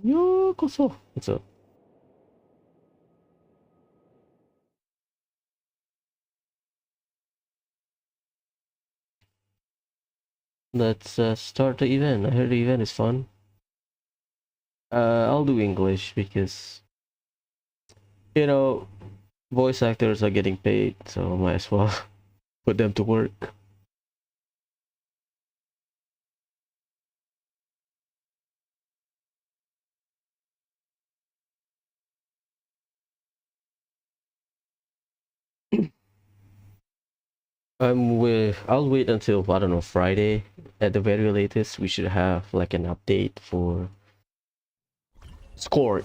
Yokoso. What's up? Let's start the event. I heard the event is fun. I'll do English because, you know, voice actors are getting paid, so might as well put them to work. I'll wait until, I don't know, Friday. At the very latest, we should have like an update for Scork.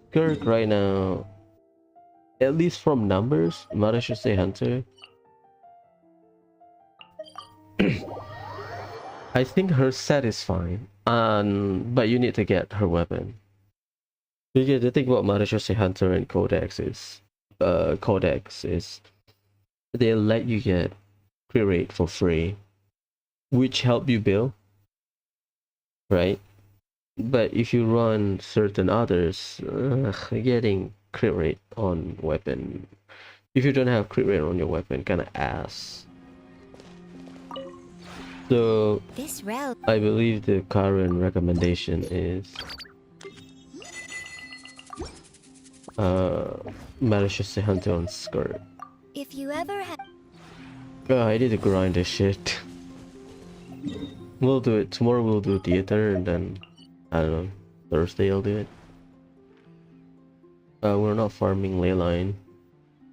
Scork right now, at least from numbers, Mara should say Hunter. I think her set is fine, but you need to get her weapon. Because the thing about Marashose Hunter and Codex is they let you get crit rate for free, which help you build, right? But if you run certain others, getting crit rate on weapon, if you don't have crit rate on your weapon, kind of ass. So I believe the current recommendation is Malicious Hunter on Skirt. If you ever have I need to grind this shit. We'll do it tomorrow. We'll do theater, and then I don't know, Thursday I'll do it. We're not farming leyline,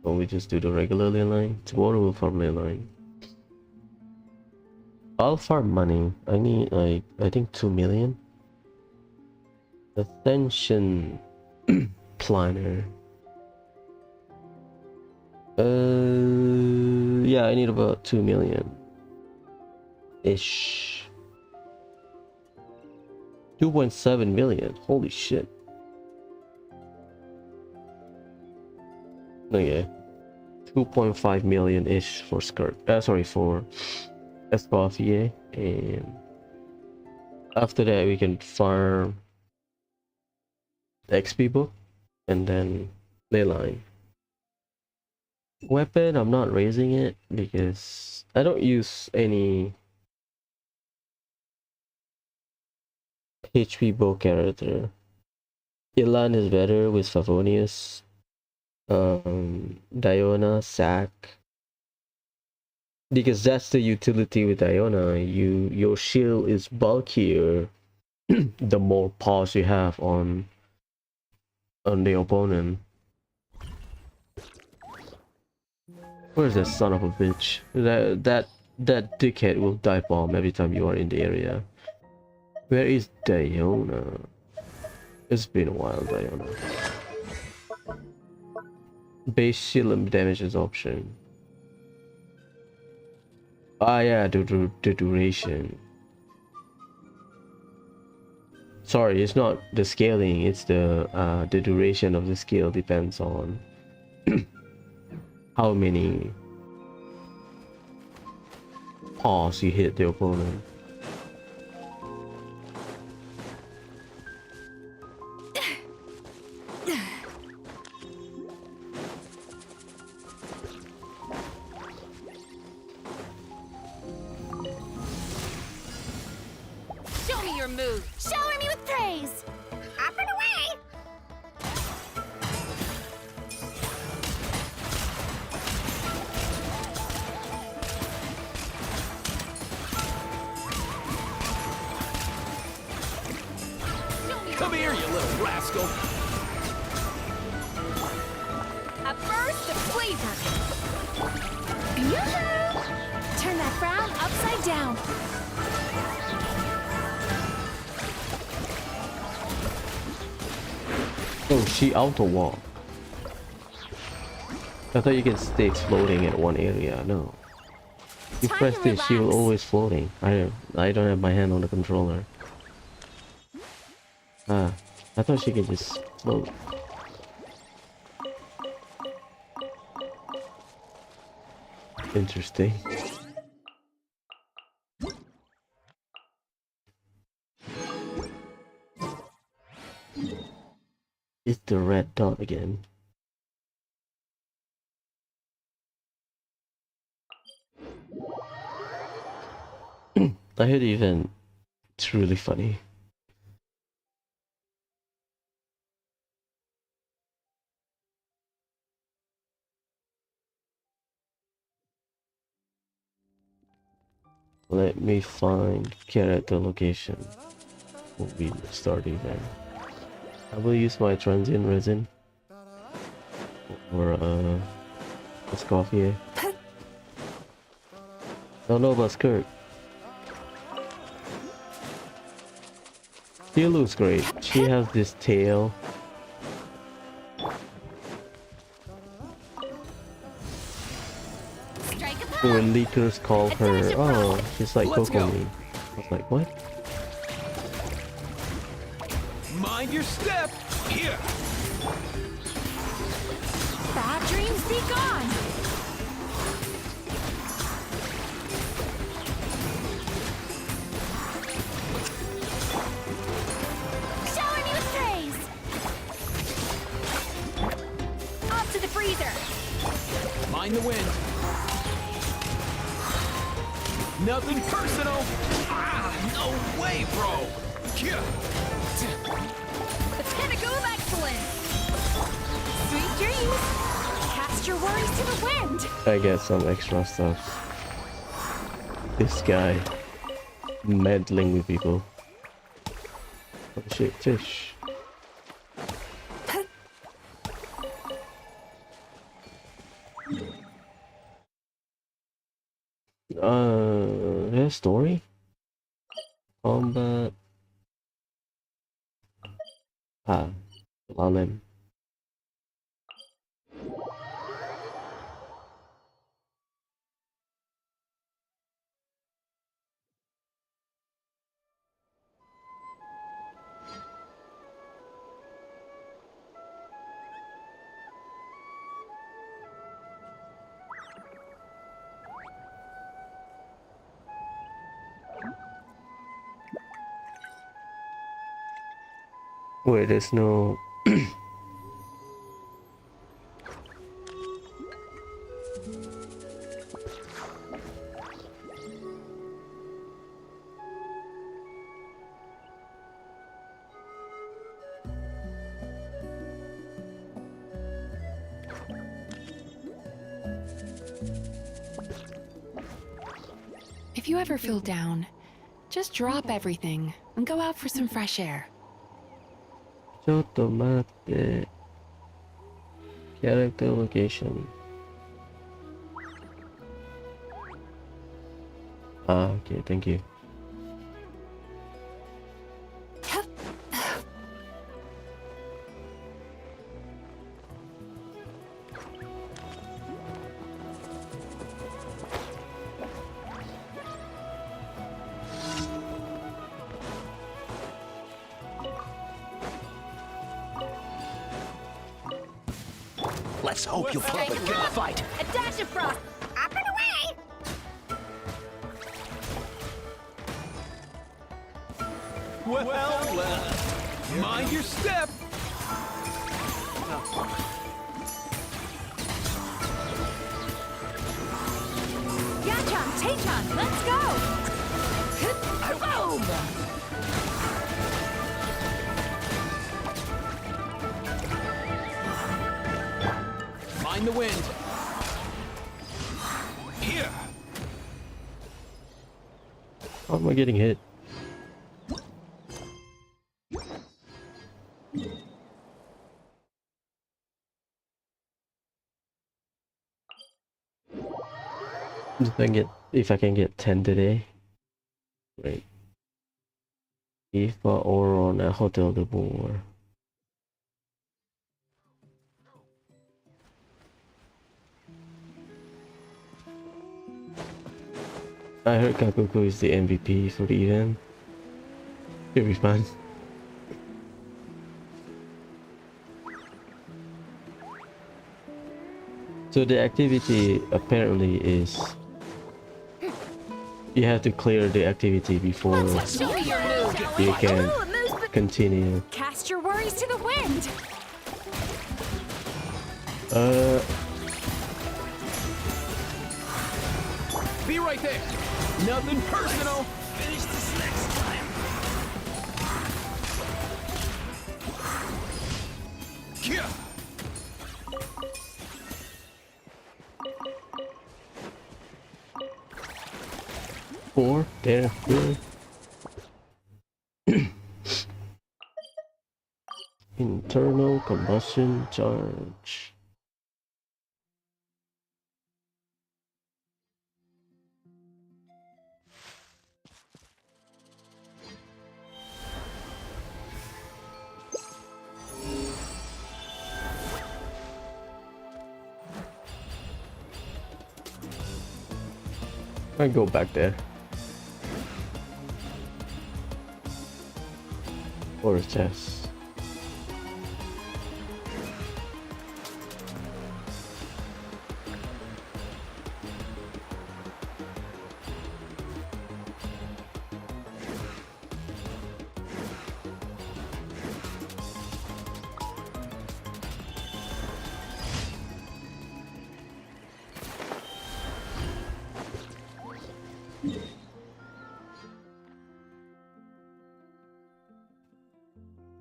but we just do the regular leyline. Tomorrow we'll farm leyline. I'll farm money. I need like I think 2 million. Ascension planner. Yeah, I need about 2 million ish. 2.7 million. Holy shit. Okay. 2.5 million ish for skirt. Sorry, for Escoffier. And after that, we can farm the XP book and then leyline. Weapon, I'm not raising it because I don't use any HP bow character. Ilan is better with Favonius. Diona, Sack. Because that's the utility with Diona. Your shield is bulkier the more paws you have on the opponent. Where's that son of a bitch? That dickhead will dive bomb every time you are in the area. Where is Diona? It's been a while, Diona. Base shield and damage is option. Ah yeah, the duration. Sorry, it's not the scaling, it's the duration of the skill depends on how many paws you hit the opponent. Show me your move. Shower me with praise. Up and away. Come here, you little rascal! A burst of flavor. Yoo-hoo! Turn that frown upside down. Oh, she auto walk. I thought you can stay floating at one area. No. You Time press to this, she will relax. always floating. I don't have my hand on the controller. Ah, I thought she could just float. Interesting. It's the red dot again. I heard even it's really funny. Let me find character location. Will be the start event. I will use my transient resin or what's coffee. Don't know about skirt. She looks great. She has this tail. Strike a The pose. leakers call her, oh, she's like Let's go. Kokomi. I was like, what? Mind your step! Here! Bad dreams be gone. Shower me with praise. Off to the freezer. Mind the wind. Nothing personal! Ah, no way, bro! Yeah. The pinnacle of excellence. Sweet dreams. Cast your worries to the wind. I get some extra stuff. This guy meddling with people. Oh shit, fish. There's story? Combat. Ah, Lalem. Wait, there's no. If you ever feel down, just drop everything and go out for some fresh air. Chotomate. Character location. Ah, okay, thank you. Let's hope you put up a good fight. A dash of frost! Up and away! Well. Mind your step. Yachan, Tachan, let's go! Boom! Mind the wind. Here. How am I getting hit? If I can get 10 today. Great. If or on a hotel de boer. I heard Kakuku is the MVP for the event. Should be fun. So the activity apparently is you have to clear the activity before Show me your move! you can Ooh, it moves, but continue. cast your worries to the wind! Be right there. Nothing personal. Finish this next time. Yeah. 4 there, really? Internal combustion charge. I go back there. Or a chest.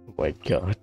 Oh my god.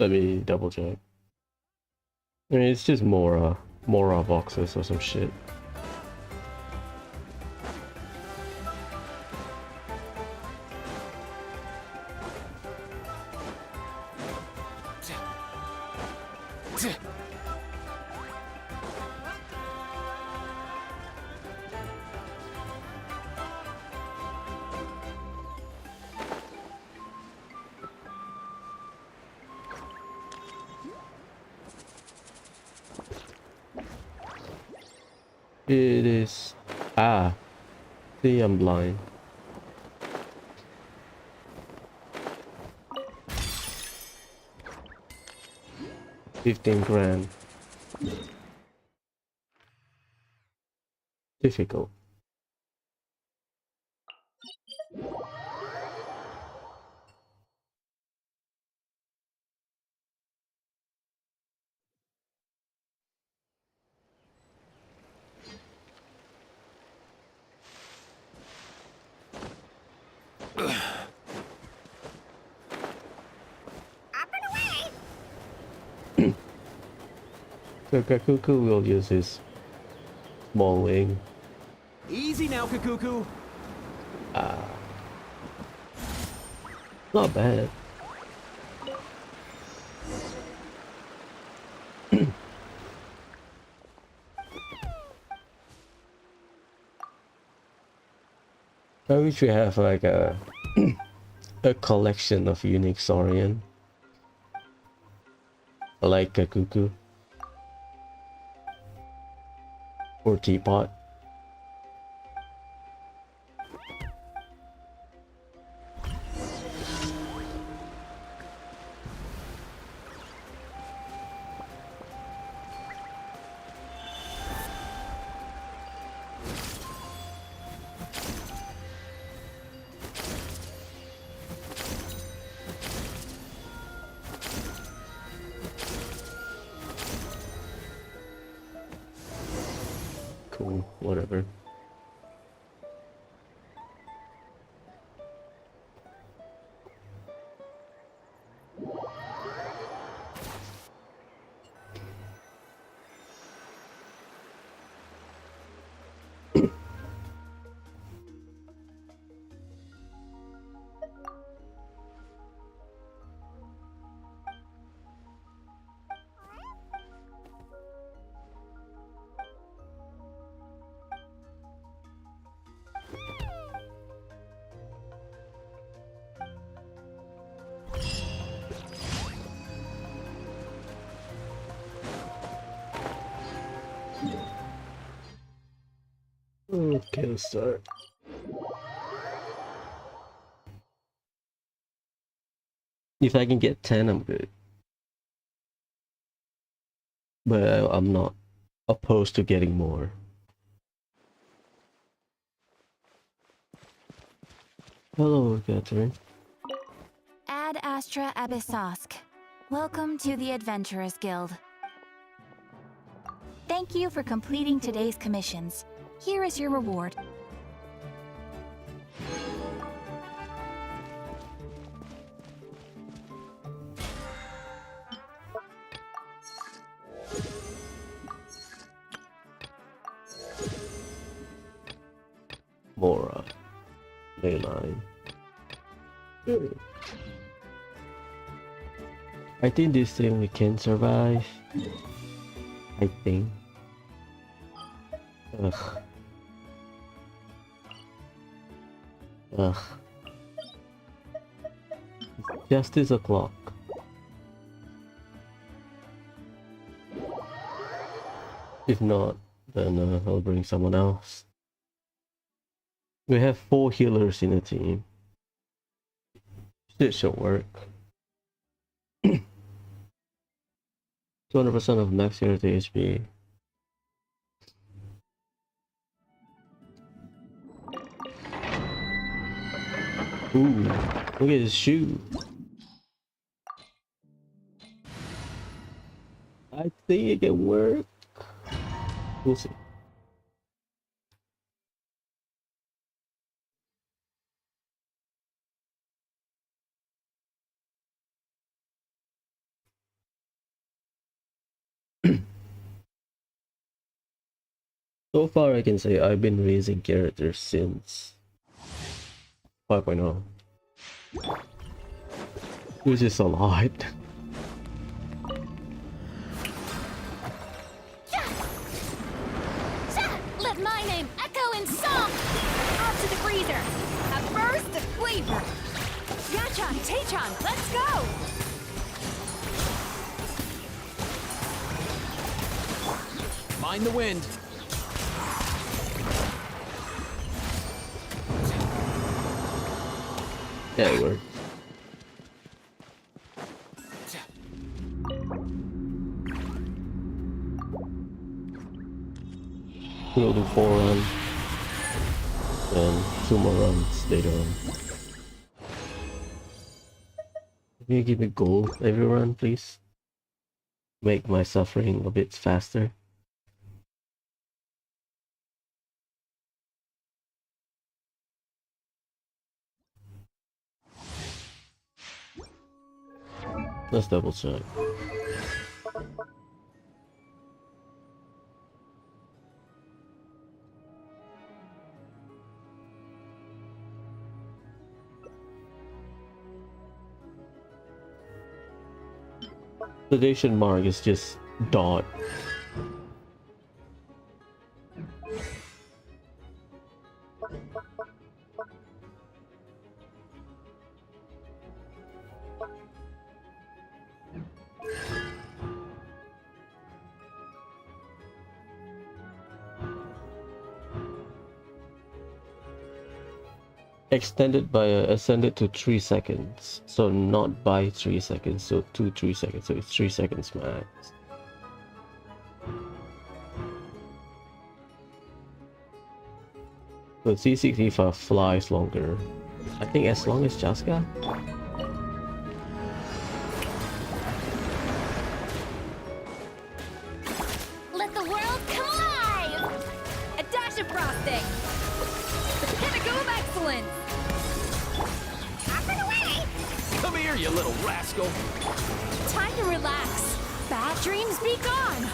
Let me double check. I mean, it's just more boxes or some shit. It is... Ah. See, I'm blind. $15,000. Difficult. So Kakuku will use his small wing. Easy now, Kakuku. Not bad. I wish we have like a collection of unique Saurian. Like Kakuku. Or Teapot. Cool, whatever. Okay, let's start. If I can get 10, I'm good. But I'm not opposed to getting more. Hello, Catherine. Ad Astra Abyssosk. Welcome to the Adventurers Guild. Thank you for completing today's commissions. Here is your reward. More leyline. I think this thing we can survive. I think. Ugh. Ugh. Justice o'clock. If not, then I'll bring someone else. We have 4 healers in the team. This should work. 200% of max unit HP. Ooh, look at his shoe. I think it can work. We'll see. So far, I can say I've been raising characters since 5.0, which is a lot. Let my name echo in song! Off to the freezer! A burst of flavor! Yachan, Taechan, let's go! Mind the wind. Yeah, it worked. We'll do 4 runs, and 2 more runs later on. Can you give me gold every run, please? Make my suffering a bit faster. Let's double check. Sedation mark is just dot. Extended by ascended to 3 seconds, so not by 3 seconds, so to 3 seconds, so it's 3 seconds max. So C65 flies longer. I think as long as Jaska. Let the world come alive! A dash of frosting! The pinnacle of excellence! Off and away! Come here, you little rascal. Time to relax. Bad dreams be gone!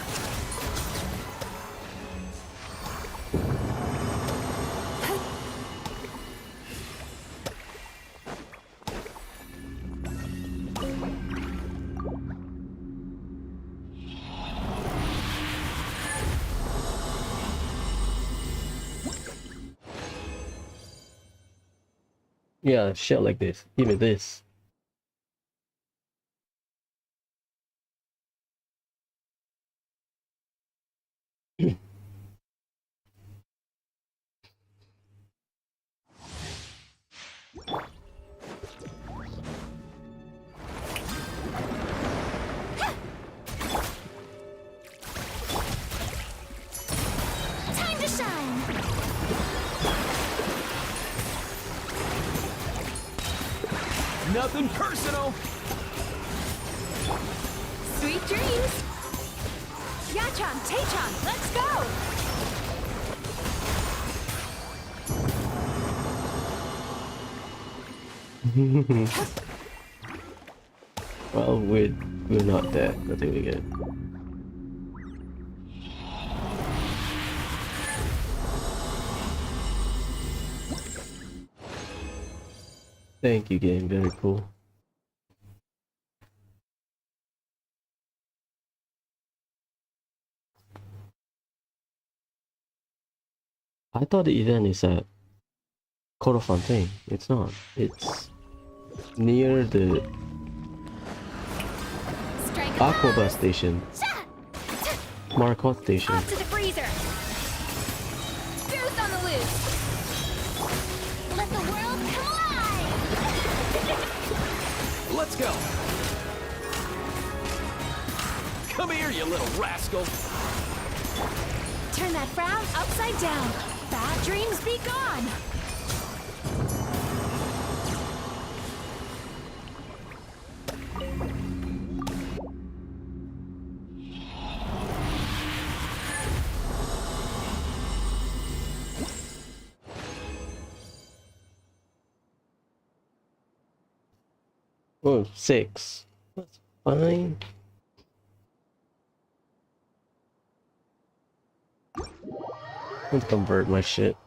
Yeah, shit like this. Give me this. Time to shine! Nothing personal. Sweet dreams! Yachan, Taechan, let's go! Well, we're not dead. I think we get. Thank you, game. Very cool. I thought the event is at Fontaine. It's not. It's near the Strike Aquabus station, Marcotte station. Off to the freezer! Goose on the loose! Let the world come alive! Let's go. Come here, you little rascal. Turn that frown upside down. Bad dreams be gone. Oh, 6. That's fine. Let's convert my shit.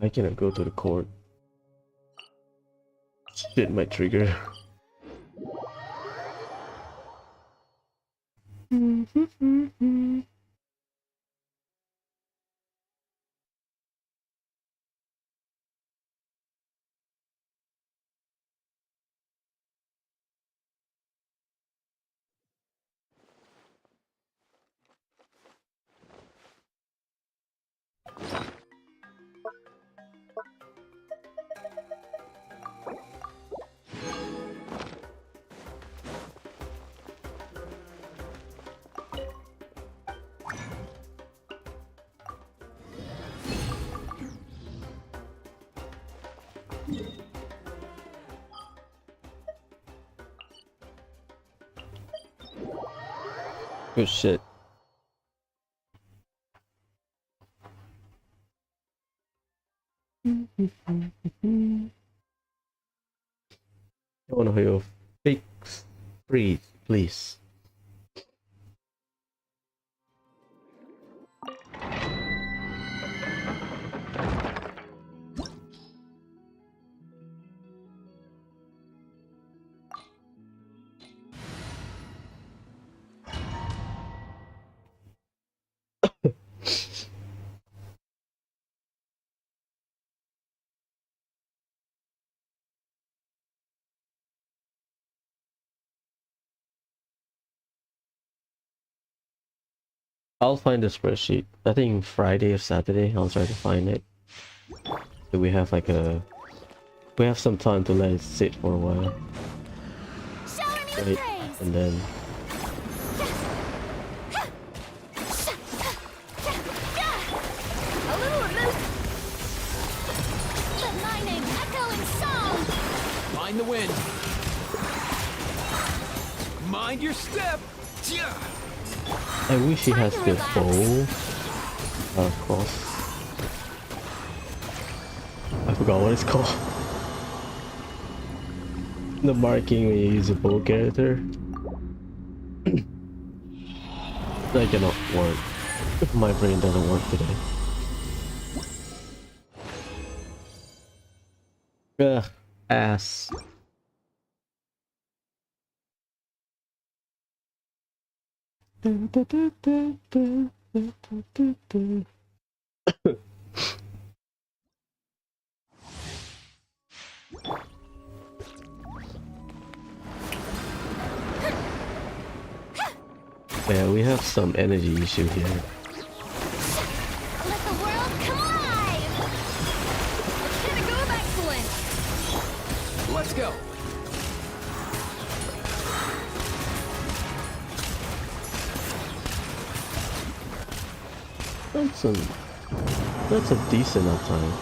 I cannot go to the court. Shit, my trigger. Oh shit. I wanna hear your fix. Breathe, please. I'll find the spreadsheet. I think Friday or Saturday I'll try to find it. So we have some time to let it sit for a while. Shower me with Right? praise. And then A little removed. Let my name echo in song. Mind the wind. Mind your step. Yeah. I wish he has Time the to relax. bow. Of course. I forgot what it's called. The marking when you use a bow character. That cannot work. My brain doesn't work today. Ugh, ass. Yeah, we have some energy issue here. Let the world come alive. A pinnacle of excellence. Let's go. That's a decent uptime.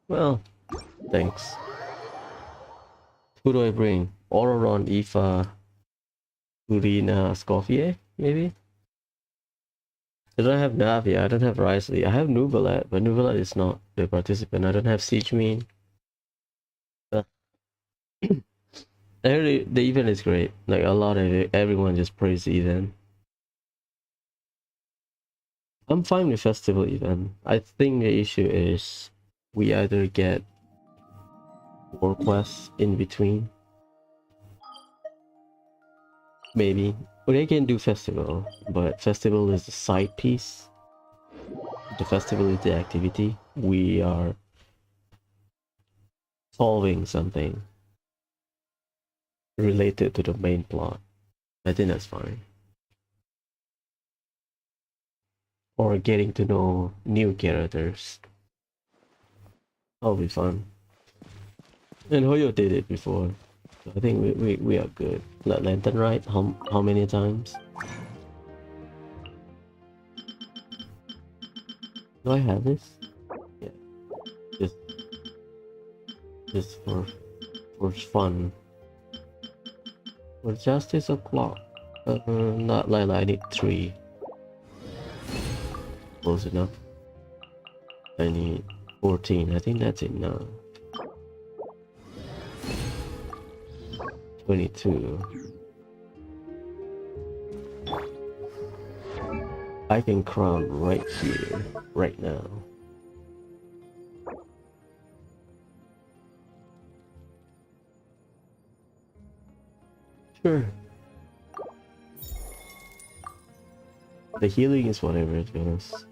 Well, thanks. Who do I bring? Auroron, Aoife, Urina, Scofier, maybe? I don't have Navi, I don't have Risley. I have Nuvalet, but Nuvalet is not the participant. I don't have Siege Mean. I heard the event is great. Like a lot of it, everyone just praised the event. I'm fine with festival event. I think the issue is we either get war quests in between. Maybe. Or they can do festival, but festival is the side piece. The festival is the activity. We are solving something. related to the main plot. I think that's fine. Or getting to know new characters. That'll be fun. And Hoyo did it before. So I think we are good. Lantern, right? How many times? Do I have this? Yeah. Just for fun. For justice o'clock. Not Lila, I need 3. Close enough. I need 14. I think that's enough. 22. I can crown right here, right now. Sure. The healing is whatever, to be honest.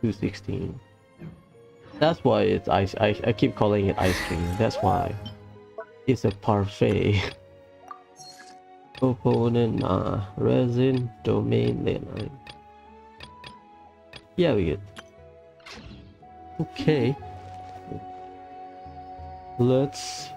$2.16. That's why it's ice. I keep calling it ice cream. That's why. It's a parfait. Opponent, resin, domain, leyline. Yeah, we good. Okay. Let's...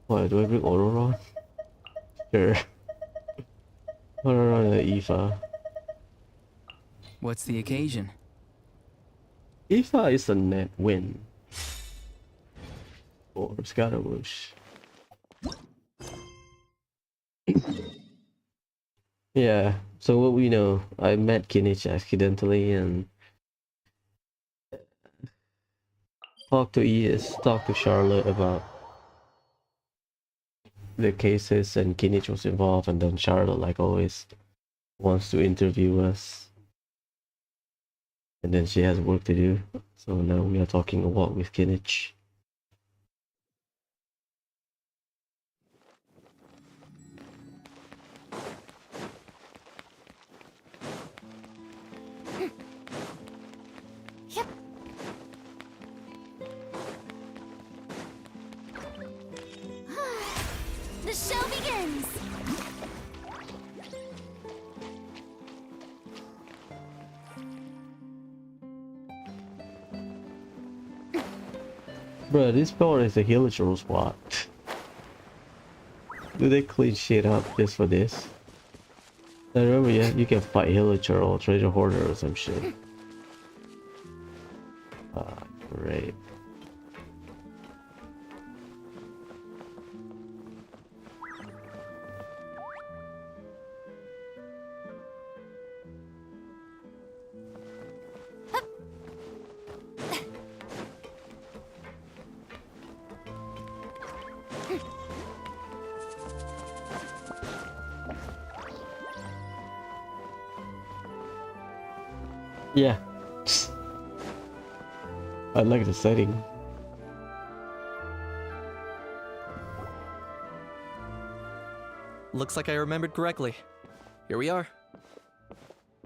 Why, do I bring Auroron? Sure. Auroron and Aoife. What's the occasion? Aoife is a net win. Or Scaramouche. Yeah, so what we know, I met Kinich accidentally and talked to talked to Charlotte about the cases, and Kinich was involved, and then Charlotte, like always, wants to interview us. And then she has work to do, so now we are talking a lot with Kinich. The show begins! Bruh, this part is a Hilichurl spot. Do they clean shit up just for this? I remember, yeah, you can fight Hilichurl, Treasure Hoarder or some shit. Ah, great. Yeah. I like the setting. Looks like I remembered correctly. Here we are.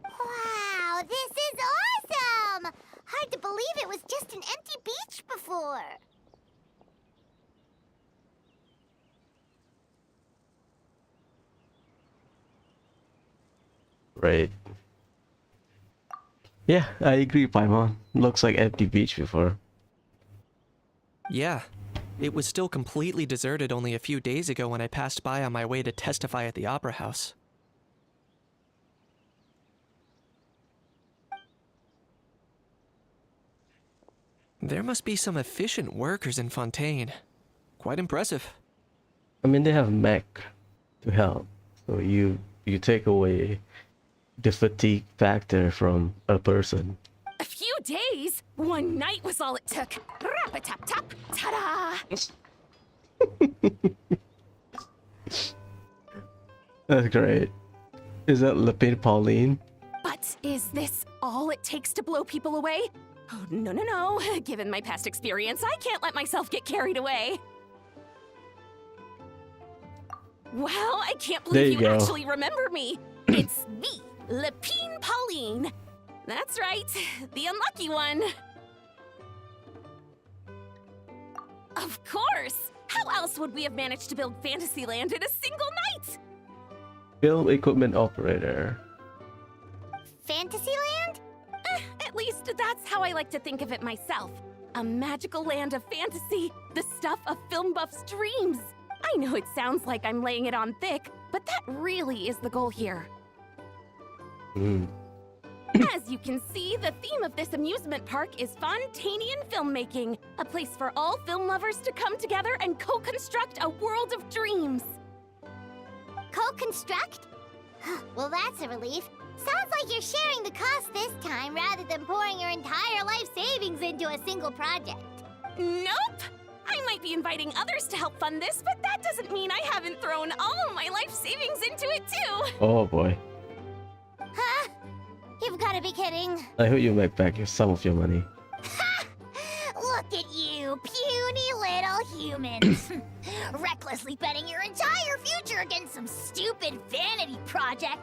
Wow, this is awesome! Hard to believe it was just an empty beach before. Right. Yeah, I agree, Paimon. Looks like empty beach before. Yeah. It was still completely deserted only a few days ago when I passed by on my way to testify at the Opera House. There must be some efficient workers in Fontaine. Quite impressive. I mean, they have mech to help, so you take away the fatigue factor from a person. A few days? One night was all it took. Rap-a-tap-tap, ta-da! That's great. Is that Lapine Pauline? But is this all it takes to blow people away? Oh, no, no, no. Given my past experience, I can't let myself get carried away. Wow, I can't There believe you you go. actually remember me. It's me, Lepine Pauline. That's right, the unlucky one. Of course! How else would we have managed to build Fantasyland in a single night? Film equipment operator. Fantasyland? At least that's how I like to think of it myself. A magical land of fantasy, the stuff of film buffs' dreams. I know it sounds like I'm laying it on thick, but that really is the goal here. Hmm. As you can see, the theme of this amusement park is Fontanian filmmaking, a place for all film lovers to come together and co-construct a world of dreams. Co-construct? Well, that's a relief. Sounds like you're sharing the cost this time rather than pouring your entire life savings into a single project. Nope! I might be inviting others to help fund this, but that doesn't mean I haven't thrown all of my life savings into it too! Oh boy. Huh? You've got to be kidding. I hope you make back some of your money. Ha! Look at you, puny little humans. Recklessly betting your entire future against some stupid vanity project.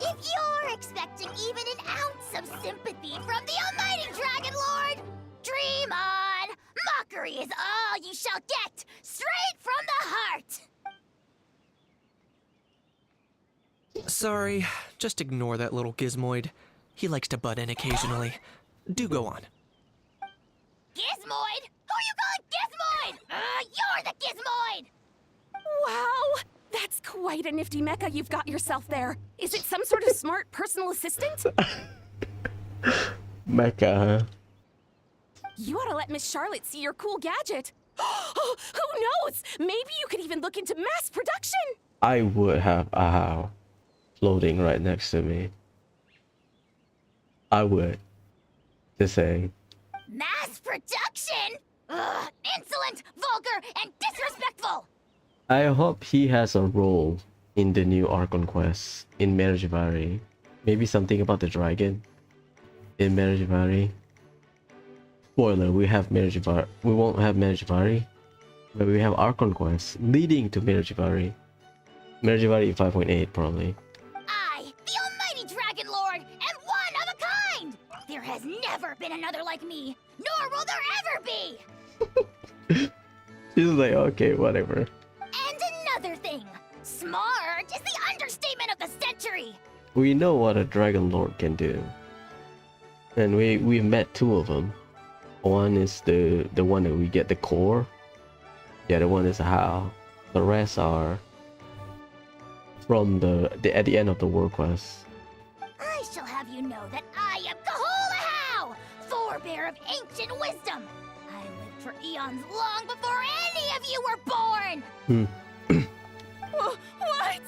If you're expecting even an ounce of sympathy from the almighty Dragon Lord, dream on! Mockery is all you shall get, straight from the heart! Sorry, just ignore that little gizmoid. He likes to butt in occasionally. Do go on. Gizmoid? Who you calling Gizmoid? You're the Gizmoid! Wow! That's quite a nifty mecha you've got yourself there. Is it some sort of smart personal assistant? Mecha, huh? You ought to let Miss Charlotte see your cool gadget. Who knows? Maybe you could even look into mass production. I would have a how floating right next to me. I would. Just saying. Mass production? Ugh, insolent, vulgar, and disrespectful! I hope he has a role in the new Archon quest in Merjivari. Maybe something about the dragon in Merjivari. Spoiler, we have Merjivari. We won't have Merjivari, but we have Archon quest leading to Merjivari. Merjivari 5.8 probably. I, the almighty Dragon Lord, am one of a kind! There has never been another like me, nor will there ever be! She's like, okay, whatever. And another thing, smart is the understatement of the century! We know what a Dragon Lord can do. And we've met two of them. One is the one that we get the core. The other one is how. The rest are from the at the end of the world quest. I shall have you know that I am Kahulahau, forebear of ancient wisdom. I lived for eons long before any of you were born. What?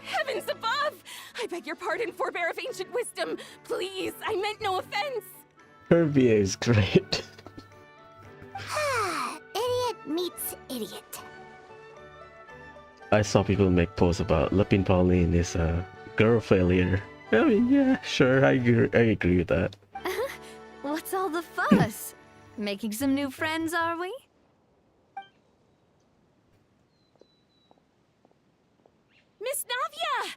Heavens above! I beg your pardon, forebear of ancient wisdom. Please, I meant no offense. Her VA is great. Idiot meets idiot. I saw people make posts about Lepine Pauline is a girl failure. I mean, yeah, sure, I agree with that. What's all the fuss? Making some new friends, are we? Miss Navia!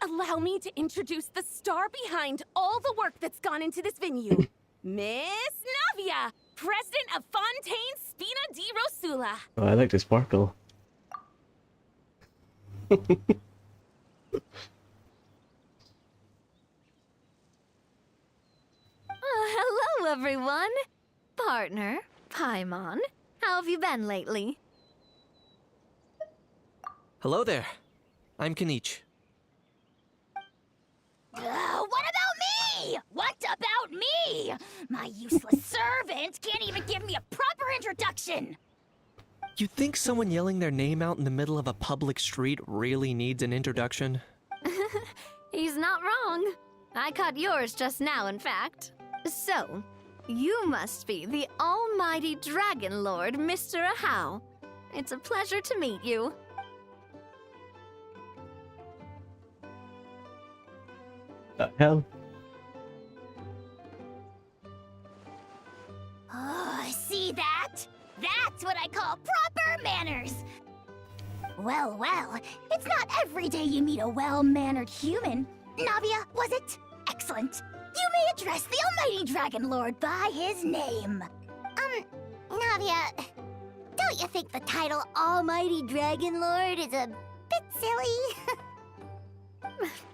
Allow me to introduce the star behind all the work that's gone into this venue. Miss Navia, president of Fontaine Spina di Rosula. Oh, I like the sparkle. Hello, everyone. Partner, Paimon, how have you been lately? Hello there. I'm Kanich. What about me? What about me? My useless servant can't even give me a proper introduction. You think someone yelling their name out in the middle of a public street really needs an introduction? He's not wrong. I caught yours just now, in fact. So, you must be the almighty Dragon Lord, Mr. Ahau. It's a pleasure to meet you. The hell? Well, well, it's not every day you meet a well-mannered human. Navia, was it? Excellent. You may address the almighty Dragon Lord by his name. Navia, don't you think the title Almighty Dragon Lord is a bit silly?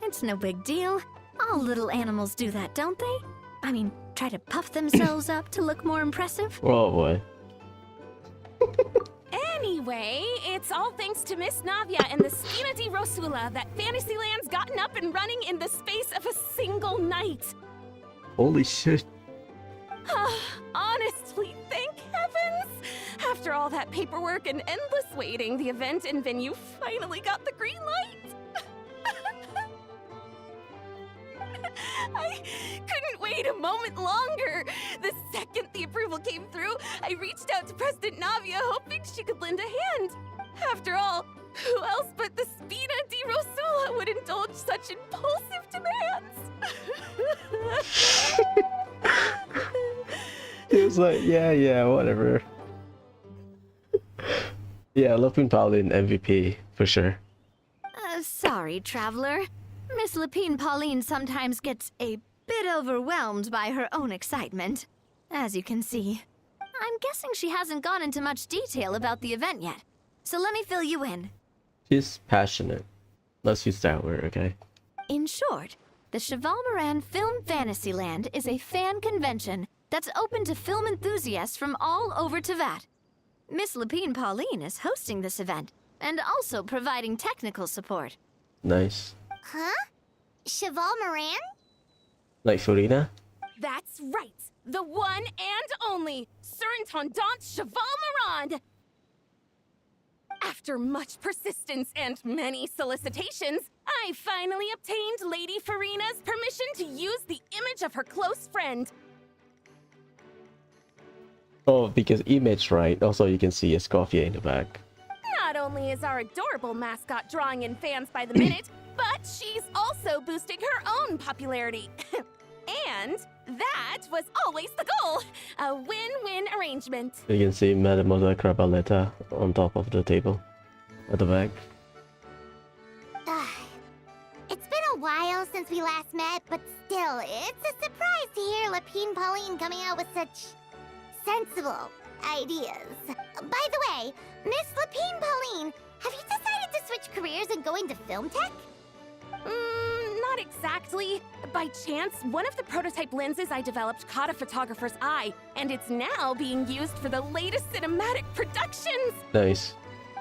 It's no big deal. All little animals do that, don't they? I mean, try to puff themselves up to look more impressive. Oh boy. Anyway, it's all thanks to Miss Navia and the Spina di Rosula that Fantasyland's gotten up and running in the space of a single night. Holy shit. Honestly, thank heavens! After all that paperwork and endless waiting, the event and venue finally got the green light. I couldn't wait a moment longer. The second the approval came through, I reached out to President Navia hoping she could lend a hand. After all, who else but the Spina di Rosula would indulge such impulsive demands? He was like, yeah, whatever. Yeah, Lupin Paladin MVP, for sure. Sorry, traveler. Miss Lapine Pauline sometimes gets a bit overwhelmed by her own excitement. As you can see, I'm guessing she hasn't gone into much detail about the event yet. So let me fill you in. She's passionate. Let's use that word, okay? In short, the Cheval Moran Film Fantasyland is a fan convention that's open to film enthusiasts from all over Teyvat. Miss Lapine Pauline is hosting this event and also providing technical support. Nice. Huh? Cheval Moran? Like Furina? That's right! The one and only Surintendant Cheval Moran! After much persistence and many solicitations, I finally obtained Lady Farina's permission to use the image of her close friend. Oh, because image, right? Also, you can see Escoffier in the back. Not only is our adorable mascot drawing in fans by the minute, but she's also boosting her own popularity. And that was always the goal. A win-win arrangement. You can see Mademoiselle Crabaletta on top of the table at the back. It's been a while since we last met, but still, it's a surprise to hear Lapine Pauline coming out with such sensible ideas. By the way, Miss Lapine Pauline, have you decided to switch careers and go into film tech? Not exactly. By chance, one of the prototype lenses I developed caught a photographer's eye, and it's now being used for the latest cinematic productions. Nice.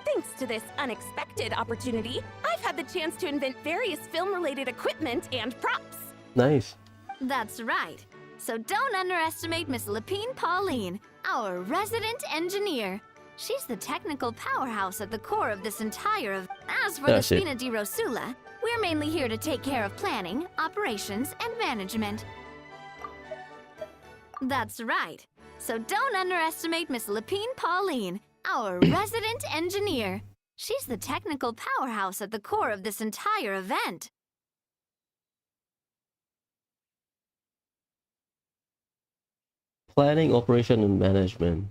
Thanks to this unexpected opportunity, I've had the chance to invent various film-related equipment and props. Nice. That's right. So don't underestimate Miss Lapine Pauline, our resident engineer. She's the technical powerhouse at the core of this entire event. As for the That's it. Spina di Rosula, we're mainly here to take care of planning, operations, and management. That's right. So don't underestimate Miss Lapine Pauline, our resident engineer. She's the technical powerhouse at the core of this entire event. Planning, operation, and management.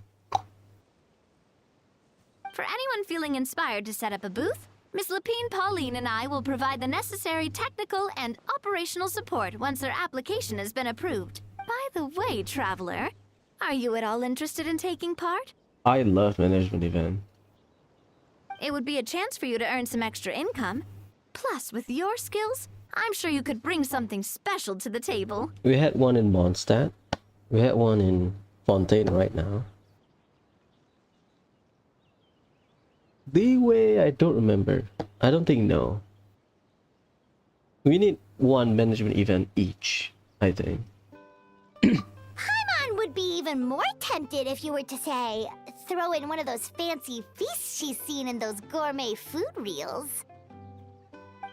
For anyone feeling inspired to set up a booth, Miss Lapine Pauline and I will provide the necessary technical and operational support once their application has been approved. By the way, traveler, are you at all interested in taking part? I love management event. It would be a chance for you to earn some extra income. Plus, with your skills, I'm sure you could bring something special to the table. We had one in Mondstadt. We had one in Fontaine right now. Leeway, I don't remember. I don't think no. We need one management event each, I think. Paimon would be even more tempted if you were to, say, throw in one of those fancy feasts she's seen in those gourmet food reels.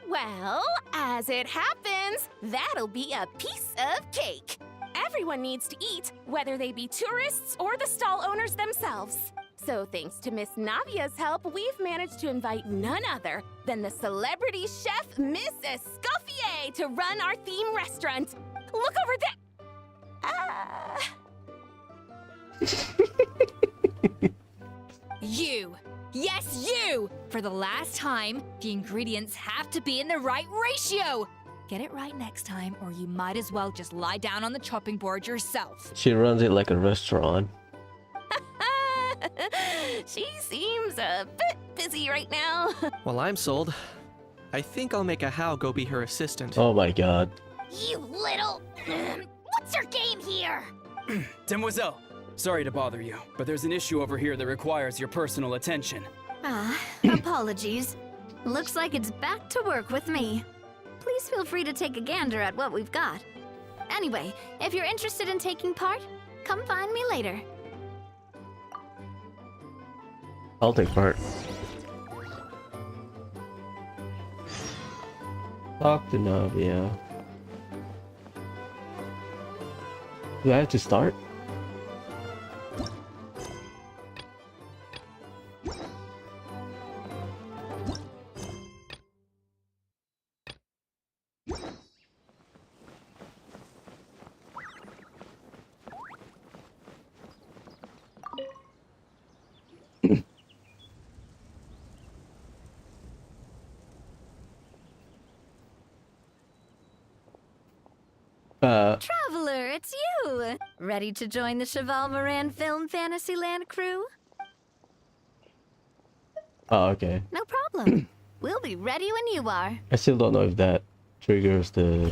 Well, as it happens, that'll be a piece of cake. Everyone needs to eat, whether they be tourists or the stall owners themselves. So thanks to Miss Navia's help, we've managed to invite none other than the celebrity chef, Miss Escoffier, to run our theme restaurant. Look over there! You! Yes, you! for the last time, the ingredients have to be in the right ratio. Get it right next time, or you might as well just lie down on the chopping board yourself. She runs it like a restaurant. She seems a bit busy right now. Well, I'm sold. I think I'll make a How go be her assistant. Oh my god. You little... What's your game here? Demoiselle, sorry to bother you, but there's an issue over here that requires your personal attention. Apologies. Looks like it's back to work with me. Please feel free to take a gander at what we've got. Anyway, if you're interested in taking part, come find me later. I'll take part. Talk to Navia. Do I have to start? Traveler, it's you! Ready to join the Cheval Moran Film Fantasyland crew? Oh, okay. No problem. We'll be ready when you are. I still don't know if that triggers the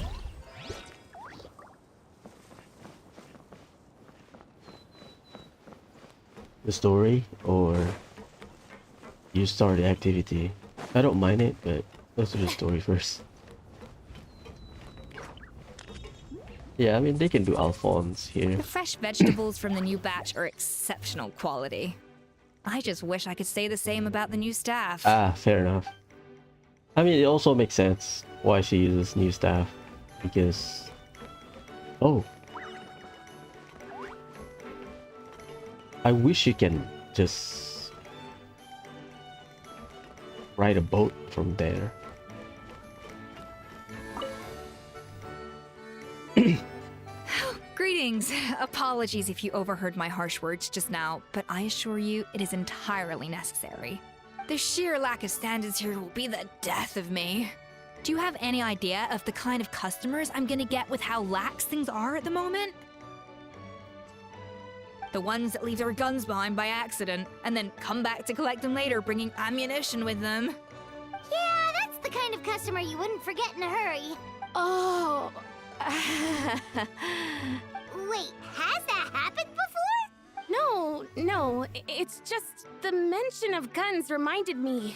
story or you start the activity. I don't mind it, but let's do the story first. Yeah, I mean they can do Alphonse here. The fresh vegetables from the new batch are exceptional quality. I just wish I could say the same about the new staff. Ah, fair enough. I mean, it also makes sense why she uses new staff. Because... Oh. I wish you can just... ride a boat from there. Greetings. Apologies if you overheard my harsh words just now, but I assure you it is entirely necessary. The sheer lack of standards here will be the death of me. Do you have any idea of the kind of customers I'm gonna get with how lax things are at the moment? The ones that leave their guns behind by accident, and then come back to collect them later bringing ammunition with them. Yeah, that's the kind of customer you wouldn't forget in a hurry. Oh. Wait, has that happened before? No, it's just the mention of guns reminded me.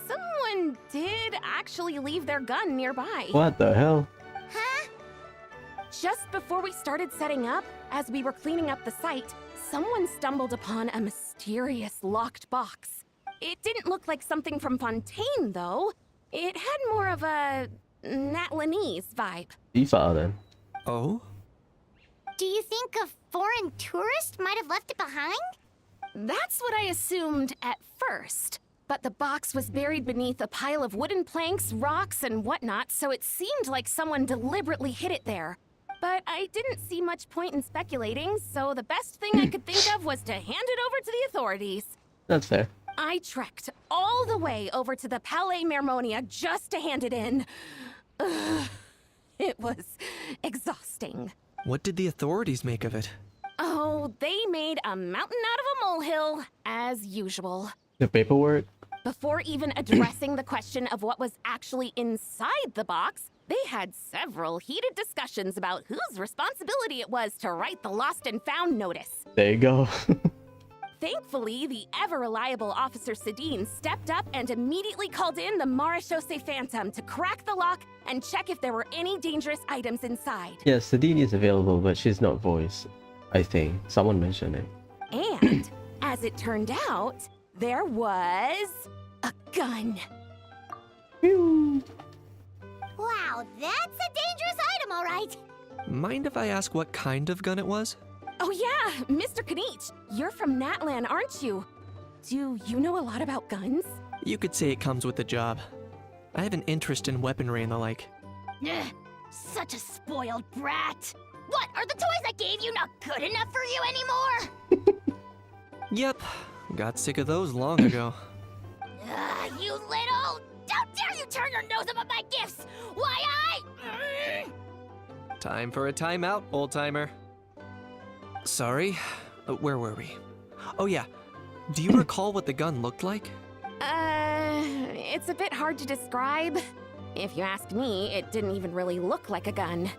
Someone did actually leave their gun nearby. What the hell? Huh? Just before we started setting up, as we were cleaning up the site, someone stumbled upon a mysterious locked box. It didn't look like something from Fontaine, though. It had more of a Natlanese vibe. Tifa then. Oh? Do you think a foreign tourist might have left it behind? That's what I assumed at first. But the box was buried beneath a pile of wooden planks, rocks, and whatnot, so it seemed like someone deliberately hid it there. But I didn't see much point in speculating, so the best thing I could think of was to hand it over to the authorities. That's fair. I trekked all the way over to the Palais Mermonia just to hand it in. Ugh, it was exhausting. What did the authorities make of it? Oh, they made a mountain out of a molehill, as usual. The paperwork? Before even addressing the question of what was actually inside the box, they had several heated discussions about whose responsibility it was to write the lost and found notice. There you go. Thankfully, the ever-reliable Officer Sedine stepped up and immediately called in the Marechaussee Phantom to crack the lock and check if there were any dangerous items inside. Yes, Sedine is available, but she's not voice. I think. Someone mentioned it. And, as it turned out, there was a gun. Pew. Wow, that's a dangerous item, all right. Mind if I ask what kind of gun it was? Oh yeah, Mr. Kanich, you're from Natlan, aren't you? Do you know a lot about guns? You could say it comes with the job. I have an interest in weaponry and the like. Ugh, such a spoiled brat. What, are the toys I gave you not good enough for you anymore? Yep, got sick of those long ago. Ugh, You little... Don't dare you turn your nose up at my gifts! Why Time for a timeout, old-timer. Sorry, where were we? Oh yeah, do you recall what the gun looked like? It's a bit hard to describe. If you ask me, it didn't even really look like a gun.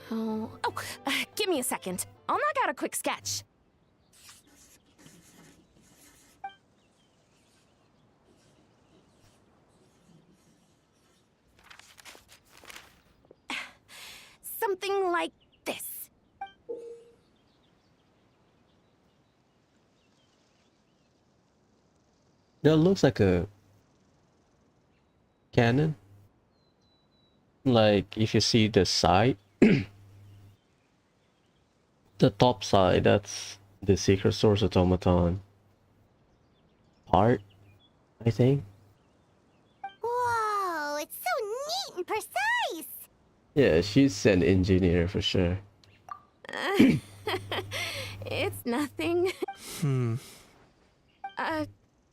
Give me a second. I'll knock out a quick sketch. Something like this. That looks like a cannon. Like if you see the side, the top side, that's the secret source automaton part, I think. Whoa, it's so neat and precise! Yeah, she's an engineer for sure. It's nothing. Hmm.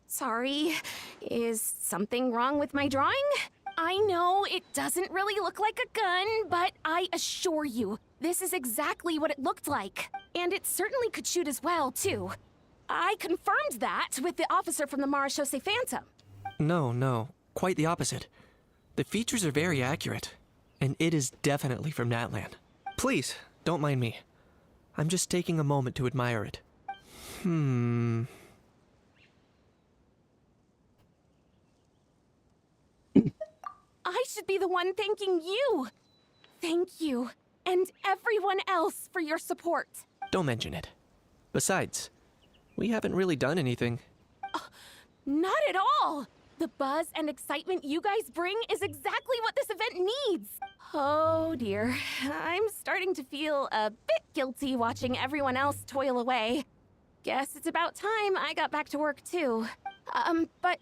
Sorry. Is something wrong with my drawing? I know it doesn't really look like a gun, but I assure you, this is exactly what it looked like. And it certainly could shoot as well, too. I confirmed that with the officer from the Marechaussee Phantom. No, quite the opposite. The features are very accurate, and it is definitely from Natlan. Please, don't mind me. I'm just taking a moment to admire it. I should be the one thanking you. Thank you, and everyone else for your support. Don't mention it. Besides, we haven't really done anything. Not at all! The buzz and excitement you guys bring is exactly what this event needs! Oh dear, I'm starting to feel a bit guilty watching everyone else toil away. Guess it's about time I got back to work too. But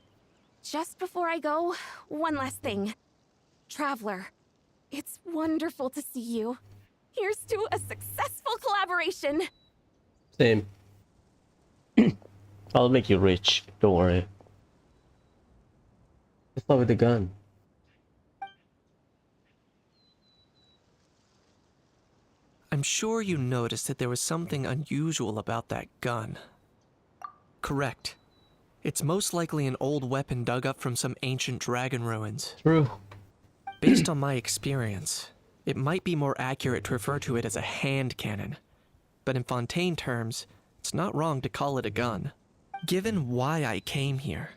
just before I go, one last thing. Traveler, it's wonderful to see you. Here's to a successful collaboration! Same. I'll make you rich, don't worry. Let's start with the gun. I'm sure you noticed that there was something unusual about that gun. Correct. It's most likely an old weapon dug up from some ancient dragon ruins. True. Based on my experience, it might be more accurate to refer to it as a hand cannon. But in Fontaine terms, it's not wrong to call it a gun. Given why I came here,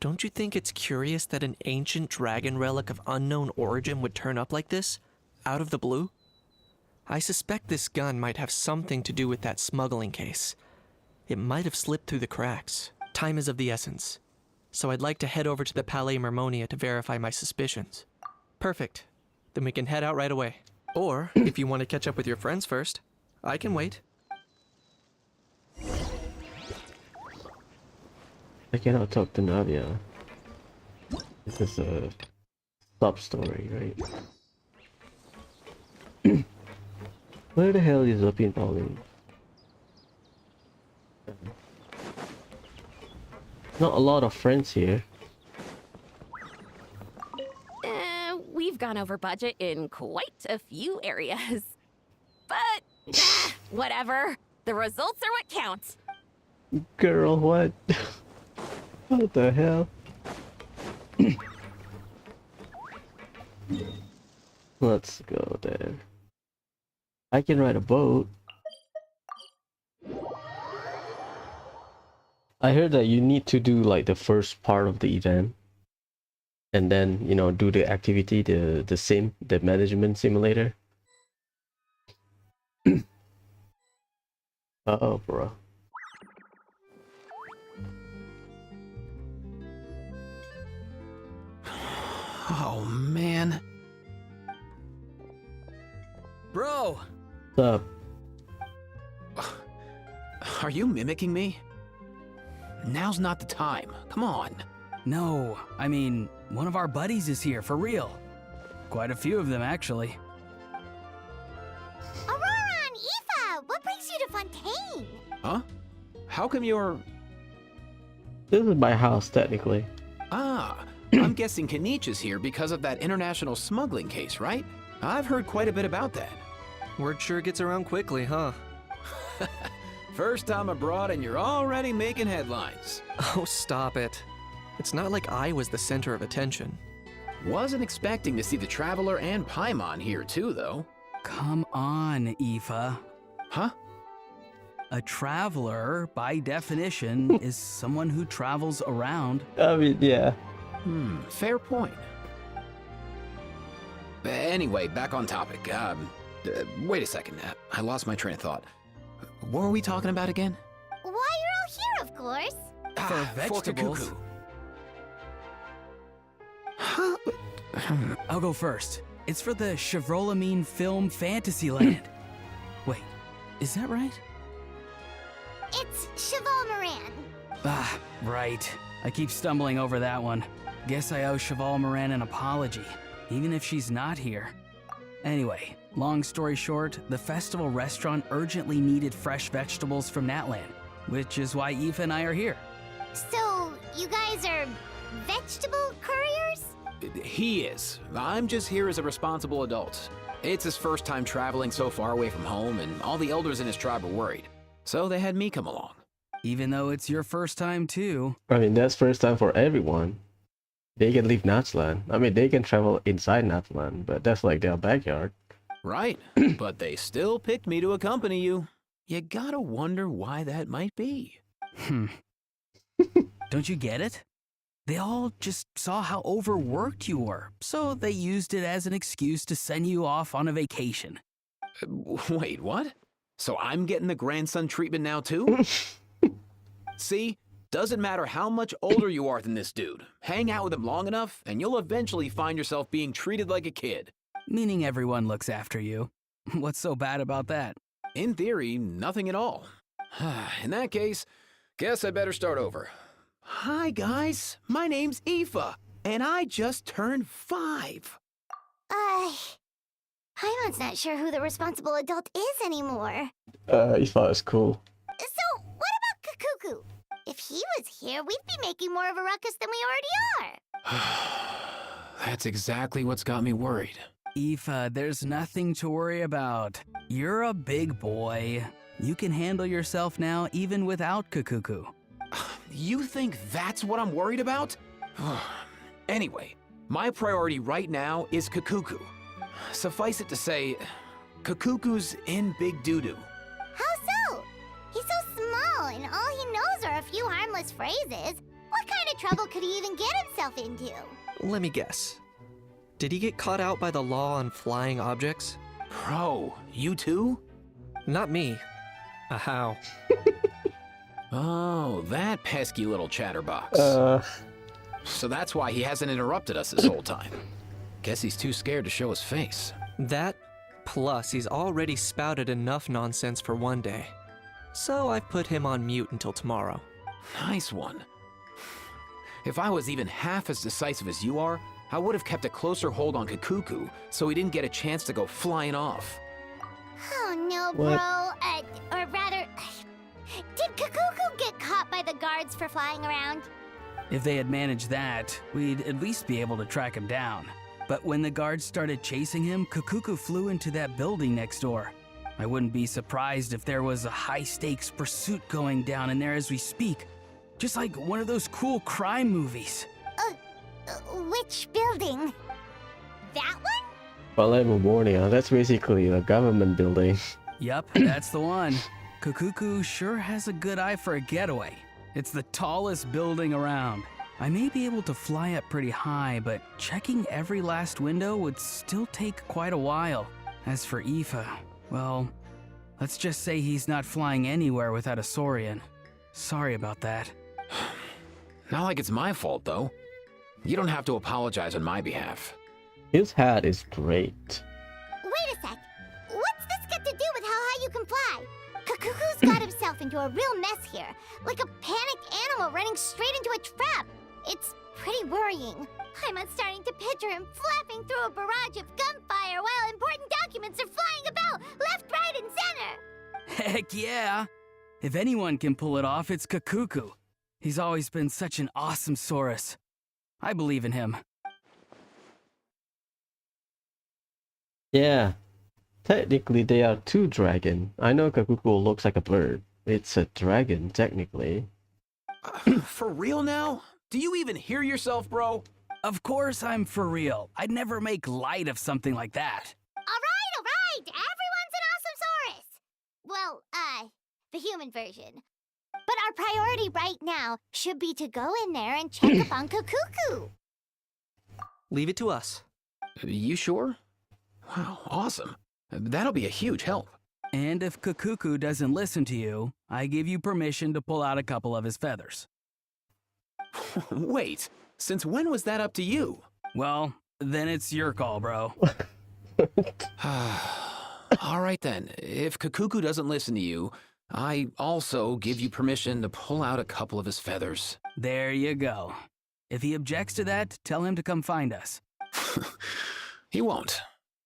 don't you think it's curious that an ancient dragon relic of unknown origin would turn up like this, out of the blue? I suspect this gun might have something to do with that smuggling case. It might have slipped through the cracks. Time is of the essence, so I'd like to head over to the Palais Mermonia to verify my suspicions. Perfect. Then we can head out right away. Or, if you want to catch up with your friends first, I can wait. I cannot talk to Navia. This is a sub-story, right? Where the hell is Lupin Pauline? Not a lot of friends here. We've gone over budget in quite a few areas. But, whatever. The results are what count. Girl, what? What the hell? Let's go there. I can ride a boat. I heard that you need to do like the first part of the event. And then, you know, do the activity, the management simulator. Uh-oh, bro. Oh, man. Bro! What's up? Are you mimicking me? Now's not the time. Come on. No, I mean, one of our buddies is here, for real. Quite a few of them, actually. Aurora and Aoife, what brings you to Fontaine? Huh? How come you're... This is my house, technically. Ah, I'm guessing Kanich is here because of that international smuggling case, right? I've heard quite a bit about that. Word sure gets around quickly, huh? First time abroad and you're already making headlines. Oh, stop it. It's not like I was the center of attention. Wasn't expecting to see the Traveler and Paimon here too, though. Come on, Aoife. Huh? A traveler, by definition, is someone who travels around. I mean, yeah. Fair point. Anyway, back on topic. Wait a second. I lost my train of thought. What were we talking about again? Why, you're all here, of course. For vegetables. Kukuku. Huh? I'll go first. It's for the Chevrolamine Film Fantasyland. Wait, is that right? It's Cheval Moran. Ah, right. I keep stumbling over that one. Guess I owe Cheval Moran an apology, even if she's not here. Anyway, long story short, the festival restaurant urgently needed fresh vegetables from Natland, which is why Aoife and I are here. So, you guys are vegetable couriers? He is. I'm just here as a responsible adult. It's his first time traveling so far away from home, and all the elders in his tribe are worried. So they had me come along. Even though it's your first time too. I mean, that's first time for everyone. They can leave Natsland. I mean, they can travel inside Natsland, but that's like their backyard. Right, but they still picked me to accompany you. You gotta wonder why that might be. Don't you get it? They all just saw how overworked you were, so they used it as an excuse to send you off on a vacation. Wait, what? So I'm getting the grandson treatment now too? See? Doesn't matter how much older you are than this dude. Hang out with him long enough, and you'll eventually find yourself being treated like a kid. Meaning everyone looks after you. What's so bad about that? In theory, nothing at all. In that case, guess I better start over. Hi, guys. My name's Aoife, and I just turned 5. Paimon's not sure who the responsible adult is anymore. He thought it was cool. So, what about Kakuku? If he was here, we'd be making more of a ruckus than we already are. That's exactly what's got me worried. Aoife, there's nothing to worry about. You're a big boy. You can handle yourself now even without Kakuku. You think that's what I'm worried about? Anyway, my priority right now is Kakuku. Suffice it to say, Kakuku's in big doo-doo. How so? He's so small, and all he knows are a few harmless phrases. What kind of trouble could he even get himself into? Let me guess. Did he get caught out by the law on flying objects? Bro, you too? Not me. How? Oh, that pesky little chatterbox. So that's why he hasn't interrupted us this whole time. Guess he's too scared to show his face. That, plus he's already spouted enough nonsense for one day. So I've put him on mute until tomorrow. Nice one. If I was even half as decisive as you are, I would have kept a closer hold on Kakuku so he didn't get a chance to go flying off. Oh no, What? bro. Or rather, did Kakuku get caught by the guards for flying around? If they had managed that, we'd at least be able to track him down. But when the guards started chasing him, Kakuku flew into that building next door. I wouldn't be surprised if there was a high-stakes pursuit going down in there as we speak. Just like one of those cool crime movies. Which building? That one? Ballet Memorial, that's basically a government building. Yup, that's the one. Kakuku sure has a good eye for a getaway. It's the tallest building around. I may be able to fly up pretty high, but checking every last window would still take quite a while. As for Aoife, well, let's just say he's not flying anywhere without a Saurian. Sorry about that. Not like it's my fault, though. You don't have to apologize on my behalf. His hat is great. Wait a sec. What's this got to do with how high you can fly? Kakuku's got himself into a real mess here, like a panicked animal running straight into a trap. It's pretty worrying. I'm starting to picture him flapping through a barrage of gunfire while important documents are flying about left, right, and center. Heck yeah! If anyone can pull it off, it's Kakuku. He's always been such an awesome Saurus. I believe in him. Yeah, technically they are two dragon. I know Kakuko looks like a bird. It's a dragon, technically. For real now? Do you even hear yourself, bro? Of course I'm for real. I'd never make light of something like that. All right. Everyone's an awesome Saurus. Well, the human version. But our priority right now should be to go in there and check up on Kukuku. Leave it to us. You sure? Wow, awesome. That'll be a huge help. And if Kakuku doesn't listen to you, I give you permission to pull out a couple of his feathers. Wait, since when was that up to you? Well, then it's your call, bro. All right then, if Kakuku doesn't listen to you, I also give you permission to pull out a couple of his feathers. There you go. If he objects to that, tell him to come find us. He won't.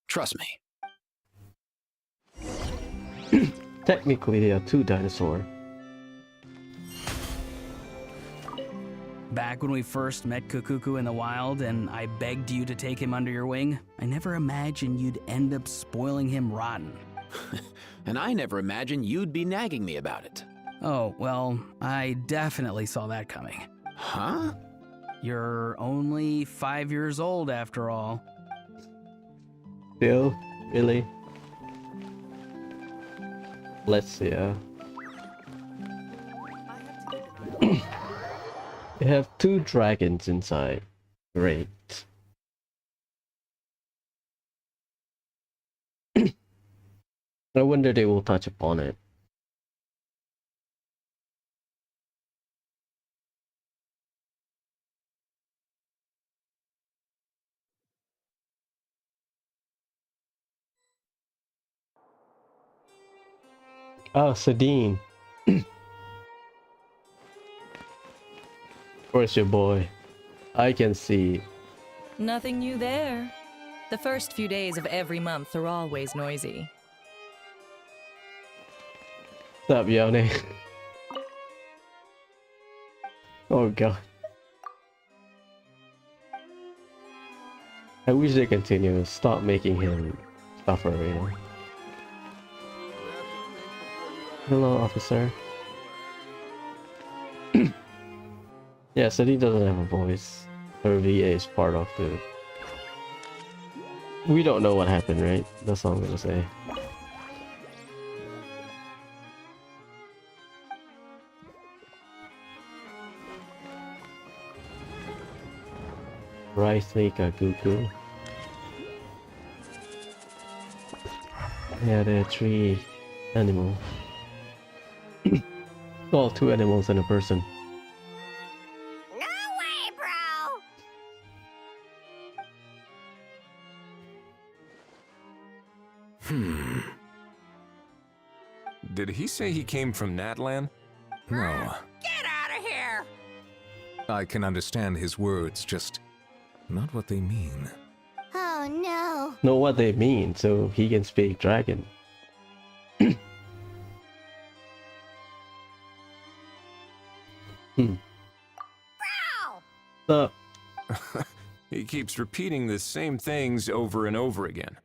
Trust me. Technically they are two dinosaurs. Back when we first met Kukuku in the wild and I begged you to take him under your wing, I never imagined you'd end up spoiling him rotten. And I never imagined you'd be nagging me about it. Oh, well, I definitely saw that coming. Huh? You're only 5 years old after all. Bill, really? Let's see. They have two dragons inside. Great. I wonder they will touch upon it. Oh, Sadine. Where's your boy? I can see. Nothing new there. The first few days of every month are always noisy. What's up, Yone? Oh god. I wish they continue. Stop making him suffer, you know. Hello, officer. Yeah, Sadie doesn't have a voice. Her VA is part of the... We don't know what happened, right? That's all I'm gonna say. Rice Kakuku. Yeah, there are three animals. Well, two animals and a person. No way, bro! Did he say he came from Natlan? No. Get out of here! I can understand his words, just not what they mean. Oh no. Know what they mean, so he can speak dragon. Bro! He keeps repeating the same things over and over again.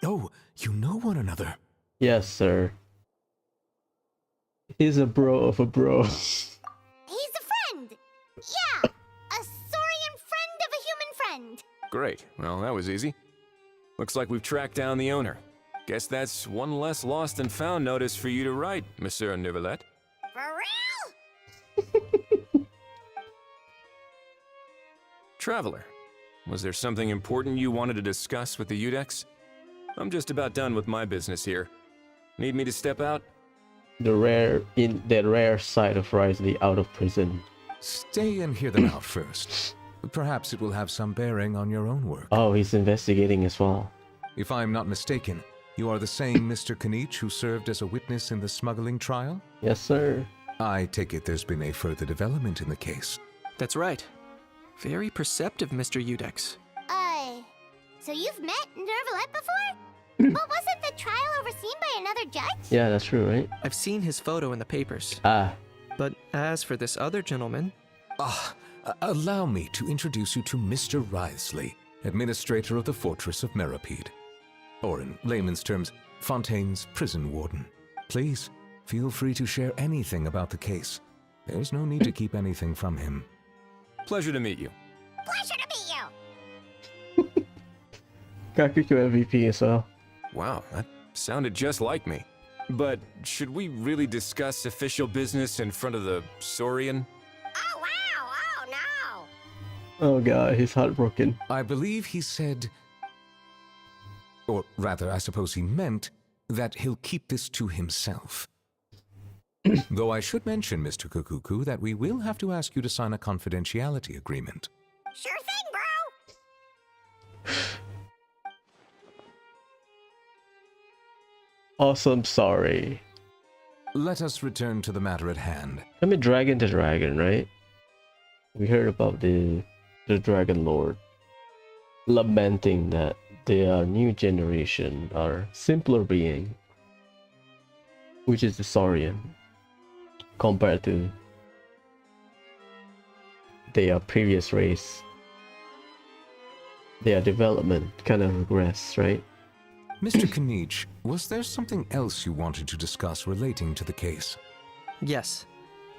Oh, you know one another. Yes, sir. He's a bro of a bro. He's a friend! Yeah! A saurian friend of a human friend! Great. Well, that was easy. Looks like we've tracked down the owner. Guess that's one less lost and found notice for you to write, Monsieur Neuvillette. For real? Traveler, was there something important you wanted to discuss with the Udex? I'm just about done with my business here. Need me to step out? The rare sight of Risley out of prison. Stay and hear them out first. Perhaps it will have some bearing on your own work. Oh, he's investigating as well. If I'm not mistaken, you are the same Mr. Kanich who served as a witness in the smuggling trial? Yes, sir. I take it there's been a further development in the case. That's right. Very perceptive, Mr. Udex. So you've met Neuvillette before? But wasn't the trial overseen by another judge? Yeah, that's true, right? I've seen his photo in the papers. Ah. But as for this other gentleman... Allow me to introduce you to Mr. Wriothesley, administrator of the Fortress of Meripede. Or in layman's terms, Fontaine's prison warden. Please, feel free to share anything about the case. There's no need to keep anything from him. Pleasure to meet you. Pleasure to meet you. Kakuku MVP as well. Wow, that sounded just like me. But should we really discuss official business in front of the Saurian? Oh, wow. Oh, no. Oh god, he's heartbroken. I believe he said, or rather, I suppose he meant, that he'll keep this to himself. Though I should mention, Mr. Kukuku, that we will have to ask you to sign a confidentiality agreement. Sure thing, bro. Awesome, sorry. Let us return to the matter at hand. I mean, Dragon to Dragon, right? We heard about the Dragon Lord lamenting that the new generation are simpler being, which is the Saurian, compared to their previous race. Their development kind of regress, right? Mr. Kanich, was there something else you wanted to discuss relating to the case? Yes.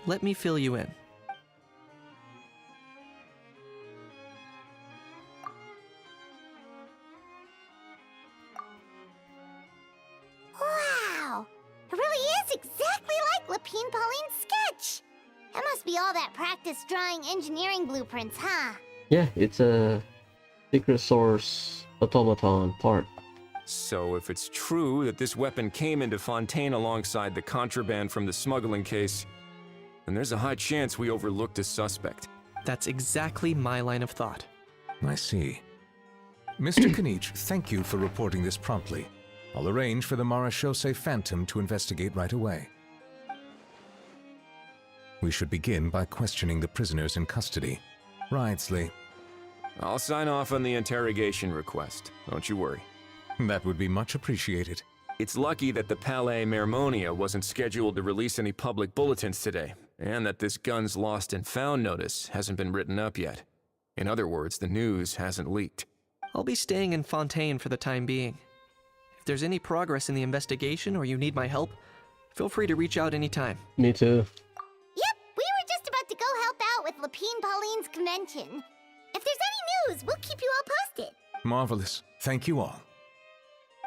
Let me fill you in. Wow. It really is exactly like Lapine Pauline's sketch. That must be all that practice drawing engineering blueprints, huh? Yeah, it's a secret source automaton part. So if it's true that this weapon came into Fontaine alongside the contraband from the smuggling case, then there's a high chance we overlooked a suspect. That's exactly my line of thought. I see. Mr. Kanich, thank you for reporting this promptly. I'll arrange for the Marechaussee Phantom to investigate right away. We should begin by questioning the prisoners in custody. Wriothesley. I'll sign off on the interrogation request. Don't you worry. That would be much appreciated. It's lucky that the Palais Mermonia wasn't scheduled to release any public bulletins today, and that this guns lost and found notice hasn't been written up yet. In other words, the news hasn't leaked. I'll be staying in Fontaine for the time being. If there's any progress in the investigation or you need my help, feel free to reach out anytime. Me too. Yep, we were just about to go help out with Lapine Pauline's convention. If there's any news, we'll keep you all posted. Marvelous. Thank you all.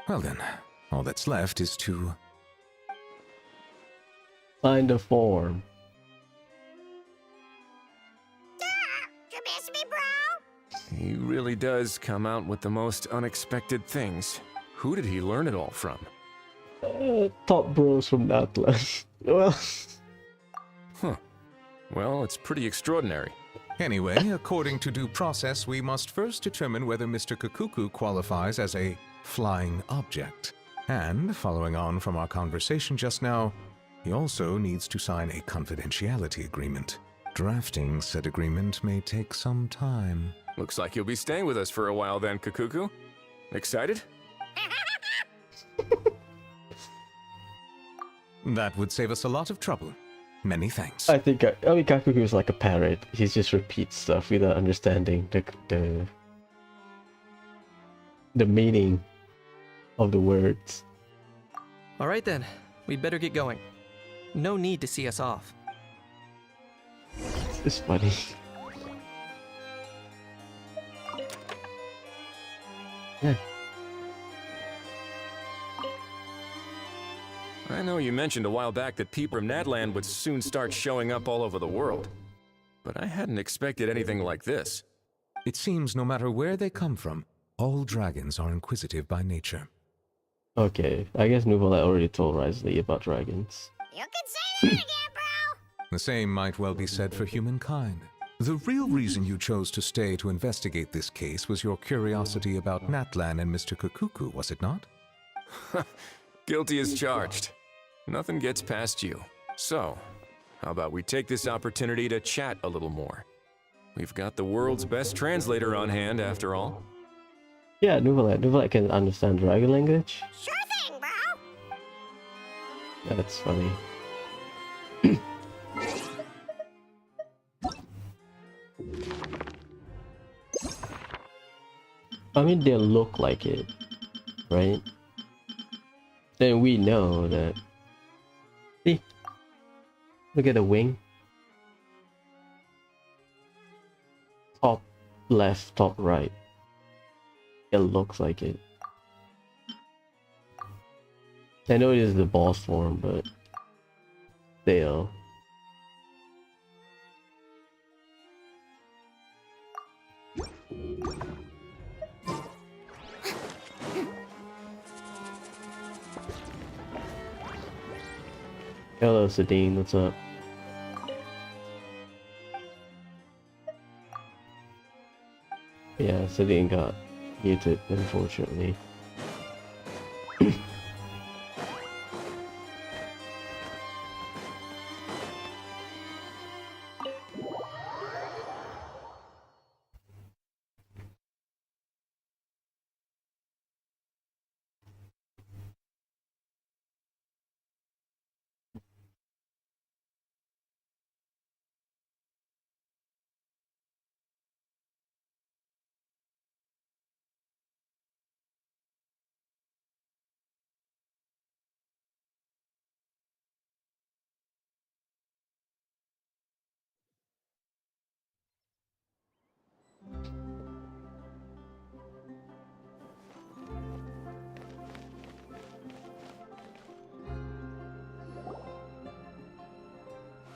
Well then, all that's left is to... Sign the form. You miss me, bro? He really does come out with the most unexpected things. Who did he learn it all from? Top bros from Atlas. Well... Huh. Well, it's pretty extraordinary. Anyway, according to due process, we must first determine whether Mr. Kukuku qualifies as a flying object. And, following on from our conversation just now, he also needs to sign a confidentiality agreement. Drafting said agreement may take some time. Looks like you'll be staying with us for a while then, Kukuku. Excited? That would save us a lot of trouble. Many thanks. I think Kakuku is like a parrot. He just repeats stuff without understanding the meaning of the words. All right then, we'd better get going. No need to see us off. It's funny. Yeah. I know you mentioned a while back that people from Natland would soon start showing up all over the world, but I hadn't expected anything like this. It seems no matter where they come from, all dragons are inquisitive by nature. Okay, I guess Nuvola already told Wriothesley about dragons. You can say that again, bro! The same might well be said for humankind. The real reason you chose to stay to investigate this case was your curiosity about Natlan and Mr. Kukuku, was it not? Guilty as charged. Nothing gets past you. So, how about we take this opportunity to chat a little more? We've got the world's best translator on hand, after all. Yeah, Nuvola can understand dragon language. Sure thing, bro! That's funny. I mean, they look like it, right? Then we know that. See? Look at the wing. Top left, top right. It looks like it. I know it is the boss form, but still. Hello, Sadine, what's up? Yeah, Sadine got muted, unfortunately.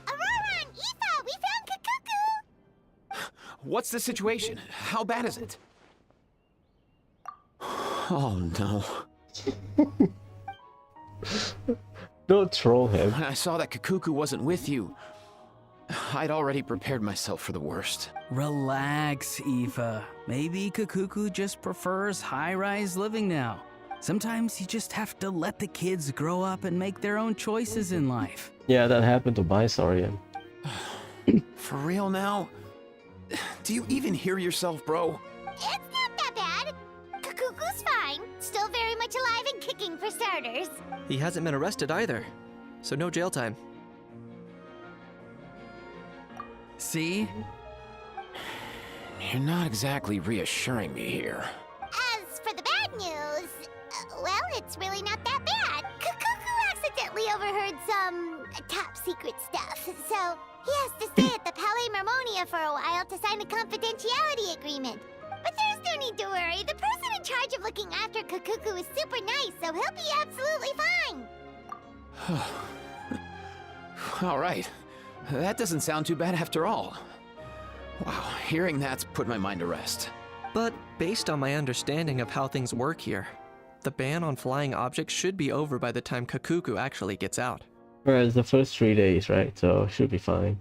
Aurora and Aoife, we found Kakuku! What's the situation? How bad is it? Oh no. Don't troll him. When I saw that Kakuku wasn't with you, I'd already prepared myself for the worst. Relax, Aoife. Maybe Kakuku just prefers high-rise living now. Sometimes you just have to let the kids grow up and make their own choices in life. Yeah, that happened to my Saurian. For real now? Do you even hear yourself, bro? It's not that bad. Kakuku's fine. Still very much alive and kicking for starters. He hasn't been arrested either, so no jail time. See? You're not exactly reassuring me here. As for the bad news, well, it's really not that bad. Kakuku accidentally overheard some top secret stuff, so he has to stay at the Palais Marmonia for a while to sign a confidentiality agreement. But there's no need to worry. The person in charge of looking after Kakuku is super nice, so he'll be absolutely fine. All right. That doesn't sound too bad after all. Wow, hearing that's put my mind to rest. But based on my understanding of how things work here, the ban on flying objects should be over by the time Kakuku actually gets out. Whereas the first 3 days, right? So should be fine.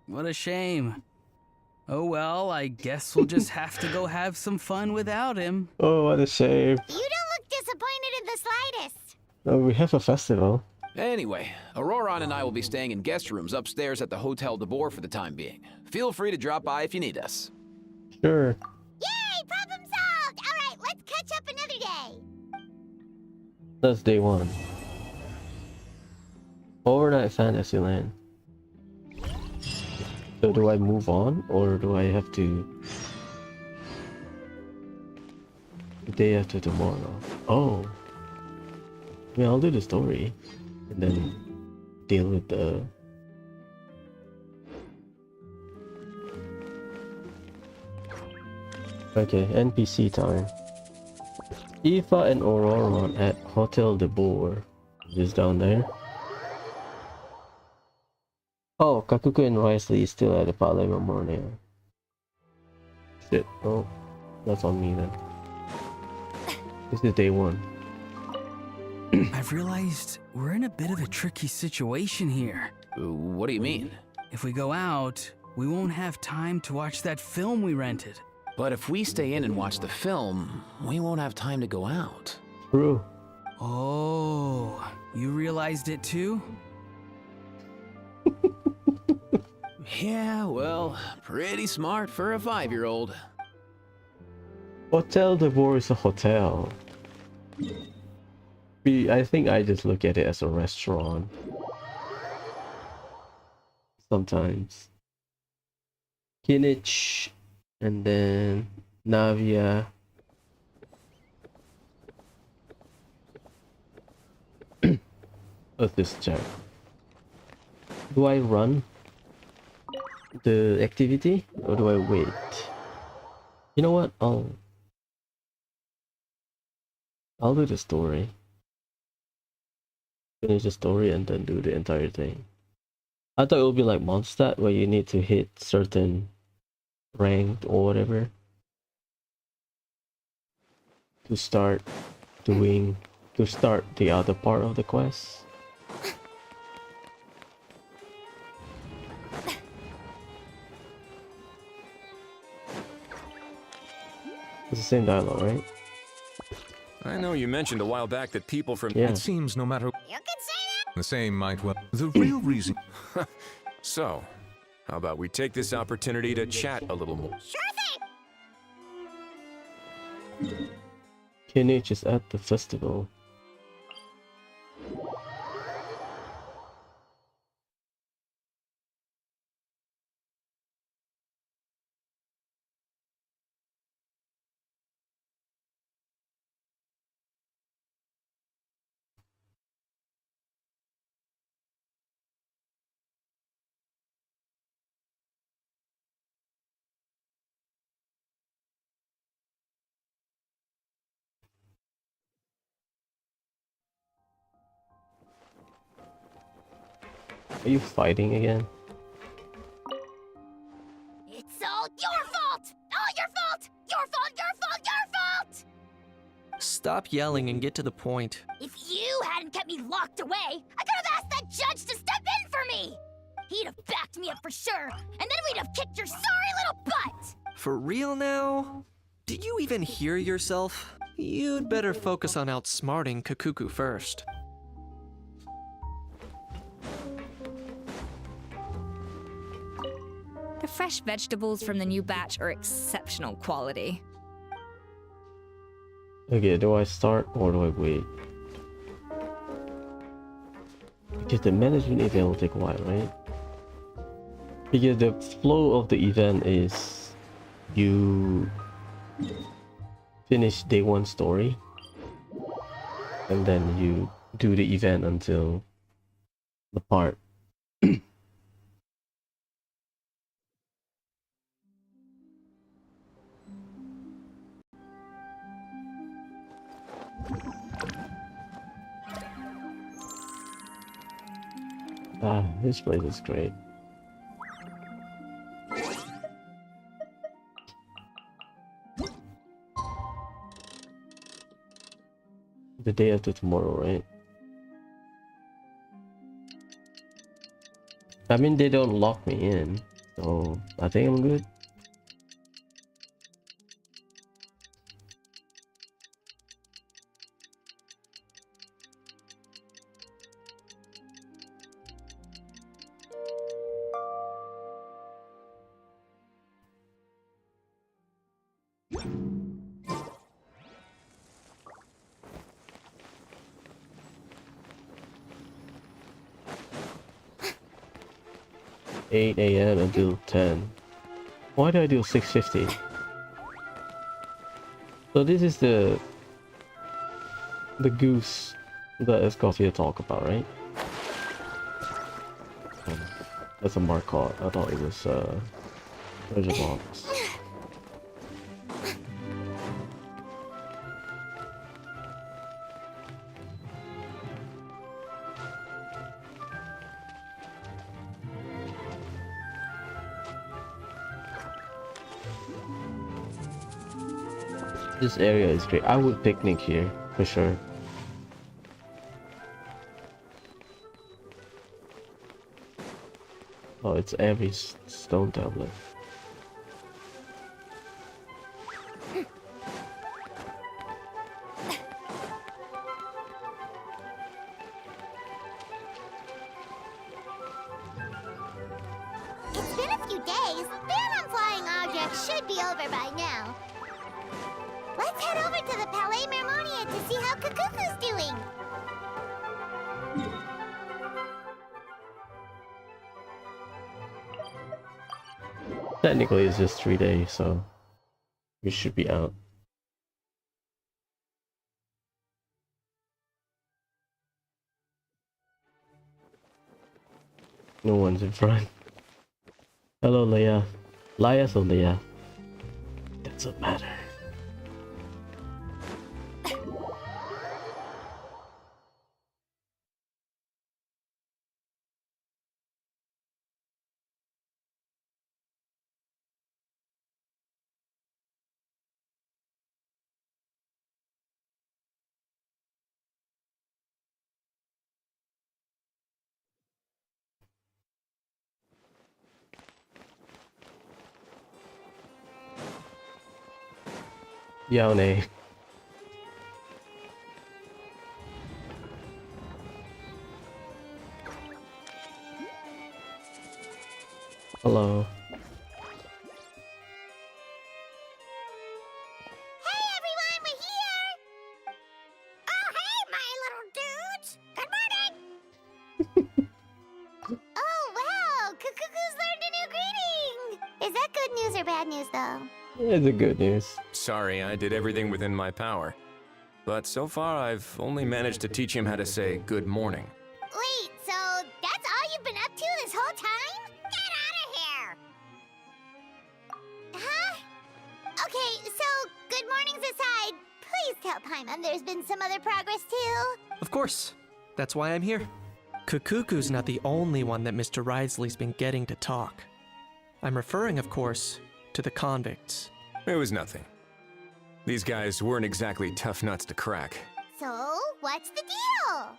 What a shame. Oh well, I guess we'll just have to go have some fun without him. Oh, what a shame. You don't look disappointed in the slightest. Oh, we have a festival. Anyway, Auroron and I will be staying in guest rooms upstairs at the Hotel de Boer for the time being. Feel free to drop by if you need us. Sure. Yay, problem solved! All right, let's catch up another day. That's day 1. Overnight Fantasyland. So do I move on, or do I have to... The day after tomorrow? Oh. Yeah, I'll do the story. And then deal with the... Okay, NPC time. Aoife and Auroron at Hotel de Boer. Is down there. Oh, Kakuku and Risley is still at the Palais Marmonia. Shit, oh, that's on me then. This is day 1. I've realized we're in a bit of a tricky situation here. What do you mean? If we go out, we won't have time to watch that film we rented. But if we stay in and watch the film, we won't have time to go out. True. Oh, you realized it too? Yeah, well, pretty smart for a 5-year-old. Hotel de Boer is a hotel. I think I just look at it as a restaurant. Sometimes. Kinich, and then Navia, Let's just check. Do I run the activity or do I wait? You know what? I'll do the story. Finish the story and then do the entire thing. I thought it would be like Mondstadt where you need to hit certain ranked or whatever to start the other part of the quest. It's the same dialogue, right? I know you mentioned a while back that people from... Yeah. It seems no matter You can say that. the same might well. The real reason. So, how about we take this opportunity to chat a little more? Sure thing. KNH is at the festival. Are you fighting again? It's all your fault! All your fault! Your fault, your fault, your fault! Stop yelling and get to the point. If you hadn't kept me locked away, I could have asked that judge to step in for me! He'd have backed me up for sure, and then we'd have kicked your sorry little butt! For real now? Did you even hear yourself? You'd better focus on outsmarting Kakuku first. The fresh vegetables from the new batch are exceptional quality. Okay, do I start or do I wait? Because the management event will take a while, right? Because the flow of the event is you finish day one story and then you do the event until the part. This place is great. The day after tomorrow, right? I mean, they don't lock me in, so I think I'm good. $8 a.m. until 10. Why did I do 6:50? So this is the goose that Escoffier talk about, right? That's a Marcotte. I thought it was treasure box. This area is great. I would picnic here for sure. Oh, it's every stone tablet. It's been a few days. Ban on flying objects should be over by now. Let's head over to the Palais Mermonia to see how Kakuku's doing. Technically, it's just 3 days, so we should be out. No one's in front. Hello, Leia. Lias or Leia? Doesn't matter. Yone. Hello. Hey everyone, we're here! Oh hey, my little dudes! Good morning! Oh wow, Cuckoo's learned a new greeting! Is that good news or bad news though? It's a good news. Sorry, I did everything within my power. But so far, I've only managed to teach him how to say good morning. Wait, so that's all you've been up to this whole time? Get out of here! Huh? Okay, so good mornings aside, please tell Paimon there's been some other progress too. Of course. That's why I'm here. Kukuku's not the only one that Mr. Risley's been getting to talk. I'm referring, of course, to the convicts. It was nothing. These guys weren't exactly tough nuts to crack. So, what's the deal?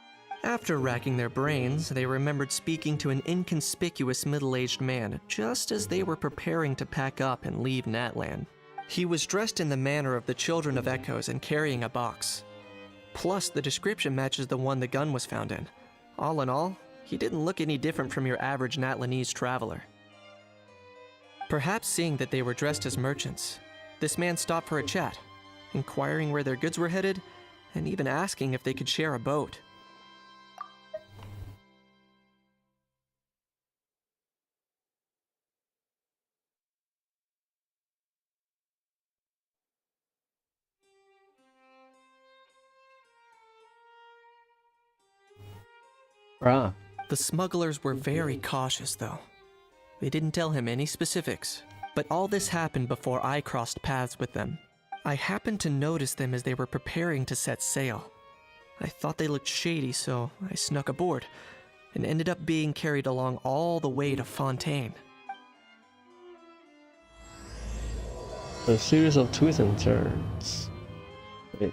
After racking their brains, they remembered speaking to an inconspicuous middle-aged man just as they were preparing to pack up and leave Natland. He was dressed in the manner of the Children of Echoes and carrying a box. Plus, the description matches the one the gun was found in. All in all, he didn't look any different from your average Natlanese traveler. Perhaps seeing that they were dressed as merchants, this man stopped for a chat, inquiring where their goods were headed, and even asking if they could share a boat. Ah. The smugglers were very cautious, though. They didn't tell him any specifics, but all this happened before I crossed paths with them. I happened to notice them as they were preparing to set sail. I thought they looked shady, so I snuck aboard, and ended up being carried along all the way to Fontaine. A series of twists and turns. Wait.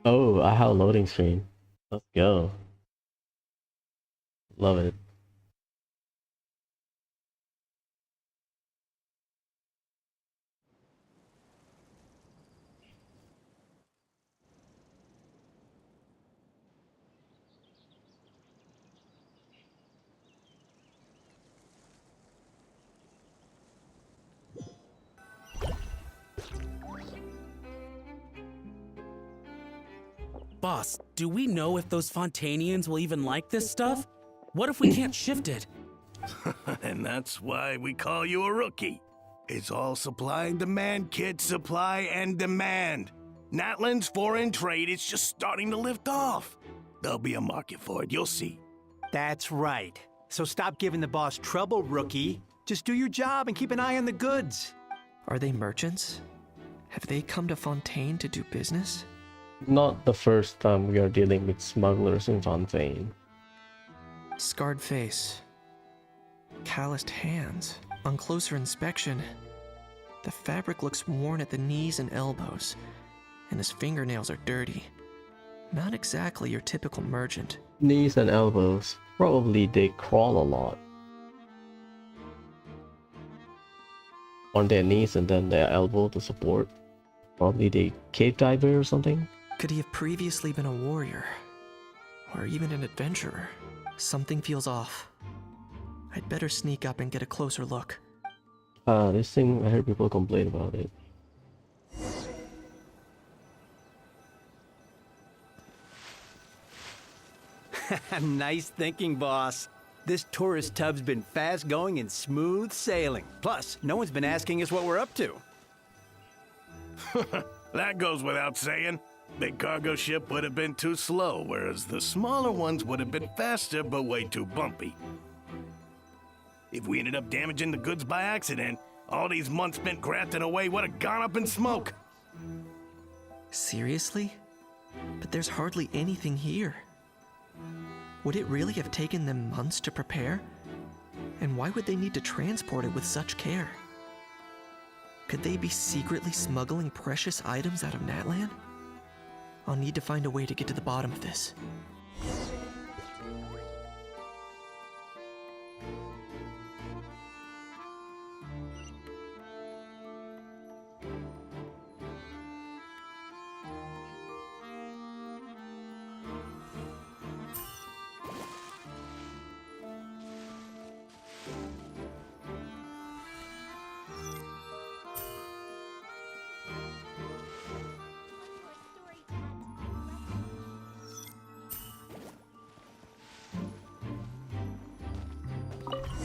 Oh, I have a loading screen. Let's go. Love it. Boss, do we know if those Fontanians will even like this stuff? What if we can't shift it? And that's why we call you a rookie. It's all supply and demand, kid. Supply and demand. Natland's foreign trade is just starting to lift off. There'll be a market for it, you'll see. That's right. So stop giving the boss trouble, rookie. Just do your job and keep an eye on the goods. Are they merchants? Have they come to Fontaine to do business? Not the first time we are dealing with smugglers in Fontaine. Scarred face. Calloused hands. On closer inspection, the fabric looks worn at the knees and elbows, and his fingernails are dirty. Not exactly your typical merchant. Knees and elbows. Probably they crawl a lot. On their knees and then their elbow to support. Probably they cave diver or something. Could he have previously been a warrior? Or even an adventurer? Something feels off. I'd better sneak up and get a closer look. This thing, I heard people complain about it. Nice thinking, boss. This tourist tub's been fast going and smooth sailing. Plus, no one's been asking us what we're up to. That goes without saying. Big cargo ship would have been too slow, whereas the smaller ones would have been faster but way too bumpy. If we ended up damaging the goods by accident, all these months spent grafting away would have gone up in smoke. Seriously? But there's hardly anything here. Would it really have taken them months to prepare? And why would they need to transport it with such care? Could they be secretly smuggling precious items out of Natlan? I'll need to find a way to get to the bottom of this.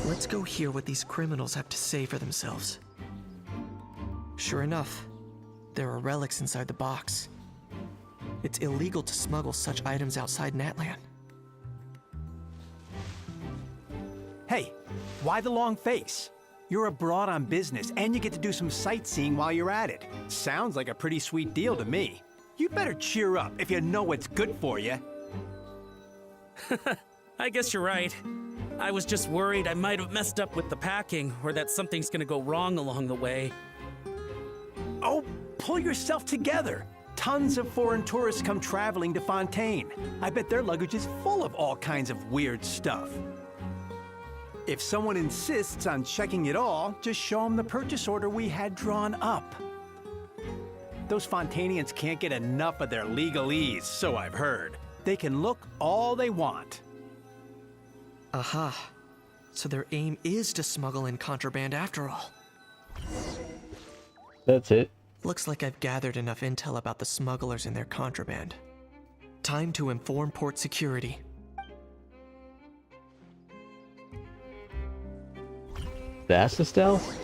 Let's go hear what these criminals have to say for themselves. Sure enough, there are relics inside the box. It's illegal to smuggle such items outside Natlan. Hey, why the long face? You're abroad on business, and you get to do some sightseeing while you're at it. Sounds like a pretty sweet deal to me. You better cheer up if you know what's good for you. I guess you're right. I was just worried I might have messed up with the packing, or that something's gonna go wrong along the way. Oh, pull yourself together. Tons of foreign tourists come traveling to Fontaine. I bet their luggage is full of all kinds of weird stuff. If someone insists on checking it all, just show them the purchase order we had drawn up. Those Fontainians can't get enough of their legalese, so I've heard. They can look all they want. Aha. So their aim is to smuggle in contraband after all. That's it. Looks like I've gathered enough intel about the smugglers and their contraband. Time to inform port security. That's the stealth?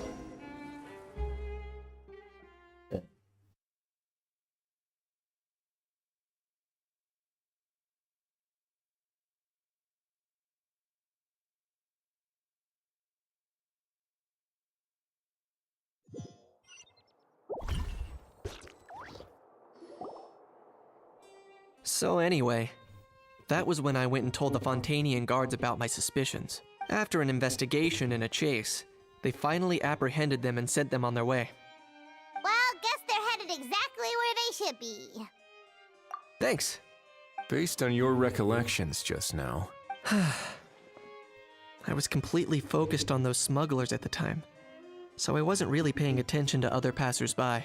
So anyway, that was when I went and told the Fontainian guards about my suspicions. After an investigation and a chase, they finally apprehended them and sent them on their way. Well, guess they're headed exactly where they should be. Thanks. Based on your recollections just now. I was completely focused on those smugglers at the time, so I wasn't really paying attention to other passersby. Yeah,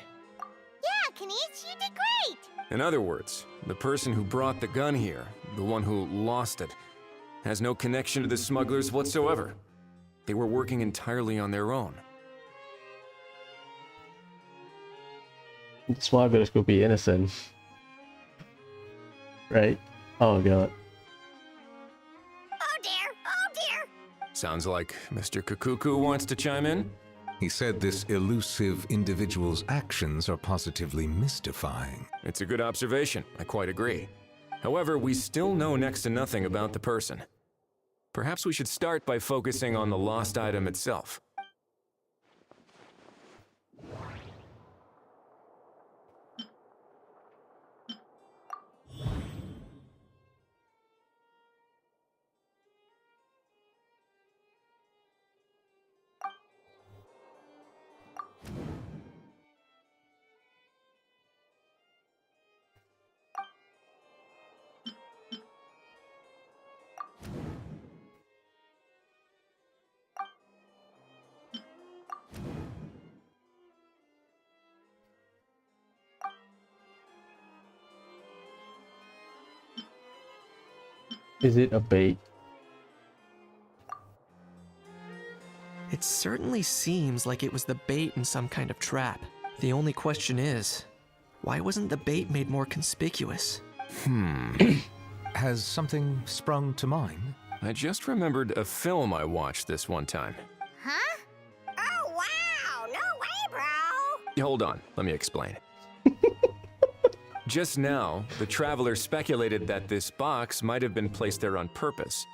Kanish, you did great! In other words, the person who brought the gun here, the one who lost it, has no connection to the smugglers whatsoever. They were working entirely on their own. Smugglers could be innocent. Right? Oh god. Oh dear, oh dear! Sounds like Mr. Kukuku wants to chime in? He said this elusive individual's actions are positively mystifying. It's a good observation, I quite agree. However, we still know next to nothing about the person. Perhaps we should start by focusing on the lost item itself. Is it a bait? It certainly seems like it was the bait in some kind of trap. The only question is, why wasn't the bait made more conspicuous? Has something sprung to mind? I just remembered a film I watched this one time. Huh? Oh wow, no way, bro! Hold on, let me explain. Just now, the traveler speculated that this box might have been placed there on purpose,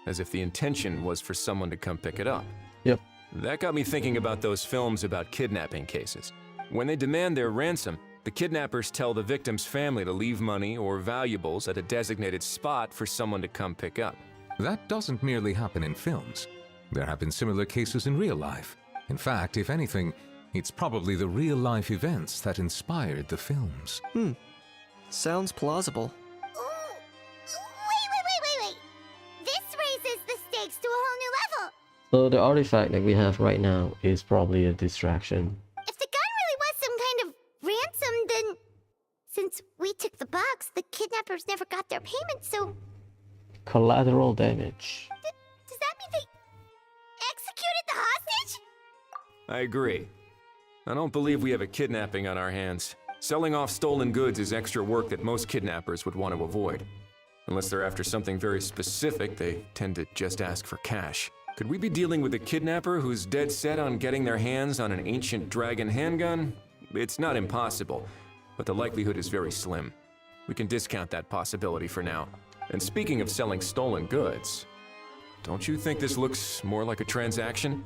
as if the intention was for someone to come pick it up. Yep. That got me thinking about those films about kidnapping cases. When they demand their ransom, the kidnappers tell the victim's family to leave money or valuables at a designated spot for someone to come pick up. That doesn't merely happen in films. There have been similar cases in real life. In fact, if anything, it's probably the real-life events that inspired the films. Sounds plausible. Ooh. Wait. This raises the stakes to a whole new level. So the artifact that we have right now is probably a distraction. If the gun really was some kind of ransom, then since we took the box, the kidnappers never got their payment, so Collateral damage. does that mean they executed the hostage? I agree. I don't believe we have a kidnapping on our hands. Selling off stolen goods is extra work that most kidnappers would want to avoid. Unless they're after something very specific, they tend to just ask for cash. Could we be dealing with a kidnapper who's dead set on getting their hands on an ancient dragon handgun? It's not impossible, but the likelihood is very slim. We can discount that possibility for now. And speaking of selling stolen goods, don't you think this looks more like a transaction?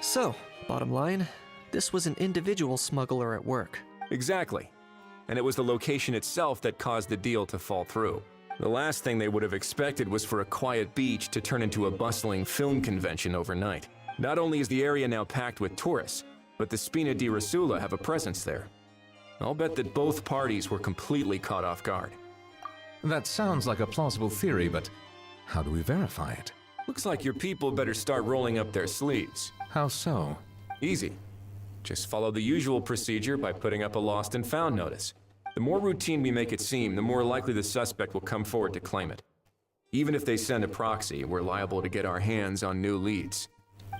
So, bottom line, this was an individual smuggler at work. Exactly. And it was the location itself that caused the deal to fall through. The last thing they would have expected was for a quiet beach to turn into a bustling film convention overnight. Not only is the area now packed with tourists, but the Spina di Rosula have a presence there. I'll bet that both parties were completely caught off guard. That sounds like a plausible theory, but how do we verify it? Looks like your people better start rolling up their sleeves. How so? Easy. Just follow the usual procedure by putting up a lost and found notice. The more routine we make it seem, the more likely the suspect will come forward to claim it. Even if they send a proxy, we're liable to get our hands on new leads.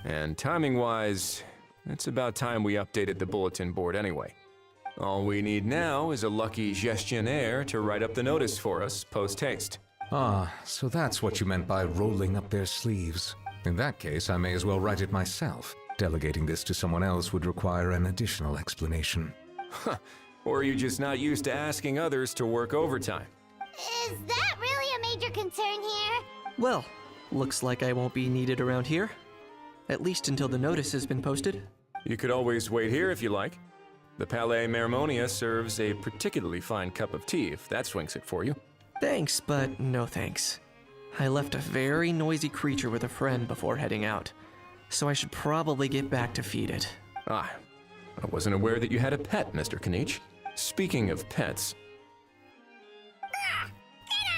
And timing-wise, it's about time we updated the bulletin board anyway. All we need now is a lucky gestionnaire to write up the notice for us post-haste. Ah, so that's what you meant by rolling up their sleeves. In that case, I may as well write it myself. Delegating this to someone else would require an additional explanation. Or are you just not used to asking others to work overtime? Is that really a major concern here? Well, looks like I won't be needed around here. At least until the notice has been posted. You could always wait here if you like. The Palais Mermonia serves a particularly fine cup of tea if that swings it for you. Thanks, but no thanks. I left a very noisy creature with a friend before heading out, so I should probably get back to feed it. Ah, I wasn't aware that you had a pet, Mr. Kanich. Speaking of pets... Get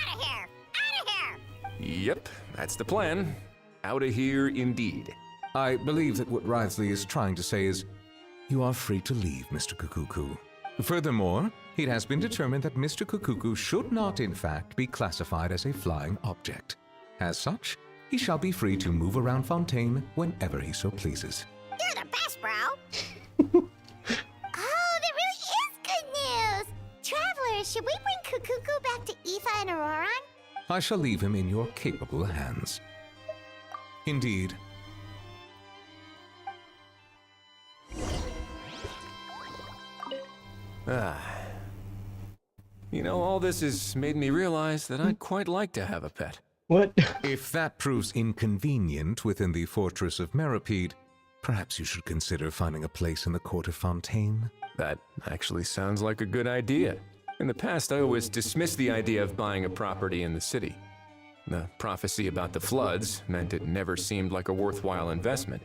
out of here! Out of here! Yep, that's the plan. Out of here indeed. I believe that what Wriothesley is trying to say is, you are free to leave, Mr. Kukuku. Furthermore, it has been determined that Mr. Kukuku should not, in fact, be classified as a flying object. As such, he shall be free to move around Fontaine whenever he so pleases. You're the best, bro! Oh, that really is good news! Travelers, should we bring Kukuku back to Aoife and Auroran? I shall leave him in your capable hands. Indeed. You know, all this has made me realize that I'd quite like to have a pet. What? If that proves inconvenient within the fortress of Meripede, perhaps you should consider finding a place in the court of Fontaine. That actually sounds like a good idea. In the past, I always dismissed the idea of buying a property in the city. The prophecy about the floods meant it never seemed like a worthwhile investment.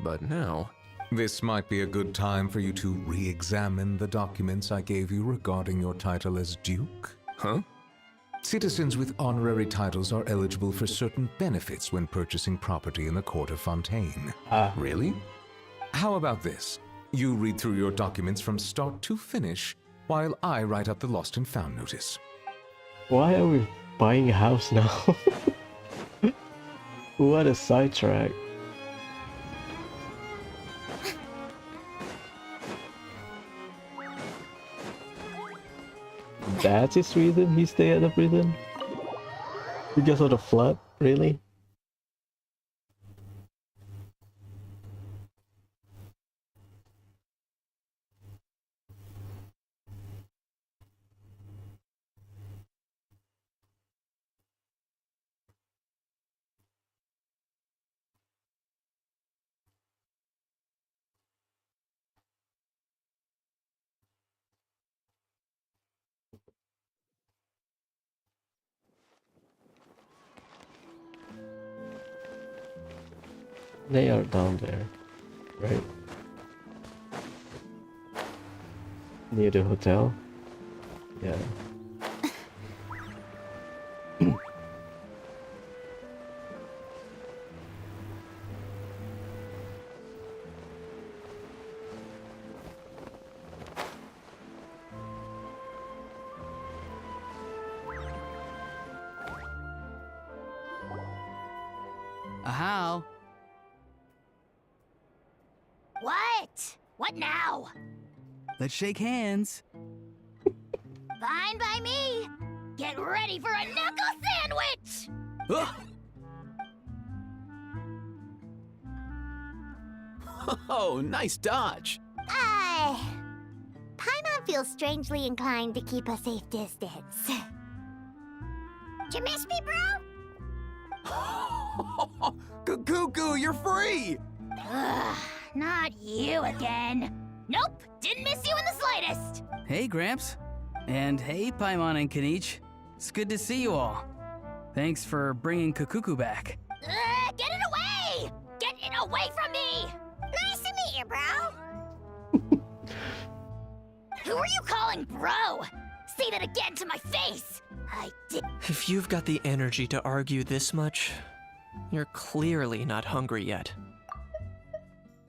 But now... This might be a good time for you to re-examine the documents I gave you regarding your title as Duke. Huh? Citizens with honorary titles are eligible for certain benefits when purchasing property in the court of Fontaine. Really? How about this? You read through your documents from start to finish, while I write up the lost and found notice. Why are we buying a house now? What a sidetrack. That's his reason he stayed at the prison? Because of the flood? Really? They are down there, right? Near the hotel? Yeah. How? What? What now? Let's shake hands. Fine by me. Get ready for a knuckle sandwich! Oh, nice dodge. Paimon feels strangely inclined to keep a safe distance. Did you miss me, bro? Cuckoo, you're free! Ugh, not you again. Nope, didn't miss you in the slightest. Hey, Gramps. And hey, Paimon and Kanich. It's good to see you all. Thanks for bringing Kukuku back. Get it away! Get it away from me! Nice to meet you, bro. Who are you calling bro? Say that again to my face. I did. If you've got the energy to argue this much, you're clearly not hungry yet.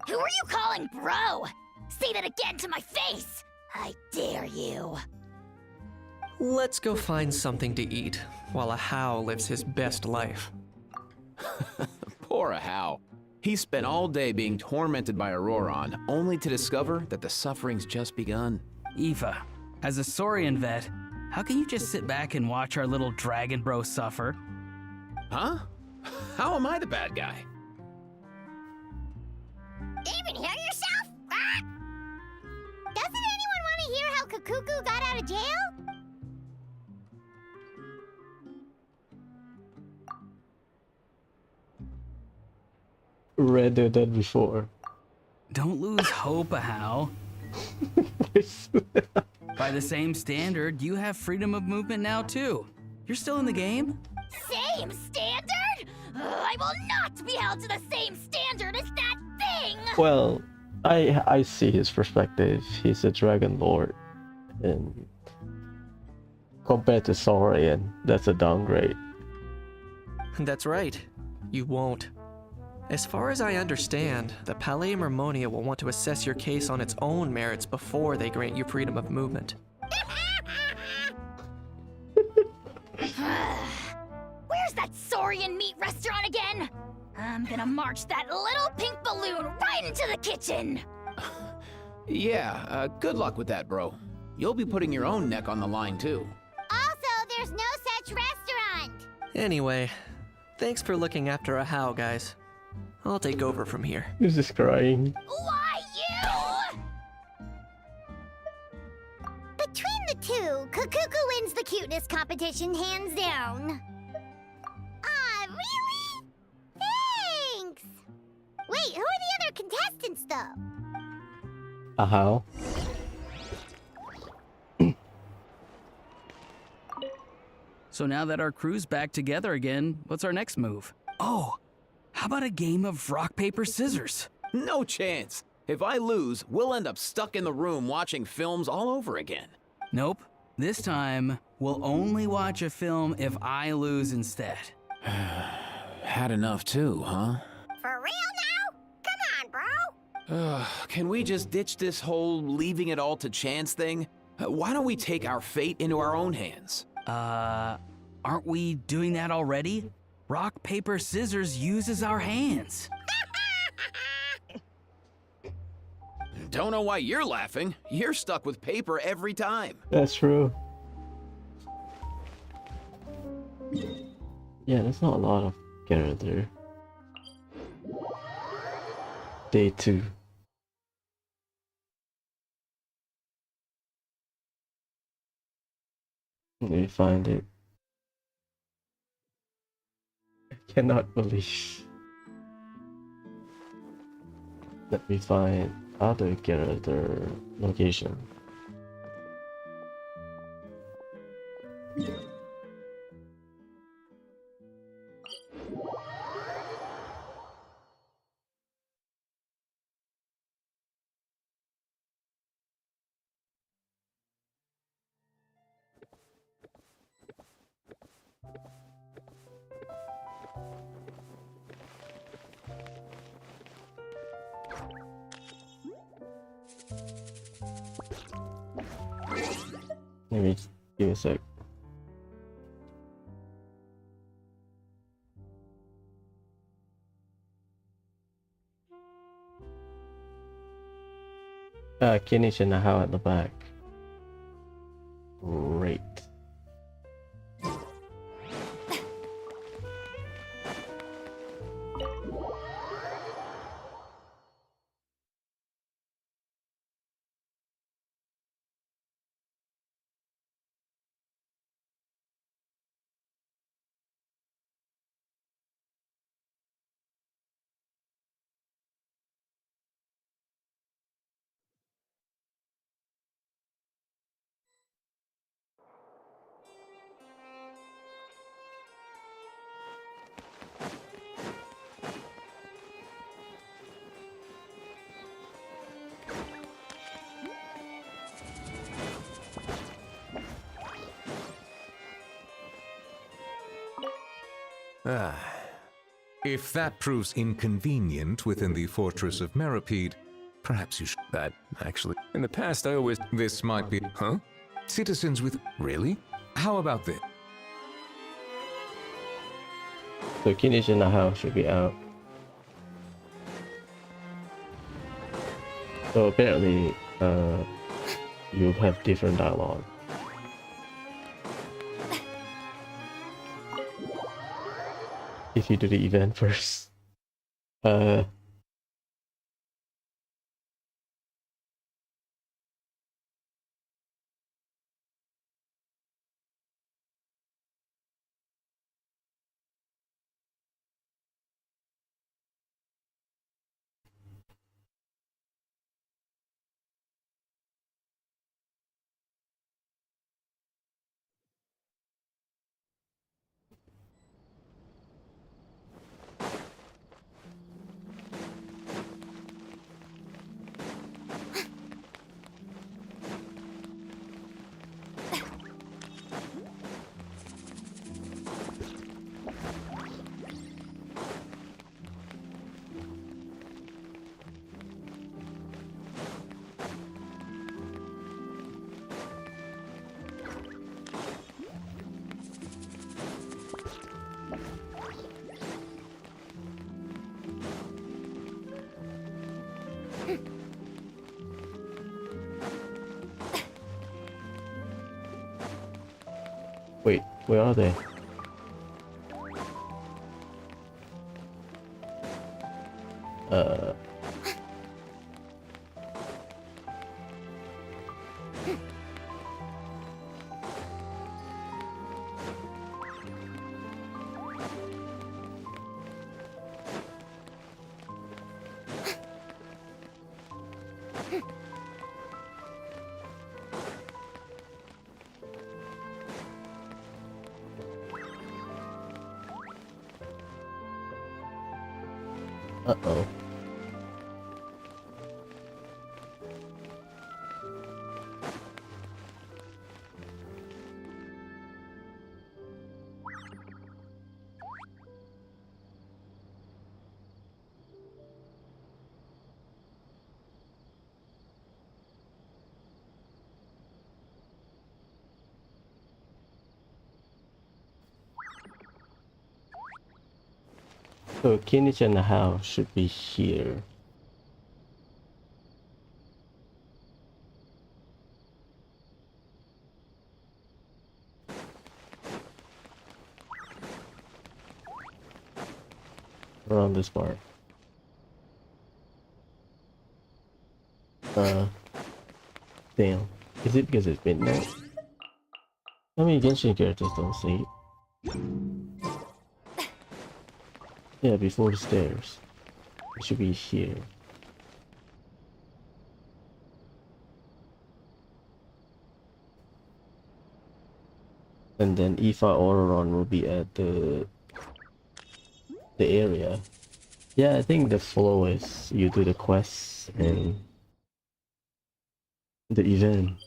Who are you calling bro? Say that again to my face. I dare you. Let's go find something to eat while a How lives his best life. Poor How. He spent all day being tormented by Auroron, only to discover that the suffering's just begun. Aoife, as a Saurian vet, how can you just sit back and watch our little dragon bro suffer? Huh? How am I the bad guy? Even hear yourself? Ah! Doesn't anyone want to hear how Kukuku got out of jail? Redder than before. Don't lose hope, How. By the same standard, you have freedom of movement now too. You're still in the game? Same standard? I will not be held to the same standard as that thing! Well, I see his perspective. He's a dragon lord, and compared to Saurian, that's a downgrade. That's right. You won't. As far as I understand, the Palais Mermonia will want to assess your case on its own merits before they grant you freedom of movement. Where's that Saurian meat restaurant again? I'm gonna march that little pink balloon right into the kitchen! Yeah, good luck with that, bro. You'll be putting your own neck on the line, too. Also, there's no such restaurant! Anyway, thanks for looking after a How, guys. I'll take over from here. He's just crying. Why, you? Between the two, Kukuku wins the cuteness competition hands down. Ah, really? Thanks! Wait, who are the other contestants, though? A How? So now that our crew's back together again, what's our next move? Oh, how about a game of rock, paper, scissors? No chance. If I lose, we'll end up stuck in the room watching films all over again. Nope. This time, we'll only watch a film if I lose instead. Had enough too, huh? For real now? Come on, Can we just ditch this whole leaving it all to chance thing? Why don't we take our fate into our own hands? Aren't we doing that already? Rock, paper, scissors uses our hands. Don't know why you're laughing. You're stuck with paper every time. That's true. Yeah, there's not a lot of character. Day 2. Let me find it. I cannot believe. Let me find other character location. Let me give me a sec. Kinish and Nahao at the back. Great. If that proves inconvenient within the fortress of Meripede, perhaps you should... That, actually, in the past I always... This might be... Huh? Citizens with... Really? How about this? So Kinish and Nahao should be out. So apparently, you have different dialogue. If you do the event first. Wait, where are they? Uh-oh. So Kinich and the house should be here. Around this part. Damn. Is it because it's midnight? How many Genshin characters don't sleep? Yeah, before the stairs. It should be here. And then Aoife Auron will be at the area. Yeah, I think the flow is you do the quests and the event.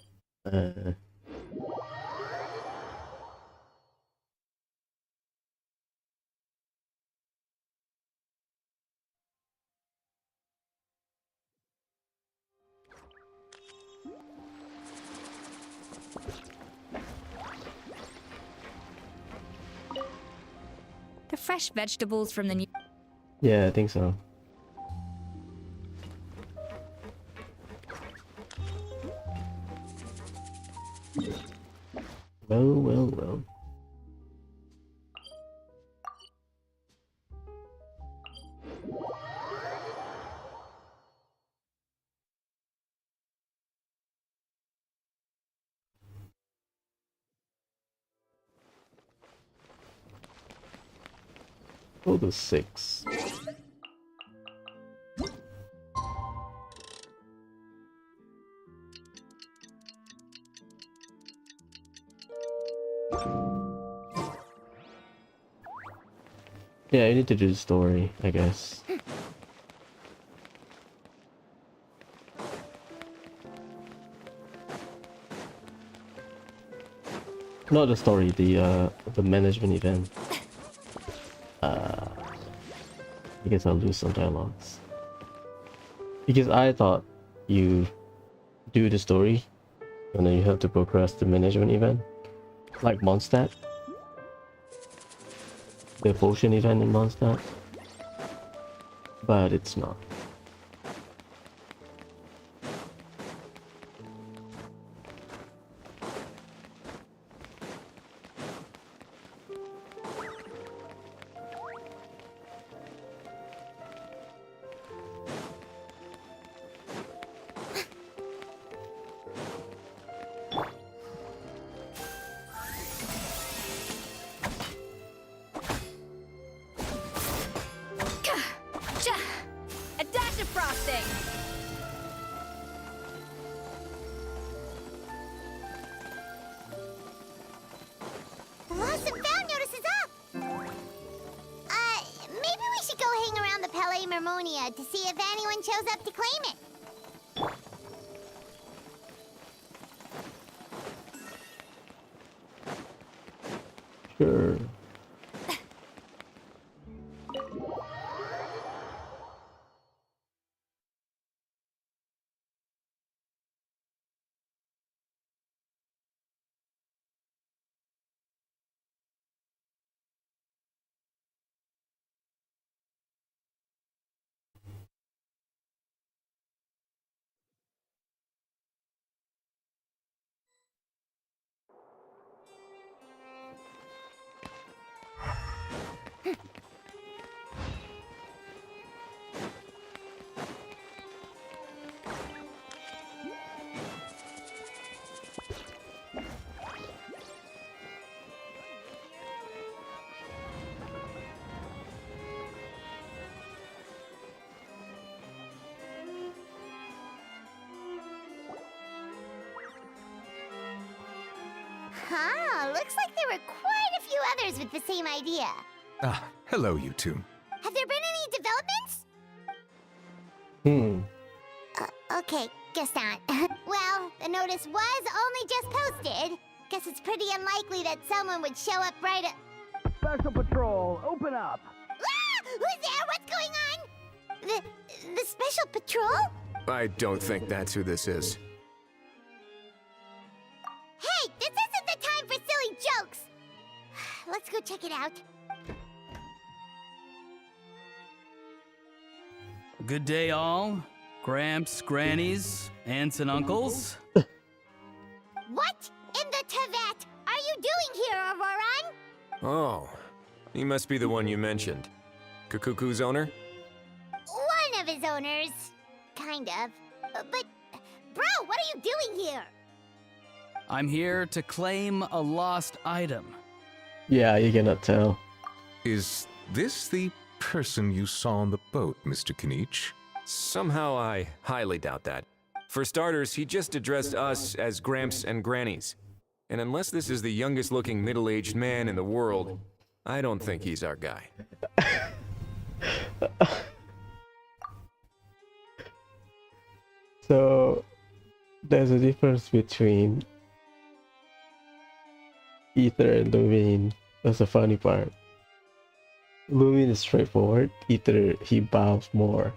The fresh vegetables from the new. Yeah, I think so. Well. Oh, the 6. Yeah, I need to do the story, I guess. Not the story, the management event. I guess I'll lose some dialogues. Because I thought you do the story and then you have to progress the management event. Like Mondstadt. The potion event in Mondstadt. But it's not. A dash of frosting! The Lost and Found notice is up! Maybe we should go hang around the Palais Mermonia to see if anyone shows up to claim it. Sure. Huh, looks like there were quite a few others with the same idea. Ah, hello, you two. Have there been any developments? Okay, guess not. Well, the notice was only just posted. Guess it's pretty unlikely that someone would show up right at... Special Patrol, open up! Ah! Who's there? What's going on? The Special Patrol? I don't think that's who this is. Hey, this isn't the time for silly jokes! Let's go check it out. Good day, all. Gramps, grannies, aunts, and uncles. What in the Tibet are you doing here, Auroran? Oh, he must be the one you mentioned. Kukuku's owner? One of his owners. Kind of. But, bro, what are you doing here? I'm here to claim a lost item. Yeah, you cannot tell. Is this the person you saw on the boat, Mr. Kinich? Somehow I highly doubt that. For starters, he just addressed us as Gramps and Grannies. And unless this is the youngest looking middle-aged man in the world, I don't think he's our guy. So, there's a difference between Ether and Lumine. That's the funny part. Lumine is straightforward. Ether, he bows more.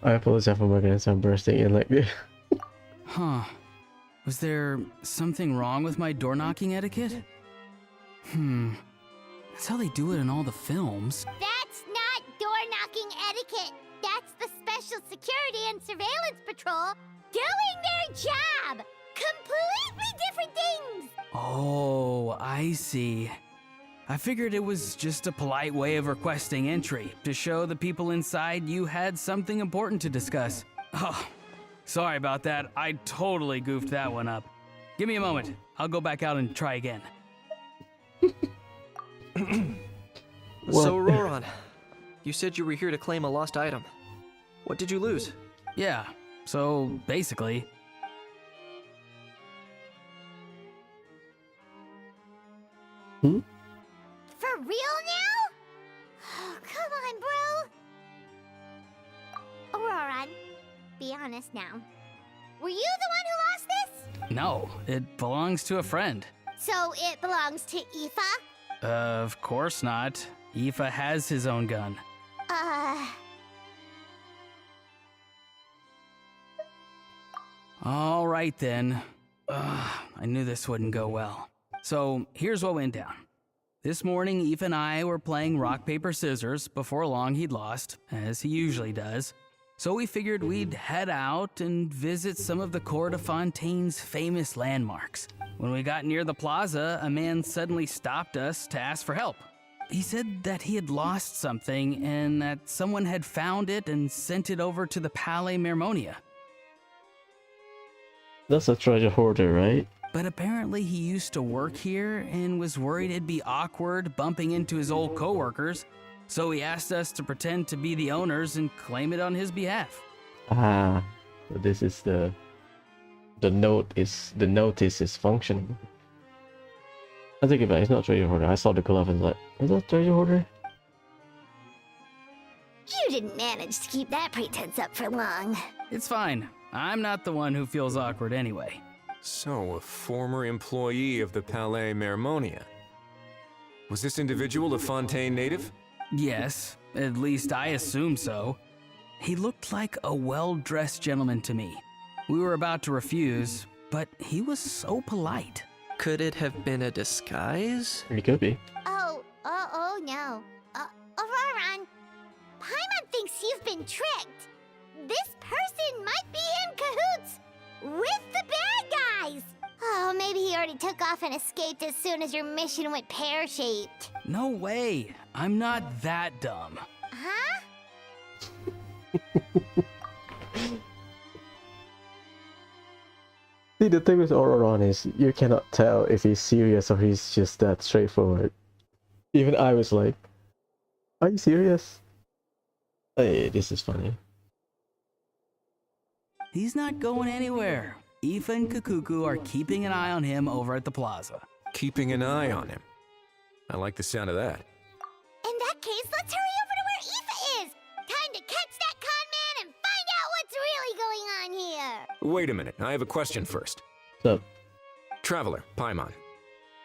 I apologize for my grandson bursting in like this. Huh. Was there something wrong with my door knocking etiquette? That's how they do it in all the films. That's not door-knocking etiquette. That's the Special Security and Surveillance Patrol doing their job. Completely different things. Oh, I see. I figured it was just a polite way of requesting entry to show the people inside you had something important to discuss. Oh, sorry about that. I totally goofed that one up. Give me a moment. I'll go back out and try again. So, Roran, you said you were here to claim a lost item. What did you lose? Yeah, so basically... For real now? Oh, come on, bro. Auroran, be honest now. Were you the one who lost this? No, it belongs to a friend. So it belongs to Aoife? Of course not. Aoife has his own gun. All right then. I knew this wouldn't go well. So here's what went down. This morning, Aoife and I were playing rock, paper, scissors. Before long, he'd lost, as he usually does. So we figured we'd head out and visit some of the Court of Fontaine's famous landmarks. When we got near the plaza, a man suddenly stopped us to ask for help. He said that he had lost something and that someone had found it and sent it over to the Palais Mermonia. That's a treasure hoarder, right? But apparently he used to work here and was worried it'd be awkward bumping into his old coworkers, so he asked us to pretend to be the owners and claim it on his behalf. So this is the notice is functioning. I take it back, it's not treasure hoarder. I saw the glove and was like, is that treasure hoarder? You didn't manage to keep that pretense up for long. It's fine. I'm not the one who feels awkward anyway. So, a former employee of the Palais Mermonia. Was this individual a Fontaine native? Yes, at least I assume so. He looked like a well-dressed gentleman to me. We were about to refuse, but he was so polite. Could it have been a disguise? It could be. Oh no. Auroran, Paimon thinks you've been tricked. This person might be in cahoots with the bad guys. Oh, maybe he already took off and escaped as soon as your mission went pear-shaped. No way. I'm not that dumb. Huh? See, the thing with Auroran is you cannot tell if he's serious or he's just that straightforward. Even I was like, are you serious? Hey, this is funny. He's not going anywhere. Aoife and Kukuku are keeping an eye on him over at the plaza. Keeping an eye on him. I like the sound of that. In that case, let's hurry over to where Aoife is. Time to catch that con man and find out what's really going on here. Wait a minute, I have a question first. What's up? Traveler, Paimon.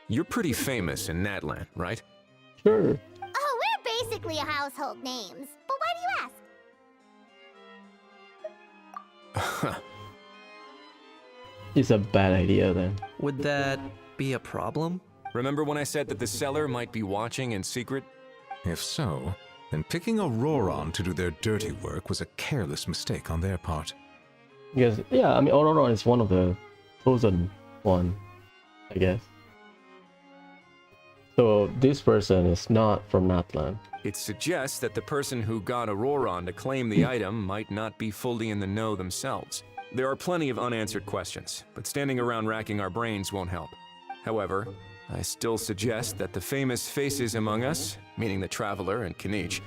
You're pretty famous in Natlan, right? Sure. Oh, we're basically a household names. But why do you ask? It's a bad idea then. Would that be a problem? Remember when I said that the seller might be watching in secret? If so, then picking Auroron to do their dirty work was a careless mistake on their part. Because, yeah, I mean, Auroron is one of the chosen one, I guess. So this person is not from Natlan. It suggests that the person who got Auroron to claim the item might not be fully in the know themselves. There are plenty of unanswered questions, but standing around racking our brains won't help. However, I still suggest that the famous faces among us, meaning the Traveler and Kinich,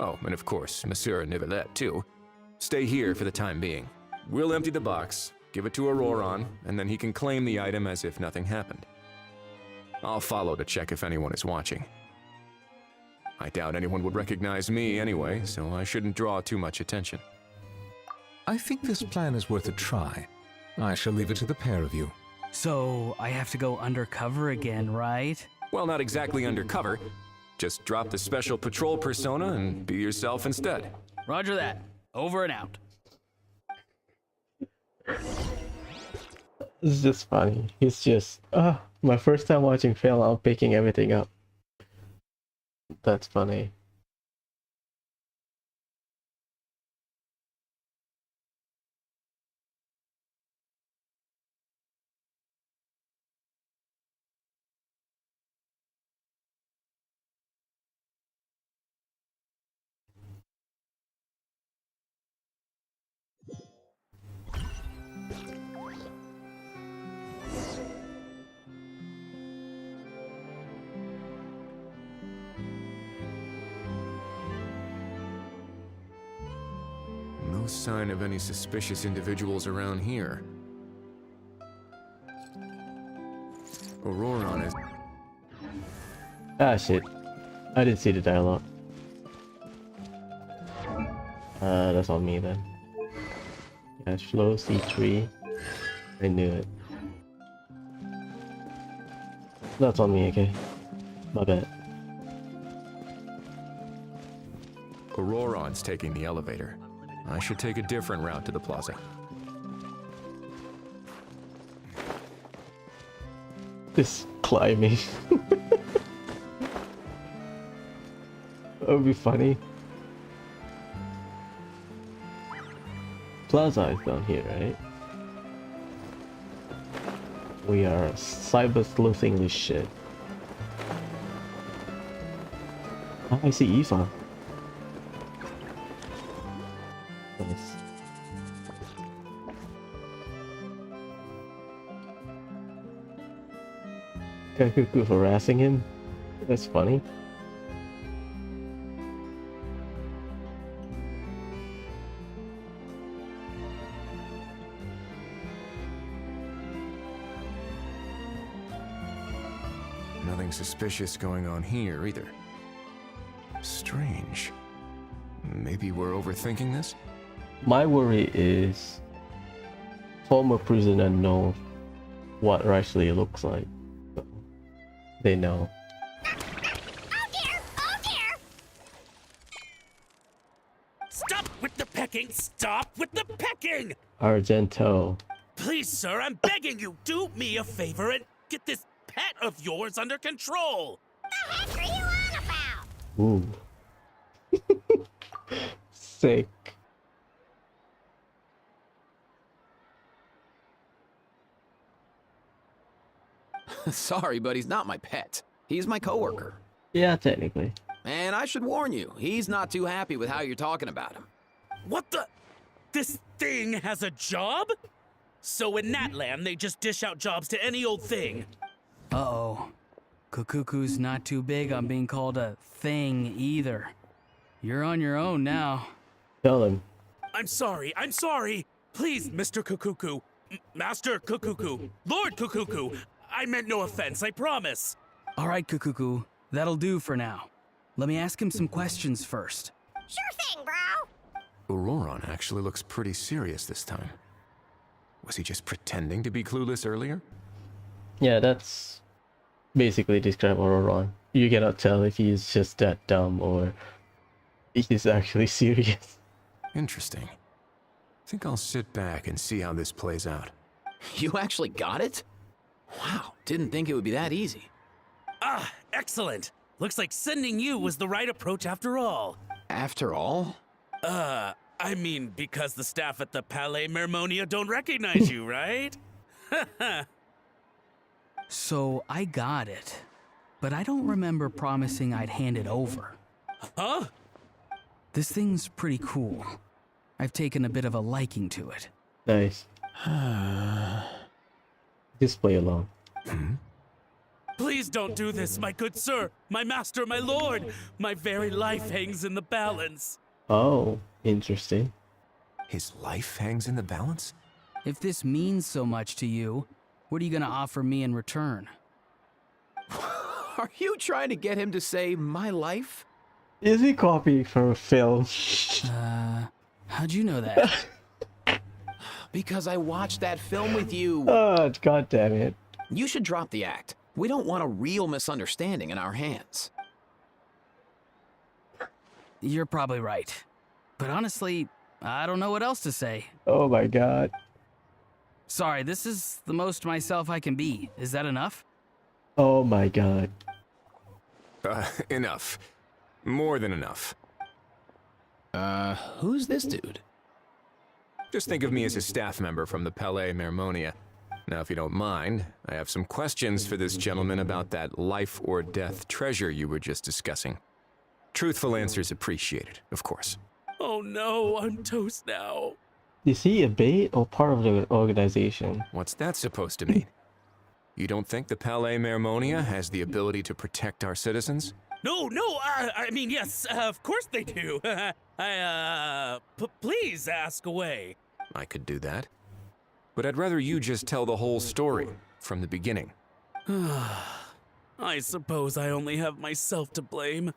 oh, and of course, Monsieur Nivelette too, stay here for the time being. We'll empty the box, give it to Auroron, and then he can claim the item as if nothing happened. I'll follow to check if anyone is watching. I doubt anyone would recognize me anyway, so I shouldn't draw too much attention. I think this plan is worth a try. I shall leave it to the pair of you. So, I have to go undercover again, right? Well, not exactly undercover. Just drop the special patrol persona and be yourself instead. Roger that. Over and out. It's just funny. He's just, my first time watching Fail, I'm picking everything up. That's funny. No sign of any suspicious individuals around here. Auroron is... Ah, shit. I didn't see the dialogue. That's on me then. Cash flow, C3. I knew it. That's on me, okay. My bad. Auroron's taking the elevator. I should take a different route to the plaza. This climbing. That would be funny. Plaza is down here, right? We are cyber sleuthing this shit. Oh, I see Eva. Nice. Kakuku harassing him? That's funny. Nothing suspicious going on here either. Strange. Maybe we're overthinking this? My worry is former prisoner know what Rashleigh looks like. So they know. Stop with the pecking! Stop with the pecking! Argento. Please, sir, I'm begging you, do me a favor and get this pet of yours under control! The heck are you on about? Ooh. Sick. Sorry, but he's not my pet. He's my coworker. Yeah, technically. And I should warn you, he's not too happy with how you're talking about him. What the? This thing has a job? So in Natland, they just dish out jobs to any old thing. Uh-oh. Kukuku's not too big on being called a thing either. You're on your own now. Tell him. I'm sorry. Please, Mr. Kukuku. Master Kukuku. Lord Kukuku. I meant no offense, I promise. All right, Kukuku. That'll do for now. Let me ask him some questions first. Sure thing, bro. Auroron actually looks pretty serious this time. Was he just pretending to be clueless earlier? Yeah, that's basically describe Auroron. You cannot tell if he's just that dumb or he's actually serious. Interesting. Think I'll sit back and see how this plays out. You actually got it? Wow, didn't think it would be that easy. Ah, excellent. Looks like sending you was the right approach after all. After all? I mean, because the staff at the Palais Mermonia don't recognize you, right? So I got it, but I don't remember promising I'd hand it over. Huh? This thing's pretty cool. I've taken a bit of a liking to it. Nice. Just play along. Please don't do this, my good sir, my master, my lord. My very life hangs in the balance. Oh, interesting. His life hangs in the balance? If this means so much to you, what are you gonna offer me in return? Are you trying to get him to say my life? Is he copying from a film? How'd you know that? Because I watched that film with you. Oh, god damn it. You should drop the act. We don't want a real misunderstanding in our hands. You're probably right. But honestly, I don't know what else to say. Oh my god. Sorry, this is the most myself I can be. Is that enough? Oh my god. Enough. More than enough. Who's this dude? Just think of me as a staff member from the Palais Mermonia. Now, if you don't mind, I have some questions for this gentleman about that life or death treasure you were just discussing. Truthful answers appreciated, of course. Oh no, I'm toast now. Is he a bait or part of the organization? What's that supposed to mean? You don't think the Palais Mermonia has the ability to protect our citizens? No, I mean, yes, of course they do. Please ask away. I could do that. But I'd rather you just tell the whole story from the beginning. I suppose I only have myself to blame.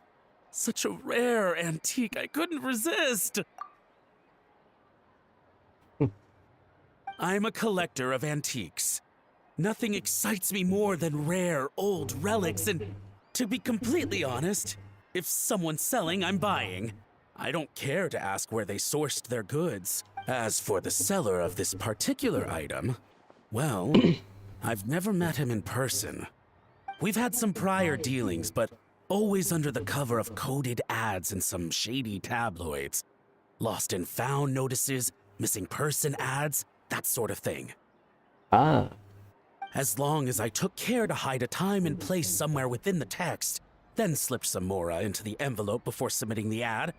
Such a rare antique, I couldn't resist. I'm a collector of antiques. Nothing excites me more than rare, old relics, and to be completely honest, if someone's selling, I'm buying. I don't care to ask where they sourced their goods. As for the seller of this particular item, well, I've never met him in person. We've had some prior dealings, but always under the cover of coded ads in some shady tabloids. Lost and found notices, missing person ads, that sort of thing. Ah. As long as I took care to hide a time and place somewhere within the text, then slipped some mora into the envelope before submitting the ad,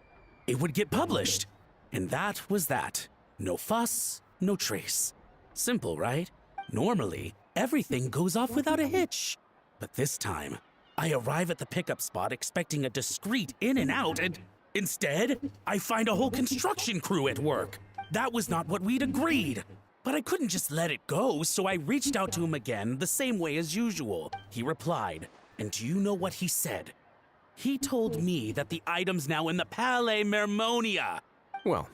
it would get published. And that was that. No fuss, no trace. Simple, right? Normally, everything goes off without a hitch. But this time, I arrive at the pickup spot expecting a discreet in and out, and instead, I find a whole construction crew at work. That was not what we'd agreed. But I couldn't just let it go, so I reached out to him again the same way as usual. He replied, and do you know what he said? He told me that the item's now in the Palais Mermonia. Well,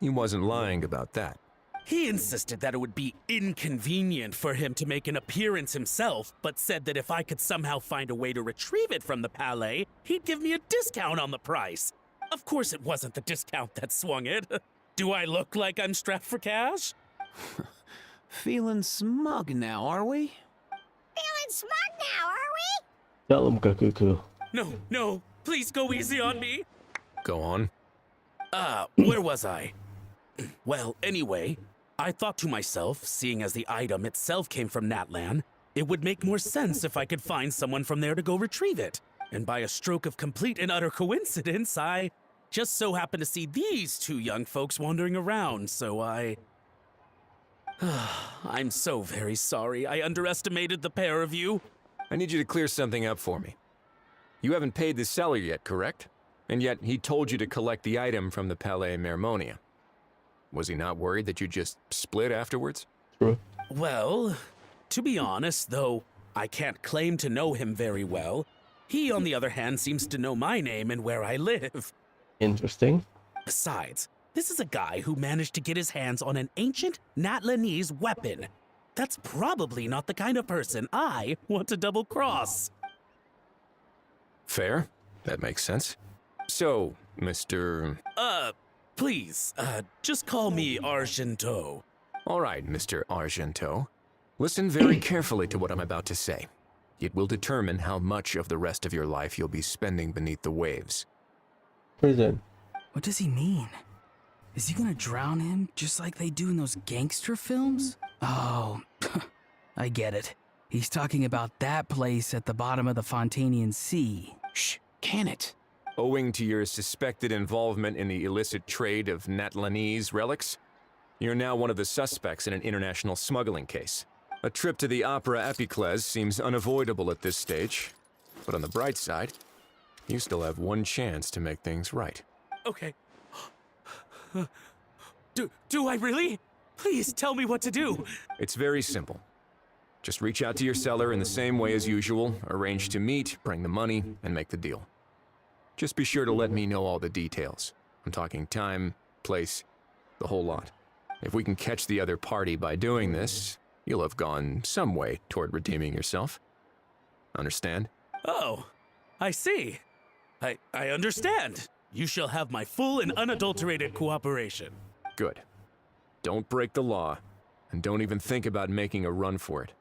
he wasn't lying about that. He insisted that it would be inconvenient for him to make an appearance himself, but said that if I could somehow find a way to retrieve it from the Palais, he'd give me a discount on the price. Of course it wasn't the discount that swung it. Do I look like I'm strapped for cash? Feeling smug now, are we? Feeling smug now, are we? Tell him, Kakuku. No, please go easy on me. Go on. Where was I? Well, anyway, I thought to myself, seeing as the item itself came from Natlan, it would make more sense if I could find someone from there to go retrieve it. And by a stroke of complete and utter coincidence, I just so happened to see these two young folks wandering around, so I'm so very sorry. I underestimated the pair of you. I need you to clear something up for me. You haven't paid the seller yet, correct? And yet he told you to collect the item from the Palais Mermonia. Was he not worried that you just split afterwards? True. Well, to be honest, though I can't claim to know him very well, he, on the other hand, seems to know my name and where I live. Interesting. Besides, this is a guy who managed to get his hands on an ancient Natlanese weapon. That's probably not the kind of person I want to double-cross. Fair. That makes sense. So, Mr. Please, just call me Argento. All right, Mr. Argento. Listen very carefully to what I'm about to say. It will determine how much of the rest of your life you'll be spending beneath the waves. Prison. What does he mean? Is he gonna drown him just like they do in those gangster films? Oh, I get it. He's talking about that place at the bottom of the Fontanian Sea. Shh, can it? Owing to your suspected involvement in the illicit trade of Natlanese relics, you're now one of the suspects in an international smuggling case. A trip to the Opera Epiclese seems unavoidable at this stage, but on the bright side, you still have one chance to make things right. Okay. Do I really? Please tell me what to do. It's very simple. Just reach out to your seller in the same way as usual, arrange to meet, bring the money, and make the deal. Just be sure to let me know all the details. I'm talking time, place, the whole lot. If we can catch the other party by doing this, you'll have gone some way toward redeeming yourself. Understand? Oh, I see. I understand. You shall have my full and unadulterated cooperation. Good. Don't break the law, and don't even think about making a run for it.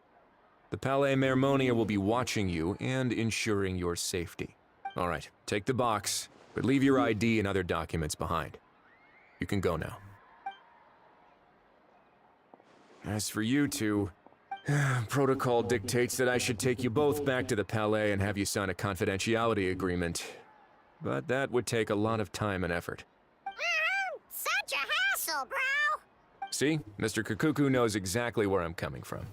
The Palais Mermonia will be watching you and ensuring your safety. All right, take the box, but leave your ID and other documents behind. You can go now. As for you two, protocol dictates that I should take you both back to the Palais and have you sign a confidentiality agreement. But that would take a lot of time and effort. Such a hassle, bro! See, Mr. Kakuku knows exactly where I'm coming from.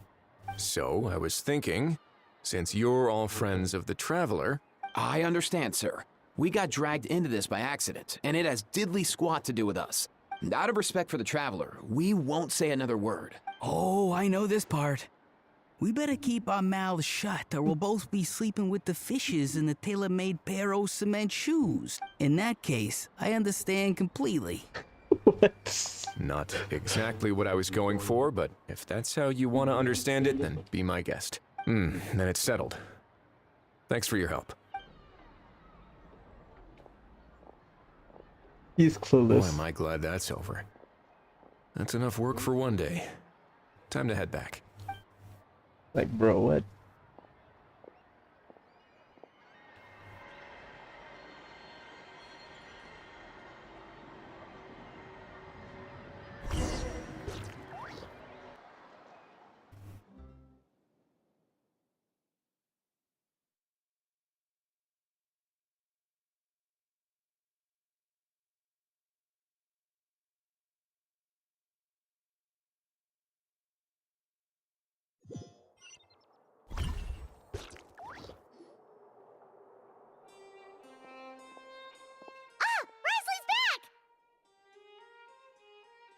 So, I was thinking, since you're all friends of the Traveler... I understand, sir. We got dragged into this by accident, and it has diddly squat to do with us. And out of respect for the Traveler, we won't say another word. Oh, I know this part. We better keep our mouths shut or we'll both be sleeping with the fishes in the tailor-made pair of cement shoes. In that case, I understand completely. Not exactly what I was going for, but if that's how you want to understand it, then be my guest. Then it's settled. Thanks for your help. He's clueless. Boy, am I glad that's over. That's enough work for one day. Time to head back. Like, bro, what?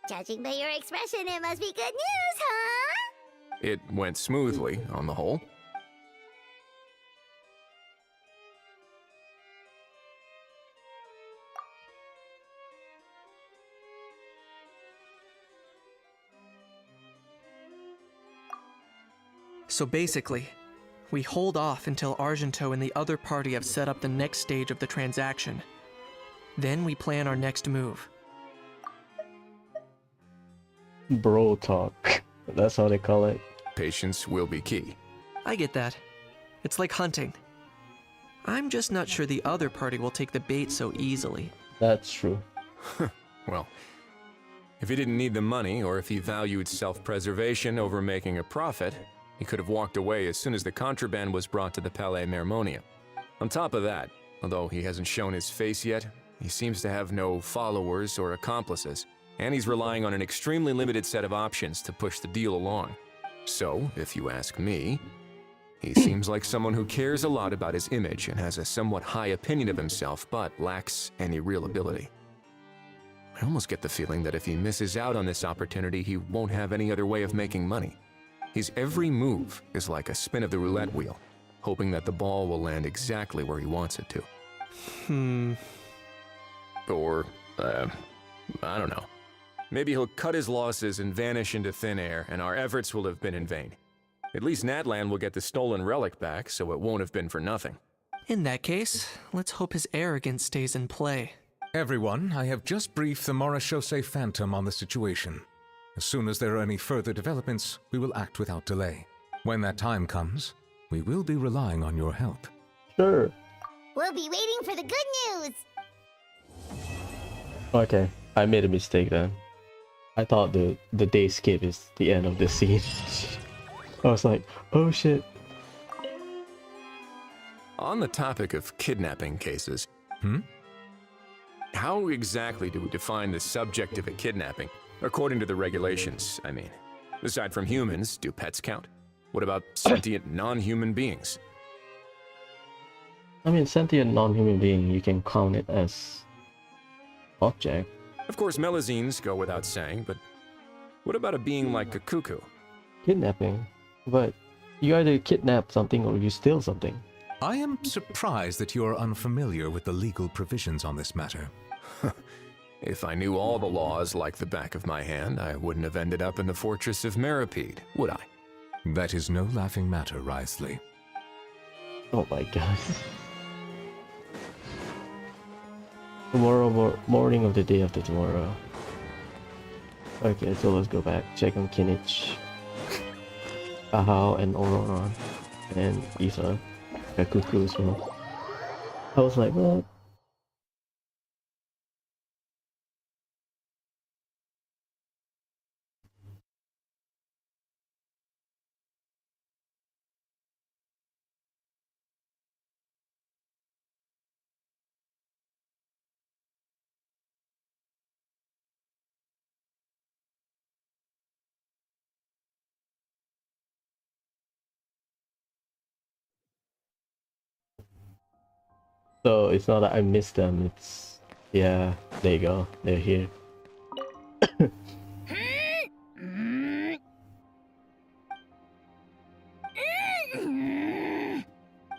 Judging by your expression, it must be good news, huh? It went smoothly, on the whole. So basically, we hold off until Argento and the other party have set up the next stage of the transaction. Then we plan our next move. Bro talk. That's how they call it. Patience will be key. I get that. It's like hunting. I'm just not sure the other party will take the bait so easily. That's true. Well, if he didn't need the money, or if he valued self-preservation over making a profit, he could have walked away as soon as the contraband was brought to the Palais Mermonia. On top of that, although he hasn't shown his face yet, he seems to have no followers or accomplices, and he's relying on an extremely limited set of options to push the deal along. So, if you ask me, he seems like someone who cares a lot about his image and has a somewhat high opinion of himself, but lacks any real ability. I almost get the feeling that if he misses out on this opportunity, he won't have any other way of making money. His every move is like a spin of the roulette wheel, hoping that the ball will land exactly where he wants it to. Or, I don't know. Maybe he'll cut his losses and vanish into thin air, and our efforts will have been in vain. At least Natlan will get the stolen relic back, so it won't have been for nothing. In that case, let's hope his arrogance stays in play. Everyone, I have just briefed the Marechaussee Phantom on the situation. As soon as there are any further developments, we will act without delay. When that time comes, We will be relying on your help. Sure. We'll be waiting for the good news. Okay, I made a mistake then. I thought the day skip is the end of the scene. I was like, oh shit. On the topic of kidnapping cases, how exactly do we define the subject of a kidnapping? According to the regulations, I mean. Aside from humans, do pets count? What about sentient non-human beings? I mean, sentient non-human being, you can count it as object. Of course, melazines go without saying, but what about a being like a cuckoo? Kidnapping? But you either kidnap something or you steal something. I am surprised that you are unfamiliar with the legal provisions on this matter. If I knew all the laws like the back of my hand, I wouldn't have ended up in the fortress of Meripede, would I? That is no laughing matter, Wriothesley. Oh my god. Tomorrow morning of the day after tomorrow. Okay, so let's go back. Check on Kinich, Ahau, and Auroron, and Eva. Cuckoo as well. I was like, what? So it's not that I missed them, it's... Yeah, there you go. They're here.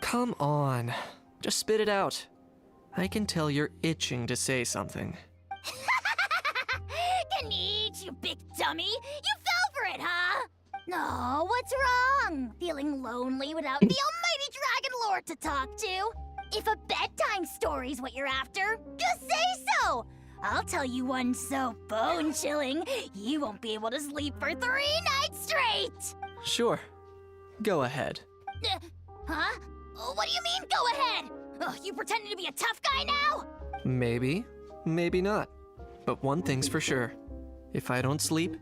Come on. Just spit it out. I can tell you're itching to say something. Geniche, you big dummy! You fell for it, huh? No, what's wrong? Feeling lonely without the almighty Dragon Lord to talk to? If a bedtime story's what you're after, just say so! I'll tell you one so bone-chilling, you won't be able to sleep for 3 nights straight! Sure. Go ahead. Huh? What do you mean, go ahead? Ugh, you pretending to be a tough guy now? Maybe, maybe not. But one thing's for sure. If I don't sleep,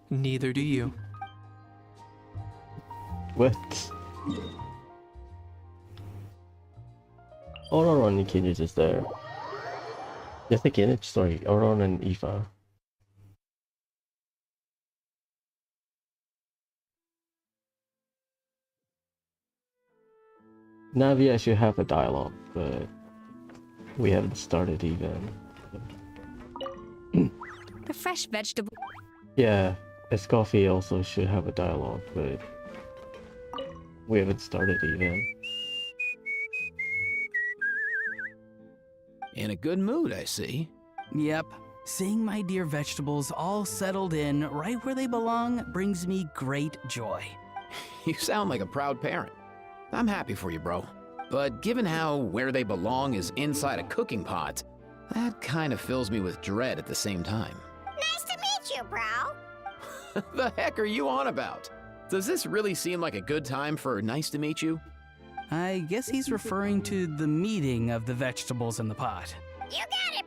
neither do you. What? Auroron and Kinich is there. Just the Kinich, sorry. Auroron and Eva. Navia should have a dialogue, but we haven't started even. The fresh vegetable. Yeah, Escoffier also should have a dialogue, but we haven't started even. In a good mood, I see. Yep. Seeing my dear vegetables all settled in right where they belong brings me great joy. You sound like a proud parent. I'm happy for you, bro. But given how where they belong is inside a cooking pot, that kind of fills me with dread at the same time. Nice to meet you, bro. The heck are you on about? Does this really seem like a good time for nice to meet you? I guess he's referring to the meeting of the vegetables in the pot. You got it,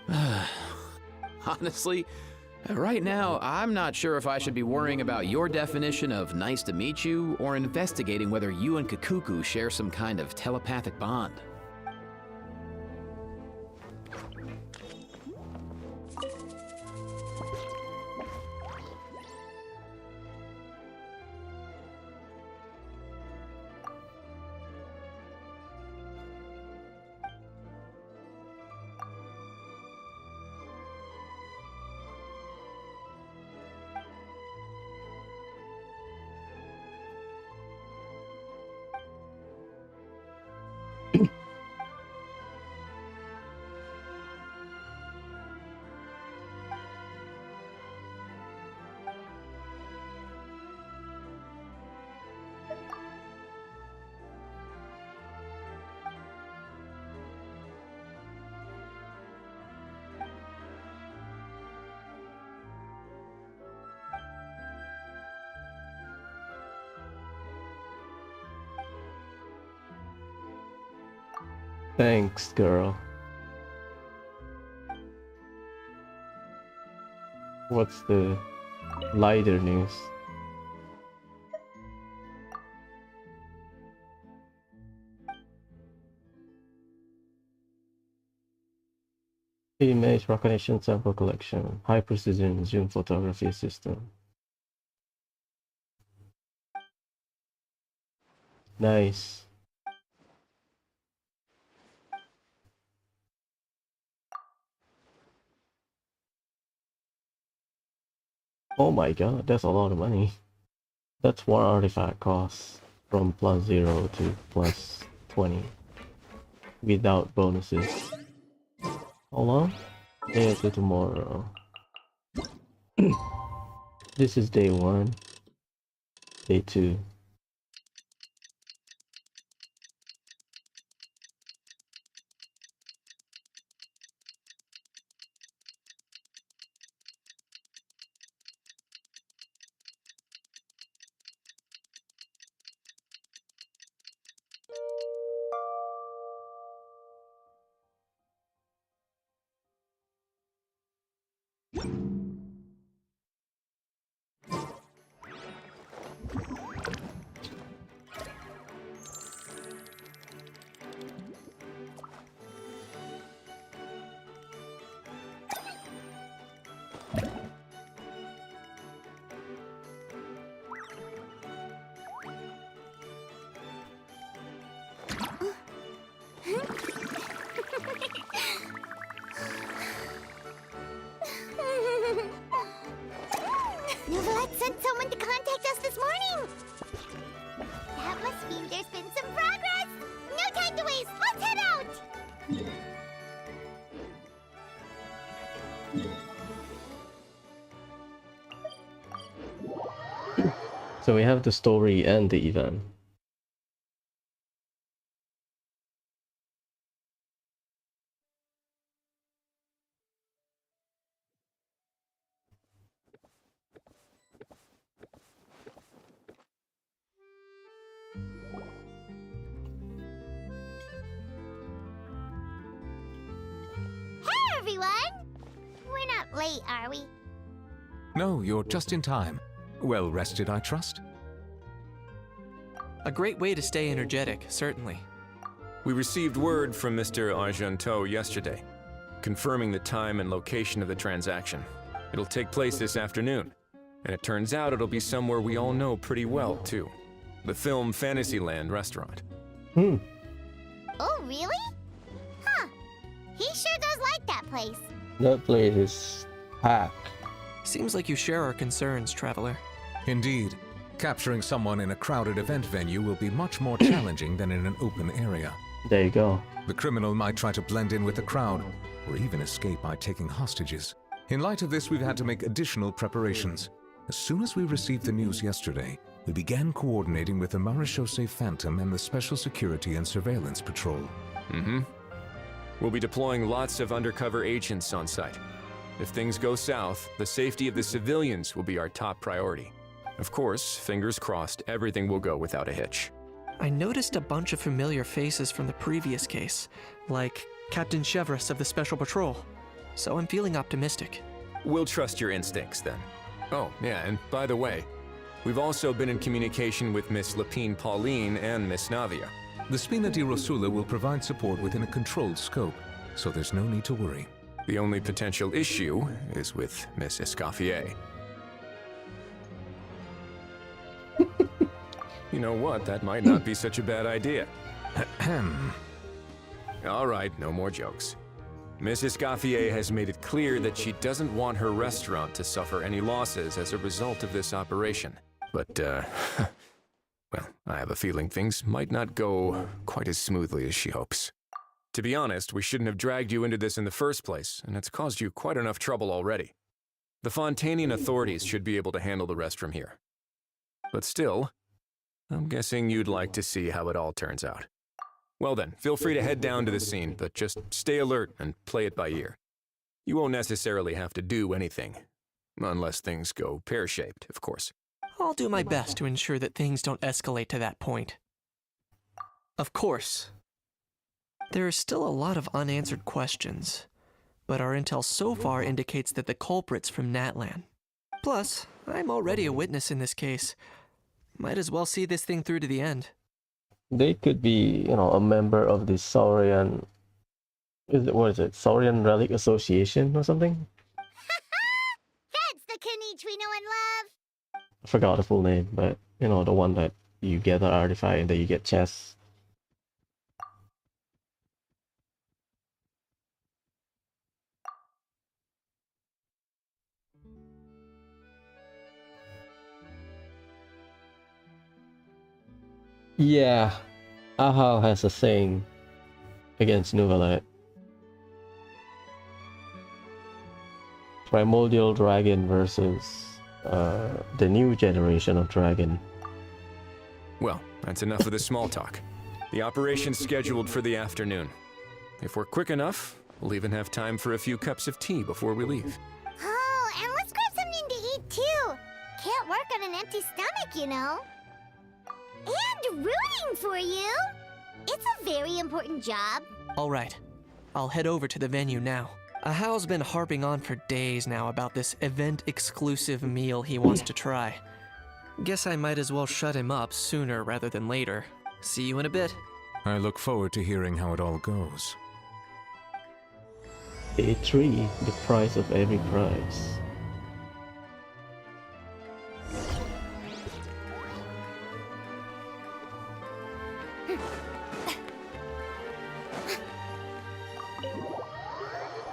bro. Honestly, right now, I'm not sure if I should be worrying about your definition of nice to meet you or investigating whether you and Kakuku share some kind of telepathic bond. Thanks, girl. What's the lighter news? Image recognition sample collection, high precision zoom photography system. Nice. Oh my god, that's a lot of money. That's one artifact cost from +0 to +20 without bonuses. How long? Day to tomorrow. This is day 1. Day 2. Novelette sent someone to contact us this morning! That must mean there's been some progress! No time to waste! Let's head out! So we have the story and the event. Hey everyone! We're not late, are we? No, you're just in time. Well rested, I trust? A great way to stay energetic, certainly. We received word from Mr. Argenteau yesterday, confirming the time and location of the transaction. It'll take place this afternoon, and it turns out it'll be somewhere we all know pretty well, too. The Film Fantasyland restaurant. Hmm. Oh, really? Huh. He sure does like that place. That place is packed. Seems like you share our concerns, Traveler. Indeed. Capturing someone in a crowded event venue will be much more challenging than in an open area. There you go. The criminal might try to blend in with the crowd, or even escape by taking hostages. In light of this, we've had to make additional preparations. As soon as we received the news yesterday, we began coordinating with the Marechaussee Phantom and the Special Security and Surveillance Patrol. Mm-hmm. We'll be deploying lots of undercover agents on site. If things go south, the safety of the civilians will be our top priority. Of course, fingers crossed, everything will go without a hitch. I noticed a bunch of familiar faces from the previous case, like Captain Chevres of the Special Patrol. So I'm feeling optimistic. We'll trust your instincts then. Oh, yeah, and by the way, we've also been in communication with Miss Lapine Pauline and Miss Navia. The Spina di Rosula will provide support within a controlled scope, so there's no need to worry. The only potential issue is with Miss Escoffier. You know what? That might not be such a bad idea. All right, no more jokes. Miss Escoffier has made it clear that she doesn't want her restaurant to suffer any losses as a result of this operation. But, well, I have a feeling things might not go quite as smoothly as she hopes. To be honest, we shouldn't have dragged you into this in the first place, and it's caused you quite enough trouble already. The Fontanian authorities should be able to handle the rest from here. But still, I'm guessing you'd like to see how it all turns out. Well then, feel free to head down to the scene, but just stay alert and play it by ear. You won't necessarily have to do anything. Unless things go pear-shaped, of course. I'll do my best to ensure that things don't escalate to that point. Of course. There are still a lot of unanswered questions, but our intel so far indicates that the culprit's from Natlan. Plus, I'm already a witness in this case. Might as well see this thing through to the end. They could be, a member of the Saurian... What is it? Saurian Relic Association or something? That's the Kanichi we know and love. I forgot the full name, but, the one that you get the artifact and then you get chests. Yeah, Ahau has a saying against Nuvalet. Primordial dragon versus the new generation of dragon. Well, that's enough of the small talk. The operation's scheduled for the afternoon. If we're quick enough, we'll even have time for a few cups of tea before we leave. Oh, and let's grab something to eat too. Can't work on an empty stomach, you know. And rooting for you. It's a very important job. Alright, I'll head over to the venue now. Ahau's been harping on for days now about this event-exclusive meal he wants to try. Guess I might as well shut him up sooner rather than later. See you in a bit. I look forward to hearing how it all goes. Day 3, the price of every prize.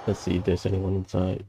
Let's see if there's anyone inside.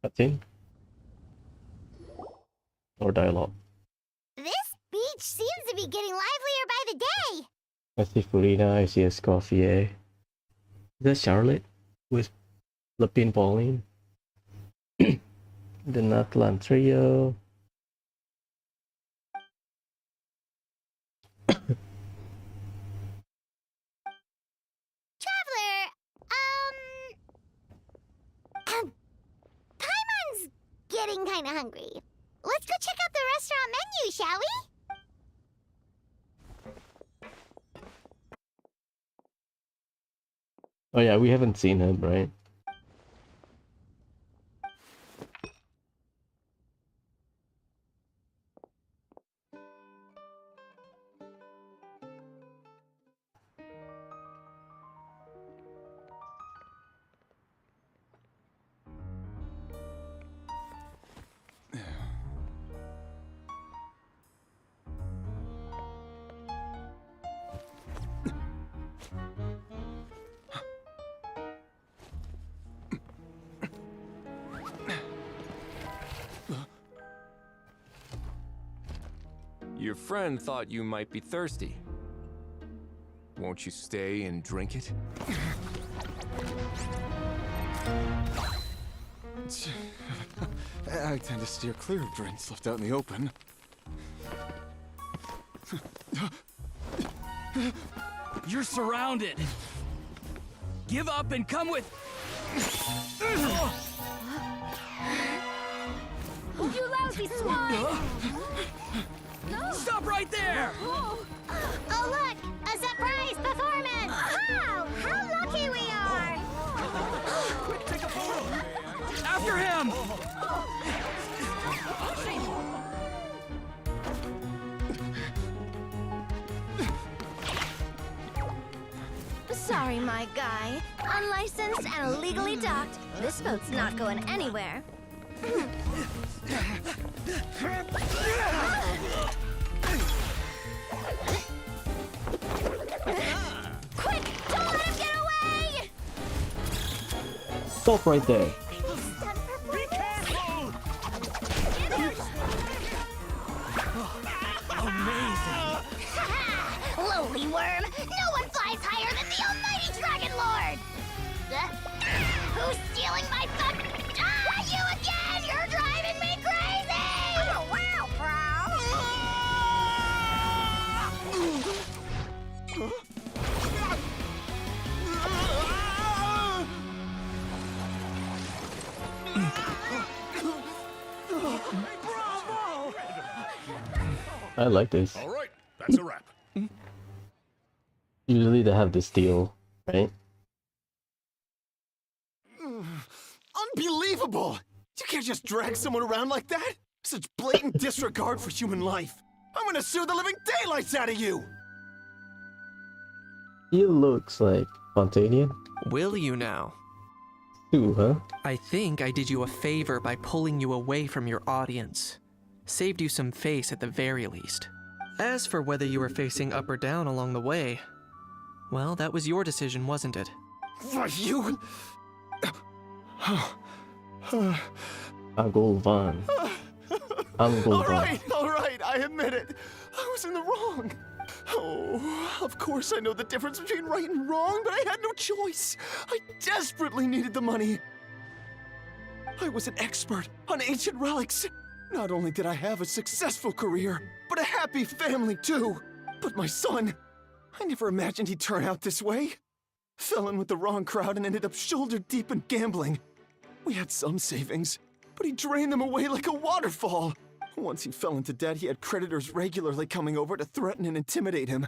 Cutscene? Or dialogue? This beach seems to be getting livelier by the day. I see Furina, I see Escoffier. Is that Charlotte? With Lapine Pauline? The Natlan Trio. Traveler, Paimon's getting kinda hungry. Let's go check out the restaurant menu, shall we? Oh yeah, we haven't seen him, right? Your friend thought you might be thirsty. Won't you stay and drink it? I tend to steer clear of drinks left out in the open. You're surrounded. Give up and come with. You lousy swine! Stop right there! Oh, look! A surprise performance! Wow! How lucky we are! After him! my guy. Unlicensed and illegally docked. This boat's not going anywhere. Quick! Don't let him get away! Stop right there. Be careful! Amazing! Lowly worm! No one flies higher than the almighty Dragon Lord! Who's stealing my fun? Ah, you again! You're driving me crazy! Oh, wow, Bravo! I like this. All right, that's a wrap. Usually they have this deal, right? Unbelievable! You can't just drag someone around like that! Such blatant disregard for human life! I'm gonna sue the living daylights out of you! He looks like Fontanian. Will you now? Too, huh? I think I did you a favor by pulling you away from your audience. Saved you some face at the very least. As for whether you were facing up or down along the way, well, that was your decision, wasn't it? What, you... Uncle Van. Uncle Van. All right, I admit it. I was in the wrong. Oh, of course I know the difference between right and wrong, but I had no choice. I desperately needed the money. I was an expert on ancient relics. Not only did I have a successful career, but a happy family too. But my son, I never imagined he'd turn out this way. Fell in with the wrong crowd and ended up shoulder deep in gambling. We had some savings, but he drained them away like a waterfall. Once he fell into debt, he had creditors regularly coming over to threaten and intimidate him.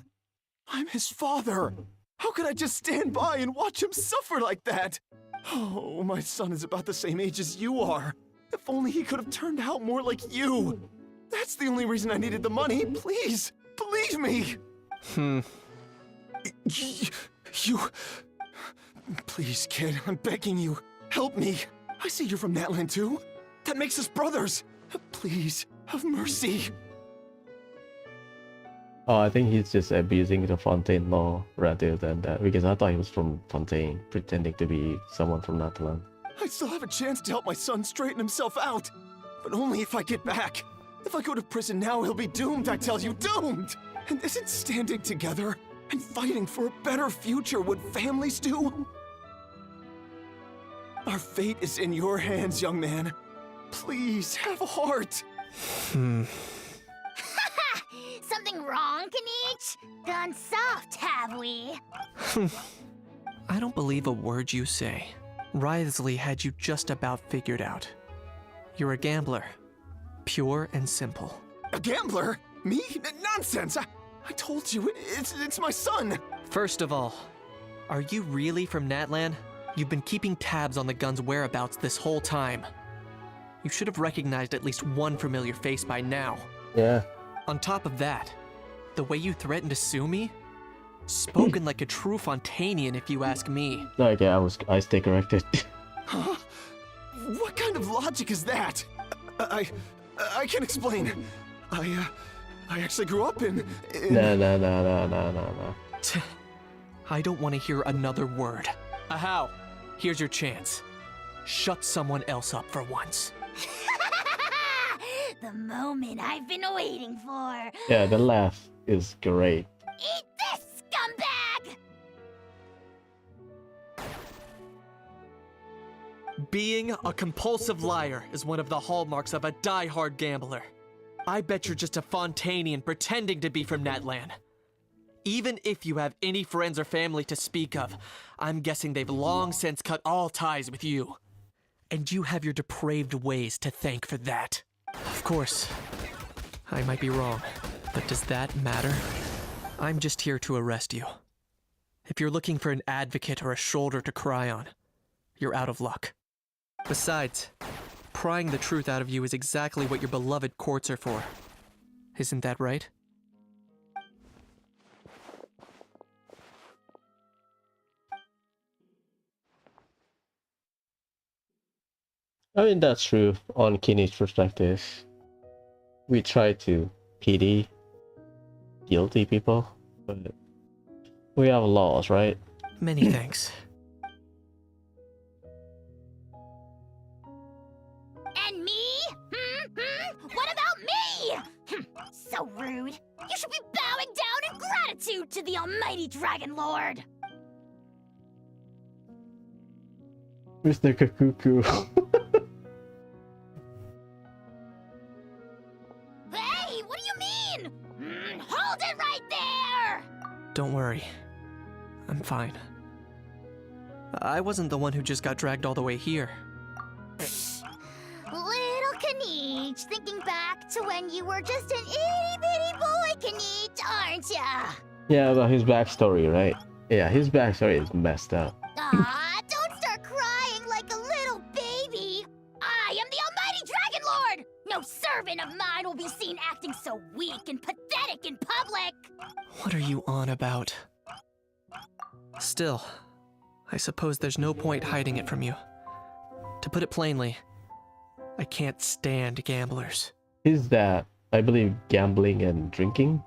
I'm his father. How could I just stand by and watch him suffer like that? Oh, my son is about the same age as you are. If only he could have turned out more like you. That's the only reason I needed the money. Please, believe me. You... Please, kid, I'm begging you. Help me. I see you're from Natland too. That makes us brothers. Please, have mercy. Oh, I think he's just abusing the Fontaine law rather than that, because I thought he was from Fontaine, pretending to be someone from Natlan. I still have a chance to help my son straighten himself out. But only if I get back. If I go to prison now, he'll be doomed, I tell you, doomed! And isn't standing together and fighting for a better future what families do? Our fate is in your hands, young man. Please, have a heart. Something wrong, Kanich? Gone soft, have we? I don't believe a word you say. Wriothesley had you just about figured out. You're a gambler. Pure and simple. A gambler? Me? Nonsense! I told you, it's my son! First of all, are you really from Natlan? You've been keeping tabs on the gun's whereabouts this whole time. You should have recognized at least one familiar face by now. Yeah. On top of that, the way you threatened to sue me? Spoken like a true Fontanian, if you ask me. Okay, I stay corrected. Huh? What kind of logic is that? I can explain. I actually grew up in... No. I don't want to hear another word. Ahau, here's your chance. Shut someone else up for once. The moment I've been waiting for. Yeah, the laugh is great. Eat this, scumbag! Being a compulsive liar is one of the hallmarks of a die-hard gambler. I bet you're just a Fontanian pretending to be from Natlan. Even if you have any friends or family to speak of, I'm guessing they've long since cut all ties with you. And you have your depraved ways to thank for that. Of course, I might be wrong, but does that matter? I'm just here to arrest you. If you're looking for an advocate or a shoulder to cry on, you're out of luck. Besides, prying the truth out of you is exactly what your beloved courts are for. Isn't that right? I mean, that's true on Kinney's perspective. We try to pity guilty people, but we have laws, right? Many thanks. And me? What about me? So rude. You should be bowing down in gratitude to the almighty Dragon Lord. Mr. Kakuku. Hey, what do you mean? Hold it right there! Don't worry. I'm fine. I wasn't the one who just got dragged all the way here. Little Kniech, thinking back to when you were just an itty-bitty boy, Kniech, aren't ya? Yeah, about his backstory, right? Yeah, his backstory is messed up. Ah, don't start crying like a little baby. I am the almighty Dragon Lord! No servant of mine will be seen acting so weak and pathetic in public! What are you on about? Still, I suppose there's no point hiding it from you. To put it plainly, I can't stand gamblers. Is that, I believe, gambling and drinking?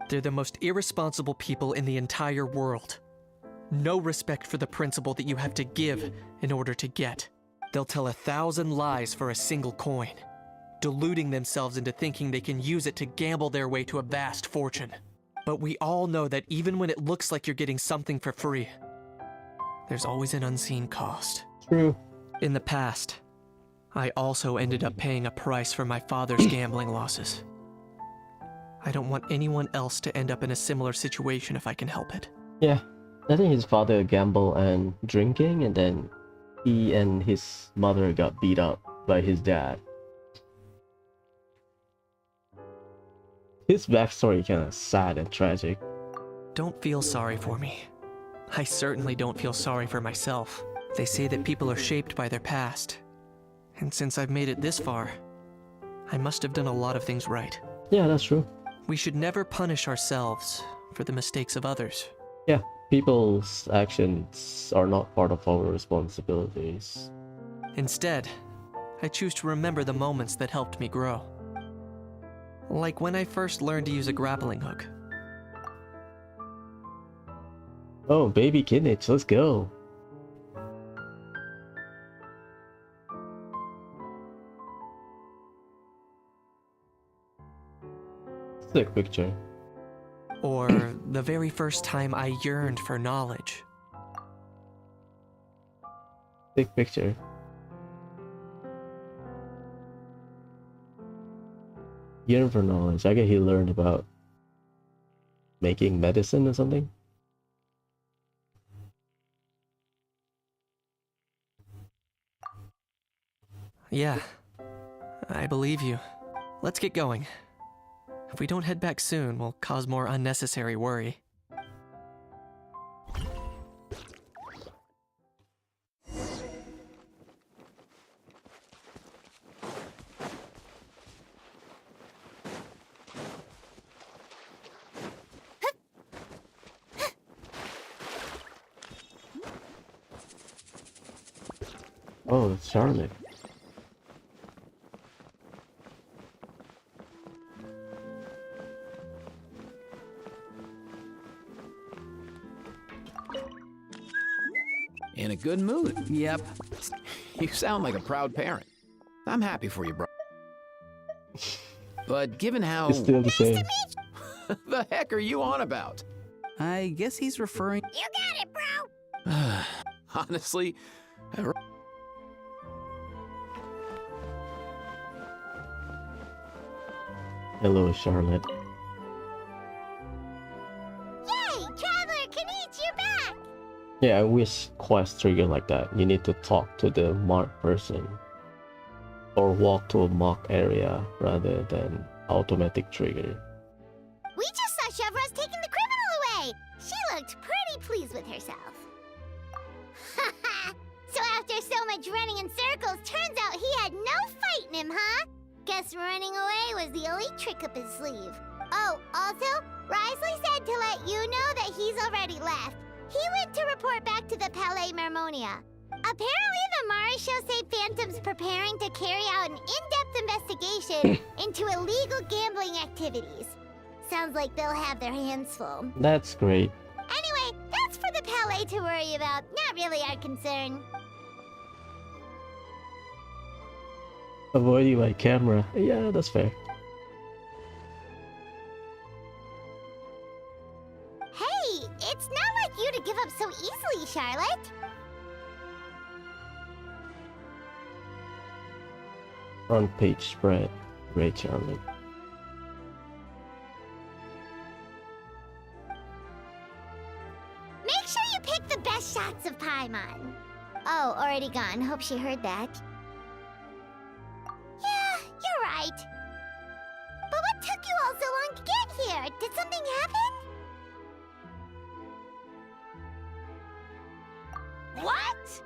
They're the most irresponsible people in the entire world. No respect for the principle that you have to give in order to get. They'll tell 1,000 lies for a single coin, deluding themselves into thinking they can use it to gamble their way to a vast fortune. But we all know that even when it looks like you're getting something for free, there's always an unseen cost. True. In the past, I also ended up paying a price for my father's gambling losses. I don't want anyone else to end up in a similar situation if I can help it. Yeah, I think his father gambled and drinking, and then he and his mother got beat up by his dad. His backstory kind of sad and tragic. Don't feel sorry for me. I certainly don't feel sorry for myself. They say that people are shaped by their past. And since I've made it this far, I must have done a lot of things right. Yeah, that's true. We should never punish ourselves for the mistakes of others. Yeah, people's actions are not part of our responsibilities. Instead, I choose to remember the moments that helped me grow. Like when I first learned to use a grappling hook. Oh, baby Kinnich, let's go. Sick picture. Or the very first time I yearned for knowledge. Sick picture. Yearn for knowledge. I guess he learned about making medicine or something. Yeah, I believe you. Let's get going. If we don't head back soon, we'll cause more unnecessary worry. Oh, it's Charlotte. In a good mood. Yep. You sound like a proud parent. I'm happy for you, bro. But given how... It's still the same. The heck are you on about? I guess he's referring... You got it, bro! Honestly... Hello, Charlotte. Yay! Traveler Kniech, you're back! Yeah, I wish quests trigger like that. You need to talk to the marked person. Or walk to a mock area rather than automatic trigger. We just saw Chevro's taking the criminal away! She looked pretty pleased with herself. Haha! So after so much running in circles, turns out he had no fight in him, huh? Guess running away was the only trick up his sleeve. Oh, also, Risley said to let you know that he's already left. He went to report back to the Palais Mermonia. Apparently the Mari show say phantoms is preparing to carry out an in-depth investigation into illegal gambling activities. Sounds like they'll have their hands full. That's great. Anyway, that's for the Palais to worry about, not really our concern. Avoiding my camera. Yeah, that's fair. Hey, it's not like you to give up so easily, Charlotte. Front page spread. Great, Charlie. Make sure you pick the best shots of Paimon. Oh, already gone. Hope she heard that. Yeah, you're right. But what took you all so long to get here? Did something happen? What?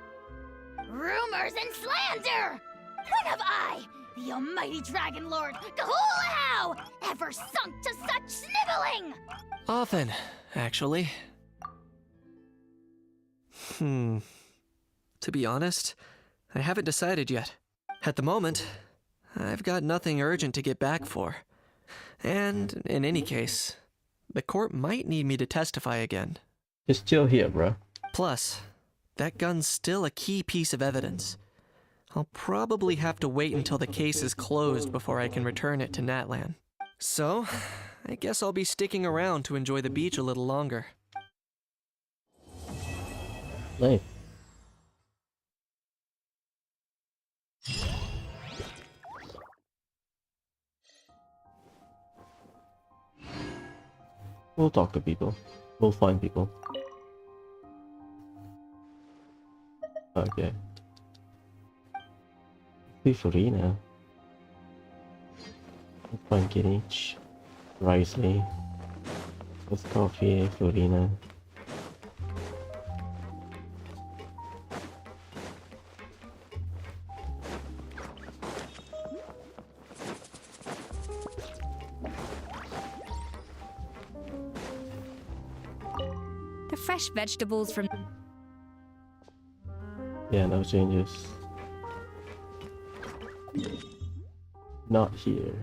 Rumors and slander! When have I, the almighty Dragon Lord, Kahulahau, ever sunk to such sniveling? Often, actually. To be honest, I haven't decided yet. At the moment, I've got nothing urgent to get back for. And, in any case, the court might need me to testify again. Just chill here, bro. Plus, that gun's still a key piece of evidence. I'll probably have to wait until the case is closed before I can return it to Natlan. So, I guess I'll be sticking around to enjoy the beach a little longer. Nice. We'll talk to people. We'll find people. Okay. Farina. Find Kinich. Risley. With coffee, Farina. The fresh vegetables from... Yeah, no changes. Not here.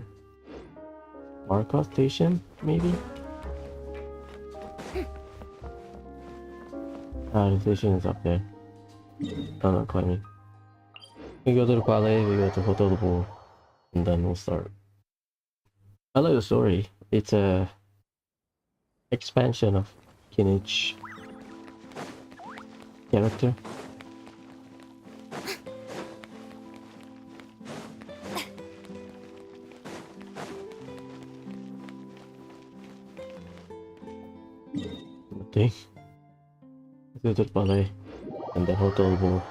Markov station, maybe? The station is up there. Oh no, climbing. We go to the Palais, we go to Hotel de Bourg, and then we'll start. I like the story. It's a expansion of Kinich character. Okay. Let's go to the Palais and then Hotel de Bourg.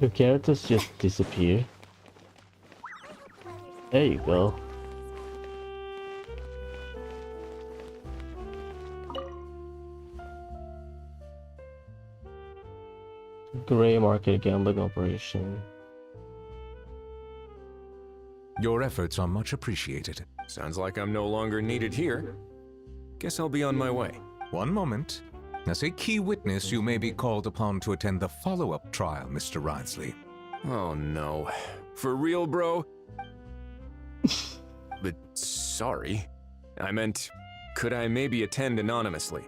Your characters just disappear. There you go. Gray market gambling operation. Your efforts are much appreciated. Sounds like I'm no longer needed here. Guess I'll be on my way. One moment. As a key witness, you may be called upon to attend the follow-up trial, Mr. Risley. Oh no. For real, bro? But sorry. I meant, could I maybe attend anonymously?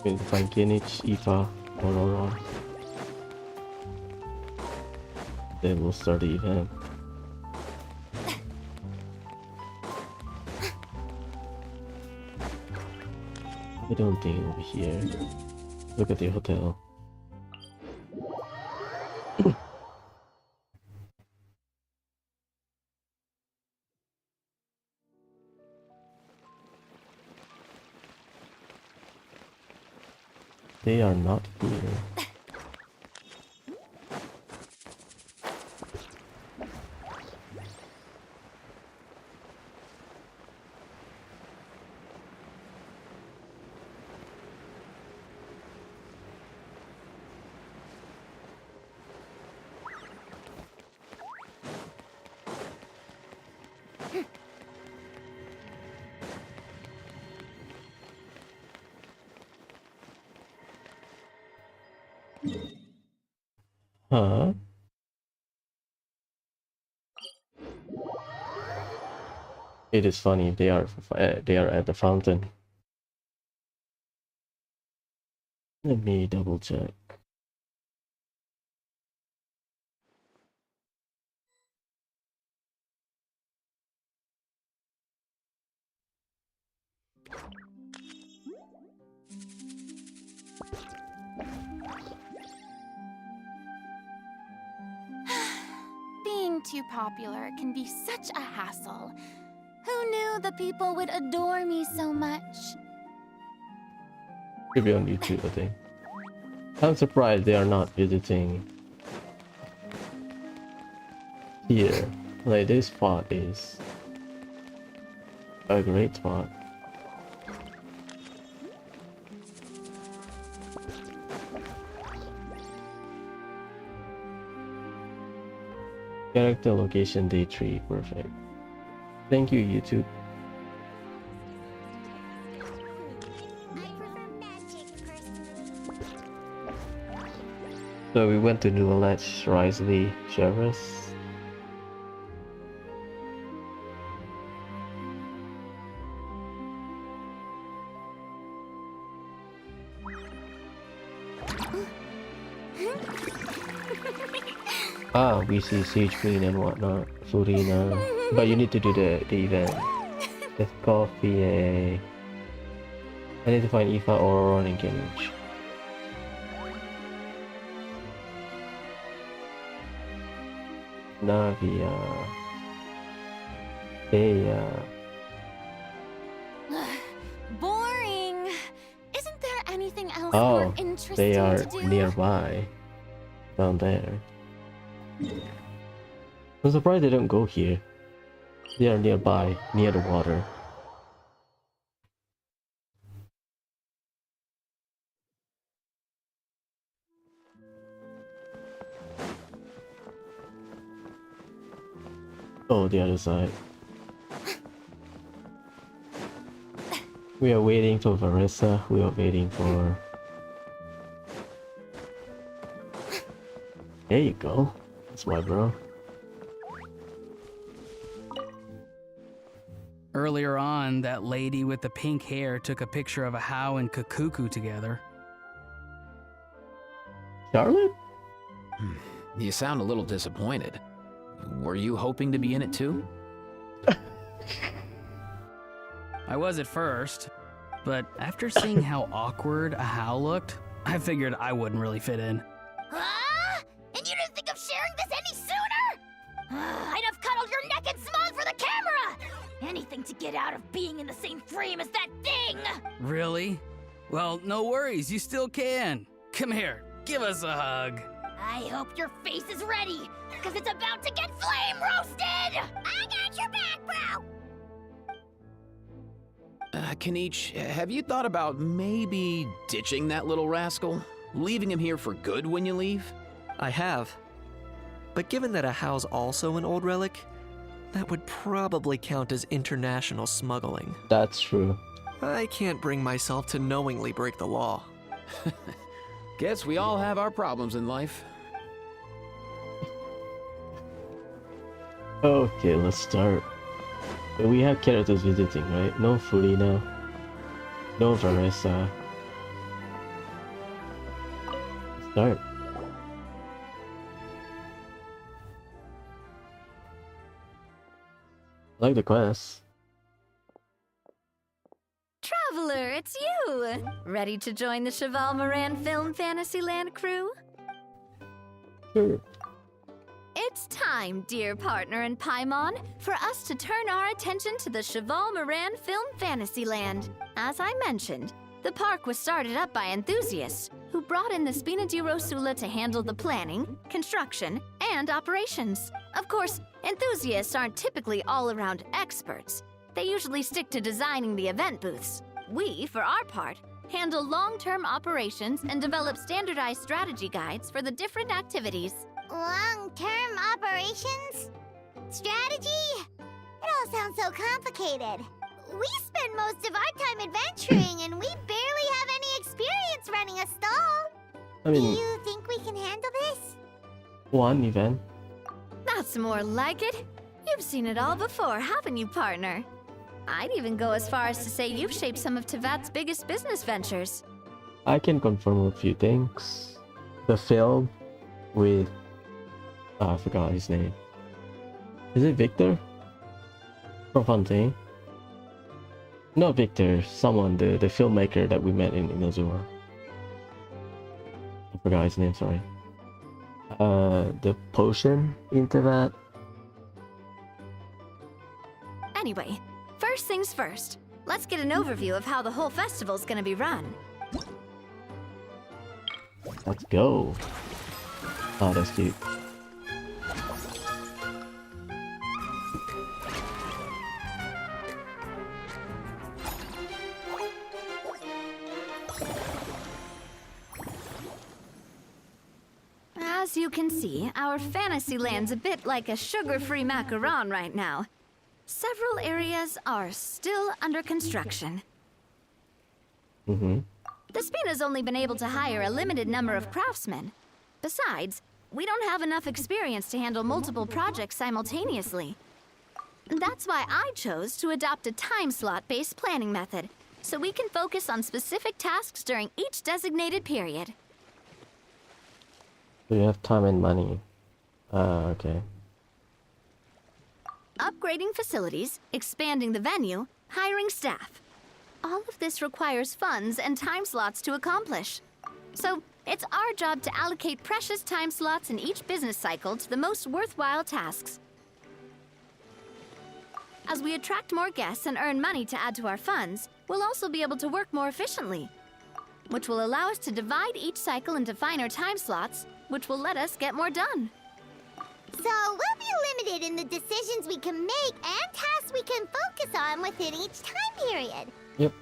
Going to find Kinich, Ifa, Aurora. Then we'll start the event. I don't think it'll be here. Look at the hotel. They are not here. Huh? It is funny. They are at the fountain. Let me double check. Being too popular can be such a hassle. Who knew the people would adore me so much? Should be on YouTube, I think. I'm surprised they are not visiting here. Like, this spot is a great spot. Character location day 3, perfect. Thank you, YouTube. So we went to New Village, Risley, Sheriffs. Ah, we see Sage Queen and whatnot, Furina. But you need to do the event. Death Coffee. I need to find Aoife, Auroron, and Kenrich. Navia. Thea. Boring. Isn't there anything else Oh, more interesting they are to do? nearby. Down there. I'm surprised they don't go here. They are nearby, near the water. Oh, the other side. We are waiting for Vanessa. We are waiting for... There you go. That's my bro. Earlier on, that lady with the pink hair took a picture of a How and Kakuku together. Charlotte? You sound a little disappointed. Were you hoping to be in it too? I was at first, but after seeing how awkward a How looked, I figured I wouldn't really fit in. Huh? And you didn't think of sharing this any sooner? I'd have cuddled your neck and smiled for the camera! Anything to get out of being in the same frame as that thing! Really? Well, no worries, you still can. Come here, give us a hug. I hope your face is ready, because it's about to get flame roasted! I got your back, bro! Kanich, have you thought about maybe ditching that little rascal? Leaving him here for good when you leave? I have. But given that a How's also an old relic, that would probably count as international smuggling. That's true. I can't bring myself to knowingly break the law. Guess we all have our problems in life. Okay, let's start. We have characters visiting, right? No Furina. No Vanessa. Let's start. I like the quest. Traveler, it's you! Ready to join the Cheval Moran Film Fantasyland crew? Sure. It's time, dear partner in Paimon, for us to turn our attention to the Cheval Moran Film Fantasyland. As I mentioned, The park was started up by enthusiasts who brought in the Spina di Rosula to handle the planning, construction, and operations. Of course, enthusiasts aren't typically all-around experts. They usually stick to designing the event booths. We, for our part, handle long-term operations and develop standardized strategy guides for the different activities. Long-term operations? Strategy? It all sounds so complicated. We spend most of our time adventuring and we barely have any experience running a stall. I mean, Do you think we can handle this? one event. That's more like it. You've seen it all before, haven't you, partner? I'd even go as far as to say you've shaped some of Tevat's biggest business ventures. I can confirm a few things. The film with... I forgot his name. Is it Victor? From Fontaine? Not Victor, someone, the filmmaker that we met in Inazuma. I forgot his name, sorry. The potion into that. Anyway, first things first. Let's get an overview of how the whole festival's gonna be run. Let's go. Oh, that's cute. As you can see, our fantasy land's a bit like a sugar-free macaron right now. Several areas are still under construction. The Spina's only been able to hire a limited number of craftsmen. Besides, we don't have enough experience to handle multiple projects simultaneously. That's why I chose to adopt a time slot-based planning method, so we can focus on specific tasks during each designated period. So you have time and money. Okay. Upgrading facilities, expanding the venue, hiring staff. All of this requires funds and time slots to accomplish. So, it's our job to allocate precious time slots in each business cycle to the most worthwhile tasks. As we attract more guests and earn money to add to our funds, we'll also be able to work more efficiently, which will allow us to divide each cycle into finer time slots, which will let us get more done. So we'll be limited in the decisions we can make and tasks we can focus on within each time period. Yep.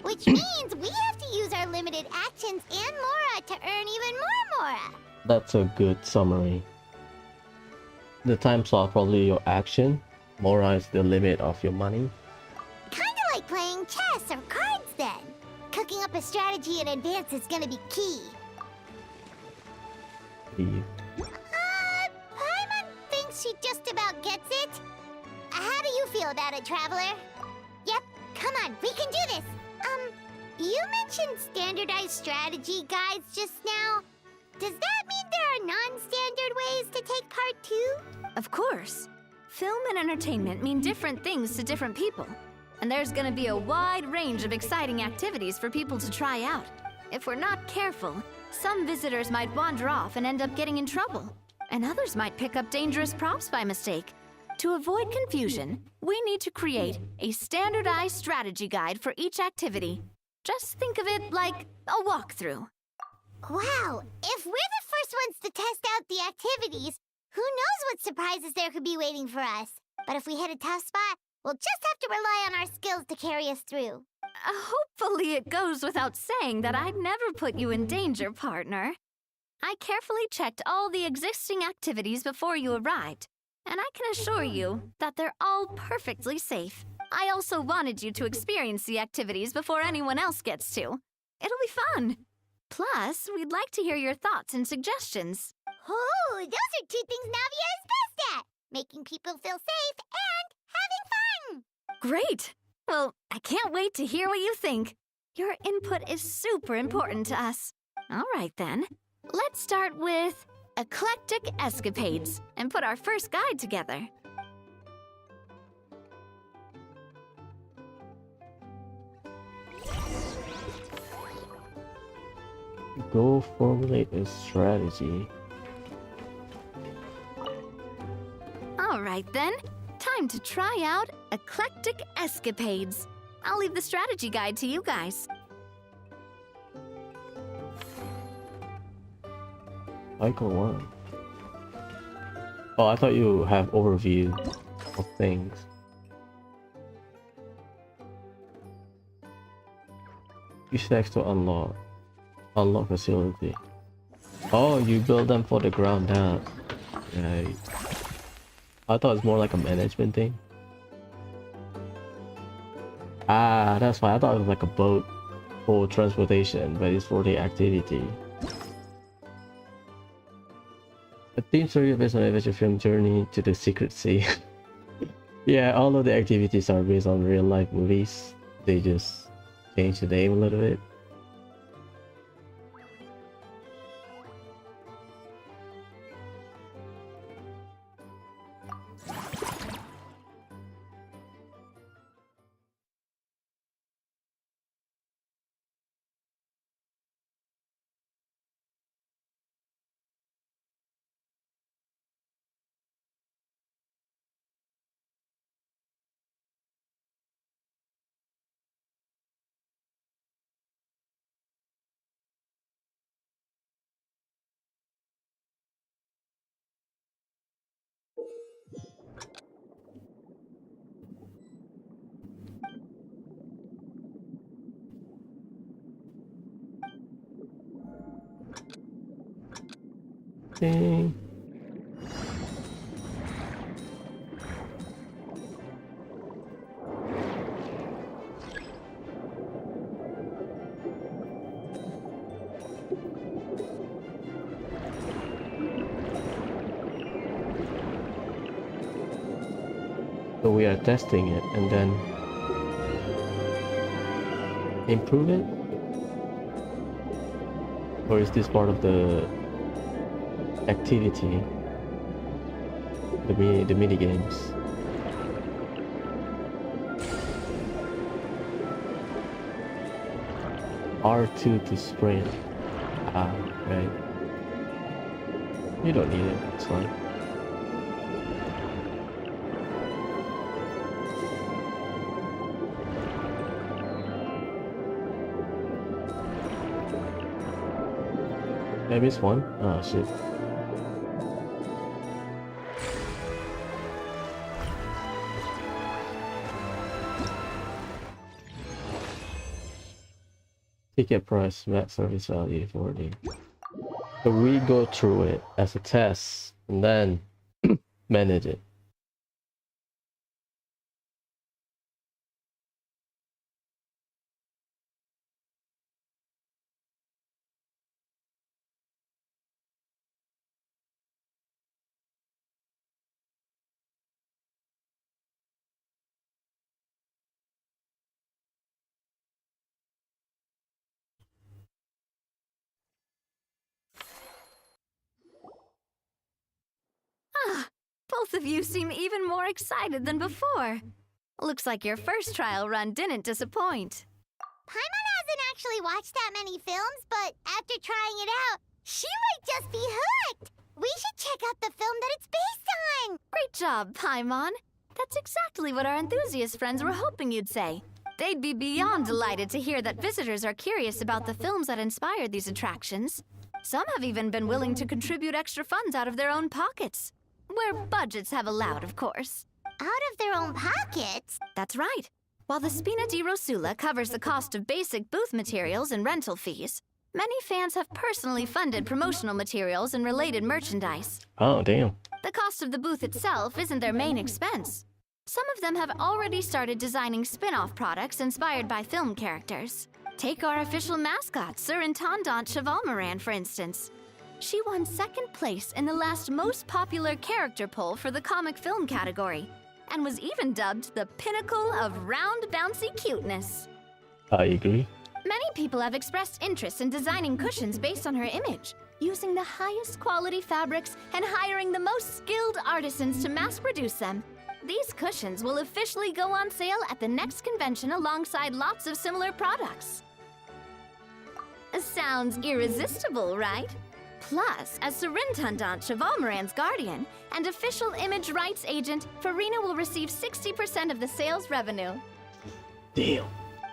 Which means we have to use our limited actions and Mora to earn even more Mora. That's a good summary. The time slot probably your action. Mora is the limit of your money. Kinda like playing chess or cards then. Cooking up a strategy in advance is gonna be key. Paimon thinks she just about gets it. How do you feel about it, Traveler? Yep, come on, we can do this. You mentioned standardized strategy guides just now. Does that mean there are non-standard ways to take part too? Of course. Film and entertainment mean different things to different people. And there's gonna be a wide range of exciting activities for people to try out. If we're not careful, some visitors might wander off and end up getting in trouble. And others might pick up dangerous props by mistake. To avoid confusion, we need to create a standardized strategy guide for each activity. Just think of it like a walkthrough. Wow, if we're the first ones to test out the activities, who knows what surprises there could be waiting for us. But if we hit a tough spot, we'll just have to rely on our skills to carry us through. Hopefully it goes without saying that I'd never put you in danger, partner. I carefully checked all the existing activities before you arrived, and I can assure you that they're all perfectly safe. I also wanted you to experience the activities before anyone else gets to. It'll be fun. Plus, we'd like to hear your thoughts and suggestions. Oh, those are two things Navia is best at. Making people feel safe and having fun. Great! Well, I can't wait to hear what you think. Your input is super important to us. All right, then. Let's start with eclectic escapades and put our first guide together. Go formulate a strategy. All right, then. Time to try out eclectic escapades. I'll leave the strategy guide to you guys. Cycle 1. Oh, I thought you have overview of things. Use text to unlock. Unlock facility. Oh, you build them for the ground down. Right. I thought it's more like a management thing. Ah, that's why I thought it was like a boat for transportation, but it's for the activity. A theme story based on adventure film Journey to the Secret Sea. Yeah, all of the activities are based on real life movies. They just change the name a little bit. Ding. So we are testing it and then improve it? Or is this part of the activity? The mini games? R2 to sprint. Ah, right. You don't need it, it's fine. Did I miss one? Oh shit. Ticket price, max service value 40. So we go through it as a test and then manage it. Ah, both of you seem even more excited than before. Looks like your first trial run didn't disappoint. Paimon hasn't actually watched that many films, but after trying it out, she might just be hooked. We should check out the film that it's based on. Great job, Paimon. That's exactly what our enthusiast friends were hoping you'd say. They'd be beyond delighted to hear that visitors are curious about the films that inspired these attractions. Some have even been willing to contribute extra funds out of their own pockets. Where budgets have allowed, of course. Out of their own pockets? That's right. While the Spina di Rosula covers the cost of basic booth materials and rental fees, many fans have personally funded promotional materials and related merchandise. Oh, damn. The cost of the booth itself isn't their main expense. Some of them have already started designing spin-off products inspired by film characters. Take our official mascot, Sir Intendant Chevalmoran, for instance. She won second place in the last most popular character poll for the comic film category, and was even dubbed the pinnacle of round bouncy cuteness. I agree. Many people have expressed interest in designing cushions based on her image, using the highest quality fabrics and hiring the most skilled artisans to mass produce them. These cushions will officially go on sale at the next convention alongside lots of similar products. Sounds irresistible, right? Plus, as Surintendant Chevalmoran's guardian and official image rights agent, Farina will receive 60% of the sales revenue. Damn.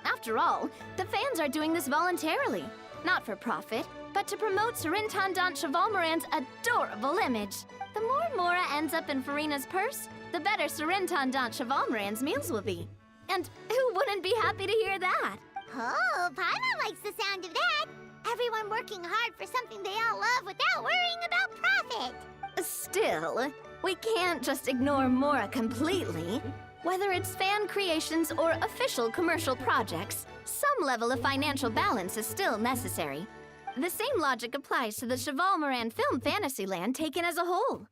After all, the fans are doing this voluntarily, not for profit, but to promote Surintendant Chevalmoran's adorable image. The more Mora ends up in Farina's purse, the better Surintendant Chevalmoran's meals will be. And who wouldn't be happy to hear that? Oh, Paimon likes the sound of that. Everyone working hard for something they all love without worrying about profit. Still, we can't just ignore Mora completely. Whether it's fan creations or official commercial projects, some level of financial balance is still necessary. The same logic applies to the Chevalmoran Film Fantasyland taken as a whole.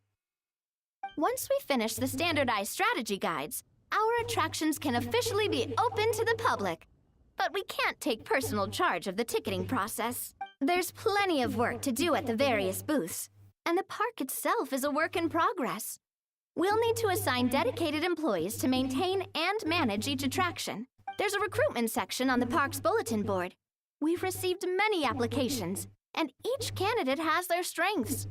Once we finish the standardized strategy guides, our attractions can officially be open to the public. But we can't take personal charge of the ticketing process. There's plenty of work to do at the various booths, and the park itself is a work in progress. We'll need to assign dedicated employees to maintain and manage each attraction. There's a recruitment section on the park's bulletin board. We've received many applications, and each candidate has their strengths.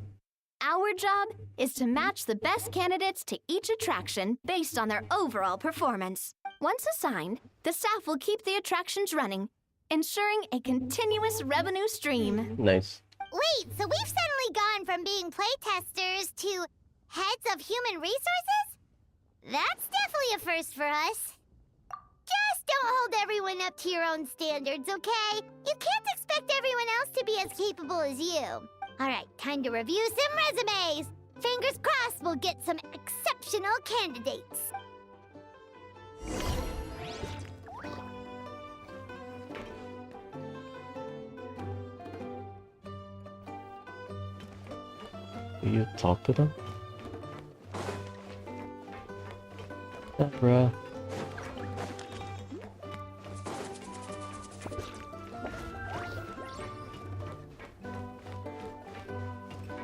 Our job is to match the best candidates to each attraction based on their overall performance. Once assigned, the staff will keep the attractions running, ensuring a continuous revenue stream. Nice. Wait, so we've suddenly gone from being playtesters to heads of human resources? That's definitely a first for us. Just don't hold everyone up to your own standards, okay? You can't expect everyone else to be as capable as you. All right, time to review some resumes. Fingers crossed we'll get some exceptional candidates. Do you talk to them? Yeah, bruh.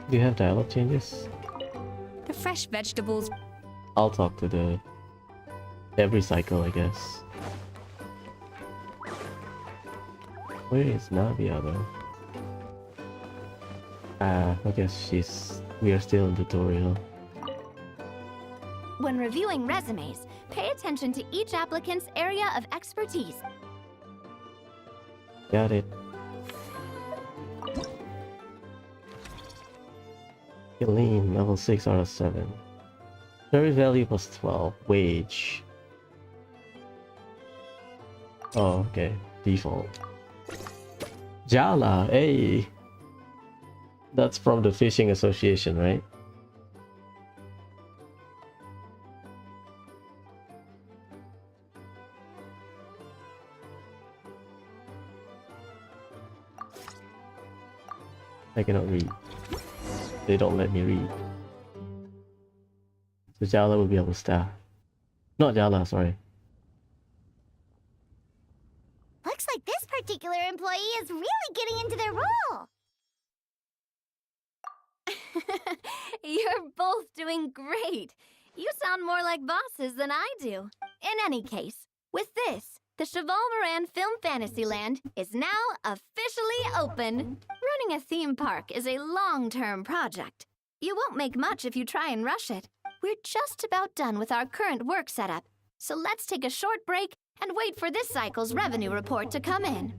Do you have dialogue changes? The fresh vegetables. I'll talk to the every cycle, I guess. Where is Navia though? I guess we are still in tutorial. When reviewing resumes, pay attention to each applicant's area of expertise. Got it. Eileen, level 6 out of 7. Service value plus 12. Wage. Oh, okay. Default. Jala, hey! That's from the Fishing Association, right? I cannot read. They don't let me read. So Jala will be able to staff. Not Jala, sorry. Looks like this particular employee is really getting into their role. You're both doing great. You sound more like bosses than I do. In any case, with this, the Chevalmoran Film Fantasyland is now officially open. Running a theme park is a long-term project. You won't make much if you try and rush it. We're just about done with our current work setup, so let's take a short break and wait for this cycle's revenue report to come in.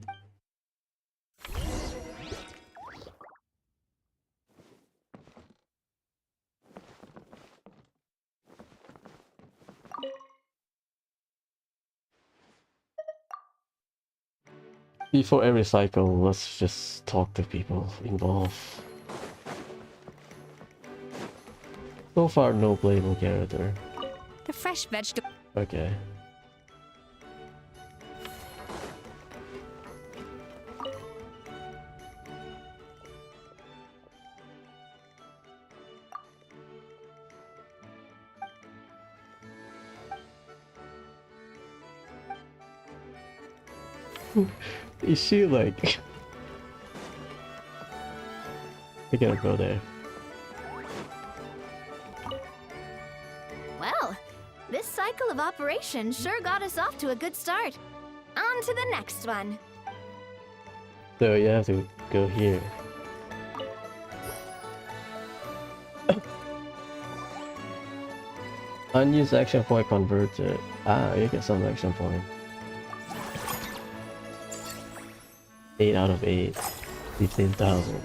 Before every cycle, let's just talk to people involved. So far, no playable character. The fresh vegetable. Okay. Is she like... I gotta go there. Well, this cycle of operations sure got us off to a good start. On to the next one. So you have to go here. Unused action point converted. Ah, you get some action point. 8 out of 8. 15,000.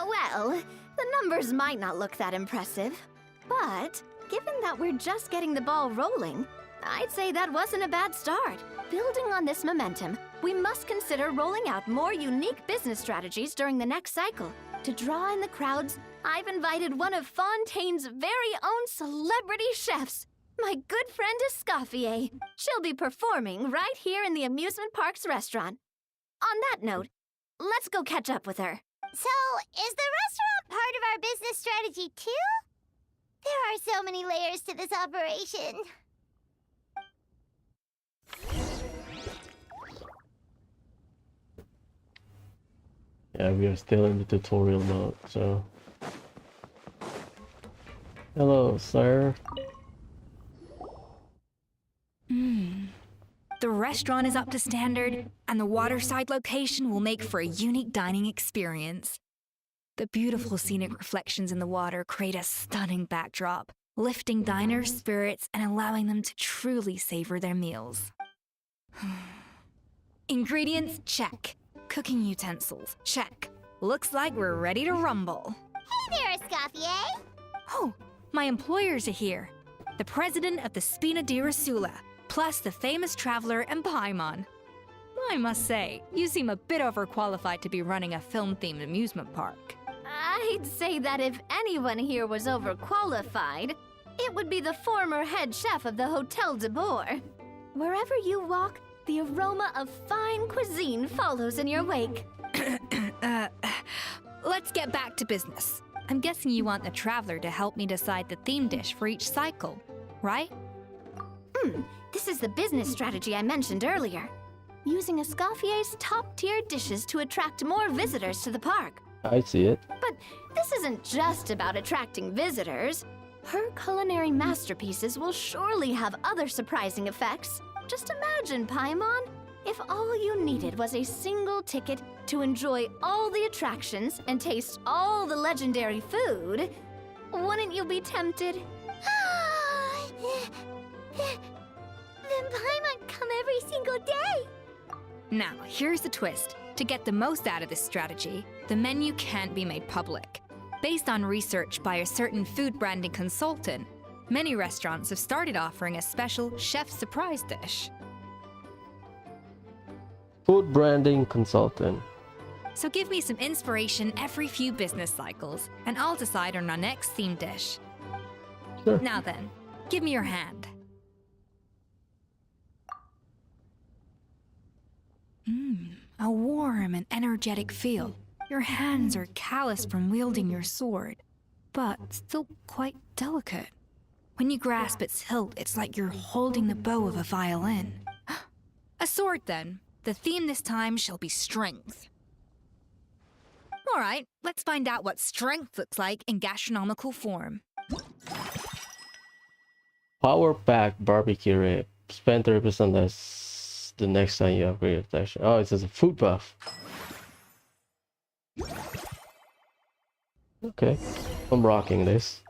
Well, the numbers might not look that impressive, but given that we're just getting the ball rolling, I'd say that wasn't a bad start. Building on this momentum, we must consider rolling out more unique business strategies during the next cycle. To draw in the crowds, I've invited one of Fontaine's very own celebrity chefs, my good friend Escoffier. She'll be performing right here in the amusement park's restaurant. On that note, let's go catch up with her. So, is the restaurant part of our business strategy too? There are so many layers to this operation. Yeah, we are still in the tutorial mode, so... Hello, sir. The restaurant is up to standard, and the waterside location will make for a unique dining experience. The beautiful scenic reflections in the water create a stunning backdrop, lifting diners' spirits and allowing them to truly savor their meals. Ingredients, check. Cooking utensils, check. Looks like we're ready to rumble. Hey there, Escoffier! Oh, my employers are here. The president of the Spina di Rasula, plus the famous traveler and Paimon. I must say, you seem a bit overqualified to be running a film-themed amusement park. I'd say that if anyone here was overqualified, it would be the former head chef of the Hotel de Boer. Wherever you walk, the aroma of fine cuisine follows in your wake. Let's get back to business. I'm guessing you want the traveler to help me decide the theme dish for each cycle, right? This is the business strategy I mentioned earlier. Using Escoffier's top-tier dishes to attract more visitors to the park. I see it. But this isn't just about attracting visitors. Her culinary masterpieces will surely have other surprising effects. Just imagine, Paimon, if all you needed was a single ticket to enjoy all the attractions and taste all the legendary food. Wouldn't you be tempted? Then Paimon come every single day. Now, here's the twist. To get the most out of this strategy, the menu can't be made public. Based on research by a certain food branding consultant, many restaurants have started offering a special chef surprise dish. Food branding consultant. So give me some inspiration every few business cycles, and I'll decide on our next theme dish. Sure. Now then, give me your hand. A warm and energetic feel. Your hands are calloused from wielding your sword, but still quite delicate. When you grasp its hilt, it's like you're holding the bow of a violin. A sword, then. The theme this time shall be strength. All right, let's find out what strength looks like in gastronomical form. Power pack barbecue rib. Spend 30% less the next time you upgrade your protection. Oh, it says a food buff. Okay, I'm rocking this.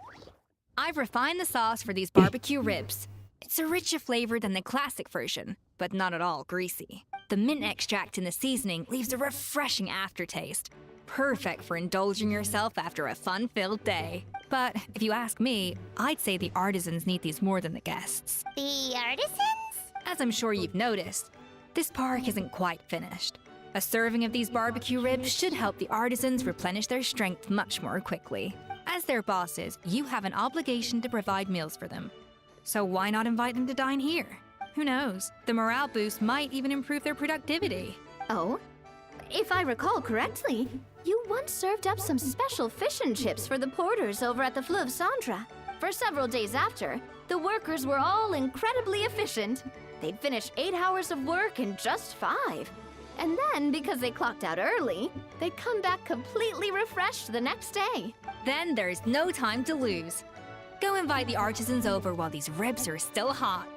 I've refined the sauce for these barbecue ribs. It's a richer flavor than the classic version, but not at all greasy. The mint extract in the seasoning leaves a refreshing aftertaste. Perfect for indulging yourself after a fun-filled day. But if you ask me, I'd say the artisans need these more than the guests. The artisans? As I'm sure you've noticed, this park isn't quite finished. A serving of these barbecue ribs should help the artisans replenish their strength much more quickly. As their bosses, you have an obligation to provide meals for them. So why not invite them to dine here? Who knows? The morale boost might even improve their productivity. Oh? If I recall correctly, you once served up some special fish and chips for the porters over at the Fleuve Centre. For several days after, the workers were all incredibly efficient. They'd finish 8 hours of work in just 5. And then, because they clocked out early, they'd come back completely refreshed the next day. Then there's no time to lose. Go invite the artisans over while these ribs are still hot.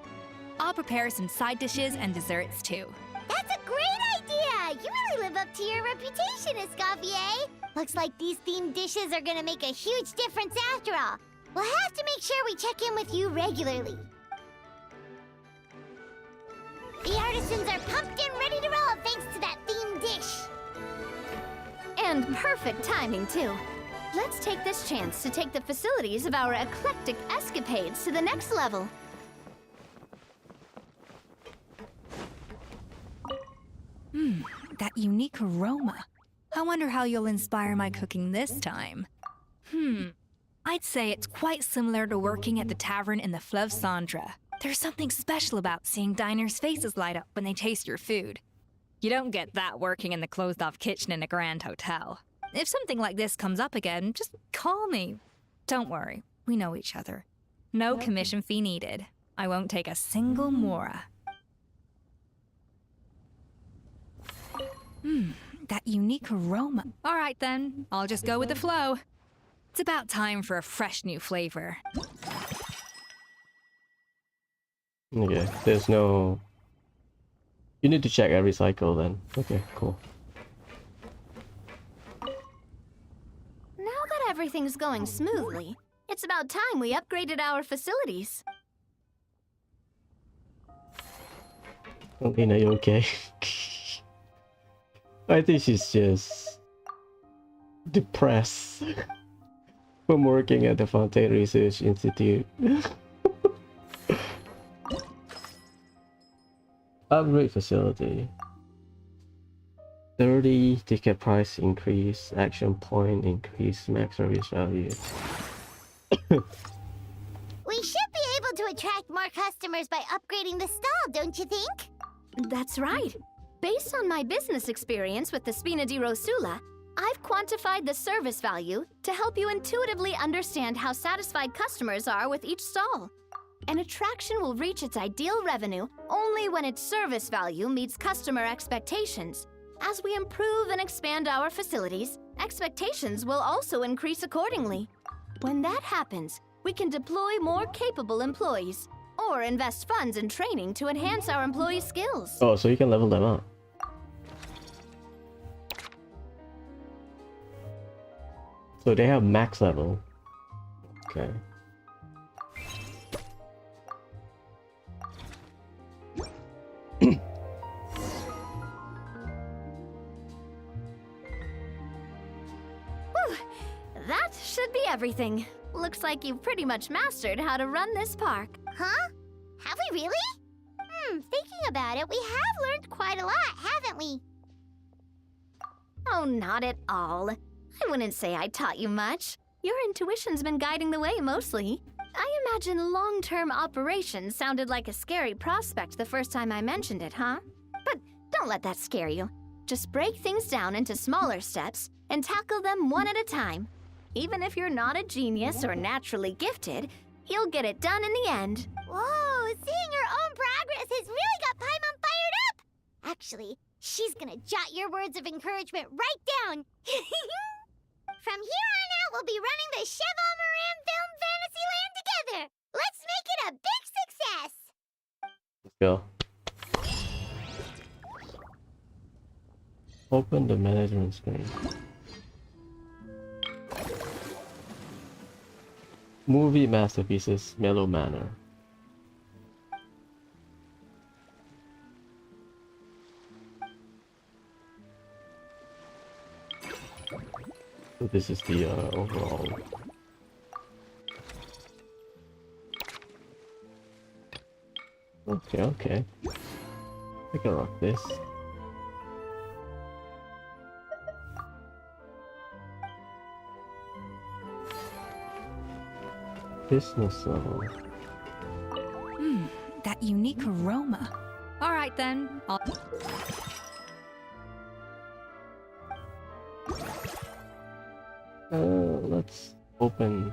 I'll prepare some side dishes and desserts too. That's a great idea! You really live up to your reputation, Escoffier. Looks like these themed dishes are gonna make a huge difference after all. We'll have to make sure we check in with you regularly. The artisans are pumped and ready to roll thanks to that themed dish. And perfect timing, too. Let's take this chance to take the facilities of our eclectic escapades to the next level. That unique aroma. I wonder how you'll inspire my cooking this time. I'd say it's quite similar to working at the tavern in the Fleuve Cendre. There's something special about seeing diners' faces light up when they taste your food. You don't get that working in the closed-off kitchen in a grand hotel. If something like this comes up again, just call me. Don't worry, we know each other. No commission fee needed. I won't take a single mora. That unique aroma. All right then, I'll just go with the flow. It's about time for a fresh new flavor. Okay, there's no... You need to check every cycle then. Okay, cool. Now that everything's going smoothly, it's about time we upgraded our facilities. Lena, you okay? I think she's just depressed from working at the Fontaine Research Institute. Upgrade facility. 30 ticket price increase, action point increase, max service value. We should be able to attract more customers by upgrading the stall, don't you think? That's right. Based on my business experience with the Spina di Rosula, I've quantified the service value to help you intuitively understand how satisfied customers are with each stall. An attraction will reach its ideal revenue only when its service value meets customer expectations. As we improve and expand our facilities, expectations will also increase accordingly. When that happens, we can deploy more capable employees or invest funds in training to enhance our employees' skills. Oh, so you can level them up. So they have max level. Okay. That should be everything. Looks like you've pretty much mastered how to run this park. Huh? Have we really? Thinking about it, we have learned quite a lot, haven't we? Oh, not at all. I wouldn't say I taught you much. Your intuition's been guiding the way mostly. I imagine long-term operations sounded like a scary prospect the first time I mentioned it, huh? But don't let that scare you. Just break things down into smaller steps and tackle them one at a time. Even if you're not a genius or naturally gifted, you'll get it done in the end. Whoa, seeing your own progress has really got Paimon fired up! Actually, she's gonna jot your words of encouragement right down. From here on out, we'll be running the Cheval Moran Film Fantasyland together. Let's make it a big success! Let's go. Open the management screen. Movie masterpieces, Mellow Manor. So this is the overall. Okay. I can rock this. Business level. That unique aroma. All right then, Let's open.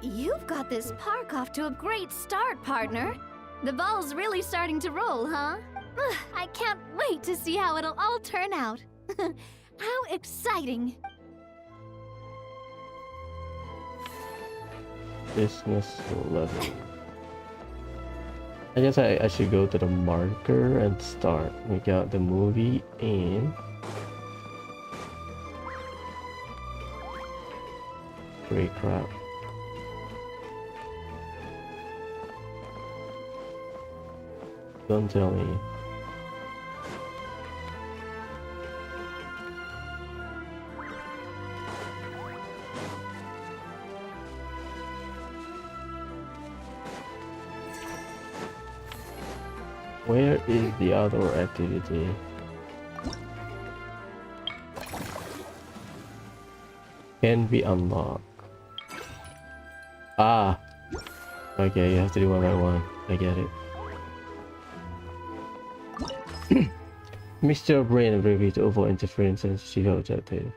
You've got this park off to a great start, partner. The ball's really starting to roll, huh? I can't wait to see how it'll all turn out. How exciting! Business level. I guess I should go to the marker and start. We got the movie in. Great crap. Don't tell me. Where is the other activity? Can be unlocked. Ah! Okay, you have to do one by one. I get it. Mix your brain and ability to avoid interference and achieve your objective.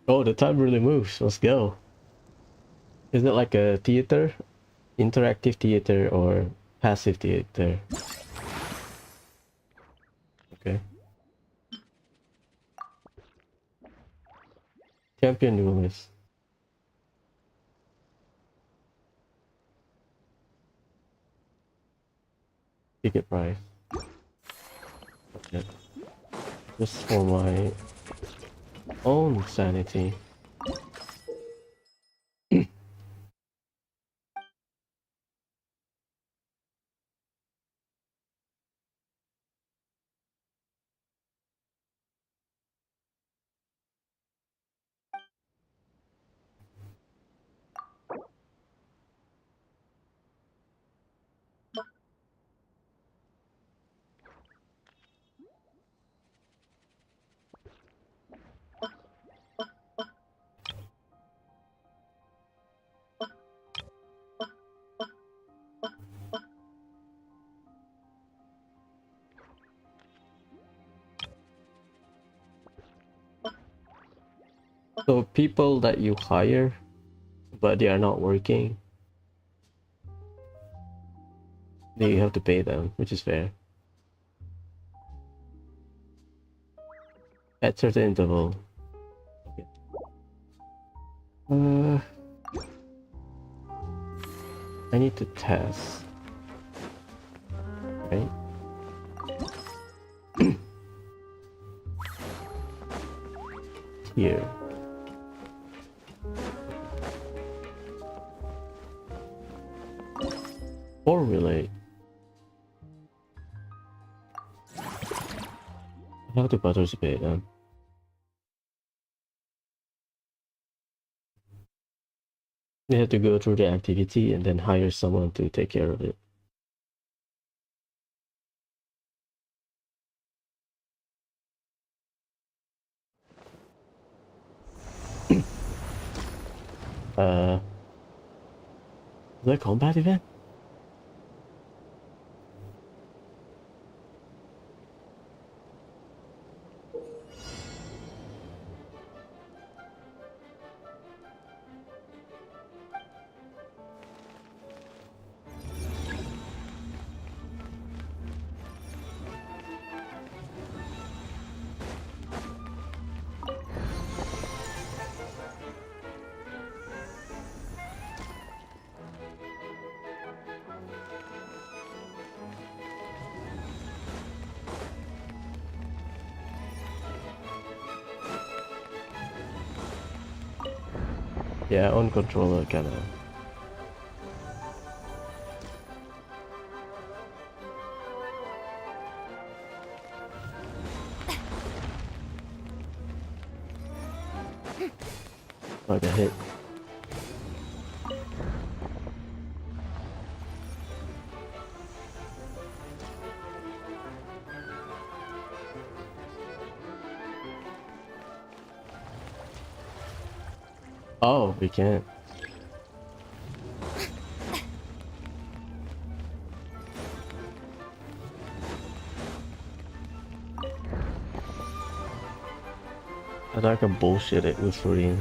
Oh, the time really moves. Let's go. Is it like a theater? Interactive theater or passive theater? Okay. Champion duelist. Ticket price. Okay. Just for my own sanity. So people that you hire, but they are not working, then you have to pay them, which is fair. At certain interval. Okay. I need to test. Right? Here. Or relate. I have to participate then. You have to go through the activity and then hire someone to take care of it. Is that a combat event? Yeah, on controller kinda. Like a hit. Oh, we can't. I thought I can bullshit it with Furion.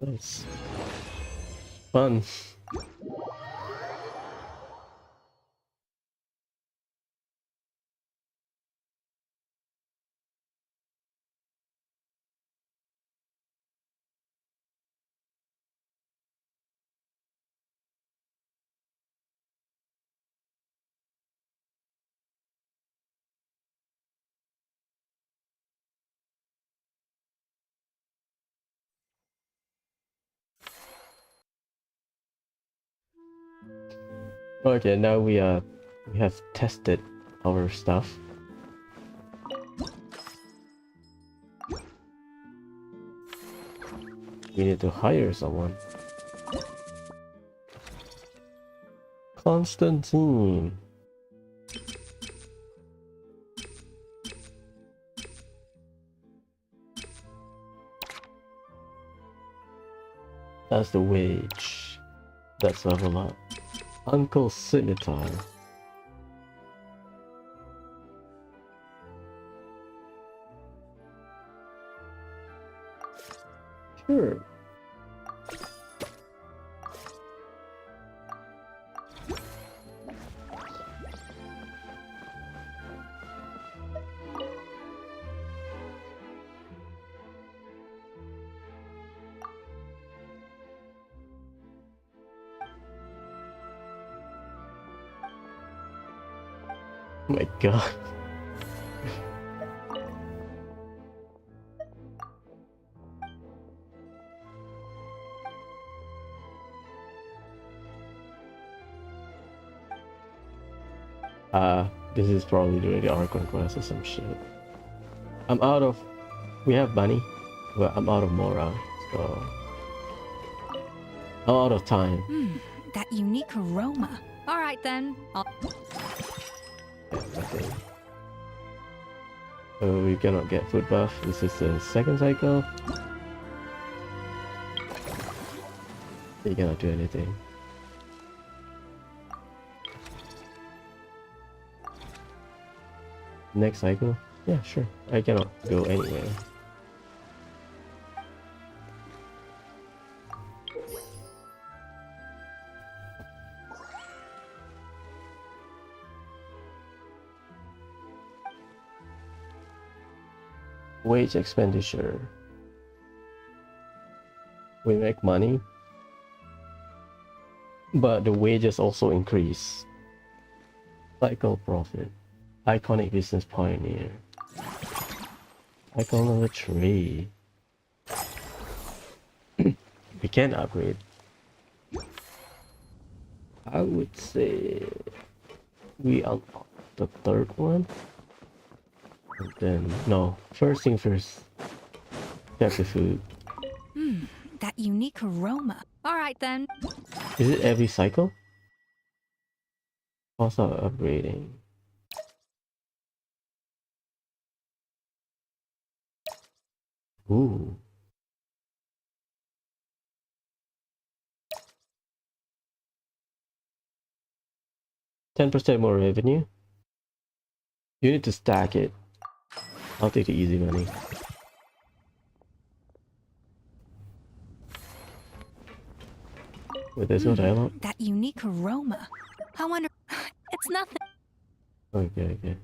Nice. Fun. Okay, now we have tested our stuff. We need to hire someone. Constantine. That's the wage. That's level up. Uncle Scimitar. Sure. Oh my god. This is probably during the Archon quest or some shit. I'm out of... We have money, but I'm out of Mora, so... I'm out of time. That unique aroma. Alright then. Okay. So we cannot get food buff. This is the second cycle. You cannot do anything. Next cycle? Yeah, sure. I cannot go anywhere. Wage expenditure. We make money, but the wages also increase. Cycle profit. Iconic business pioneer. Icon number 3. We can upgrade. I would say we unlock the third one. And then, no, first thing first. Check the food. That unique aroma. Alright then. Is it every cycle? Also upgrading. Ooh. $10% more revenue. You need to stack it. I'll take the easy money. Wait, there's no dialogue? That unique aroma. I wonder... It's nothing. Okay, okay.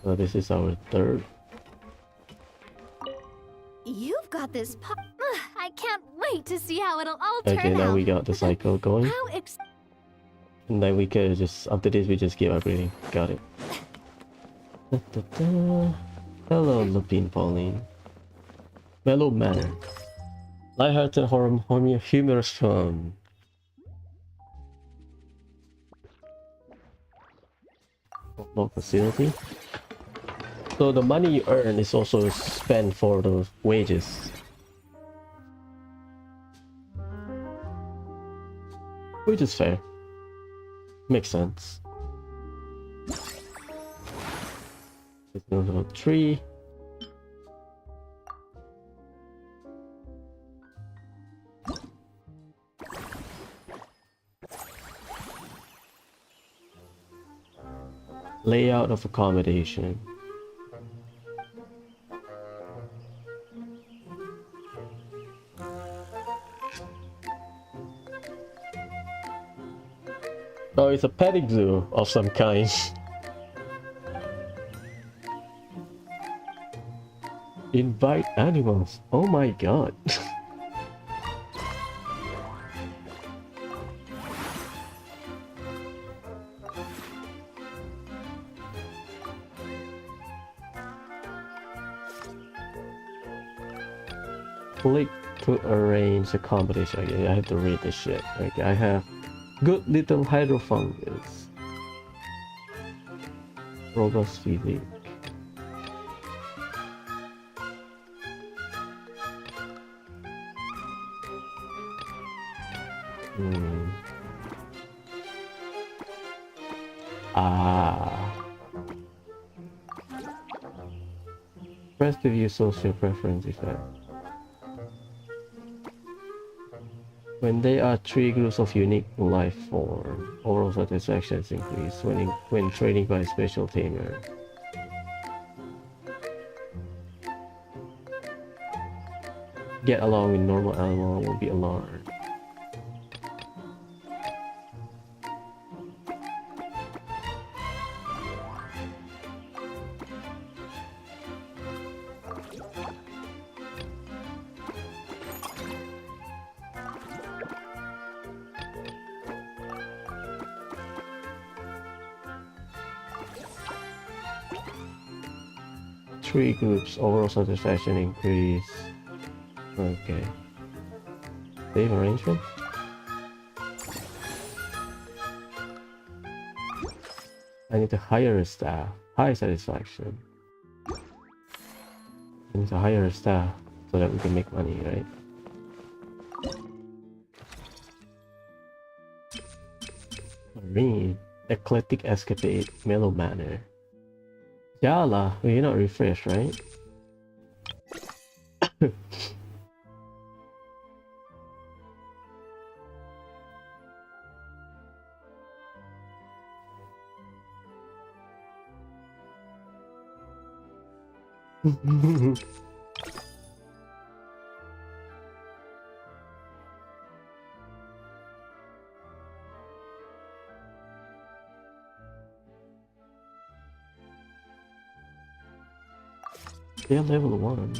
So this is our third. You've got this I can't wait to see how it'll all turn out. Okay, now we got the cycle going. How And then we could just, after this, we just keep upgrading. Got it. Da, da, da. Hello, Lupine Pauline. Mellow manner. Lighthearted humorous film. No facility. So the money you earn is also spent for the wages. Which is fair. Makes sense. Let's go to 3. Layout of accommodation. Oh, it's a petting zoo of some kind. Invite animals. Oh my god. Click to arrange a competition. Okay, I have to read this shit. Okay, I have good little hydrofungus. Robust physique. Press to view social preference effect. When there are 3 groups of unique life form, overall satisfaction is increased when training by a special tamer. Get along with normal animal will be alarmed. Three groups, overall satisfaction increase. Okay. Save arrangement? I need to hire a staff. High satisfaction. I need to hire a staff so that we can make money, right? Marine. Eclectic escapade. Mellow manner. Yala, well, you're not refreshed, right? They're level 1.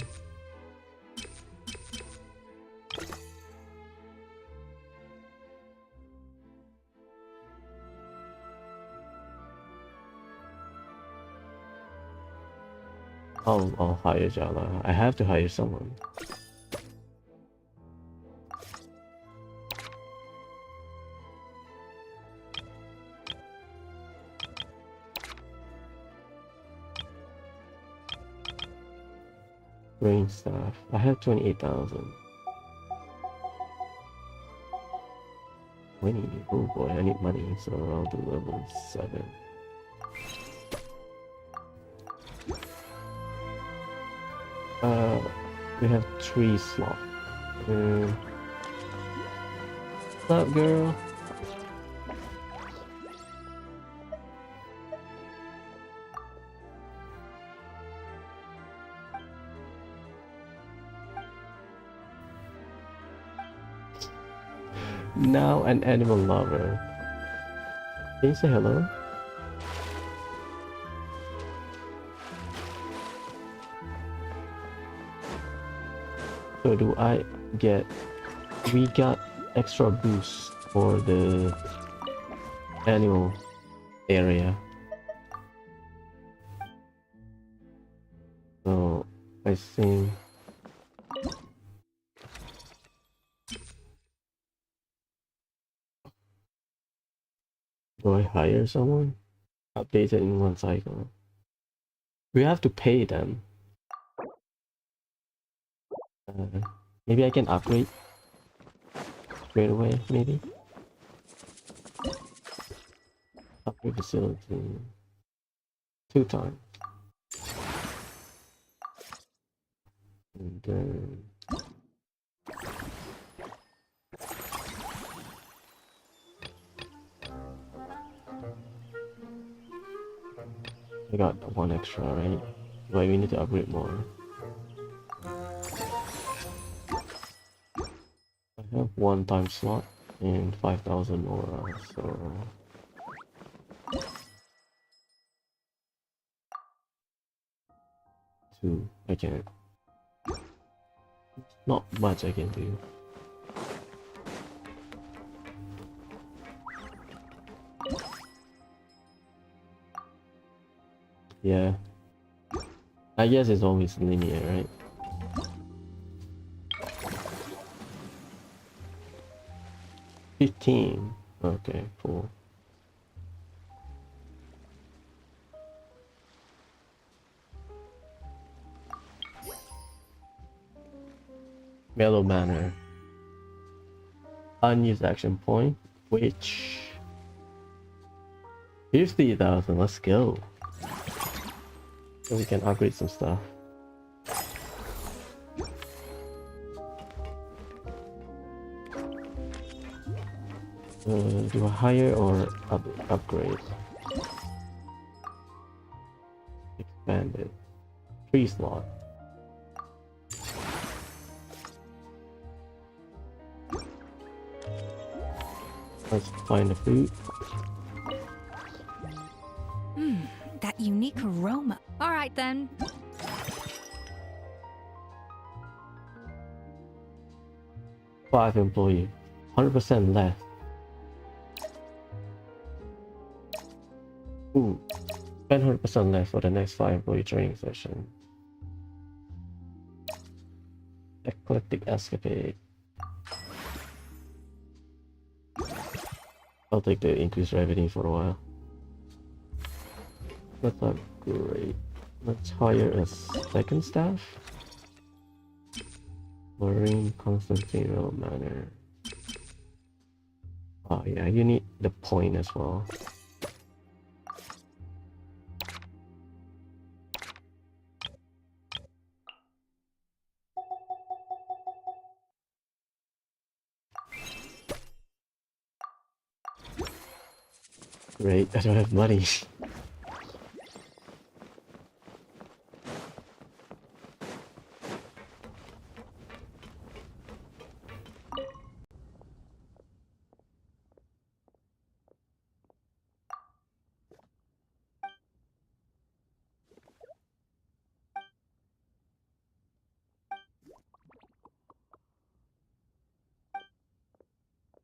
I'll hire Jala. I have to hire someone. Range staff. I have 28,000. 20. Oh boy, I need money, so I'll do level 7. We have 3 slots. What's up, girl? Now an animal lover. Can you say hello? So do I get... We got extra boost for the animal area. So I think... Do I hire someone? Update it in 1 cycle. We have to pay them. Maybe I can upgrade straight away, maybe? Upgrade facility 2 times. And then... I got 1 extra, right? But we need to upgrade more. I have 1 time slot and 5,000 more, so 2. I can't. Not much I can do. Yeah. I guess it's always linear, right? $15. Okay, cool. Mellow Manor. Unused action point, which 50,000. Let's go. So we can upgrade some stuff. Do a higher or upgrade? Expanded. 3 slot. Let's find the food. That unique aroma. All right then. Five employee, 100% less. Ooh, spend 100% less for the next 5 employee training session. Eclectic escapade. I'll take the increased revenue for a while. That's not great. Let's hire a second staff. Whirling, Constantine, Road Manor. Oh yeah, you need the point as well. Great, I don't have money.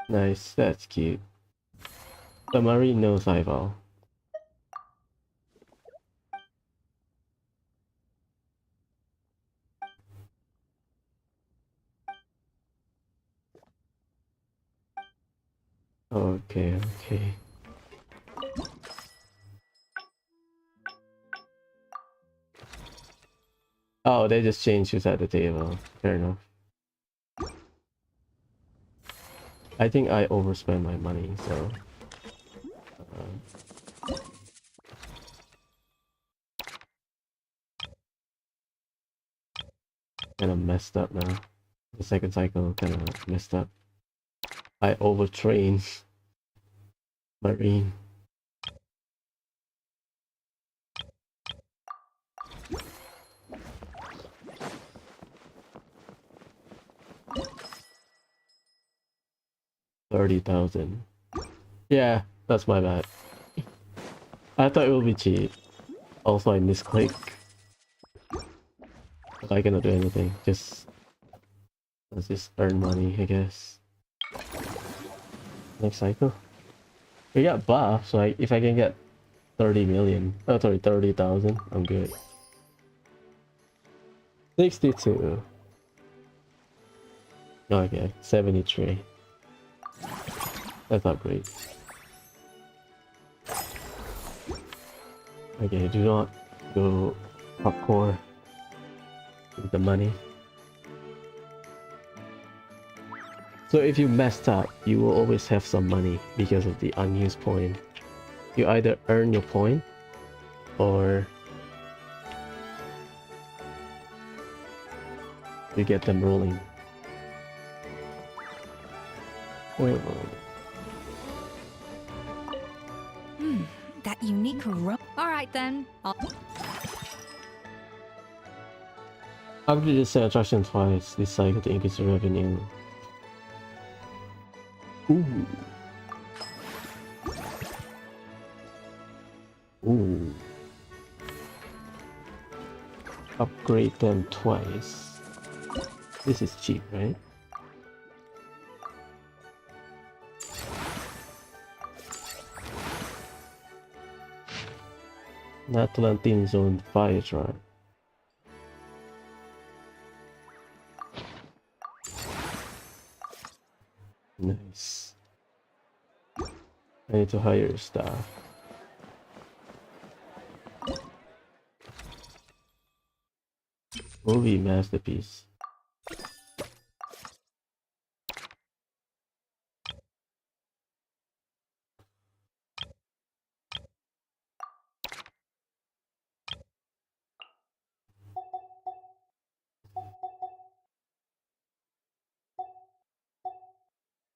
Nice, that's cute. The marine knows eyeball. Okay, okay. Oh, they just changed who's at the table. Fair enough. I think I overspent my money, so... kind of messed up now. The second cycle kind of messed up. I overtrained Marine. $30,000. Yeah, that's my bad. I thought it would be cheap. Also, I misclick. But I cannot do anything. Let's just earn money, I guess. Next cycle. We got buff, so if I can get 30 million, oh sorry, 30,000, I'm good. 62. Okay, 73. That's not great. Okay, do not go hardcore with the money. So if you messed up, you will always have some money because of the unused point. You either earn your point or you get them rolling. Wait. That unique aroma. All right then. Upgrade this attraction twice this cycle to increase the revenue. Ooh. upgrade them twice. This is cheap, right? Atlantean Zone Fire Drive. Nice. I need to hire staff. Movie masterpiece.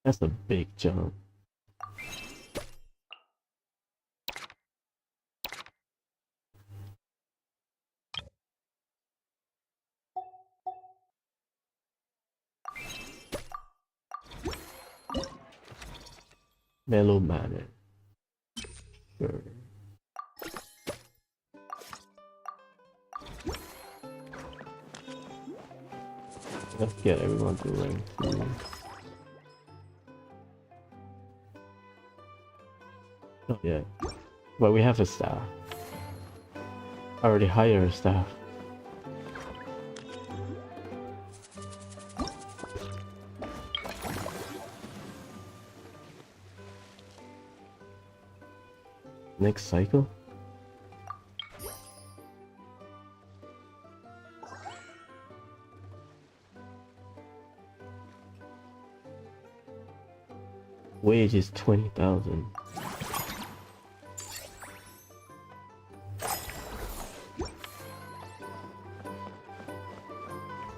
That's a big jump. Mellow Manor. Sure. Let's get everyone to rank 2. Not yet. But we have a staff. I already hired a staff. Next cycle? Wage is 20,000.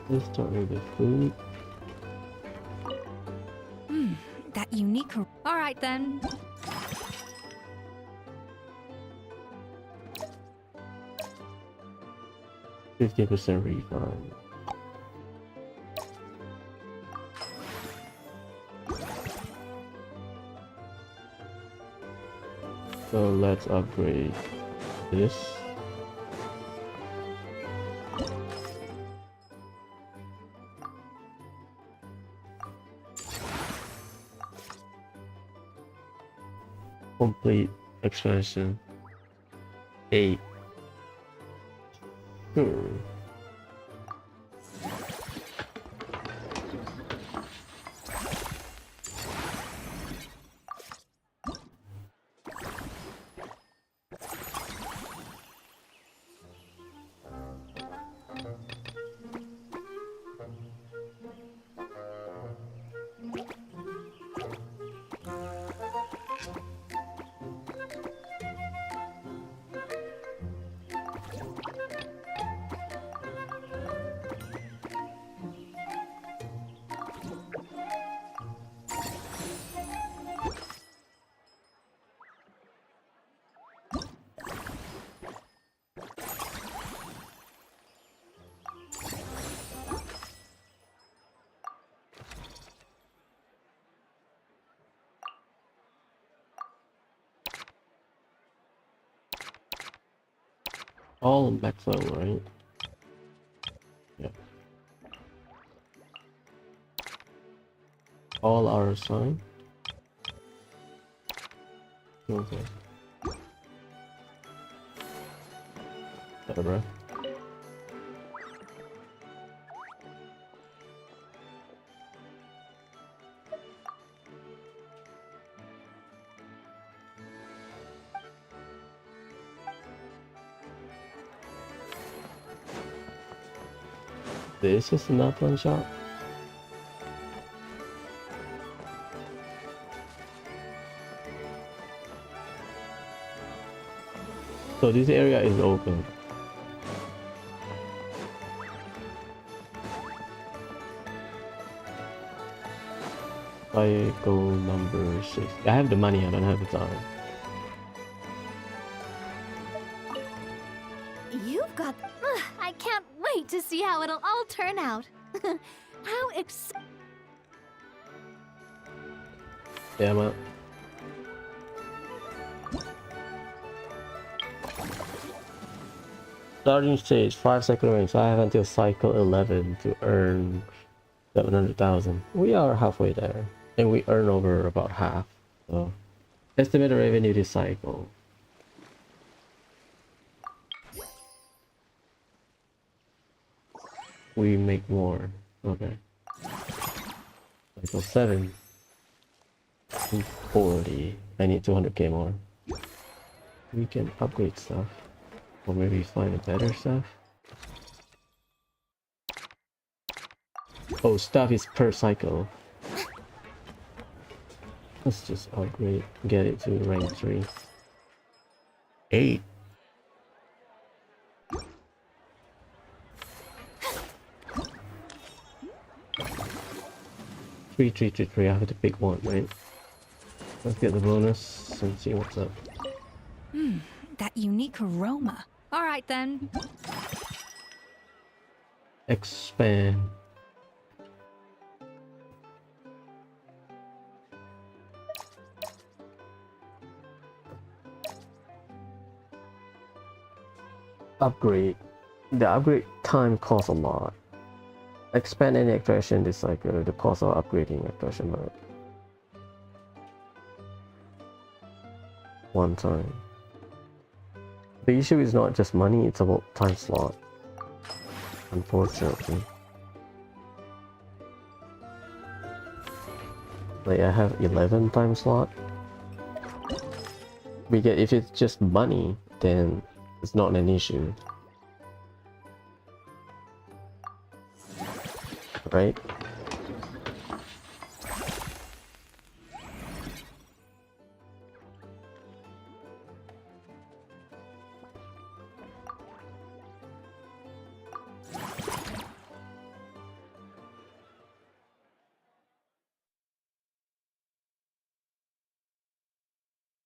Let's start with the food. That unique. All right then. %50 refund. So let's upgrade this. Complete expansion 8. All max level, right? Yeah. All are assigned. Okay. Whatever. This is not one shot. So this area is open. I go number 6. I have the money, I don't have the time. You've got. I can't wait to see how it'll all turn out. How Yeah, man. Starting stage, 5 cycle range. So I have until cycle 11 to earn 700,000. We are halfway there, and we earn over about half. So, estimated revenue this cycle. We make more. Okay. Cycle 7. 240. I need 200k more. We can upgrade stuff. Or maybe find a better stuff. Oh, stuff is per cycle. Let's just upgrade. Get it to rank 3. 8. 3, 3, 3, 3. I have to pick one, right? Let's get the bonus and see what's up. That unique aroma. Alright then. Expand. Upgrade. The upgrade time costs a lot. Expand any extraction this cycle, the cost of upgrading extraction mode. One time. The issue is not just money, it's about time slot. Unfortunately. Like I have 11 time slot. Because if it's just money, then it's not an issue. Right?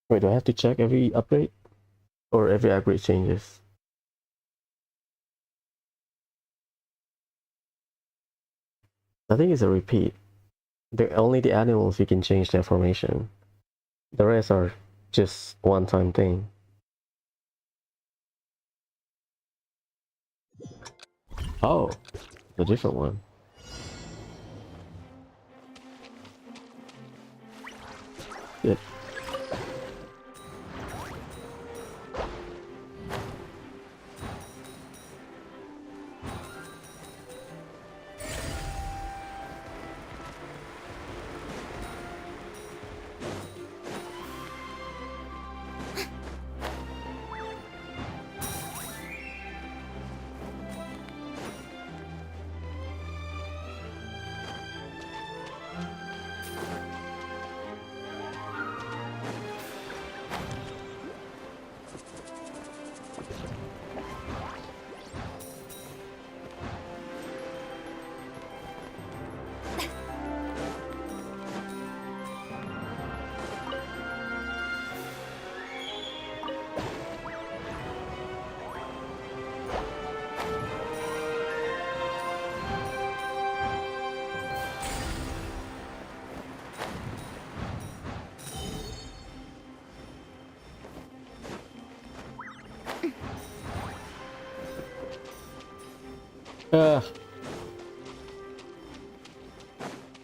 Wait, do I have to check every upgrade? Or every upgrade changes? I think it's a repeat. Only the animals you can change their formation. The rest are just one-time thing. Oh, a different one. Good.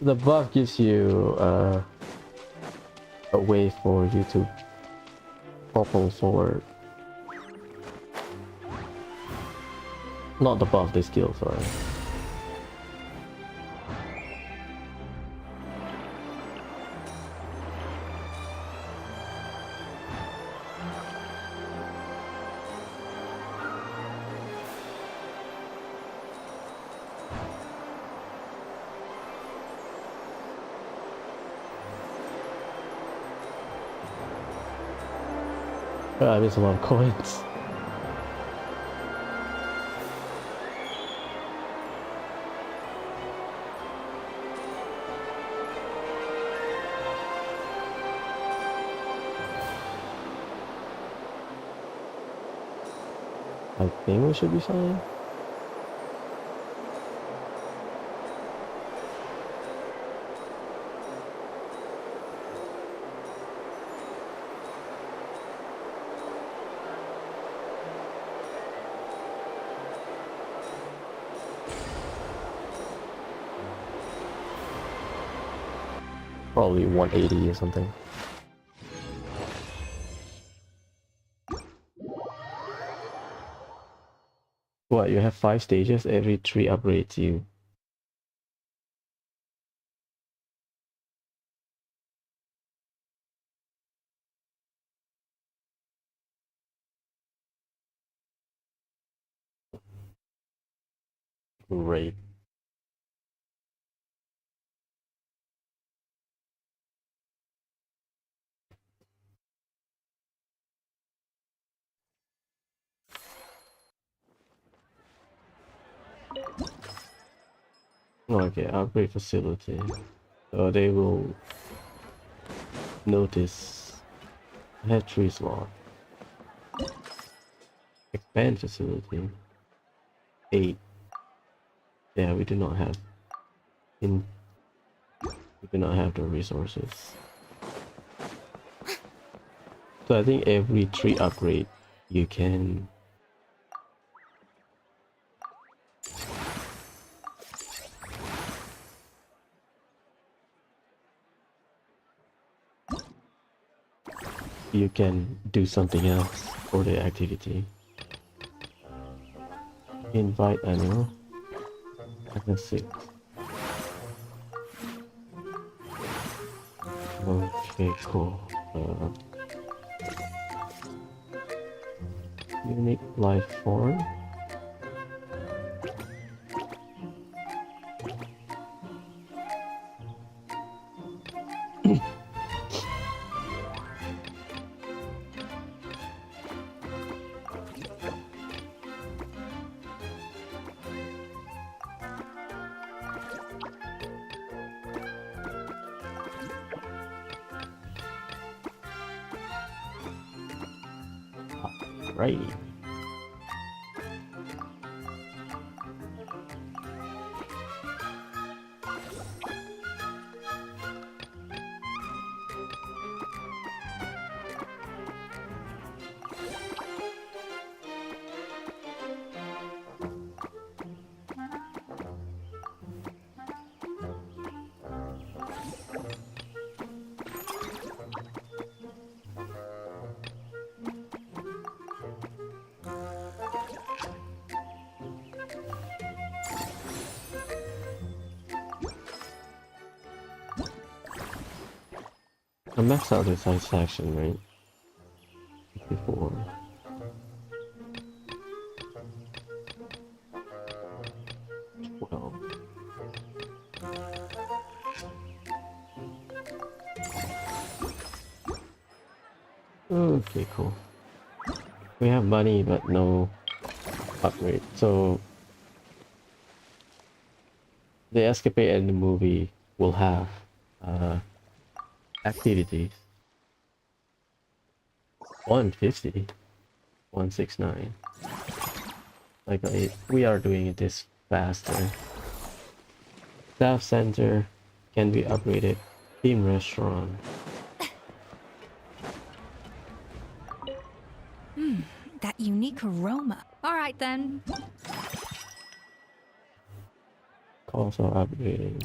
The buff gives you a way for you to propel forward. Not the buff, the skill, sorry. I missed a lot of coins. I think we should be fine. probably 180 or something. What, you have 5 stages, every 3 upgrades you. Great. Okay, upgrade facility. So they will notice I had 3 slots. Expand facility. 8. Yeah, we do not have we do not have the resources. So I think every 3 upgrade you can do something else for the activity. Invite animal. That's 6. Okay, cool. Unique life form. Right. I maxed out this section, right? Before. Well. Okay, cool. We have money, but no upgrade. So the escapade and the movie will have activities. 150, 169. Like we are doing it this faster. Staff center can be upgraded. Team restaurant. That unique aroma. Alright then. Also upgrading.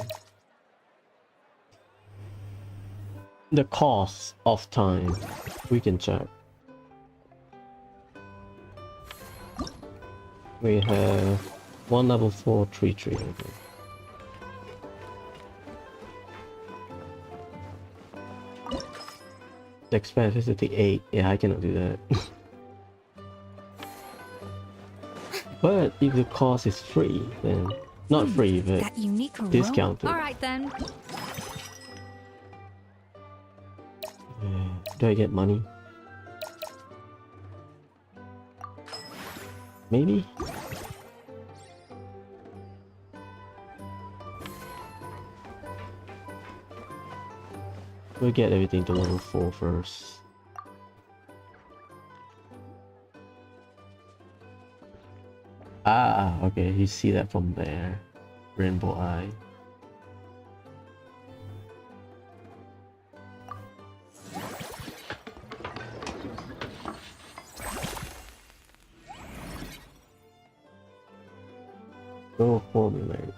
The cost of time we can check. We have 1 level 4 tree. Okay. The expand facility 8. Yeah, I cannot do that. But if the cost is free, then not free, but that unique aroma. discounted. Alright then. Do I get money? Maybe? We'll get everything to level 4 first. Ah, okay, you see that from there. Rainbow Eye. Go formulate.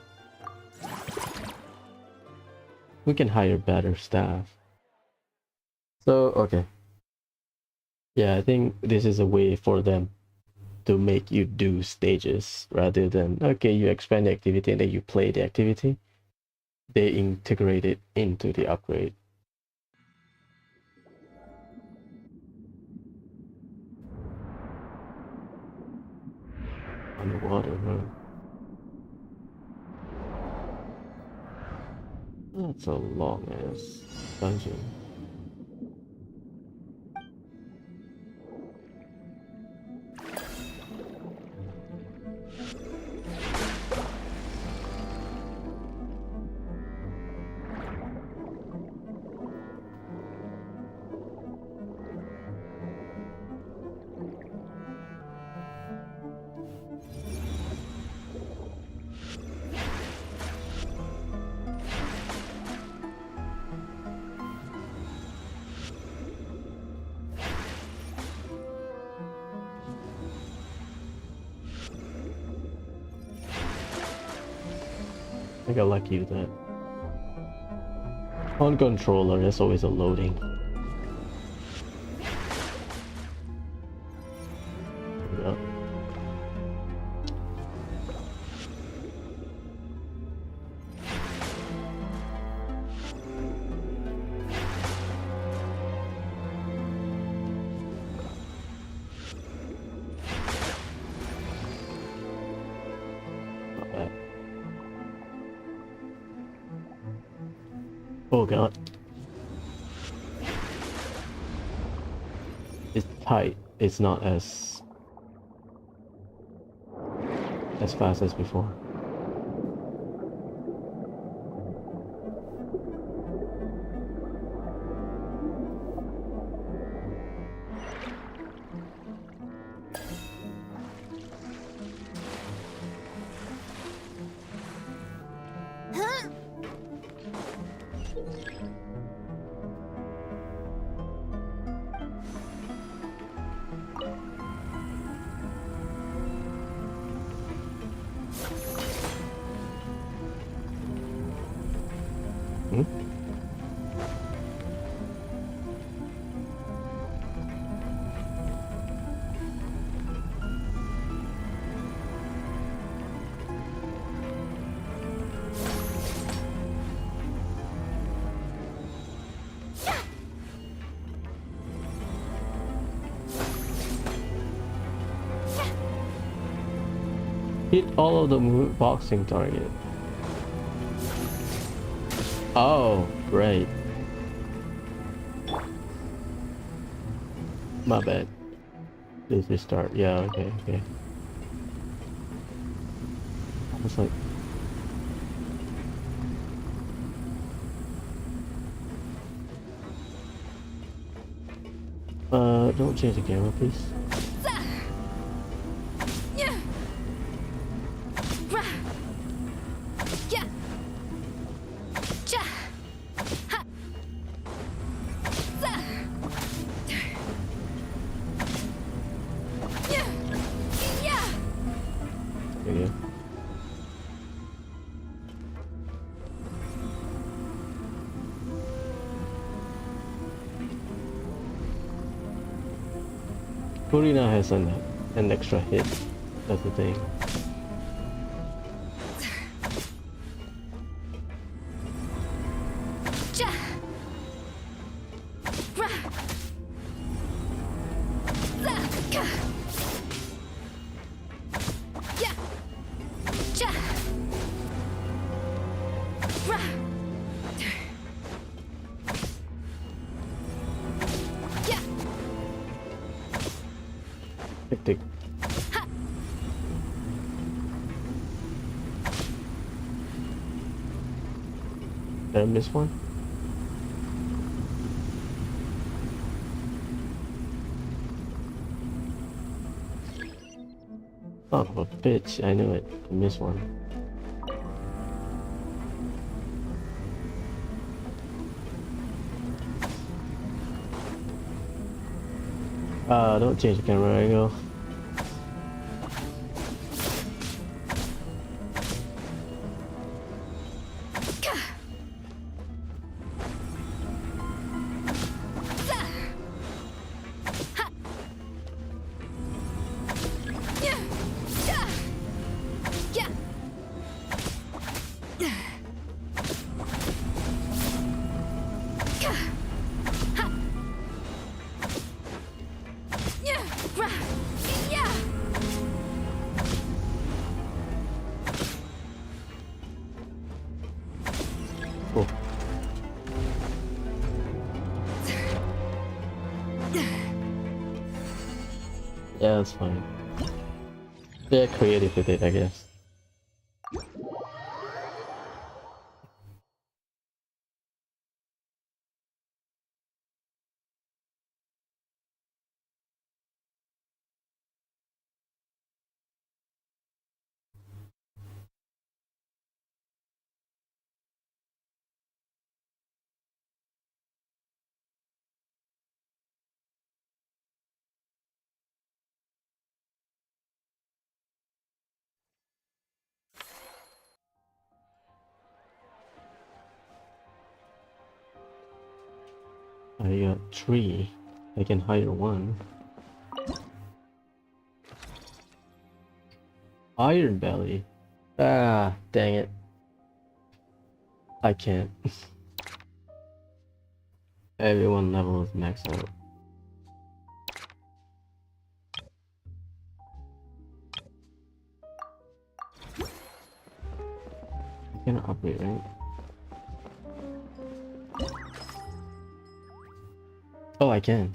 we can hire better staff. So, okay. Yeah, I think this is a way for them to make you do stages rather than, okay, you expand the activity and then you play the activity. They integrate it into the upgrade. Underwater, huh? That's a long ass dungeon. I got lucky with that. On controller, there's always a loading. Yeah. Not bad. Oh god. It's tight. It's not as fast as before. Huh? Hmm? Hit all of the boxing target. Oh, right. My bad. Please restart. Yeah, okay, okay. I was like... don't change the camera, please. There you go. Purina has an extra hit. That's the thing. Tick. Did I miss one? Son of a bitch, I knew it. I missed one. Don't change the camera, there you go. That's fine. They're creative with it, I guess. I got 3. I can hire 1. Iron Belly. Ah, dang it. I can't. Everyone level is maxed out. I cannot upgrade, right? Oh, I can.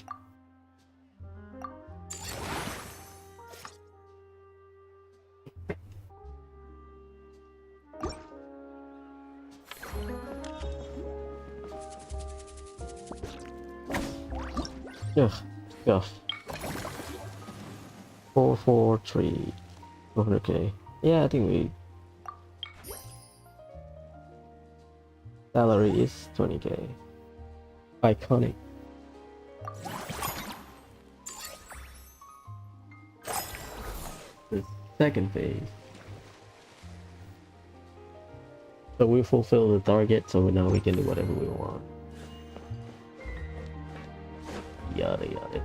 Ugh, ugh. 443, 200k. Yeah, I think we. Salary is 20k. Iconic. The second phase. So we fulfill the target, so now we can do whatever we want. Yada yada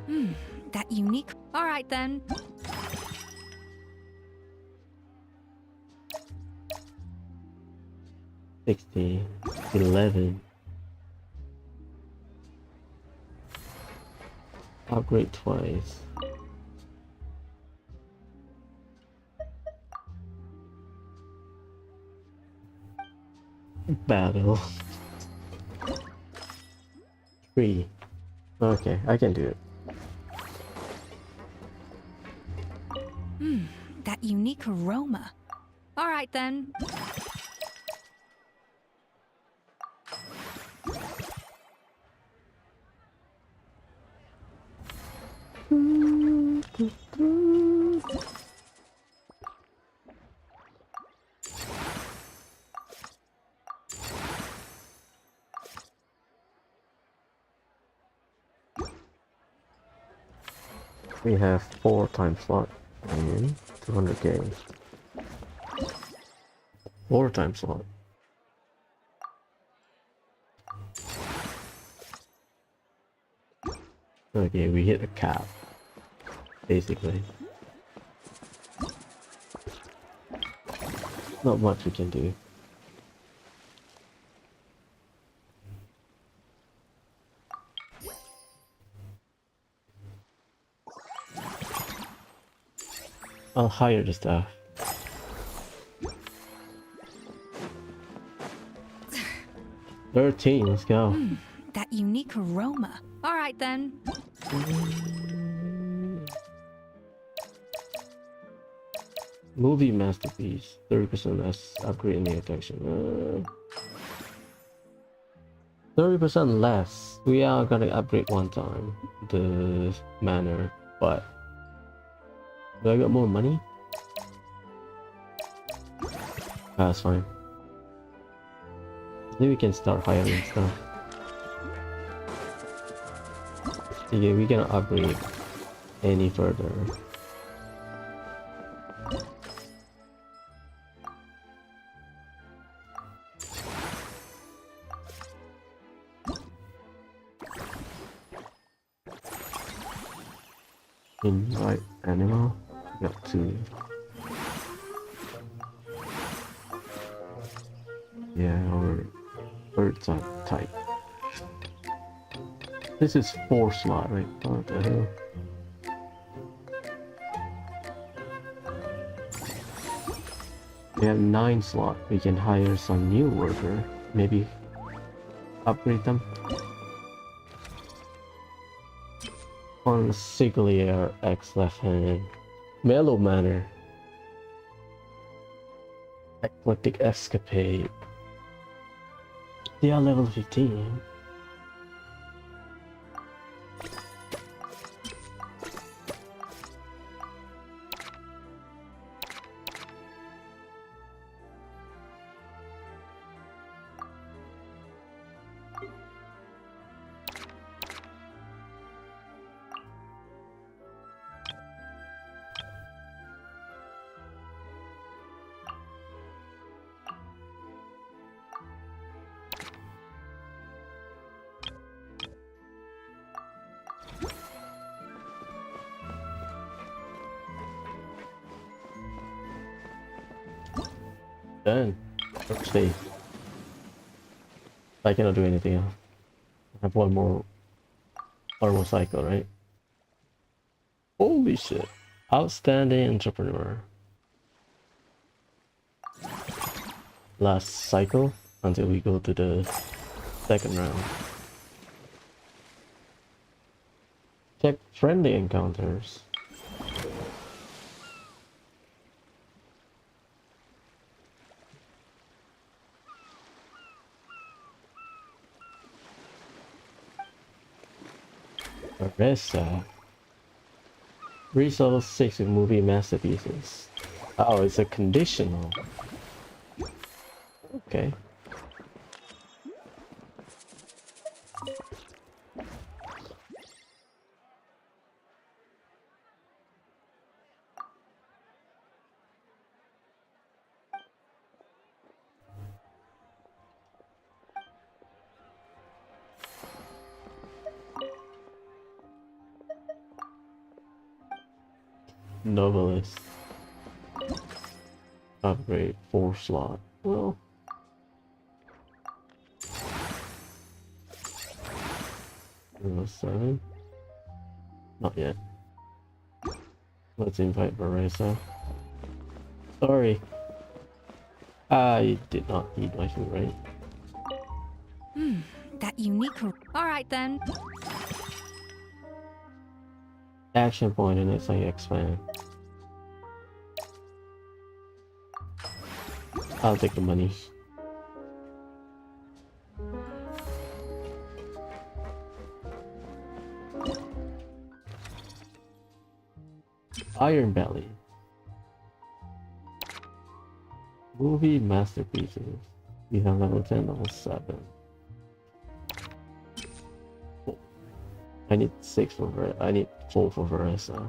yada. That unique. All right then. $60, 11. Upgrade twice. Battle. 3. Okay, I can do it. That unique aroma. All right then. We have 4 time slot and 200k. 4 time slot. Okay, we hit a cap, basically. Not much we can do. I'll hire the staff. $13, let's go. That unique aroma. All right then. Movie masterpiece. 30% less upgrade in the attraction. 30% less. We are gonna upgrade one time the manor, but do I got more money? That's fine. Maybe we can start hiring stuff. Okay, we cannot upgrade any further. Invite animal. Got 2. Yeah, or bird type. This is 4 slot, right? What the hell? We have 9 slot. We can hire some new worker. Maybe upgrade them. Consigliere X left hand. Mellow Manor. Eclectic Escapade. They are level 15. Done. Let's see. I cannot do anything else. I have one more cycle, right? Holy shit. Outstanding entrepreneur. Last cycle until we go to the second round. Check friendly encounters. Aressa. Resource 6 with movie masterpieces. Oh, it's a conditional. Okay. Novelist. Upgrade 4 slot. Well. Level 7. Not yet. Let's invite Marissa. Sorry. I did not eat my food, right? That unique. Alright then. Action point and it's like expand. I'll take the money. Iron Belly. Movie masterpieces. We have level 10, level 7. Oh. I need 6 for I need 4 for Veressa.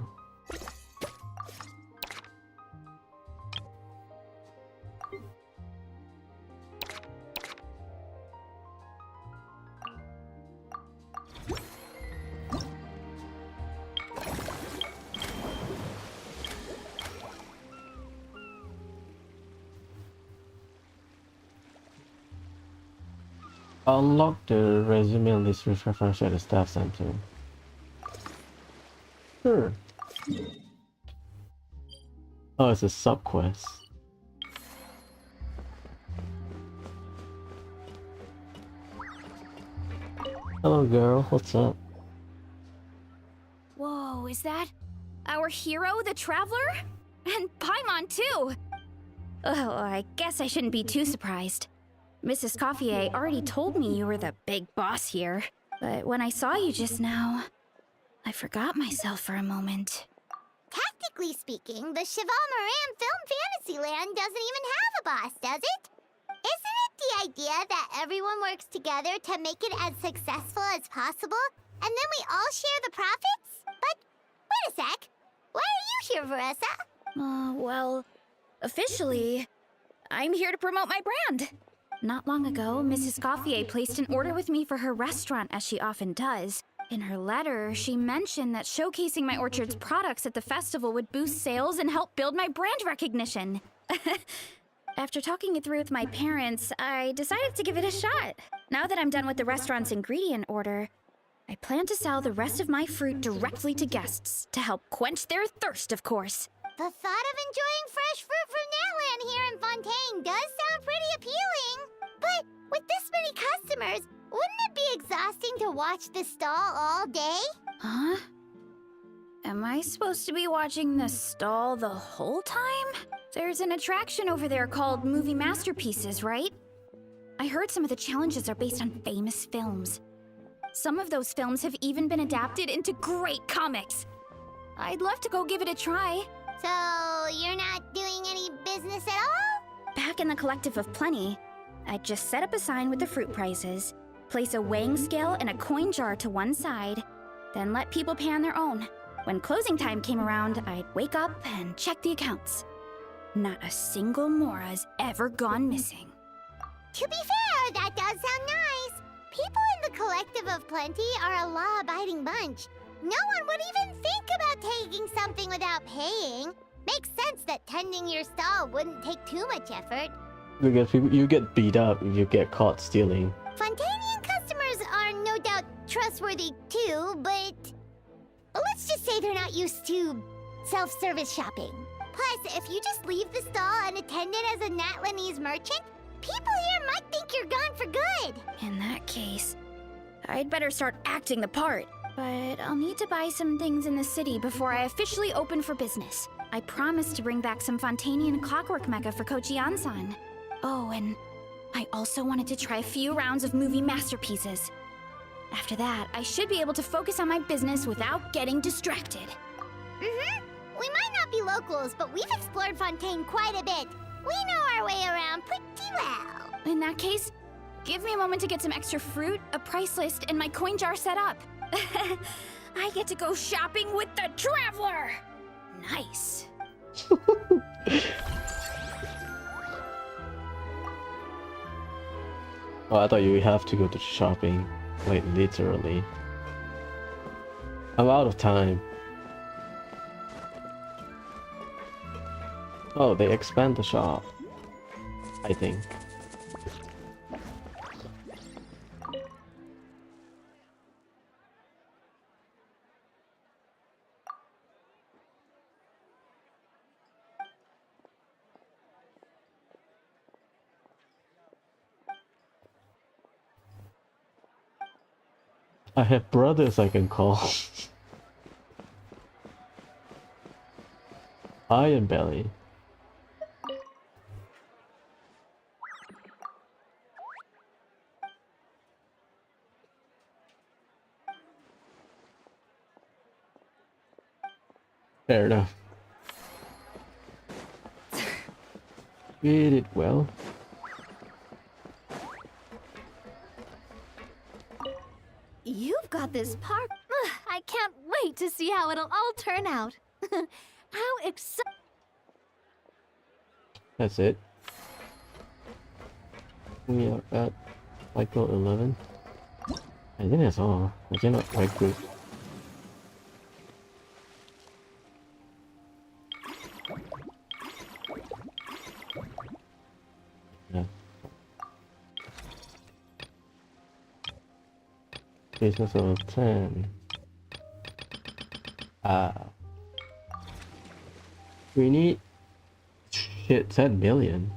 Unlock the resume list with reference at the staff center. Sure. Oh, it's a sub quest. Hello, girl. What's up? Whoa, is that our hero, the Traveler? And Paimon, too! Oh, I guess I shouldn't be too surprised. Mrs. Coiffier already told me you were the big boss here. But when I saw you just now, I forgot myself for a moment. Technically speaking, the Cheval Moran Film Fantasyland doesn't even have a boss, does it? Isn't it the idea that everyone works together to make it as successful as possible, and then we all share the profits? But wait a sec. Why are you here, Veressa? Well, officially, I'm here to promote my brand. Not long ago, Mrs. Coiffier placed an order with me for her restaurant, as she often does. In her letter, she mentioned that showcasing my orchard's products at the festival would boost sales and help build my brand recognition. After talking it through with my parents, I decided to give it a shot. Now that I'm done with the restaurant's ingredient order, I plan to sell the rest of my fruit directly to guests, to help quench their thirst, of course. The thought of enjoying fresh fruit from Natlan here in Fontaine does sound pretty appealing. But with this many customers, wouldn't it be exhausting to watch the stall all day? Huh? Am I supposed to be watching this stall the whole time? There's an attraction over there called Movie Masterpieces, right? I heard some of the challenges are based on famous films. Some of those films have even been adapted into great comics. I'd love to go give it a try. So, you're not doing any business at all? Back in the Collective of Plenty, I'd just set up a sign with the fruit prices, place a weighing scale and a coin jar to one side, then let people pay on their own. When closing time came around, I'd wake up and check the accounts. Not a single Mora's ever gone missing. To be fair, that does sound nice. People in the Collective of Plenty are a law-abiding bunch. No one would even think about taking something without paying. Makes sense that tending your stall wouldn't take too much effort. Because you get beat up if you get caught stealing. Fontanian customers are no doubt trustworthy too, but let's just say they're not used to self-service shopping. Plus, if you just leave the stall unattended as a Natlanese merchant, people here might think you're gone for good. In that case, I'd better start acting the part. But I'll need to buy some things in the city before I officially open for business. I promised to bring back some Fontanian clockwork mecha for Kochi-san. Oh, and I also wanted to try a few rounds of movie masterpieces. After that, I should be able to focus on my business without getting distracted. We might not be locals, but we've explored Fontaine quite a bit. We know our way around pretty well. In that case, give me a moment to get some extra fruit, a price list, and my coin jar set up. I get to go shopping with the Traveler! Nice. Oh, I thought you have to go to shopping. Like, literally. I'm out of time. Oh, they expand the shop. I think. I have brothers I can call. Iron Belly. Fair enough. We did well. You've got this park. Ugh, I can't wait to see how it'll all turn out. How exciting. That's it. We are at cycle 11. I think that's all. I cannot quite good. Yeah. Business of 10. We need shit 10 million.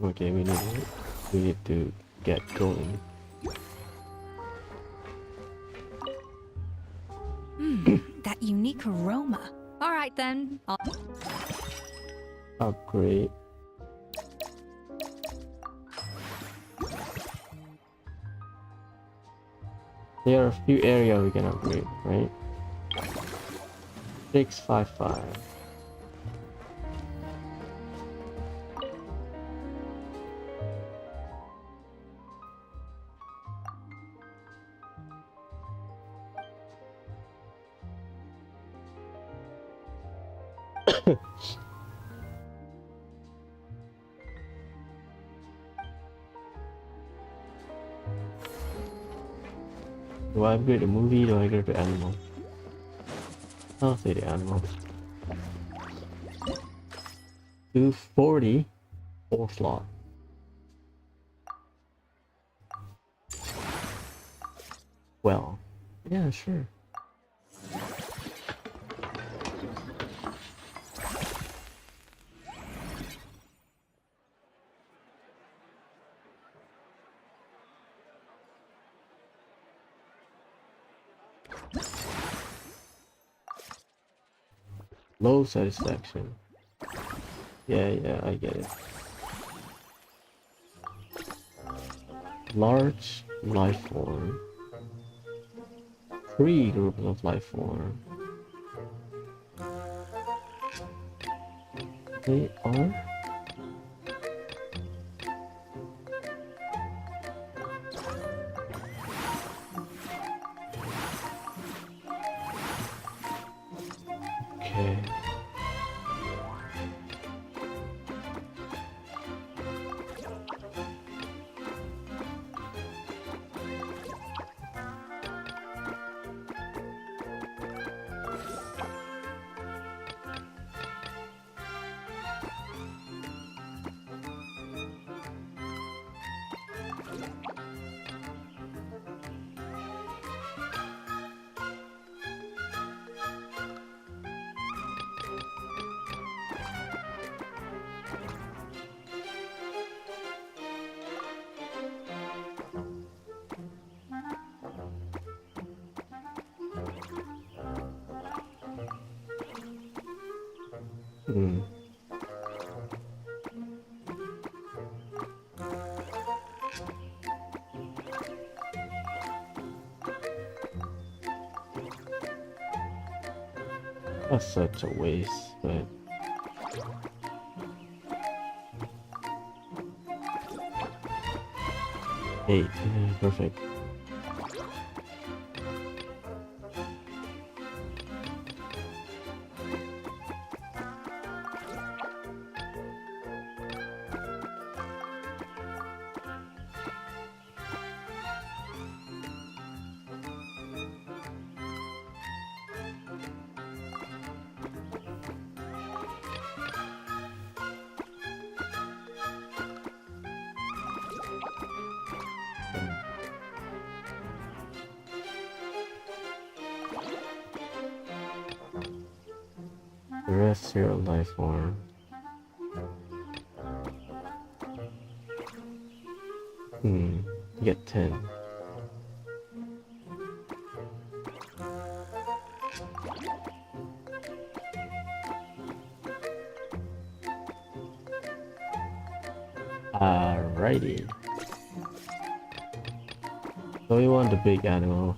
Okay, we need to get going. That unique aroma. All right then. Upgrade. There are a few areas we can upgrade, right? 655. Do I upgrade the movie? Do I upgrade the animal? I'll say the animal. 240 or slot. Well, yeah, sure. Low satisfaction. Yeah, I get it. Large life form. 3 groups of life form. They are. Okay. Hmm. That's such a waste, but 8, yeah, perfect. The rest here are life form. You get 10. Alrighty. So we want the big animal.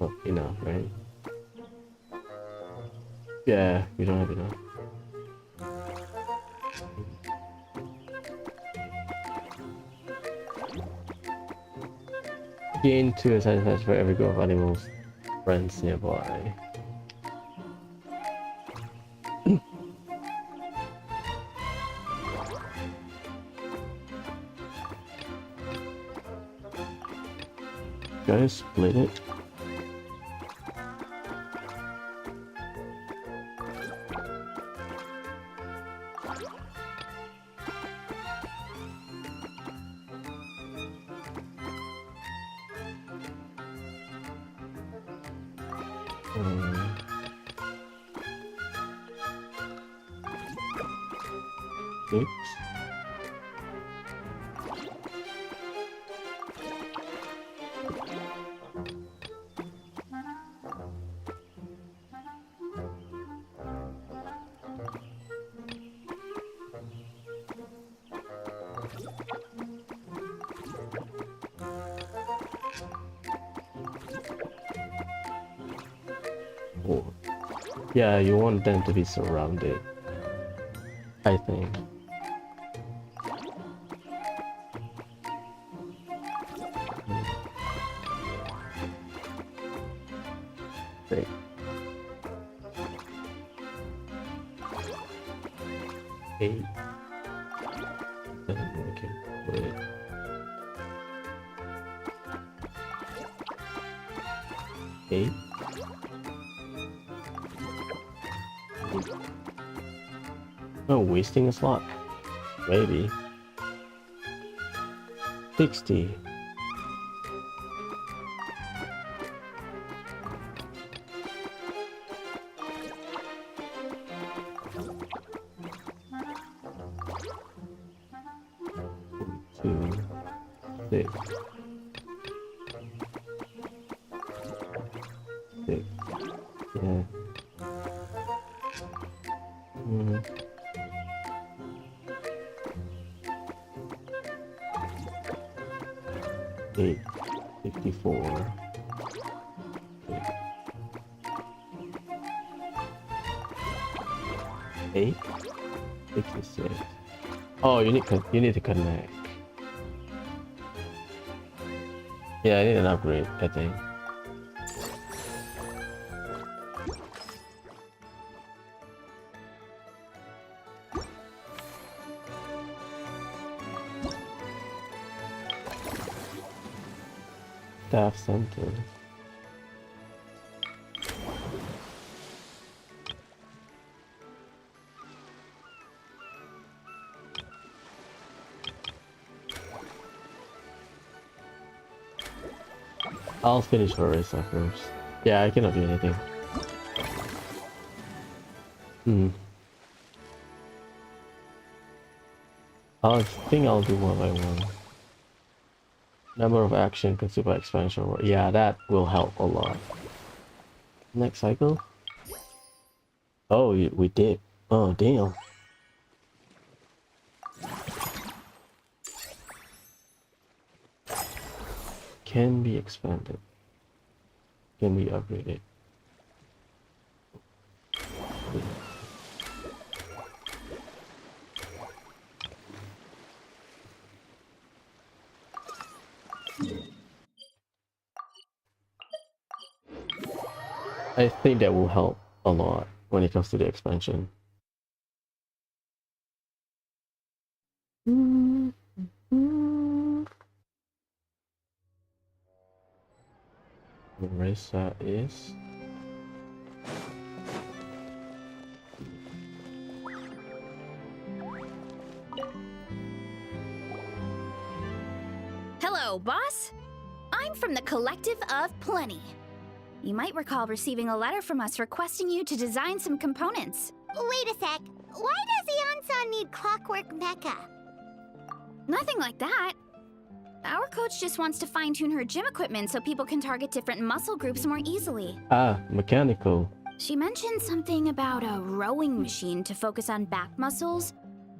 Not enough, right? Yeah, we don't have enough. Gain 2 satisfaction for every group of animals friends nearby. Guys, split it. Oops. Oh. Yeah, you want them to be surrounded, I think. Okay, wait. Eight. Oh, wasting a slot. Maybe. 60. Two, six. Six. Yeah. Eight. 54. Eight. 66. Oh, you need to connect. Yeah, I need an upgrade, I think. Staff center. I'll finish Orisa first. Yeah, I cannot do anything. I think I'll do one by one. Number of action consumed by expansion. Yeah, that will help a lot. Next cycle? Oh, we did. Oh, damn. Can be expanded. Can be upgraded. I think that will help a lot when it comes to the expansion. Orisa is... Hello, boss. I'm from the Collective of Plenty. You might recall receiving a letter from us requesting you to design some components. Wait a sec. Why does Ion-san need clockwork mecha? Nothing like that. Our coach just wants to fine-tune her gym equipment so people can target different muscle groups more easily. Ah, mechanical. She mentioned something about a rowing machine to focus on back muscles,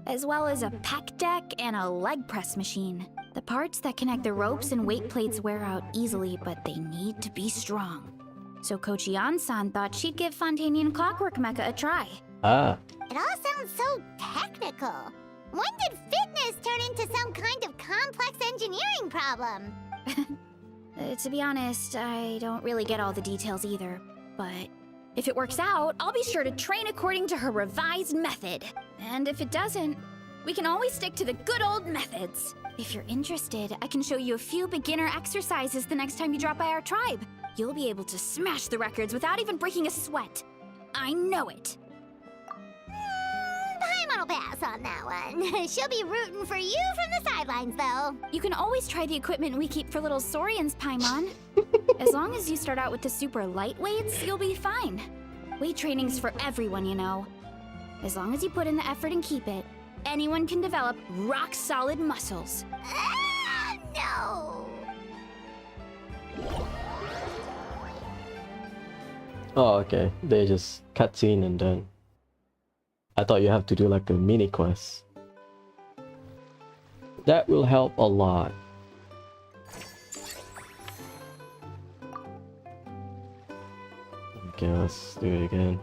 as well as a pec deck and a leg press machine. The parts that connect the ropes and weight plates wear out easily, but they need to be strong. So Coach Ion-san thought she'd give Fontanian Clockwork Mecha a try. Ah. It all sounds so technical. When did fitness turn into some kind of complex engineering problem? To be honest, I don't really get all the details either. But if it works out, I'll be sure to train according to her revised method. And if it doesn't, we can always stick to the good old methods. If you're interested, I can show you a few beginner exercises the next time you drop by our tribe. You'll be able to smash the records without even breaking a sweat. I know it. Paimon will pass on that one. She'll be rooting for you from the sidelines, though. You can always try the equipment we keep for little Saurians, Paimon. As long as you start out with the super lightweights, you'll be fine. Weight training's for everyone, you know. As long as you put in the effort and keep it, anyone can develop rock-solid muscles. No! Oh, okay. They just cutscene and done. I thought you have to do like a mini quest. That will help a lot. Okay, let's do it again.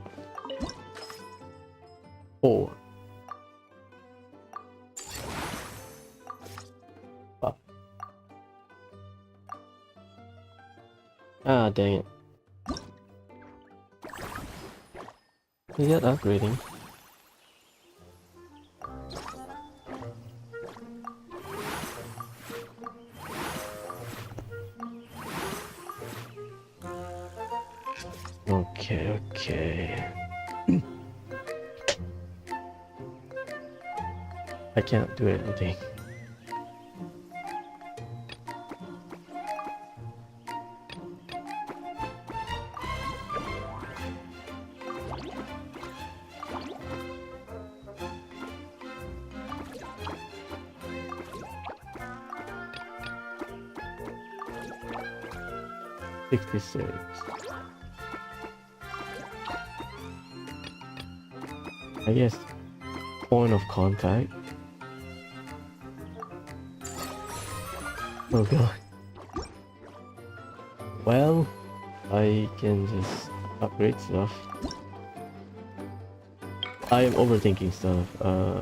4. Up. Ah, dang it. Is that upgrading? Okay, okay. I can't do anything. $66. I guess point of contact. Oh god. Well, I can just upgrade stuff. I am overthinking stuff.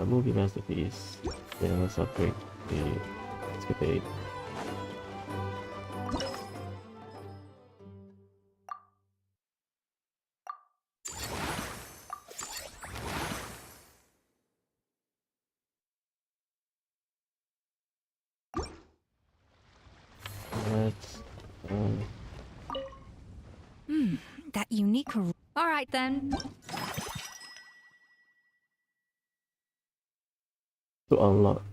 Movie masterpiece. Yeah, let's upgrade the escapade. That unique. All right then. To unlock.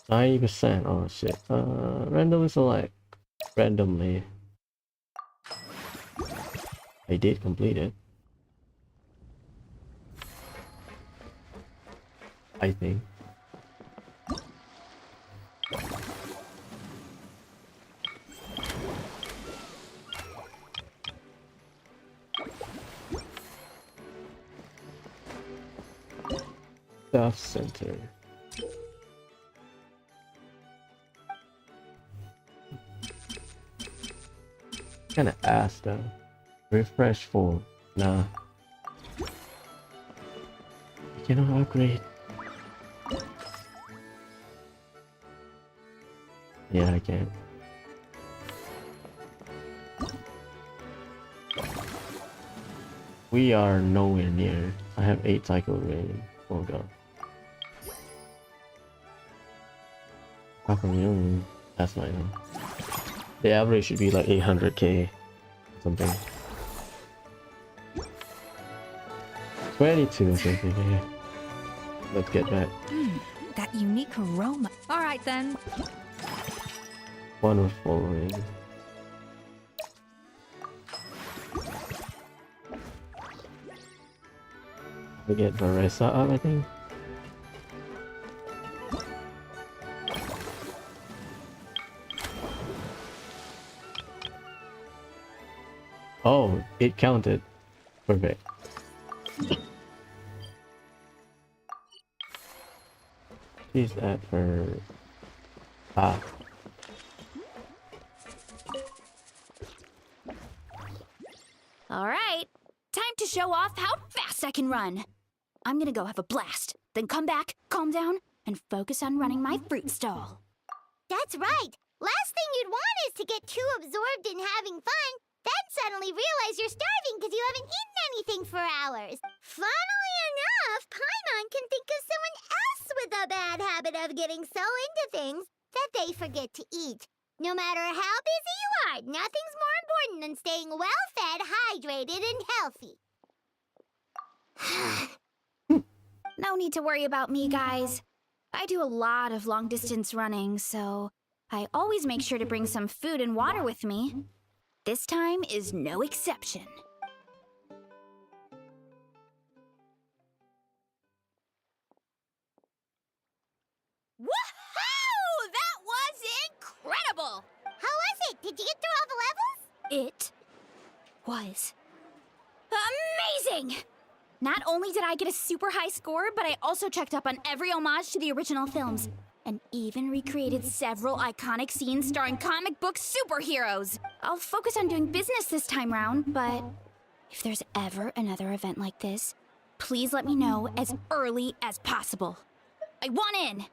%. Oh shit. Randomly select. Randomly. I did complete it. I think. Staff center. Kinda ass though. Refresh form. Nah. You cannot upgrade. Yeah, I can't. We are nowhere near. I have 8 cycles remaining. Oh god. That's not enough. The average should be like 800k something. 22 something, yeah. Let's get that. That unique aroma. All right then. One of following. We get Varesa up, I think. Oh, it counted. Perfect. She's at her... Ah. All right, time to show off how fast I can run. I'm gonna go have a blast, then come back, calm down, and focus on running my fruit stall. That's right. Last thing you'd want is to get too absorbed in having fun, then suddenly realize you're starving because you haven't eaten anything for hours. Funnily enough, Paimon can think of someone else with a bad habit of getting so into things that they forget to eat. No matter how busy you are, nothing's more important than staying well-fed, hydrated, and healthy. No need to worry about me, guys. I do a lot of long-distance running, so I always make sure to bring some food and water with me. This time is no exception. Woohoo! That was incredible! How was it? Did you get through all the levels? It was amazing! Not only did I get a super high score, but I also checked up on every homage to the original films, and even recreated several iconic scenes starring comic book superheroes. I'll focus on doing business this time round, but if there's ever another event like this, please let me know as early as possible. I want in!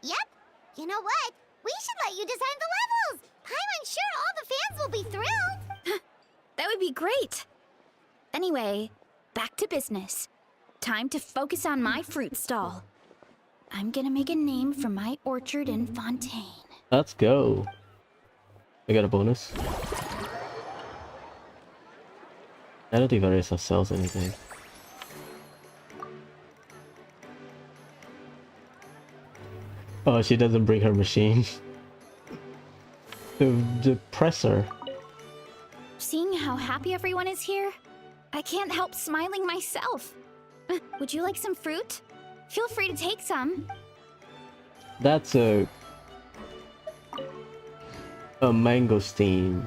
Yep. You know what? We should let you design the levels! I'm sure all the fans will be thrilled! That would be great! Anyway, back to business. Time to focus on my fruit stall. I'm gonna make a name for my orchard in Fontaine. Let's go. I got a bonus. I don't think Vanessa sells anything. Oh, she doesn't bring her machine. The presser. Seeing how happy everyone is here, I can't help smiling myself. Would you like some fruit? Feel free to take some. That's a mangosteen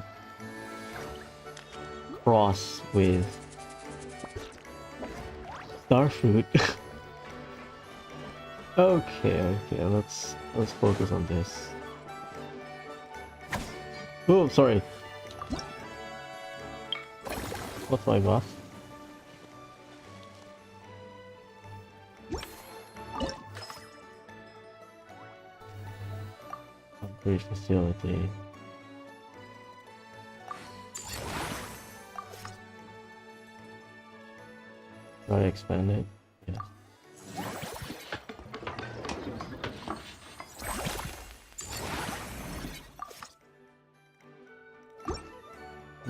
cross with starfruit. Okay, let's focus on this. Oh, sorry. What's my buff? Upgrade facility. Try to expand it. Yes.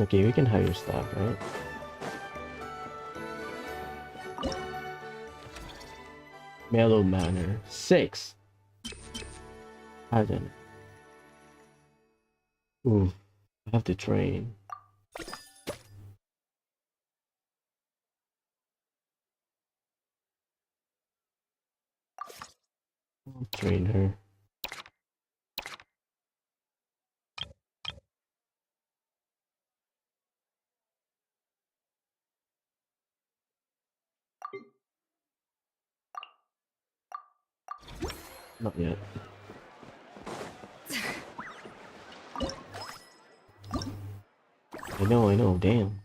Okay, we can have your stuff, right? Mellow Manor. 6. I don't. Ooh, I have to train. I'll train her. Not yet. I know, damn.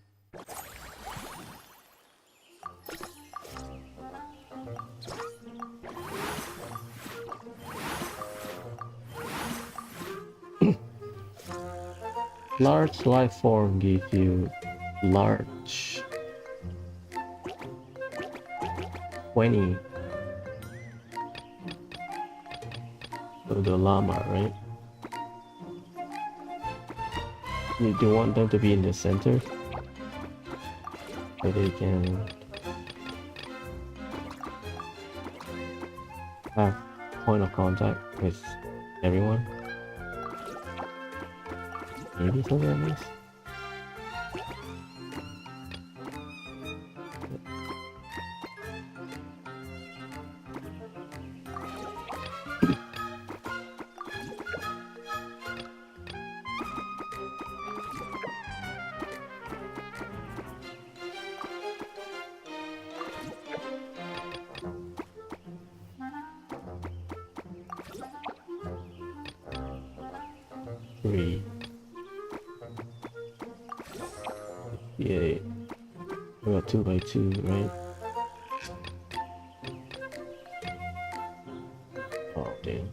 Large life form give you large 20. So the llama, right? You do want them to be in the center so they can have point of contact with everyone. Maybe something like this. Yeah, we got 2 by 2, right? Oh damn.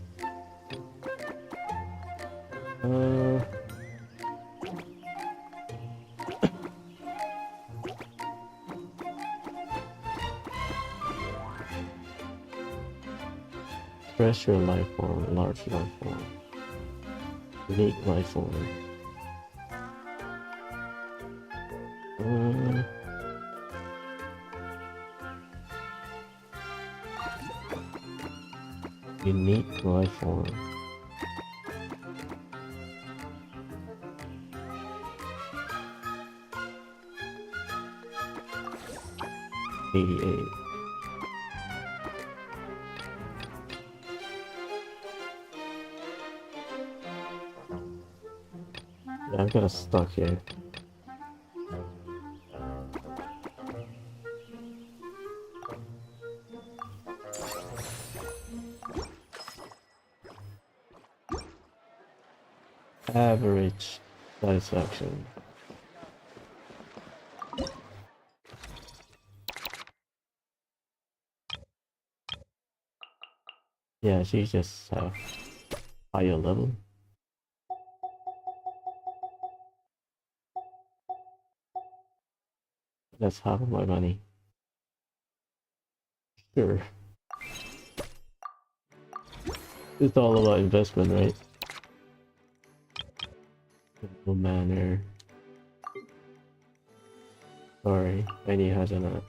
Pressure life form, large life form, unique life form. Unique life form. Yeah, I'm kinda stuck here. Average satisfaction. Yeah, she's just higher level. That's half of my money. Sure. It's all about investment, right? No manner. Sorry, any has not.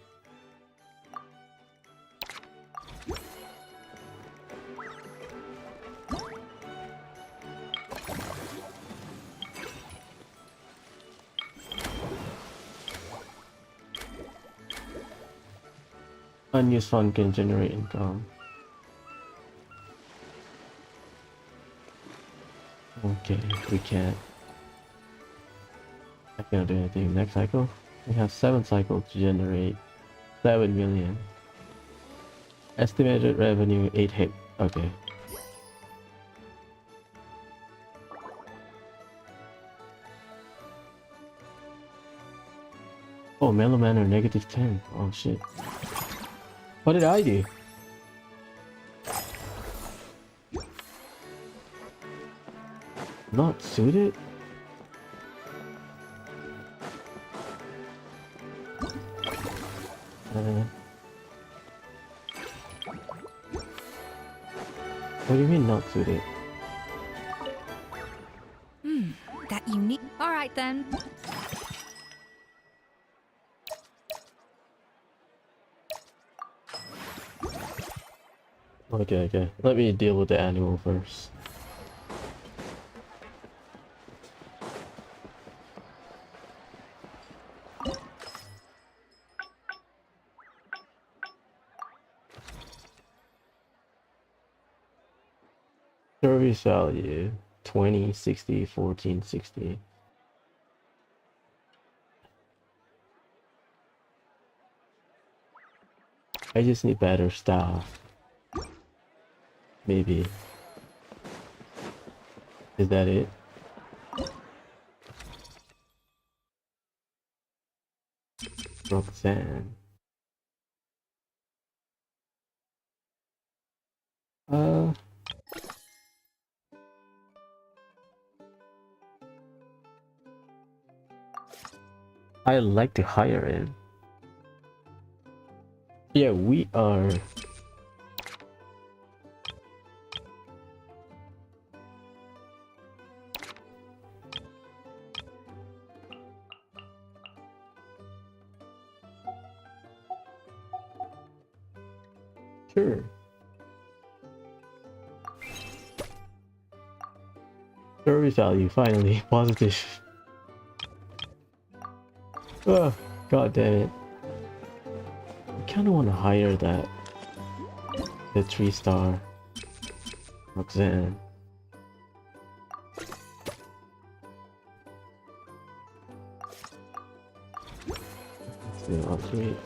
Unused fund can generate income. Okay, we can't. I can't do anything. Next cycle? We have 7 cycles to generate 7 million. Estimated revenue 8 hit. Okay. Oh, Mellow Manor negative 10. Oh shit. What did I do? Not suited? What do you mean not suited? That unique. Alright then. Okay. Let me deal with the animal first. Service value 20, 60, 14, 60. I just need better staff. Maybe. Is that it? Roxanne. I like to hire him. Yeah, we are. Sure. Service value, finally, positive. Oh, god damn it. I kinda wanna hire that. The 3-star Roxanne. Let's do upgrade.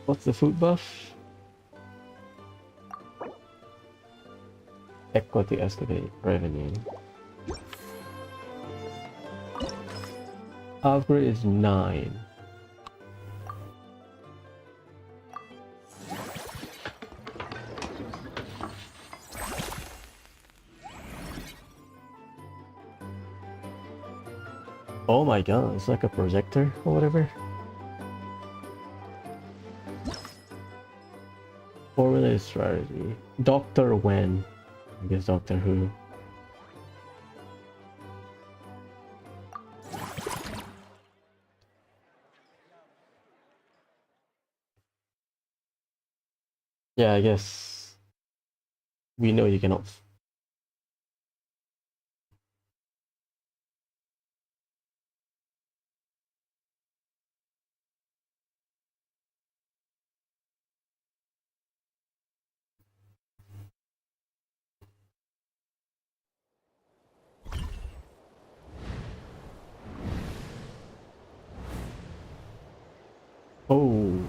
What's the food buff? Equity estimate revenue. Upgrade is 9. Oh my god, it's like a projector or whatever. Formula strategy. Dr. Wen. I guess Doctor Who. Yeah, I guess we know you cannot. Oh.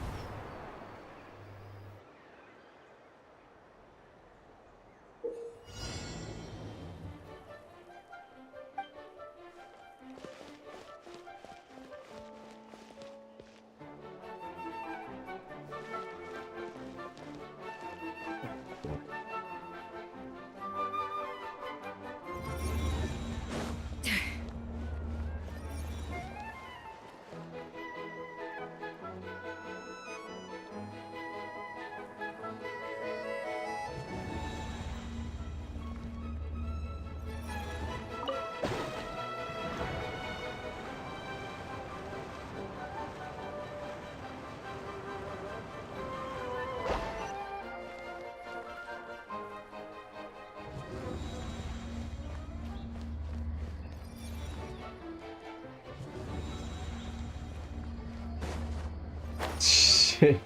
shit.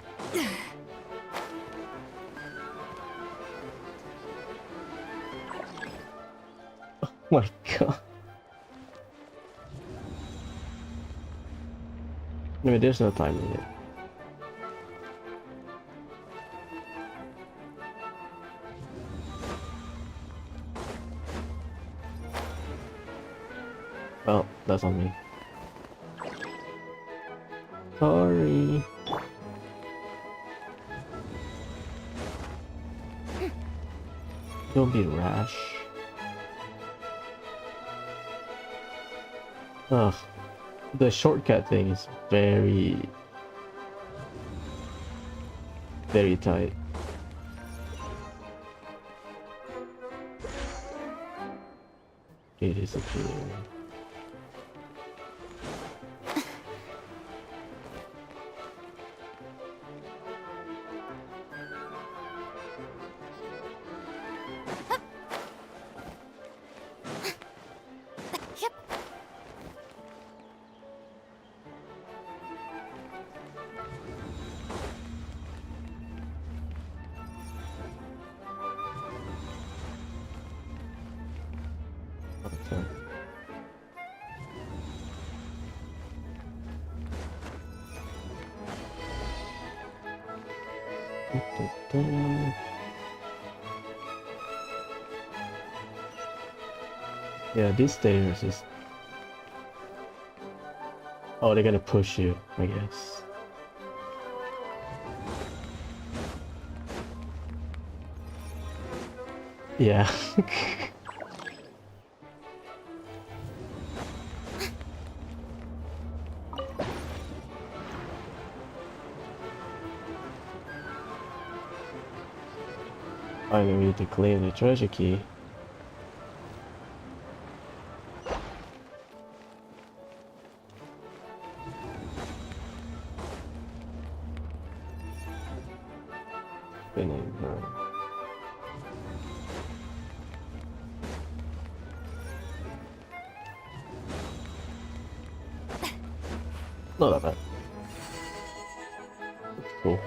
Oh my god. I mean, there's no time limit. Well, that's on me. Sorry. Don't be rash. Ugh. The shortcut thing is very tight. It is a clear. Yeah, these stairs is... Oh, they're gonna push you, I guess. Yeah. I need to claim the treasure key. Spinning her. Not that bad. That's cool.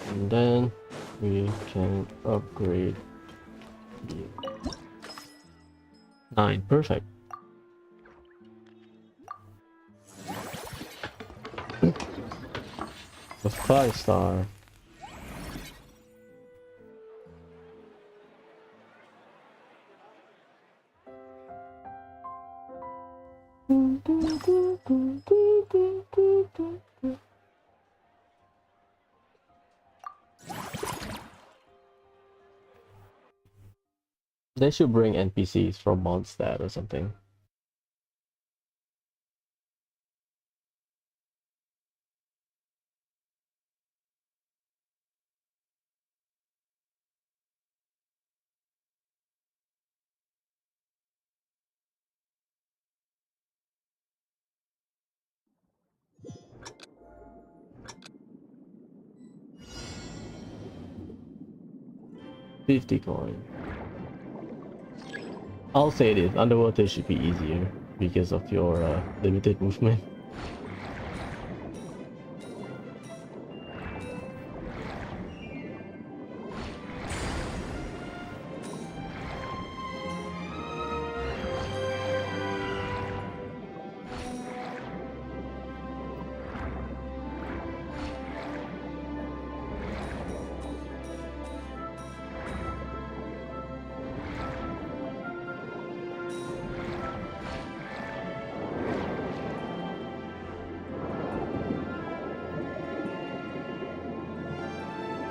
And then we can upgrade the 9. Perfect. A 5-star. They should bring NPCs from Mondstadt or something. $50. I'll say this, underwater should be easier because of your limited movement.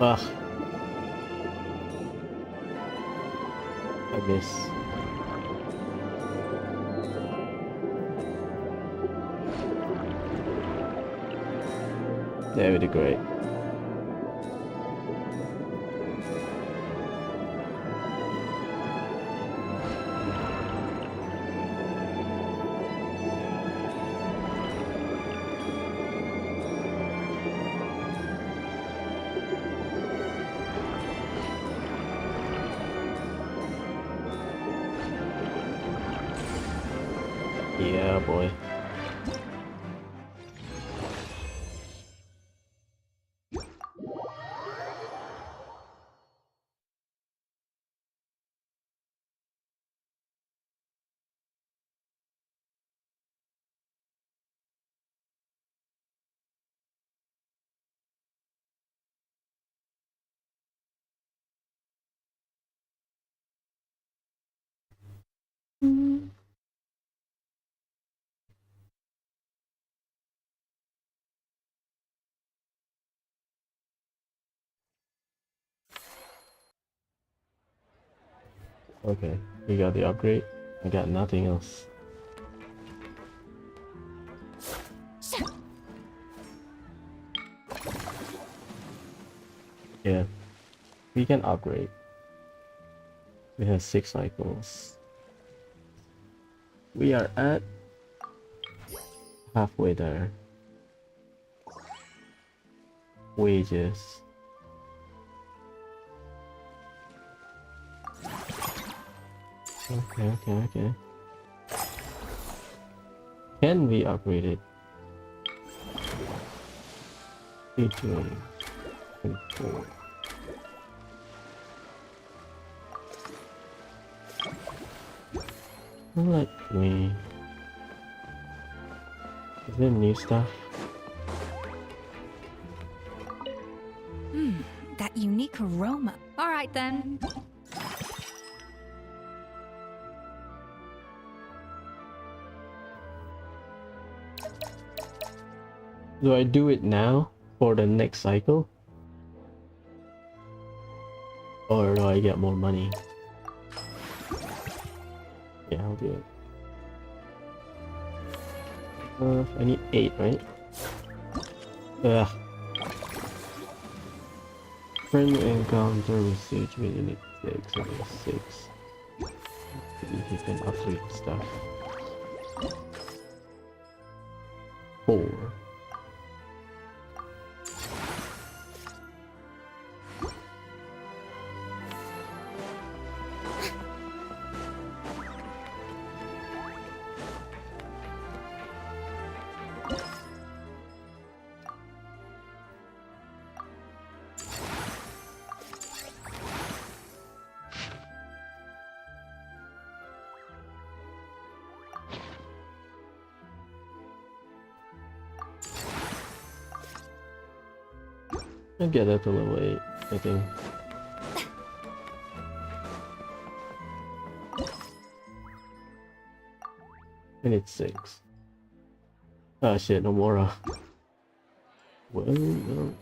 Ugh. I miss. Yeah, we did great. Yeah, boy. Okay, we got the upgrade. I got nothing else. Yeah, we can upgrade. We have 6 cycles. We are at halfway there. Wages. Okay. Can we upgrade it? Featuring 24. Let me. Is there new stuff? That unique aroma. All right then. Do I do it now for the next cycle? Or do I get more money? Yeah, I'll do it. I need 8, right? Ugh. Friend you encounter with Sage when you need 6, I need 6. If you can upgrade stuff. 4. I get that to level 8, I think. I need 6. Ah shit, no more. Well, no.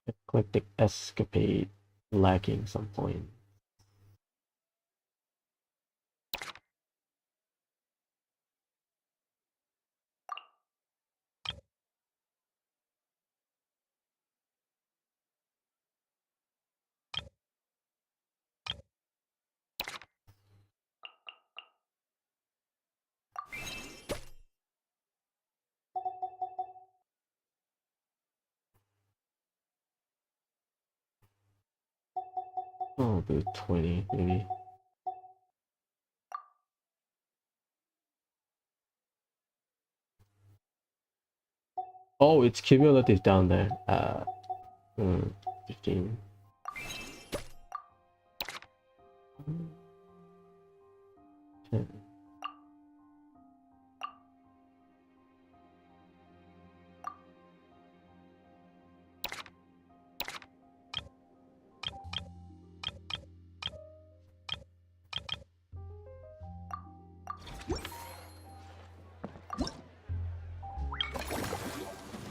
Eclectic escapade lacking some point. I'll do 20 maybe. Oh, it's cumulative down there. 15.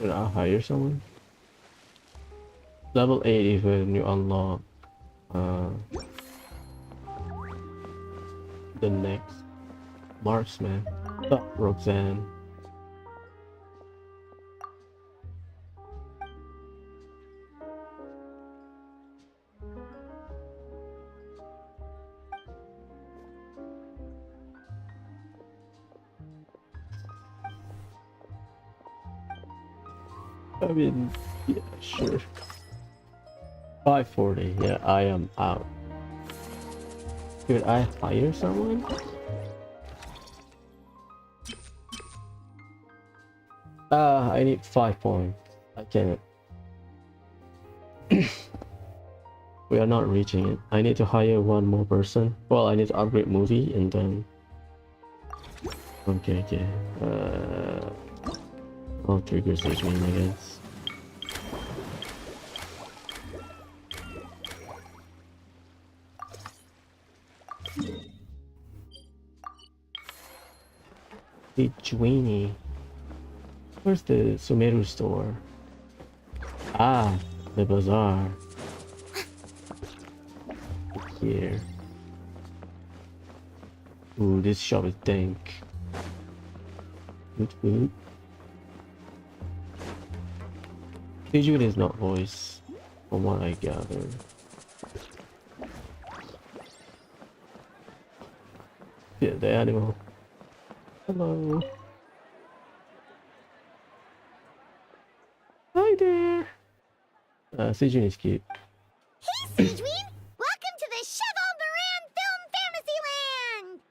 Should I hire someone? Level 80 when you unlock the next marksman. Stop, Roxanne. I mean, yeah, sure. 540, yeah, I am out. Should I hire someone? I need 5 points. I can't. We are not reaching it. I need to hire one more person. Well, I need to upgrade movie and then... Okay. I'll trigger stage game, I guess. Hey, Juini. Where's the Sumeru store? Ah, the bazaar. Here. Ooh, this shop is dank. Good food. Sejuin is not voice, from what I gather. Yeah, the animal. Hello. Hi there. Sejuin is cute. Hey, Sejuin! Welcome to the Cheval Moran Film Fantasyland!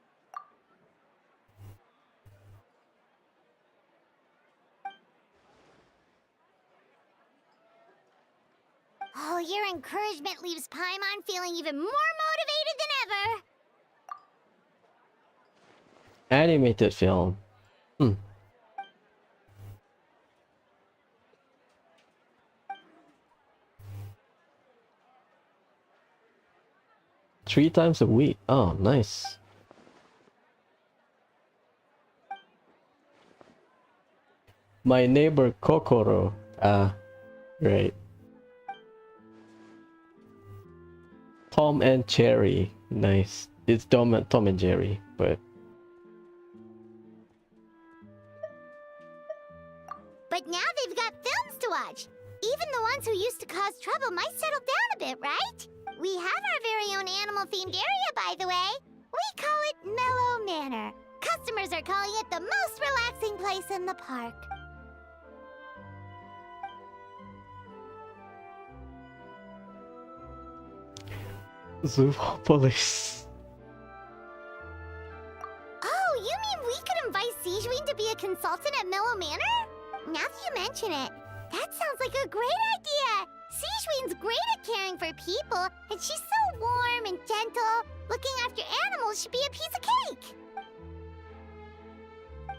Oh, your encouragement leaves Paimon feeling even more motivated than ever. Animated film. 3 times a week. Oh, nice. My neighbor Kokoro. Right. Tom and Jerry. Nice. It's Tom and Jerry, but... But now they've got films to watch. Even the ones who used to cause trouble might settle down a bit, right? We have our very own animal-themed area, by the way. We call it Mellow Manor. Customers are calling it the most relaxing place in the park. Zoopolis. Oh, you mean we could invite Sejuin to be a consultant at Mellow Manor? Now that you mention it, that sounds like a great idea! Sejuin's great at caring for people, and she's so warm and gentle. Looking after animals should be a piece of cake!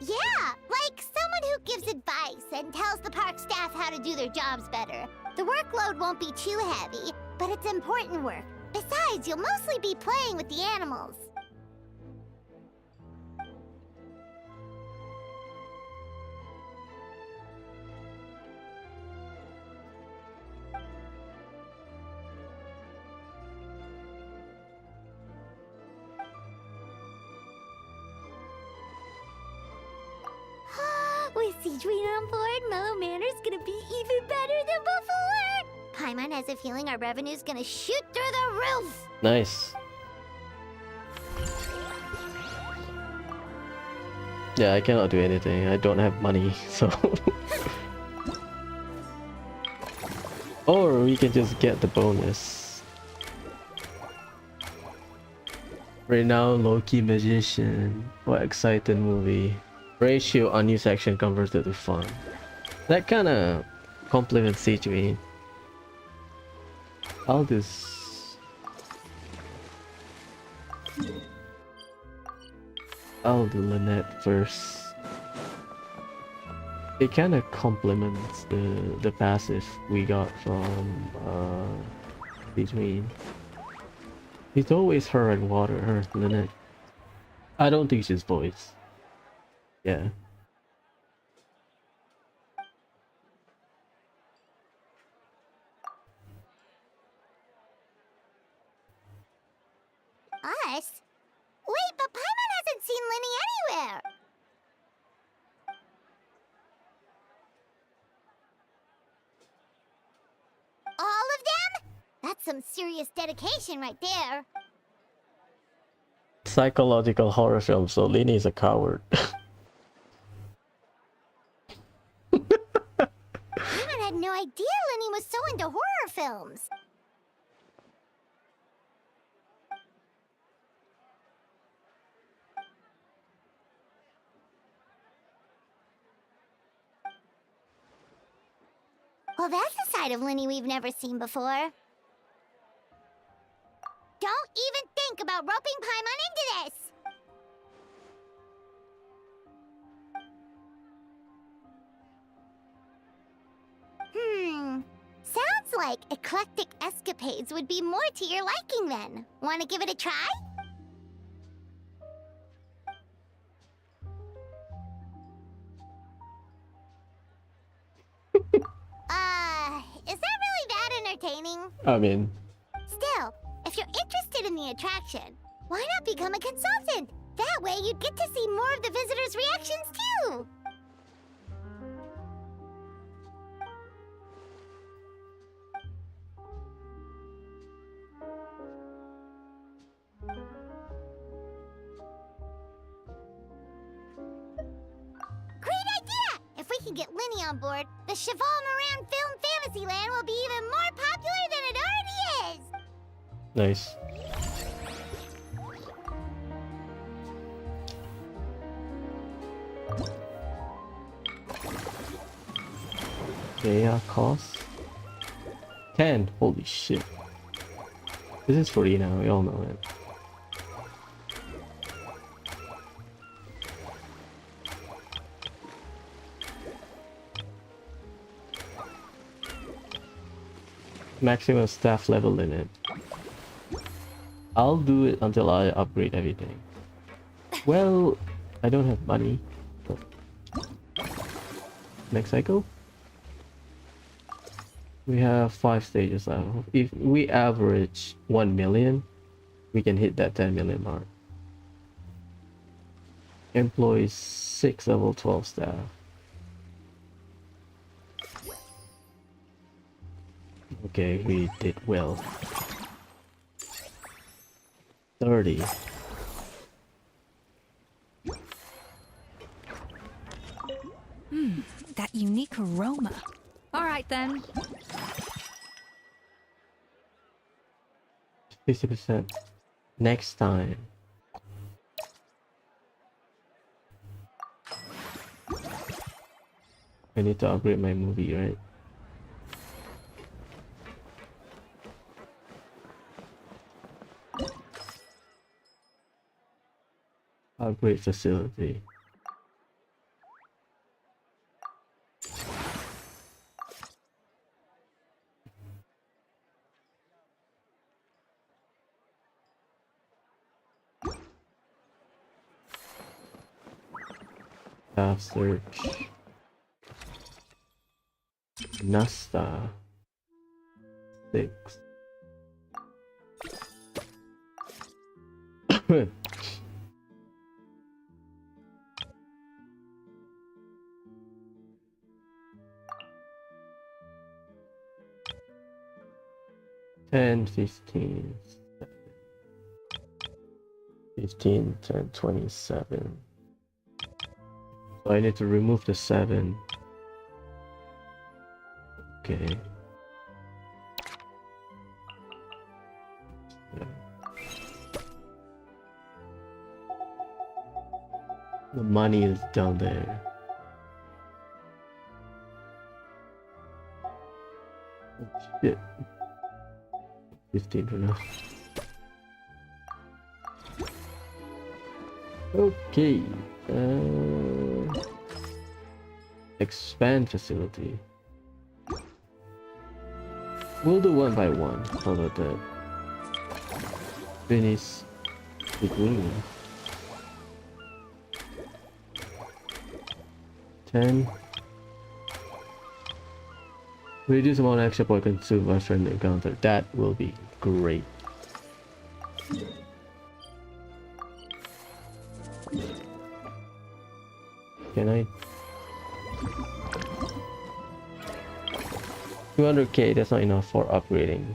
Yeah, like someone who gives advice and tells the park staff how to do their jobs better. The workload won't be too heavy, but it's important work. Besides, you'll mostly be playing with the animals. With Sejuin on board, Mellow Manor's gonna be even better than before! Paimon has a feeling our revenue's gonna shoot through the roof! Nice. Yeah, I cannot do anything. I don't have money, so... Or we can just get the bonus. Renowned low-key magician. What exciting movie. Ratio unused action converted to fun. That kinda complements Sejuin. I'll just... I'll do Lynette first. It kinda complements the passive we got from Sejuin. It's always her and water, her Lynette. I don't think she's voice. Yeah. Us? Wait, but Paimon hasn't seen Linny anywhere! All of them? That's some serious dedication right there. Psychological horror film, so Lini is a coward. Paimon had no idea Linny was so into horror films. Well, that's a side of Linny we've never seen before. Don't even think about roping Paimon into this! Sounds like eclectic escapades would be more to your liking then. Want to give it a try? Is that really that entertaining? I mean, Still, if you're interested in the attraction, why not become a consultant? That way you'd get to see more of the visitors' reactions too! Great idea! If we can get Linny on board, the Cheval Moran Film Fantasyland will be even more popular than it already is! nice. Cost 10. Holy shit. This is free now, we all know it. Maximum staff level in it. I'll do it until I upgrade everything. Well, I don't have money. Next cycle? We have 5 stages left. If we average 1 million, we can hit that 10 million mark. Employs 6 level 12 staff. Okay, we did well. 30. That unique aroma. All right then. 50% next time. I need to upgrade my movie, right? Upgrade facility. Staff search. Nasta 6. Ten, 15, 15, 10, 27. So I need to remove the 7. Okay. Yeah. The money is down there. Oh, shit. 15 for now. Okay. Expand facility. We'll do one by one. How about that? Finish the green. 10. Reduce amount of extra point consumed by friendly encounter. That will be great. Can I? 200k, that's not enough for upgrading.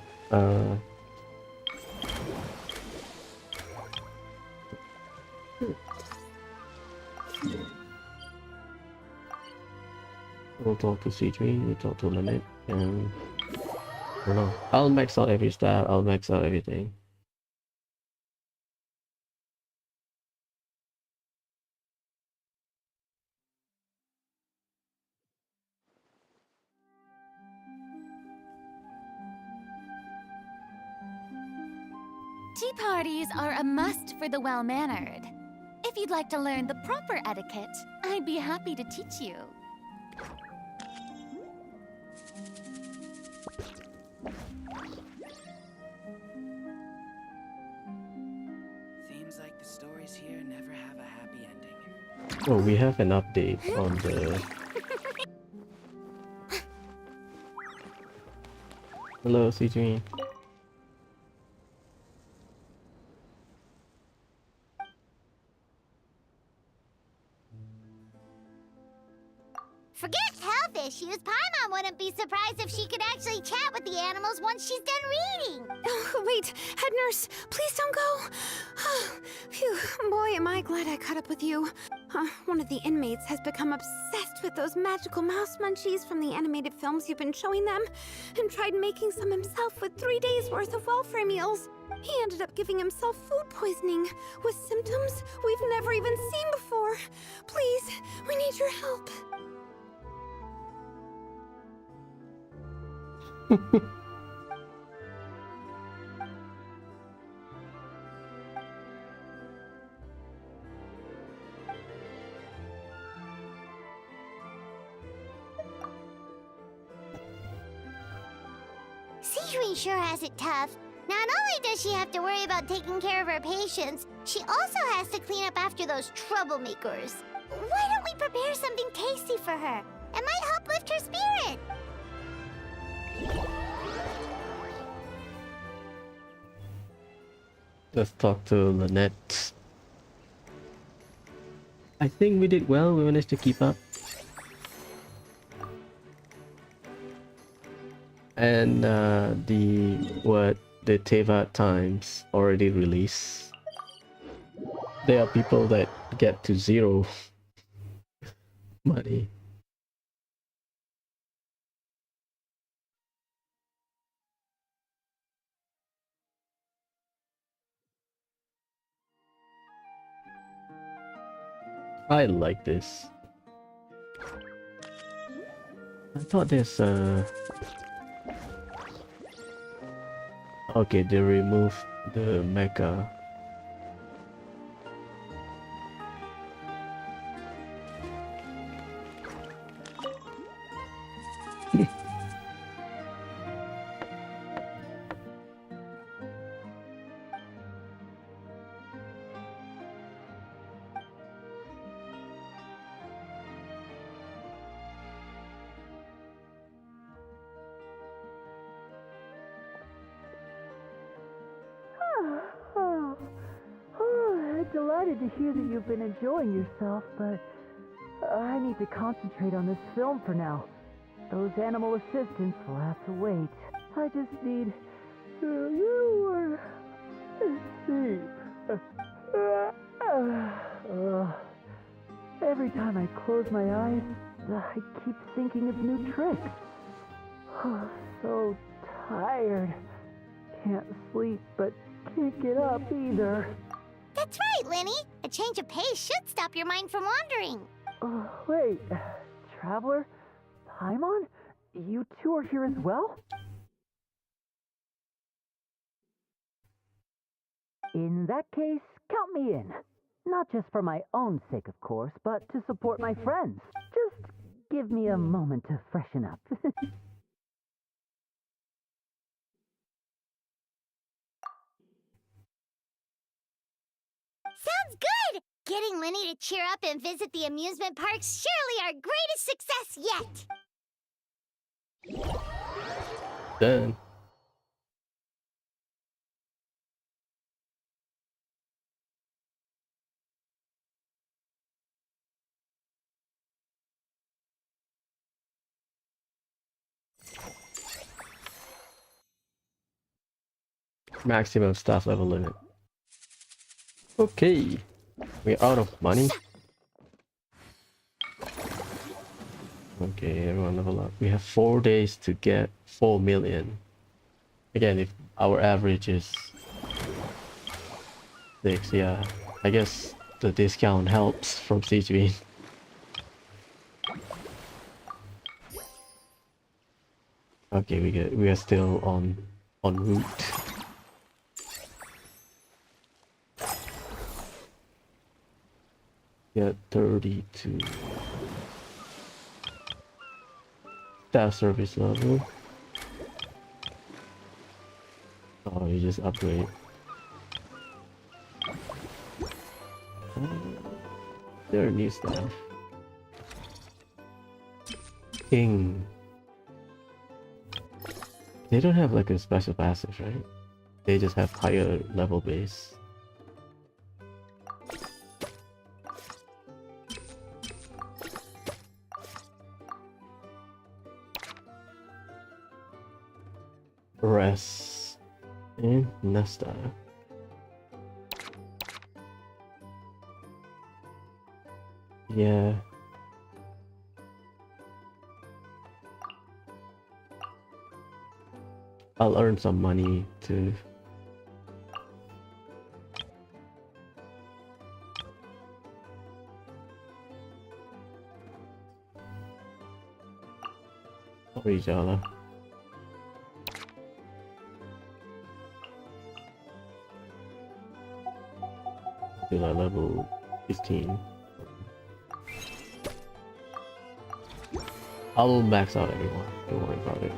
We'll talk to C3, we'll talk to Limit, and I don't know. I'll max out every stat, I'll max out everything. Tea parties are a must for the well-mannered. If you'd like to learn the proper etiquette, I'd be happy to teach you. Seems like the stories here never have a happy ending. Oh, we have an update on the... Hello, C3. Forget health issues. Paimon wouldn't be surprised if she could actually chat with the animals once she's done reading. Oh, wait, head nurse, please don't go. Phew, boy, am I glad I caught up with you. One of the inmates has become obsessed with those magical mouse munchies from the animated films you've been showing them, and tried making some himself with 3 days' worth of welfare meals. He ended up giving himself food poisoning, with symptoms we've never even seen before. Please, we need your help. Sejuani sure has it tough. Not only does she have to worry about taking care of her patients, she also has to clean up after those troublemakers. Why don't we prepare something tasty for her? It might help lift her spirit. Let's talk to Lynette. I think we did well, we managed to keep up. And the Teyvat times already released. There are people that get to 0 money. I like this. I thought there's okay, they removed the mecha. Delighted to hear that you've been enjoying yourself, but I need to concentrate on this film for now. Those animal assistants will have to wait. I just need a little more sleep. Every time I close my eyes, I keep thinking of new tricks. So tired. Can't sleep, but can't get up either. That's right, Linny. A change of pace should stop your mind from wandering. Wait, Traveler? Paimon? You two are here as well? In that case, count me in. Not just for my own sake, of course, but to support my friends. Just give me a moment to freshen up. Sounds good! Getting Linny to cheer up and visit the amusement park's surely our greatest success yet! Done. Maximum staff level limit. Okay. We're out of money. Okay, everyone level up. We have 4 days to get 4 million. Again, if our average is 6, yeah. I guess the discount helps from CGB. Okay, we are still on route. Get 32. Staff service level. Oh, you just upgrade. There are new stuff. King. They don't have like a special passive, right? They just have higher level base. Rest and Nesta. Yeah. I'll earn some money too. Sorry, Jala. Till I level 15. I'll max out everyone. Don't worry about it.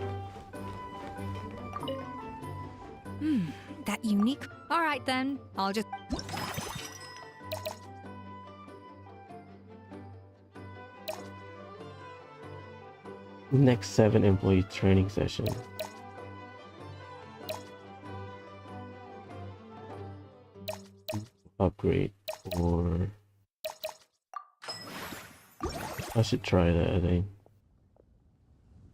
That unique. Alright then, I'll just. Next 7 employee training session. Upgrade or I should try that, I think.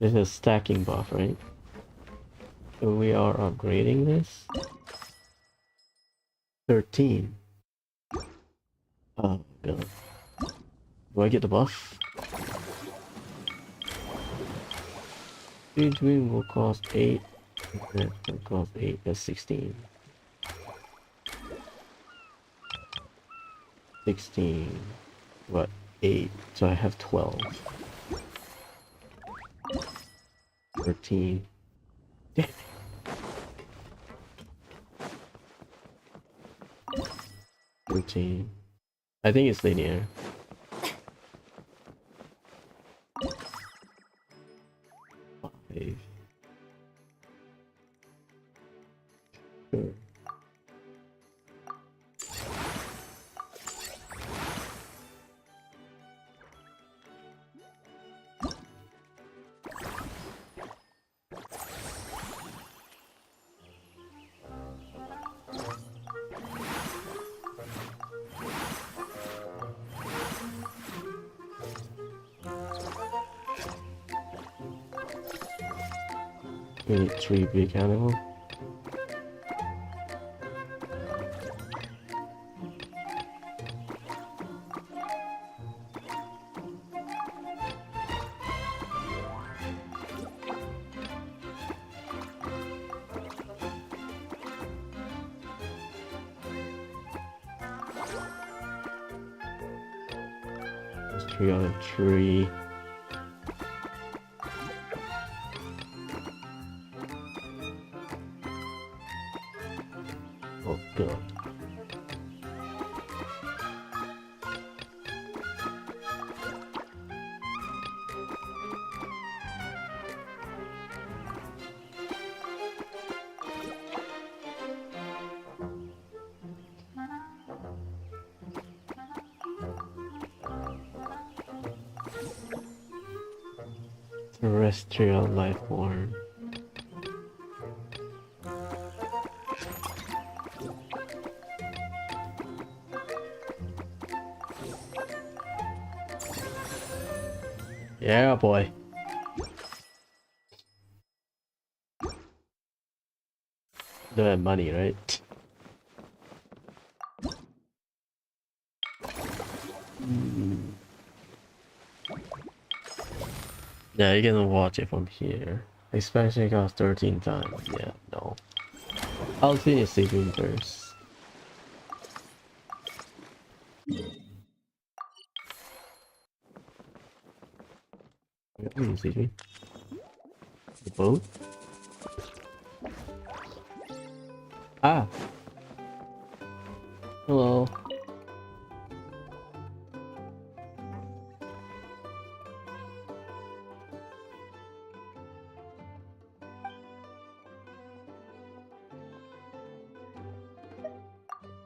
There's a stacking buff, right? So we are upgrading this. 13. Oh god. Do I get the buff? Between will cost 8. That will cost 8, that's 16. 16. What? 8. So I have 12. 13. Damn it. 13. I think it's linear. Five. Sure. We need 3 big animals. There's 3 out of 3. Oh god. Terrestrial life form. Yeah, boy. Don't have money, right? Yeah, you can watch it from here. Expansion costs 13 times. Yeah, no. I'll finish sleeping first. Sleeping. The boat? Ah! Hello.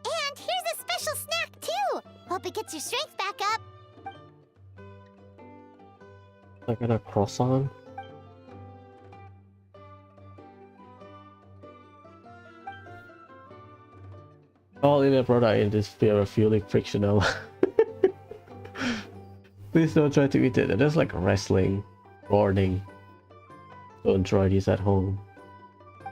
And here's a special snack, too! Hope it gets your strength back up. I got a croissant. All in a product in this feeling frictional. Please don't try to eat it. That's like wrestling. Warning. Don't try this at home.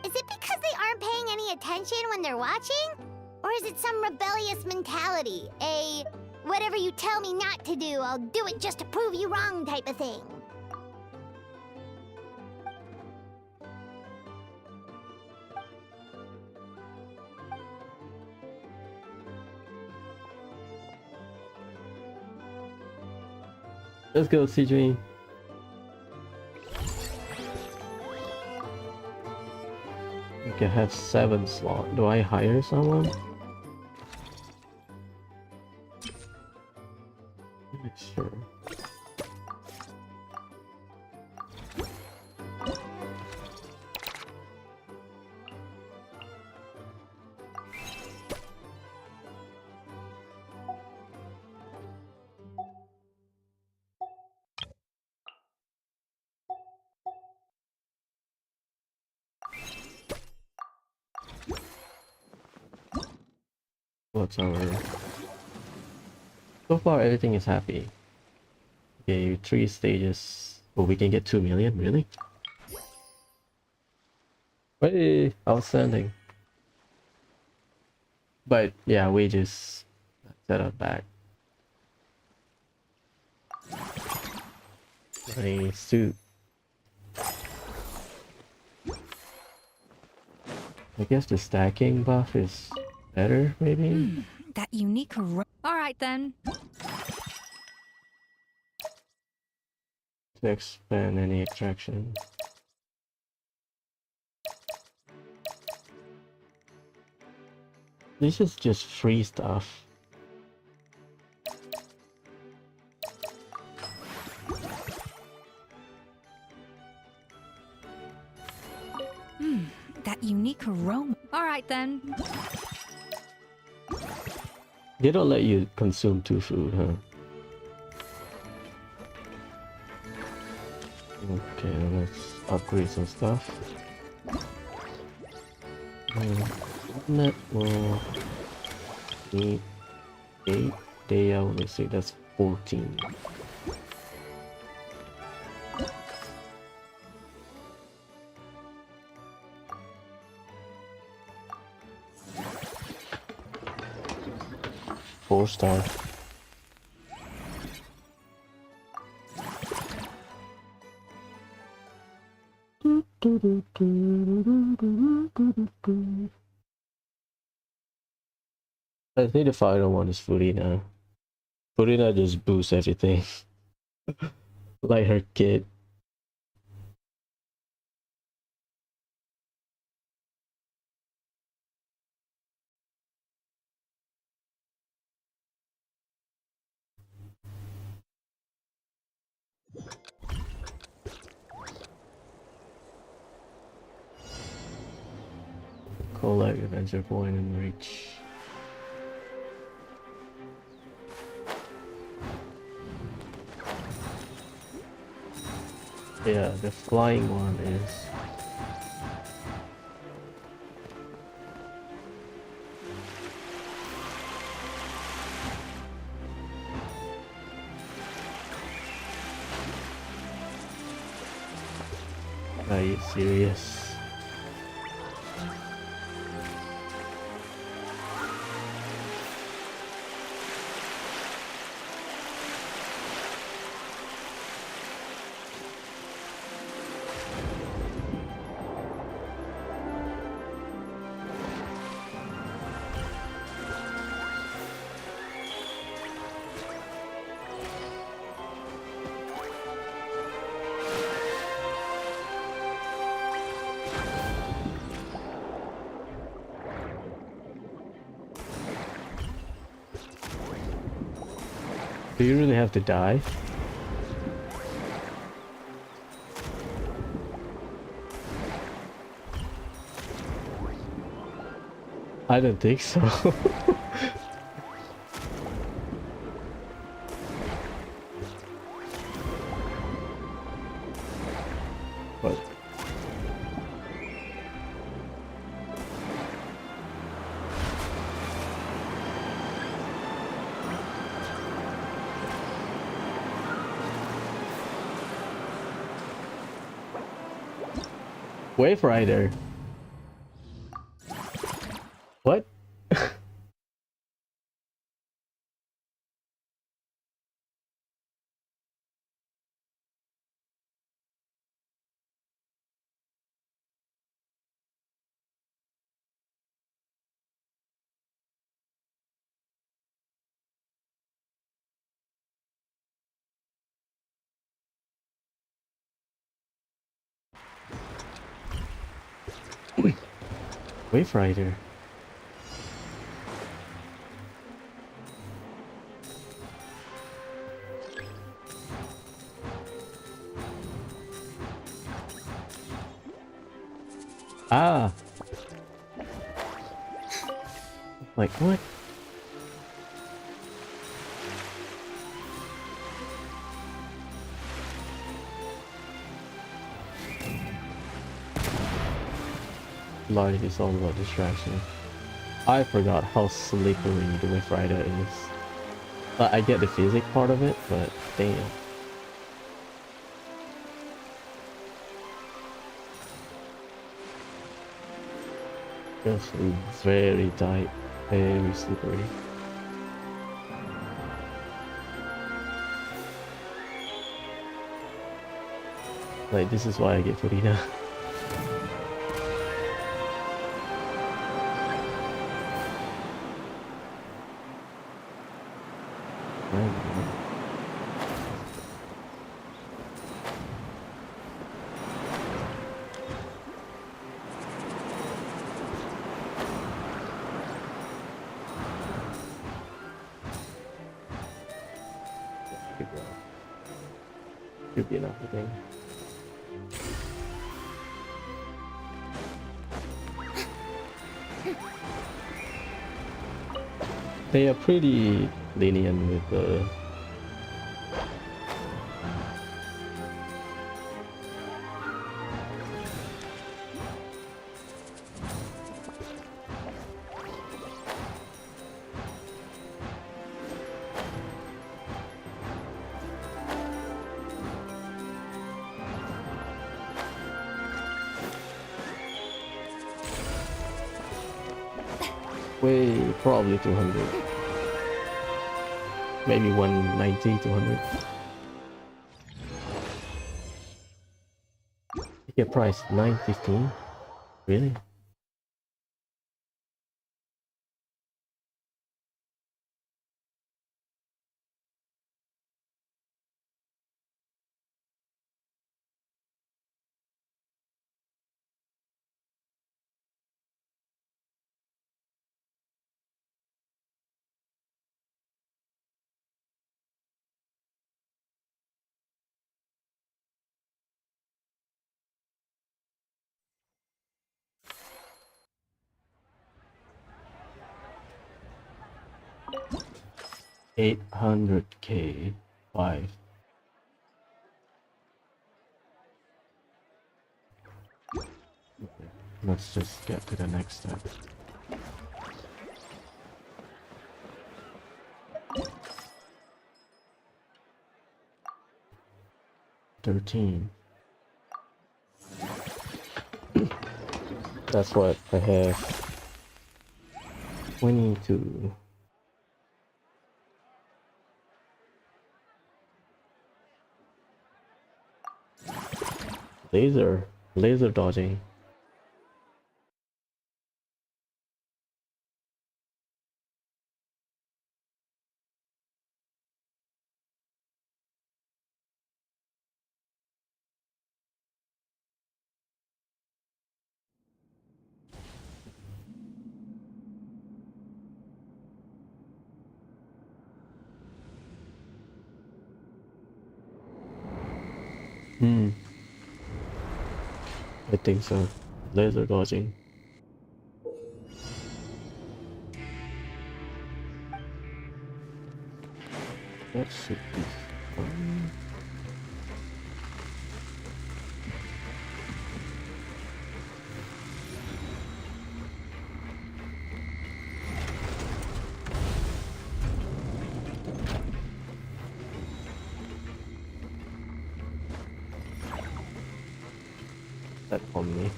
Is it because they aren't paying any attention when they're watching? Or is it some rebellious mentality? A whatever you tell me not to do, I'll do it just to prove you wrong type of thing? Let's go, CJ. You can have 7 slots. Do I hire someone? Sure. What's our... So far everything is happy. Okay, 3 stages. Oh, we can get 2 million, really? Hey, outstanding. But yeah, wages set up back. A suit. I guess the stacking buff is better, maybe? That unique. Alright then. To expand any extraction. This is just free stuff. That unique aroma. Alright then. They don't let you consume 2 food, huh? Okay, let's upgrade some stuff. Net will need 8. Day out, let's say that's 14. Four-star. I think the final one is Furina. Furina just boosts everything. Like her kid. Collect adventure point and reach. Yeah, the flying one is. Are you serious? Do you really have to die? I don't think so. But Wave Rider. What? Wave Rider. Ah. Like what? Life is all about distraction. I forgot how slippery the Wave Rider is. I get the physics part of it, but damn. Just very tight, very slippery. Like, this is why I get Purina. Should be enough, I think. They are pretty lenient with the way, probably 200. Maybe 190, 200. Ticket price 915? Really? $800K. 5. Let's just get to the next step. $13. That's what I have. 22. Laser dodging. I think so. Laser dodging. That should be fine. That on me.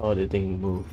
Oh, the thing moved.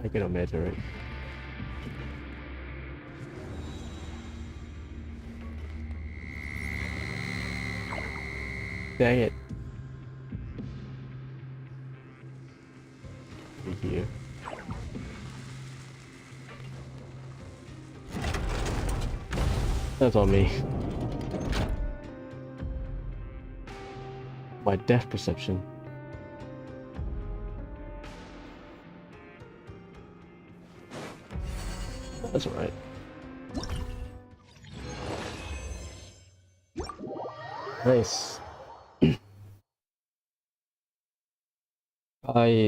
I cannot measure it. Dang it. Here. That's on me. My depth perception. That's alright. Nice.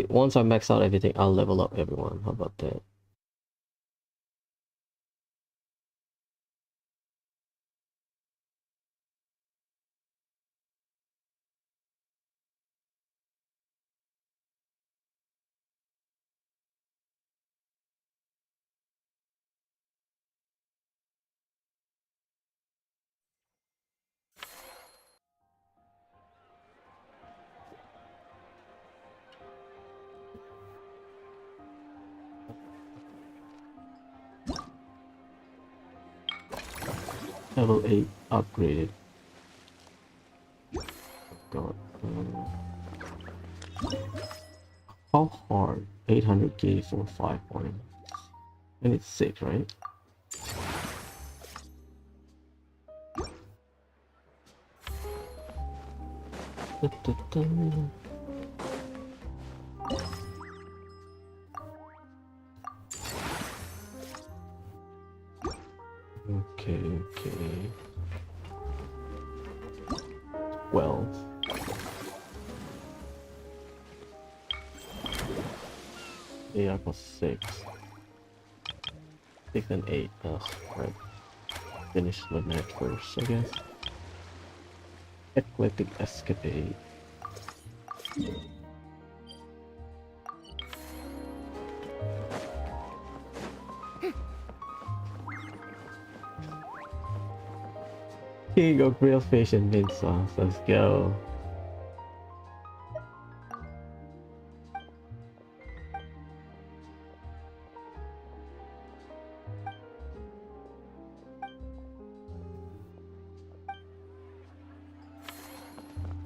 Once I max out everything, I'll level up everyone. How about that? Level 8 upgraded. God. How hard? 800k for 5 points. And it's 6, right? Okay. Well. Yeah, I got 6. 6 and 8. Right. Finish the match first, I guess. Eclectic Escapade. King of Real Fish and Mint Sauce, let's go.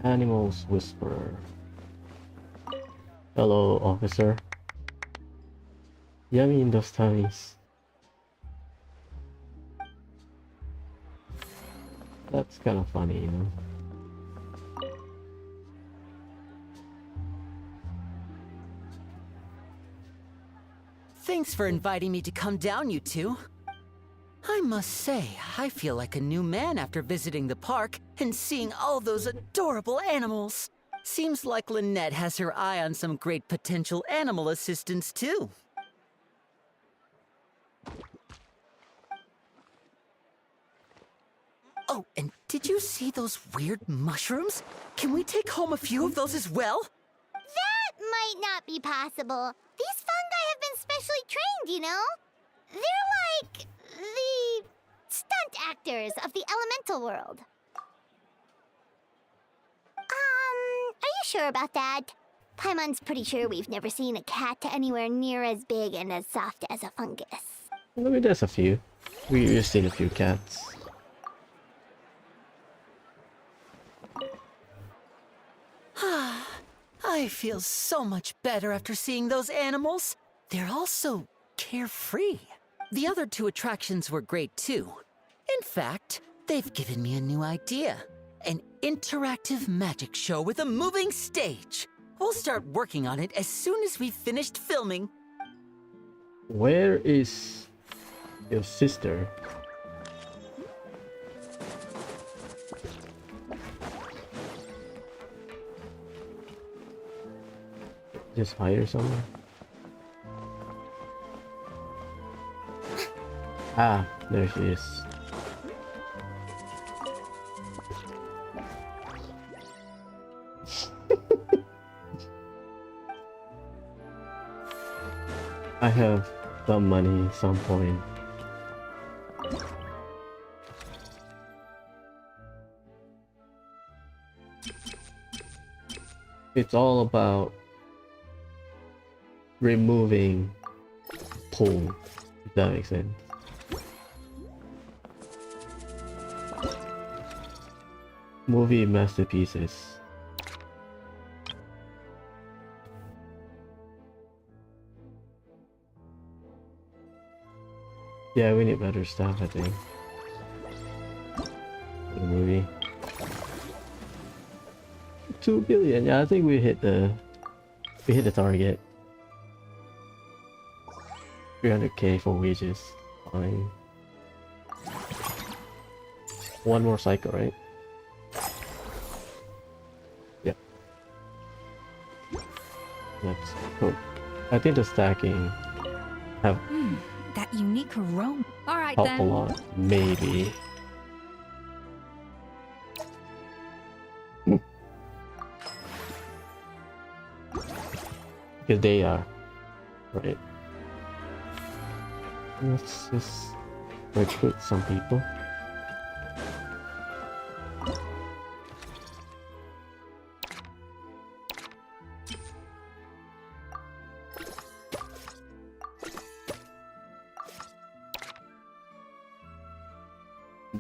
Animals Whisperer. Hello, officer. Yummy in those tummies. That's kind of funny, you know. Thanks for inviting me to come down, you two. I must say, I feel like a new man after visiting the park and seeing all those adorable animals. Seems like Lynette has her eye on some great potential animal assistants, too. Oh, and did you see those weird mushrooms? Can we take home a few of those as well? That might not be possible. These fungi have been specially trained, you know? They're like the stunt actors of the elemental world. Are you sure about that? Paimon's pretty sure we've never seen a cat anywhere near as big and as soft as a fungus. I mean, there's a few. We've seen a few cats. I feel so much better after seeing those animals. They're all so carefree. The other two attractions were great too. In fact, they've given me a new idea. An interactive magic show with a moving stage. We'll start working on it as soon as we've finished filming. Where is your sister? Just hire someone. Ah, there she is. I have some money at some point. It's all about removing pull, if that makes sense. Movie masterpieces. Yeah, we need better stuff, I think. For the movie. 2 billion. Yeah, I think we hit the target. 300k for wages. Fine. One more cycle, right? Yeah. Let's go. I think the stacking have That unique aroma. All right helped then. a lot. Maybe. Because they are. Right. Let's just recruit some people.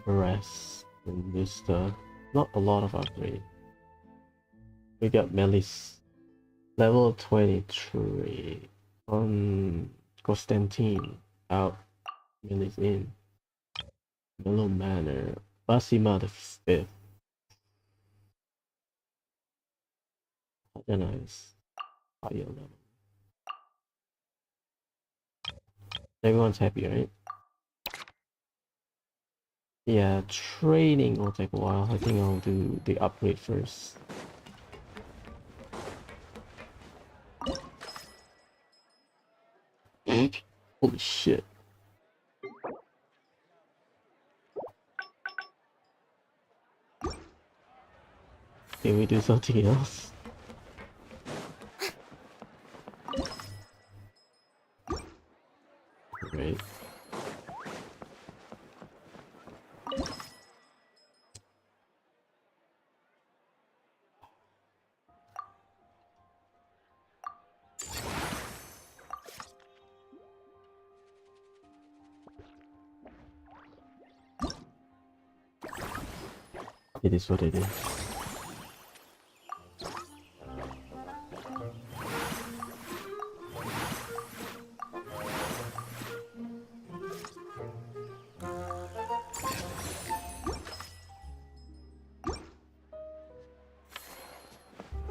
Rest and this stuff. Not a lot of upgrade. We got Melis level 23 on Constantine out. Melis in Mellow Manor. Basima the 5th. Nice. Higher level. Everyone's happy, right? Yeah, training will take a while. I think I'll do the upgrade first. Holy shit. Can we do something else? Great. It is what it is.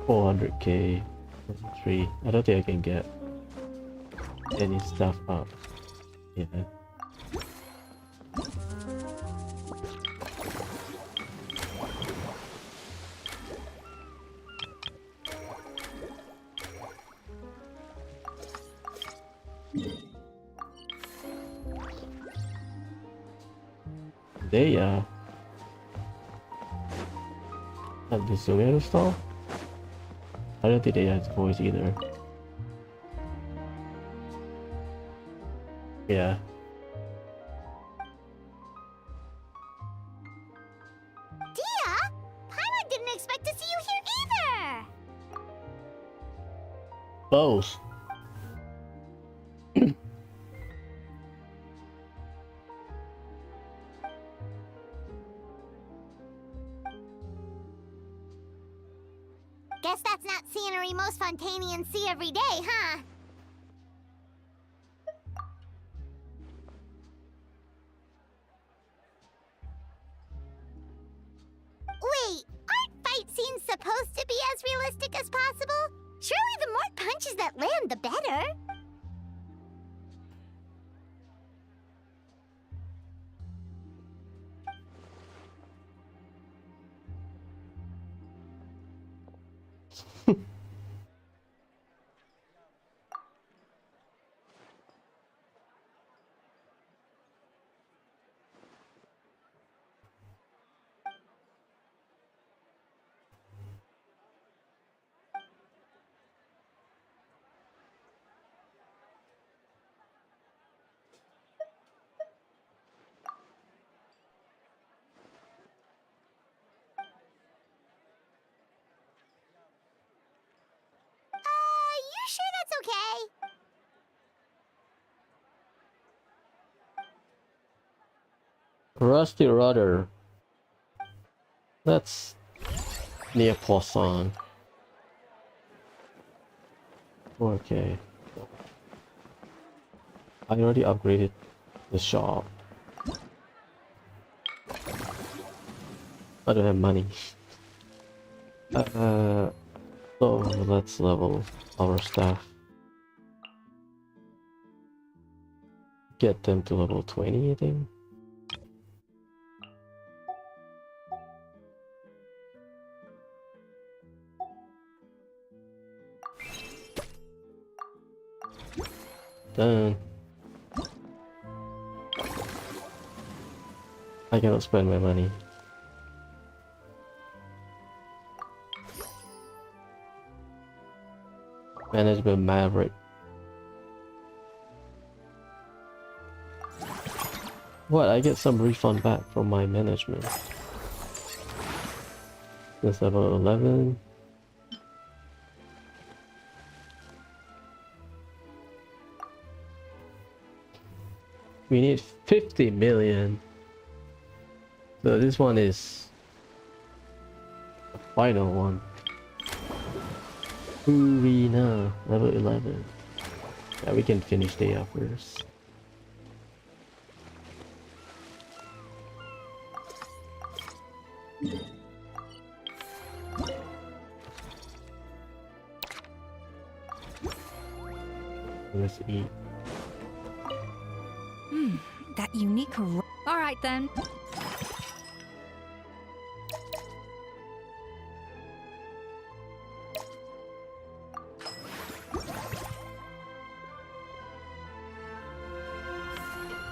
$400k. 3. I don't think I can get any stuff up. Yeah. They have the Zoom stall? I don't think they have voice either. Yeah. Dia? Paimon didn't expect to see you here either! Both. Guess that's not scenery most Fontanians see every day, huh? Wait, aren't fight scenes supposed to be as realistic as possible? Surely the more punches that land, the better. You sure that's okay? Rusty Rudder. That's near Poisson. Okay. I already upgraded the shop. I don't have money. So let's level our staff. Get them to level 20, I think. Done. I cannot spend my money. Management Maverick. What? I get some refund back from my management. That's level 11. We need 50 million. So this one is the final one. Arena level 11. Yeah, we can finish the first. Let's eat. That unique. All right then.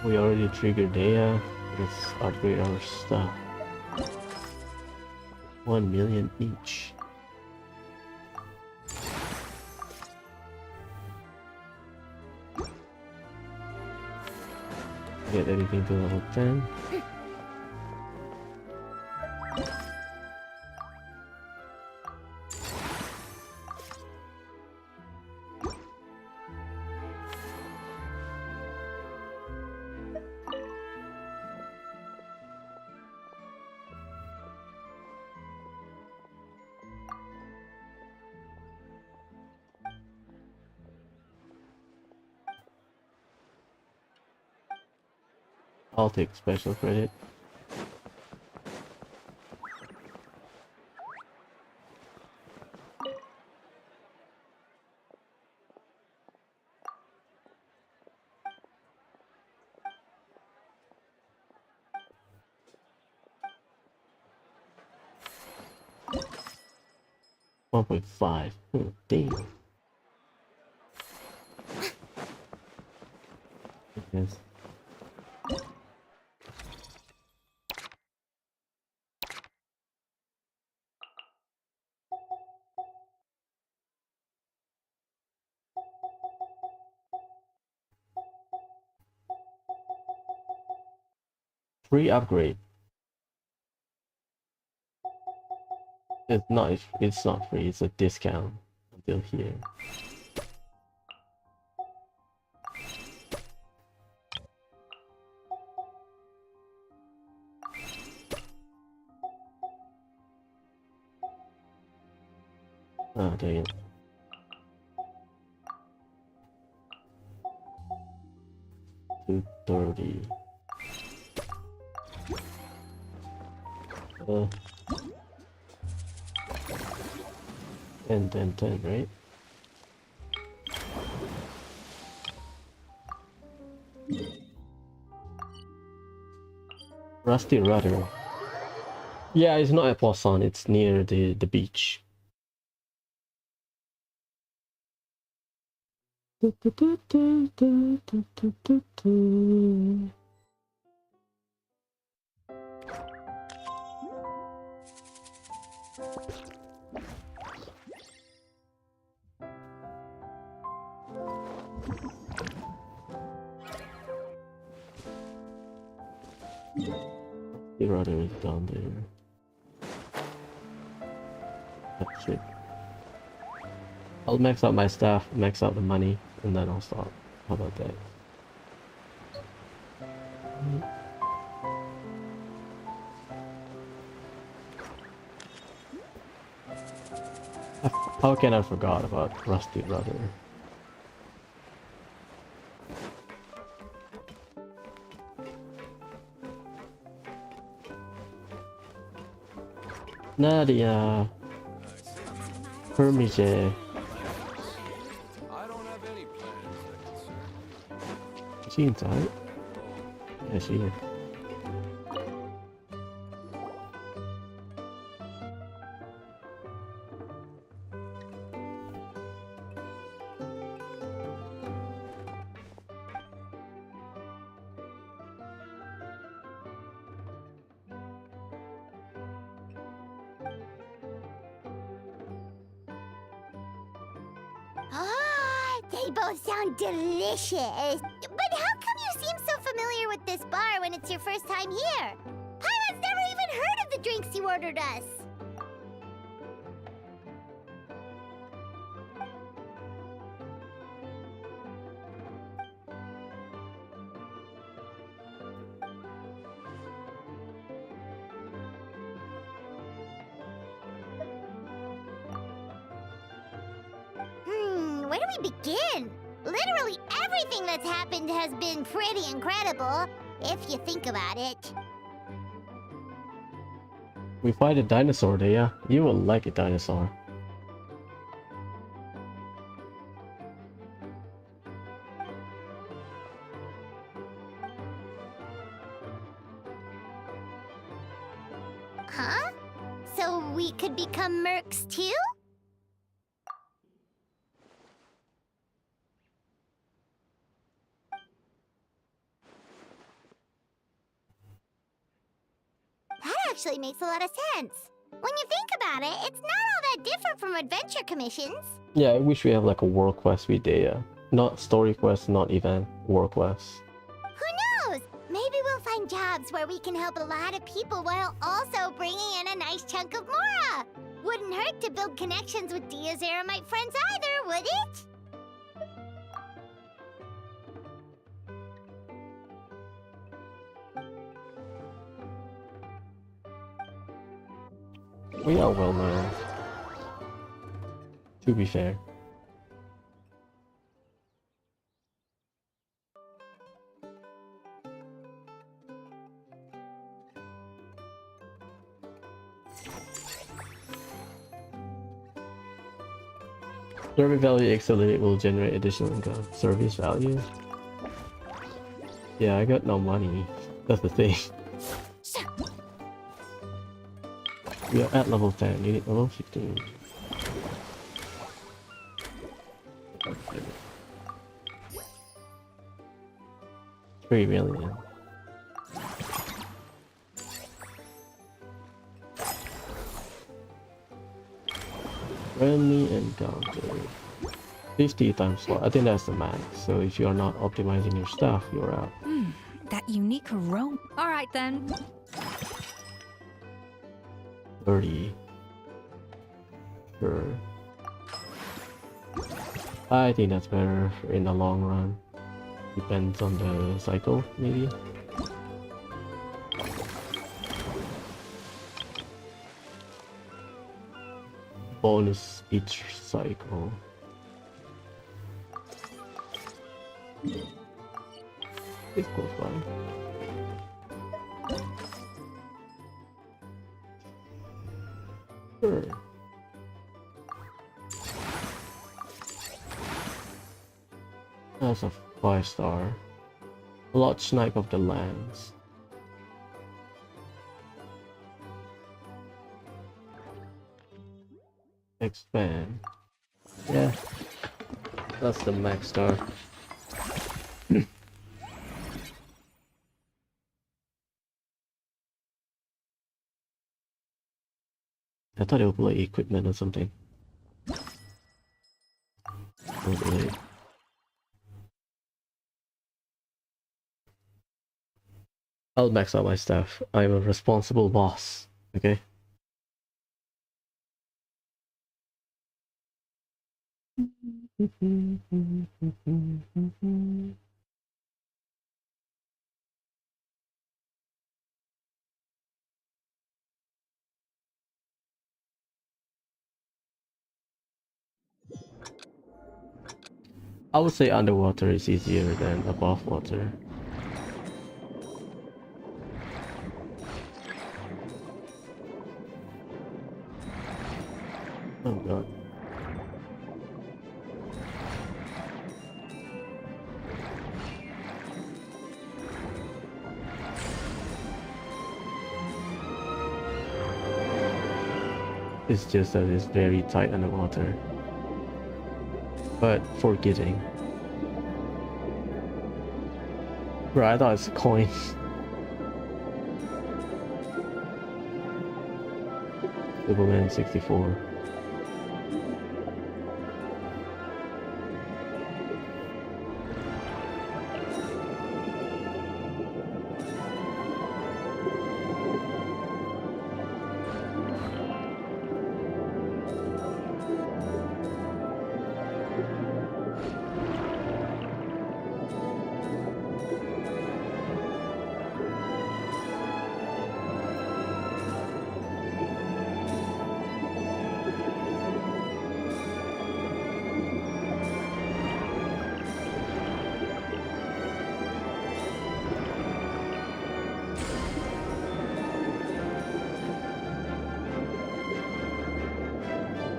We already triggered Dea. Let's upgrade our stuff. 1 million each. Get everything to level 10. I'll take special credit. 1.5. Damn. Yes. Free upgrade. It's not free, it's a discount until here. Oh, dang it. $230. And then 10, right? Rusty Rudder. Yeah, it's not at Poisson, it's near the beach. The rudder is down there. That's it. I'll max out my staff, max out the money, and then I'll stop. How about that? How can I forgot about Rusty Rudder? Nadia, Hermige. Is she inside? Yeah, she is. They both sound delicious. But how come you seem so familiar with this bar when it's your first time here? Paimon's never even heard of the drinks you ordered us. Where do we begin? Literally everything that's happened has been pretty incredible, if you think about it. We fight a dinosaur there, yeah? You will like a dinosaur. Huh? So we could become mercs too? That actually makes a lot of sense. When you think about it, it's not all that different from adventure commissions. Yeah, I wish we have like a world quest with Dea. Not story quest, not event, world quest. Who knows? Maybe we'll find jobs where we can help a lot of people while also bringing in a nice chunk of Mora. Wouldn't hurt to build connections with Dea's Eremite friends either, would it? We are well known. To be fair. Service value accelerate will generate additional income. Service value? Yeah, I got no money. That's the thing. We are at level 10, you need level 15. 3 million. Friendly encounter. 50 times slot. I think that's the max. So if you're not optimizing your stuff, you're out. That unique aroma. All right then. 30. Sure. I think that's better in the long run. Depends on the cycle, maybe. Bonus each cycle. It's close by. Sure. That's a 5-star. Lot Snipe of the Lands. Expand. Yeah. That's the max star. I thought it would be like equipment or something. Really. I'll max out my stuff. I'm a responsible boss. Okay. I would say underwater is easier than above water. Oh god. It's just that it's very tight underwater. But forgiving. Bro, I thought it's a coin. Superman 64.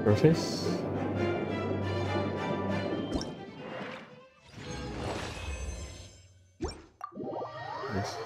Surface. Yes.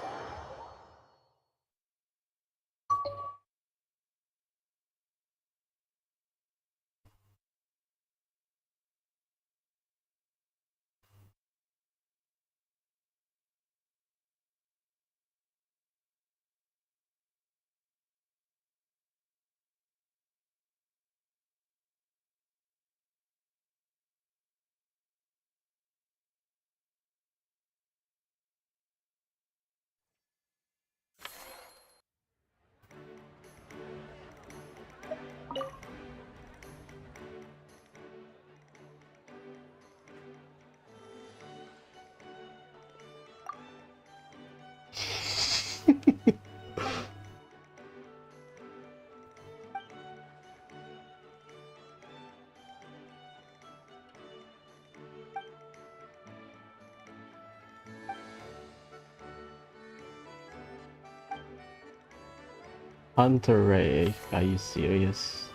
Hunter Ray, are you serious?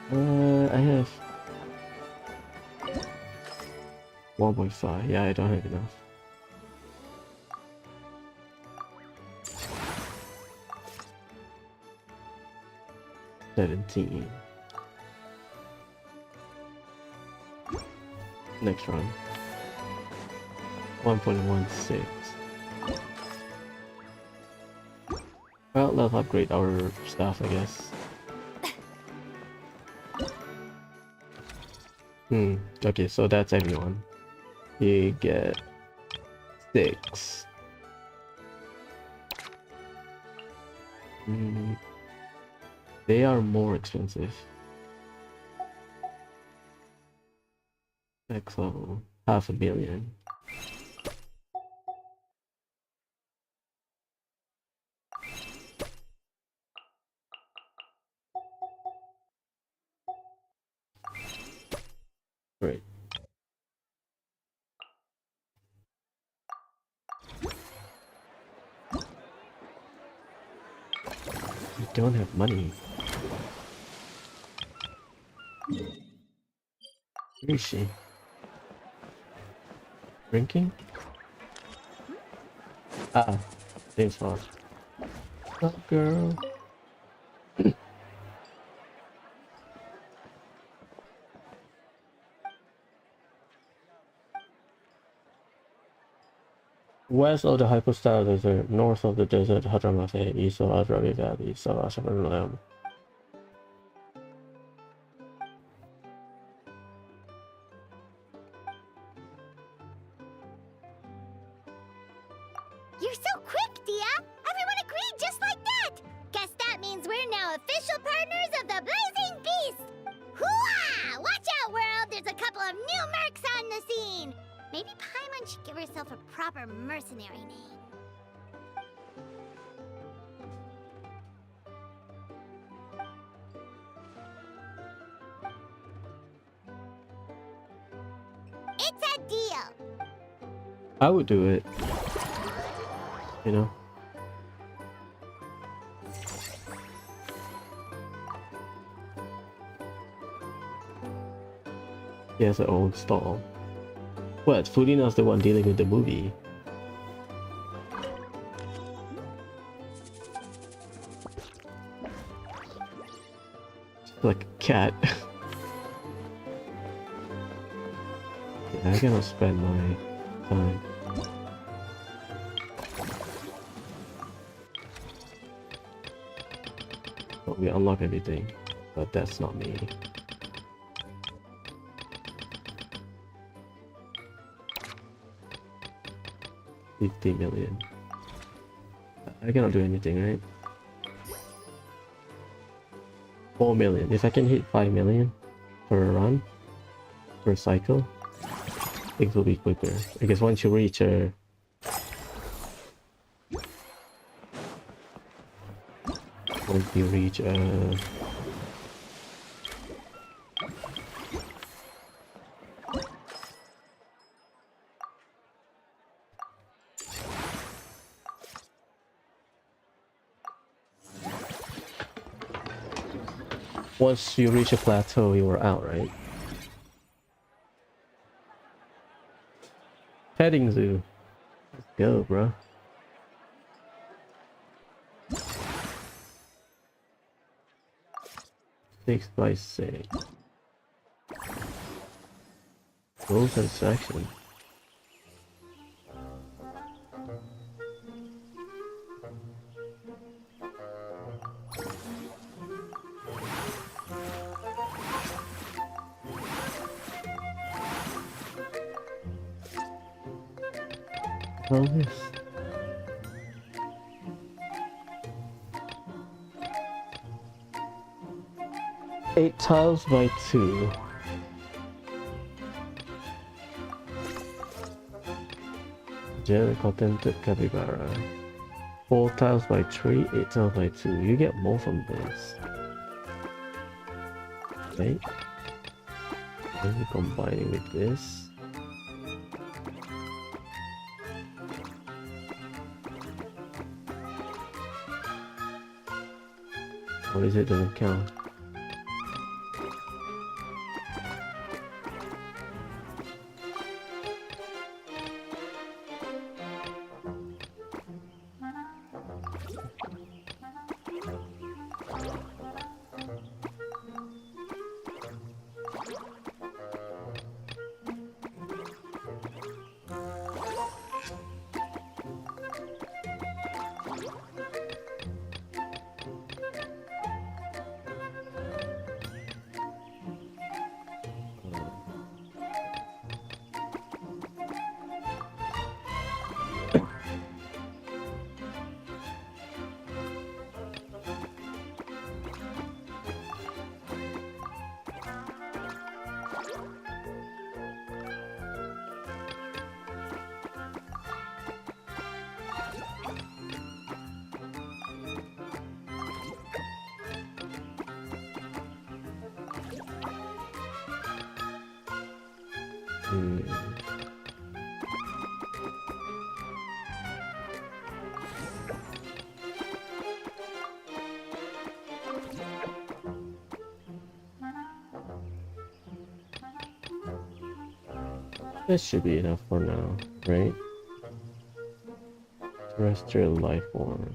I have 1.5. Yeah, I don't have enough. $17. Next run. 1.16. Well, let's upgrade our stuff, I guess. Okay, so that's everyone. You get 6. They are more expensive. Next level, 500 million. Great. We don't have money. Where is she? Drinking? Ah, same spot. What's up, girl? West of the Hypostyle Desert, north of the desert Hadramafe, east of Adrabi Valley, south of Ashafanalam. You're so quick, Dia! Everyone agreed just like that! Guess that means we're now official partners of the Blazing Beast! Hooah! Watch out, world! There's a couple of new mercs on the scene! Maybe Paimon should give herself a proper mercenary name. It's a deal! I would do it. You know? He has her own stall. What? Furina's the one dealing with the movie. Like a cat. Yeah, I cannot spend my time. But we unlock everything, but that's not me. $50 million. I cannot do anything, right? 4 million. If I can hit 5 million per run, per cycle, things will be quicker. Because once you reach a once you reach a plateau, you are out, right? Petting zoo. Let's go, bro. Six by 6. Rules and section. Oh, this. Eight tiles by 2. Jelly contented capybara. 4 tiles by 3, 8 tiles by 2. You get more from this. Right? Maybe combining with this. What is it? Doesn't count. Hmm. This should be enough for now, right? Terrestrial life form.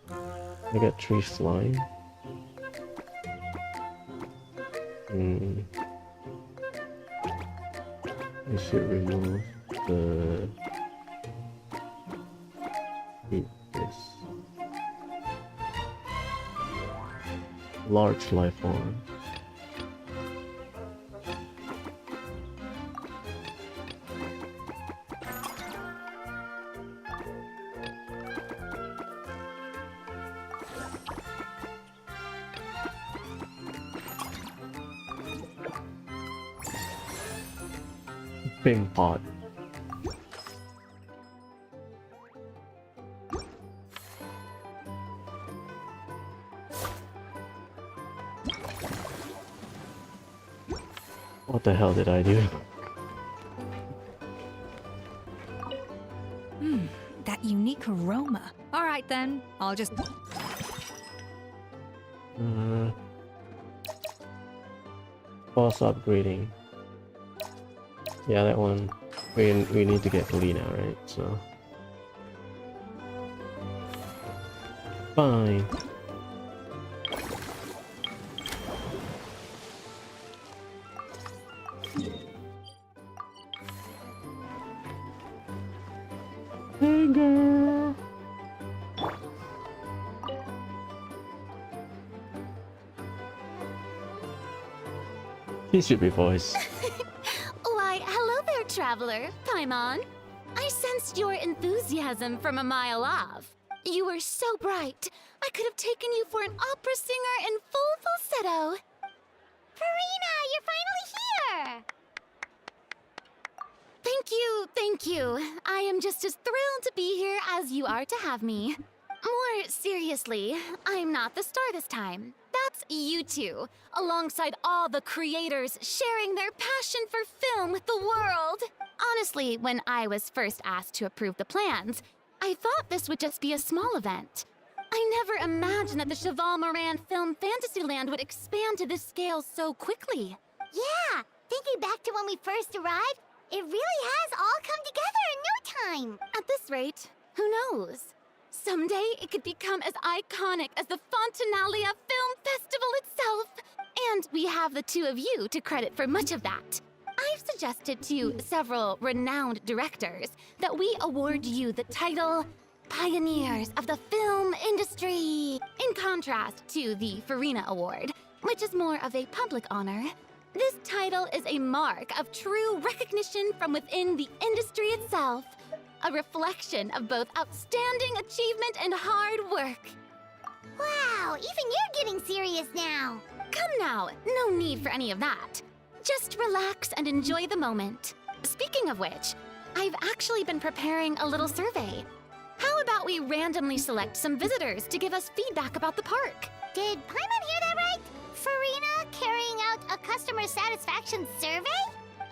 I got trees flying. Hmm. I should remove the this large life form. Bing pot. What the hell did I do? That unique aroma. All right then, I'll just... Boss upgrading. Yeah, that one. We need to get Lena, right? So fine. Hey girl. He should be voice. Why, hello there, traveler. Paimon. I sensed your enthusiasm from a mile off. You were so bright, I could have taken you for an opera singer in full falsetto. Farina, you're finally here! Thank you. I am just as thrilled to be here as you are to have me. More seriously, I'm not the star this time. That's you two, alongside all the creators sharing their passion for film with the world. Honestly, when I was first asked to approve the plans, I thought this would just be a small event. I never imagined that the Cheval Moran Film Fantasyland would expand to this scale so quickly. Yeah, thinking back to when we first arrived, it really has all come together in no time. At this rate, who knows? Someday it could become as iconic as the Fontanalia Film Festival itself. And we have the two of you to credit for much of that. I've suggested to several renowned directors that we award you the title Pioneers of the Film Industry, in contrast to the Farina Award, which is more of a public honor. This title is a mark of true recognition from within the industry itself, a reflection of both outstanding achievement and hard work. Wow, even you're getting serious now. Come now, no need for any of that. Just relax and enjoy the moment. Speaking of which, I've actually been preparing a little survey. How about we randomly select some visitors to give us feedback about the park? Did Paimon hear that right? Farina carrying out a customer satisfaction survey?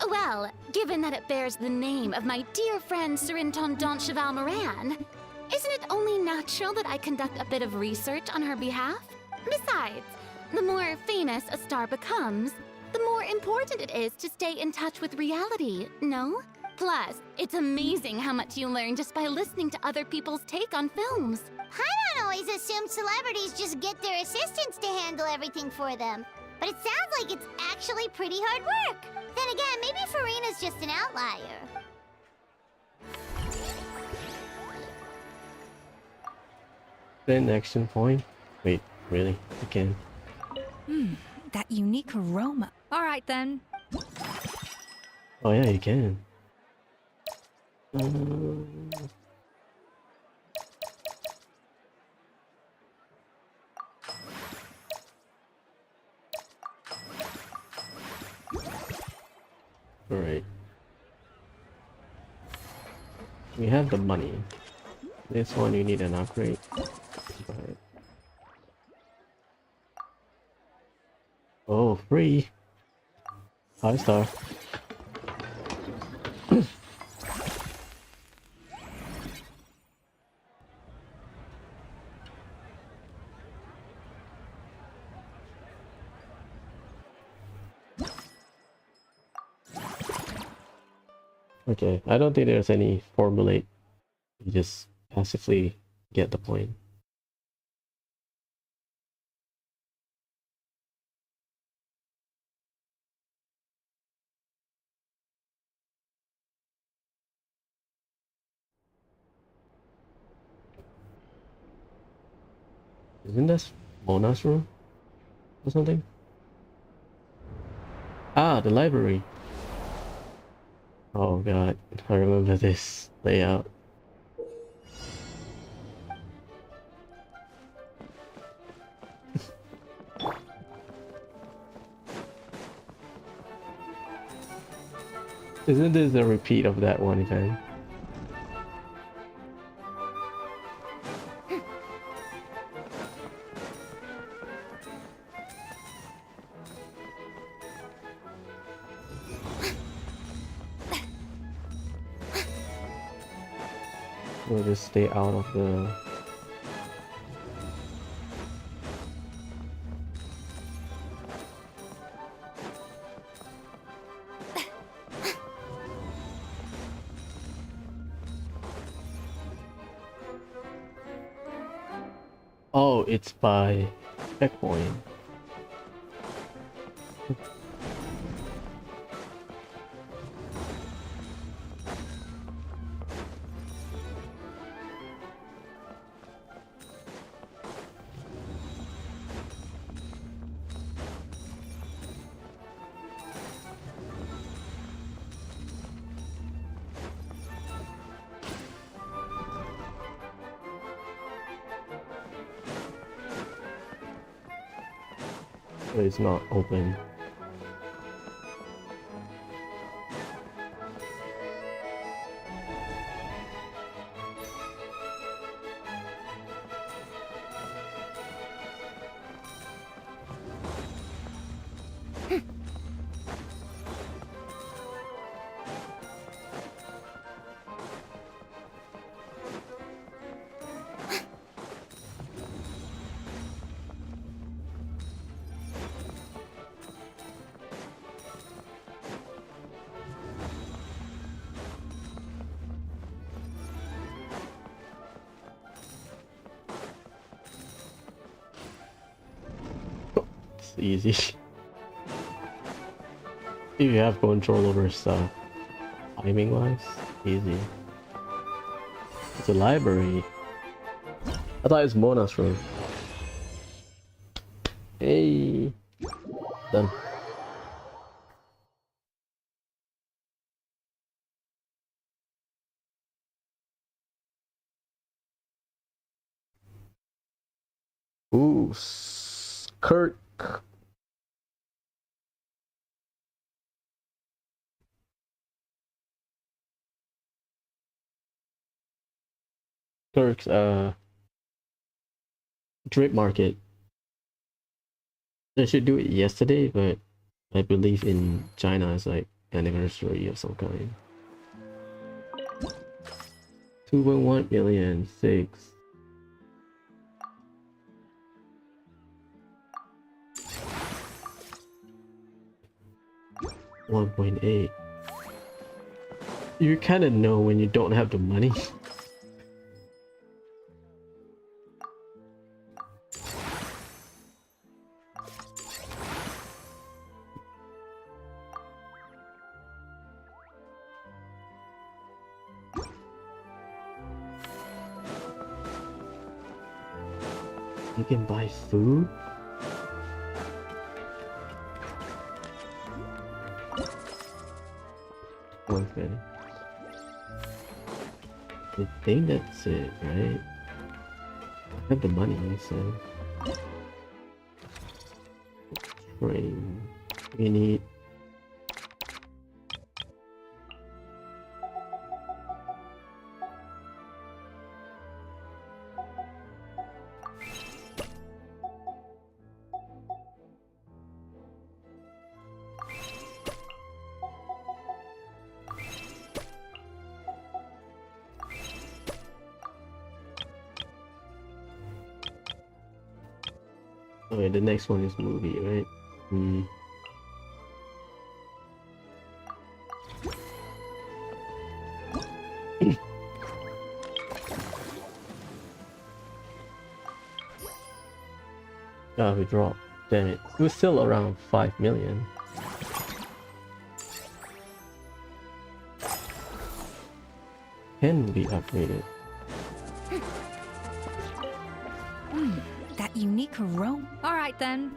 Well, given that it bears the name of my dear friend Surintendant Cheval Moran, isn't it only natural that I conduct a bit of research on her behalf? Besides, the more famous a star becomes, the more important it is to stay in touch with reality, no? Plus, it's amazing how much you learn just by listening to other people's take on films. Paimon always assumed celebrities just get their assistants to handle everything for them. But it sounds like it's actually pretty hard work. Then again, maybe Farina's just an outlier. Then action point. Wait, really? Again? That unique aroma. All right then. Oh yeah, you can. Alright. We have the money. This one you need an upgrade. But... oh, free! 5 star. Okay, I don't think there's any formulate. You just passively get the point. Isn't this Mona's room or something? Ah, the library. Oh god, I remember this layout. Isn't this a repeat of that one event? We'll just stay out of the... Oh, it's by checkpoint. But it's not open. Easy. If you have control over stuff, timing wise, easy. It's a library. I thought it was Mona's room. Hey, done. Ooh, Kirk. Kirk's drip market. They should do it yesterday, but I believe in China it's like anniversary of some kind. 2.1 million, 6. $1.8. You kind of know when you don't have the money. You can buy food? Okay. I think that's it, right? I have the money, so... Train. We need... Okay, the next one is movie, right? Ah, we dropped. Damn it. We're still around 5 million. Can be upgraded. That unique aroma. Alright then.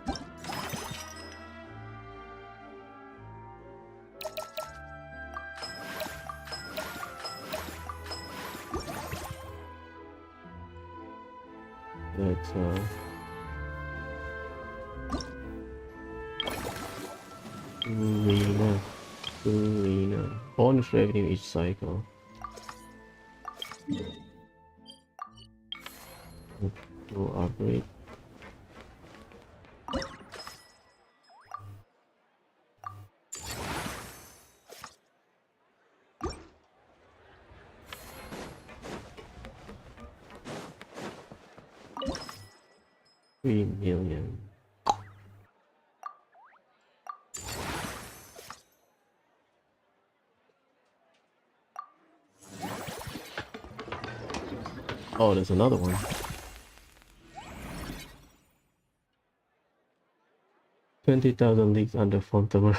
That's Arena. Bonus revenue each cycle. We'll upgrade. $3 million. Oh, there's another one. $20,000 leagues under Fontaine.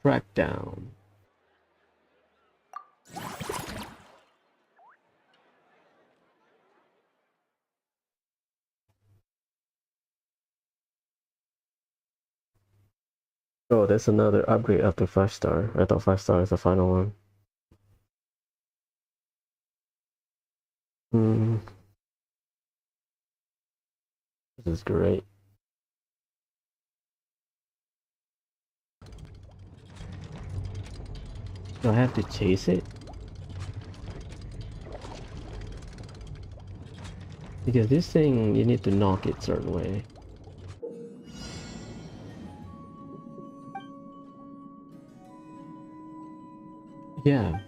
Crackdown. Oh, that's another upgrade after 5-star. I thought 5-star is the final one. This is great. Do I have to chase it? Because this thing, you need to knock it certain way. Yeah.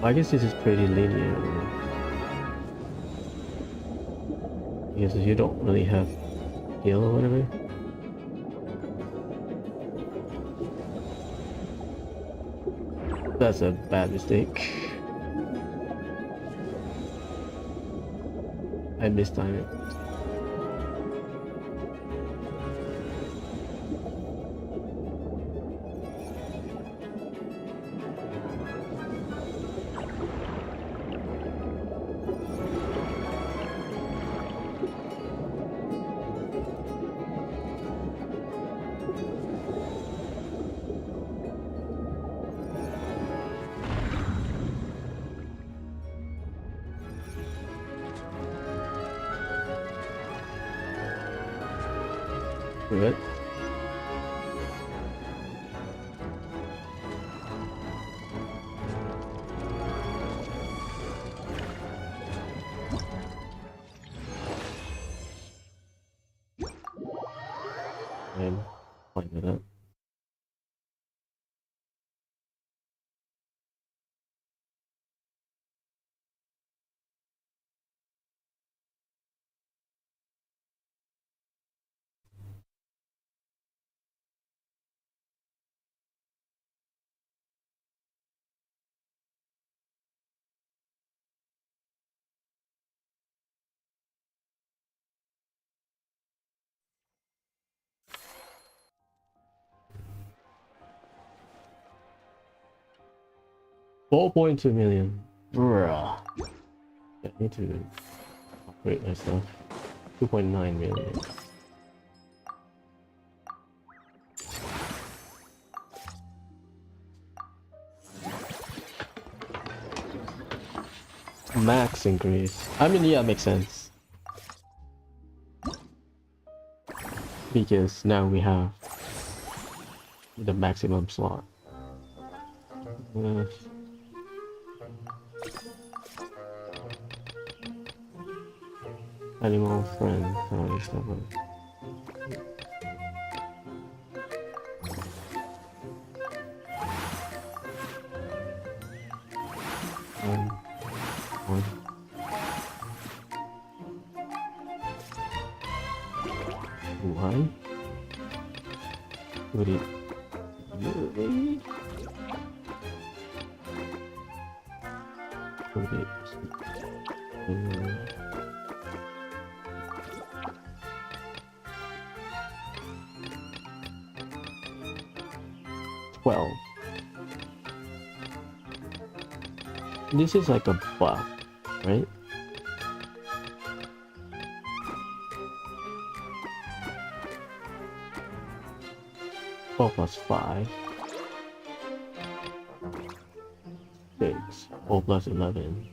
I guess this is pretty linear. Because you don't really have skill or whatever. That's a bad mistake. I mistimed it. Good. And fine with that. $4.2 million. Bruh. I need to upgrade my stuff. 2.9 million. Max increase. I mean, yeah, makes sense. Because now we have the maximum slot. Animal friend, how is that one? one. Why? Would it really? Would it? 12. This is like a buff, right? Plus 5. 6. 4 plus 11.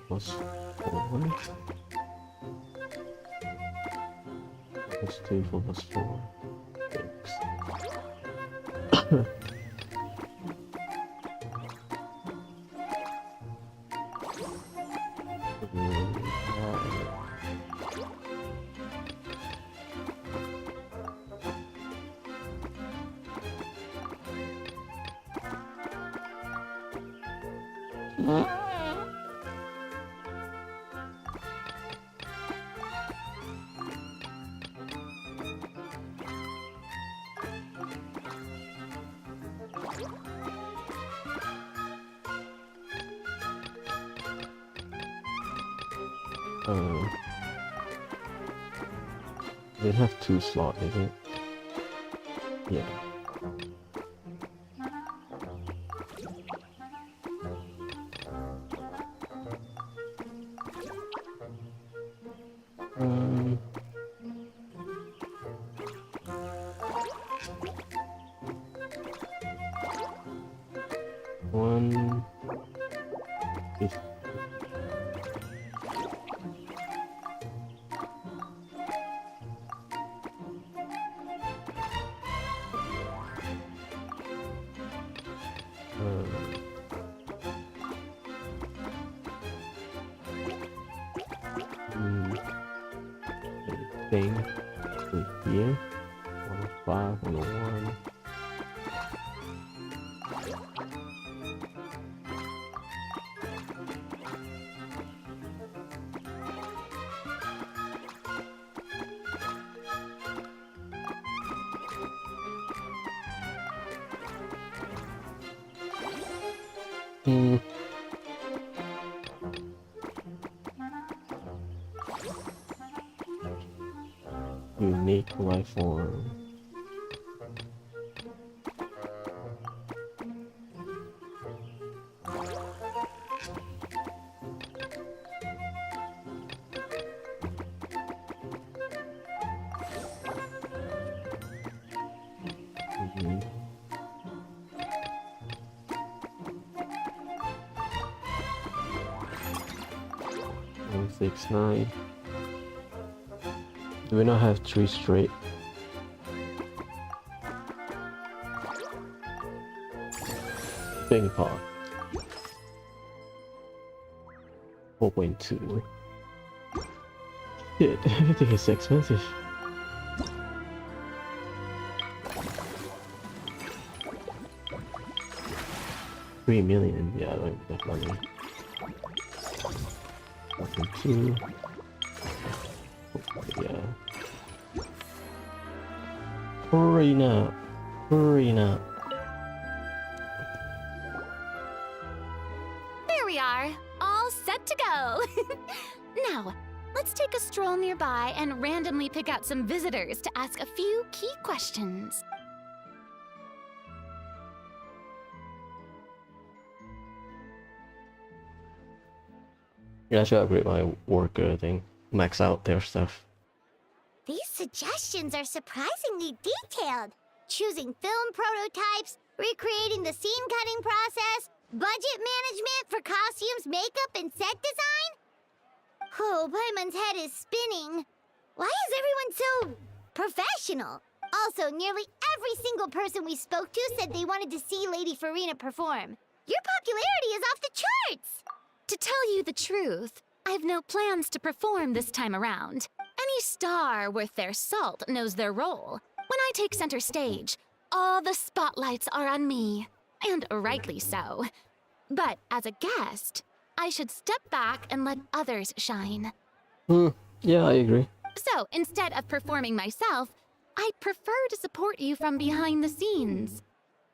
Plus 4. Plus 2, 4 plus 4. 6. They have 2 slots, is it? Yeah. One is thing right here. 105, 101. Unique life form. Mhm. 169. Do we not have 3 straight? Big pot. 4.2. Shit, everything is expensive. $3 million, yeah, I don't have money. 4.2. Yeah. Hurry now. Hurry now. There we are, all set to go. Now, let's take a stroll nearby and randomly pick out some visitors to ask a few key questions. Yeah, I should upgrade my worker thing. Max out their stuff. These suggestions are surprisingly detailed. Choosing film prototypes, recreating the scene cutting process, budget management for costumes, makeup, and set design? Oh, Paimon's head is spinning. Why is everyone so professional? Also, nearly every single person we spoke to said they wanted to see Lady Farina perform. Your popularity is off the charts! To tell you the truth, I've no plans to perform this time around. Any star worth their salt knows their role. When I take center stage, all the spotlights are on me. And rightly so. But as a guest, I should step back and let others shine. Yeah, I agree. So instead of performing myself, I'd prefer to support you from behind the scenes.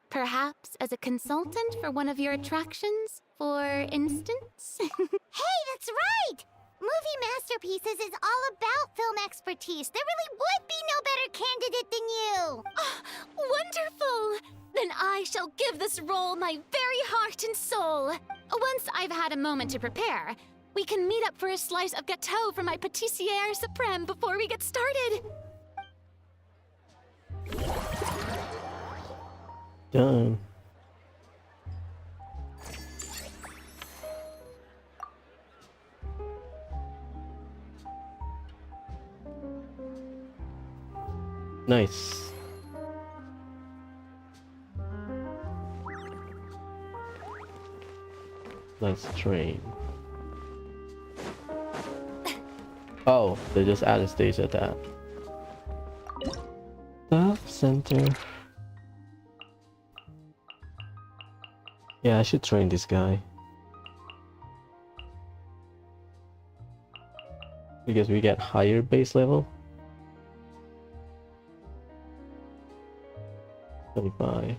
Perhaps as a consultant for one of your attractions, for instance? Hey, that's right! Movie Masterpieces is all about film expertise. There really would be no better candidate than you! Oh, wonderful! Then I shall give this role my very heart and soul. Once I've had a moment to prepare, we can meet up for a slice of gâteau from my pâtissière suprême before we get started. Done. Nice. Nice train. Oh, they just added stage at that. Staff center. Yeah, I should train this guy. Because we get higher base level. 25.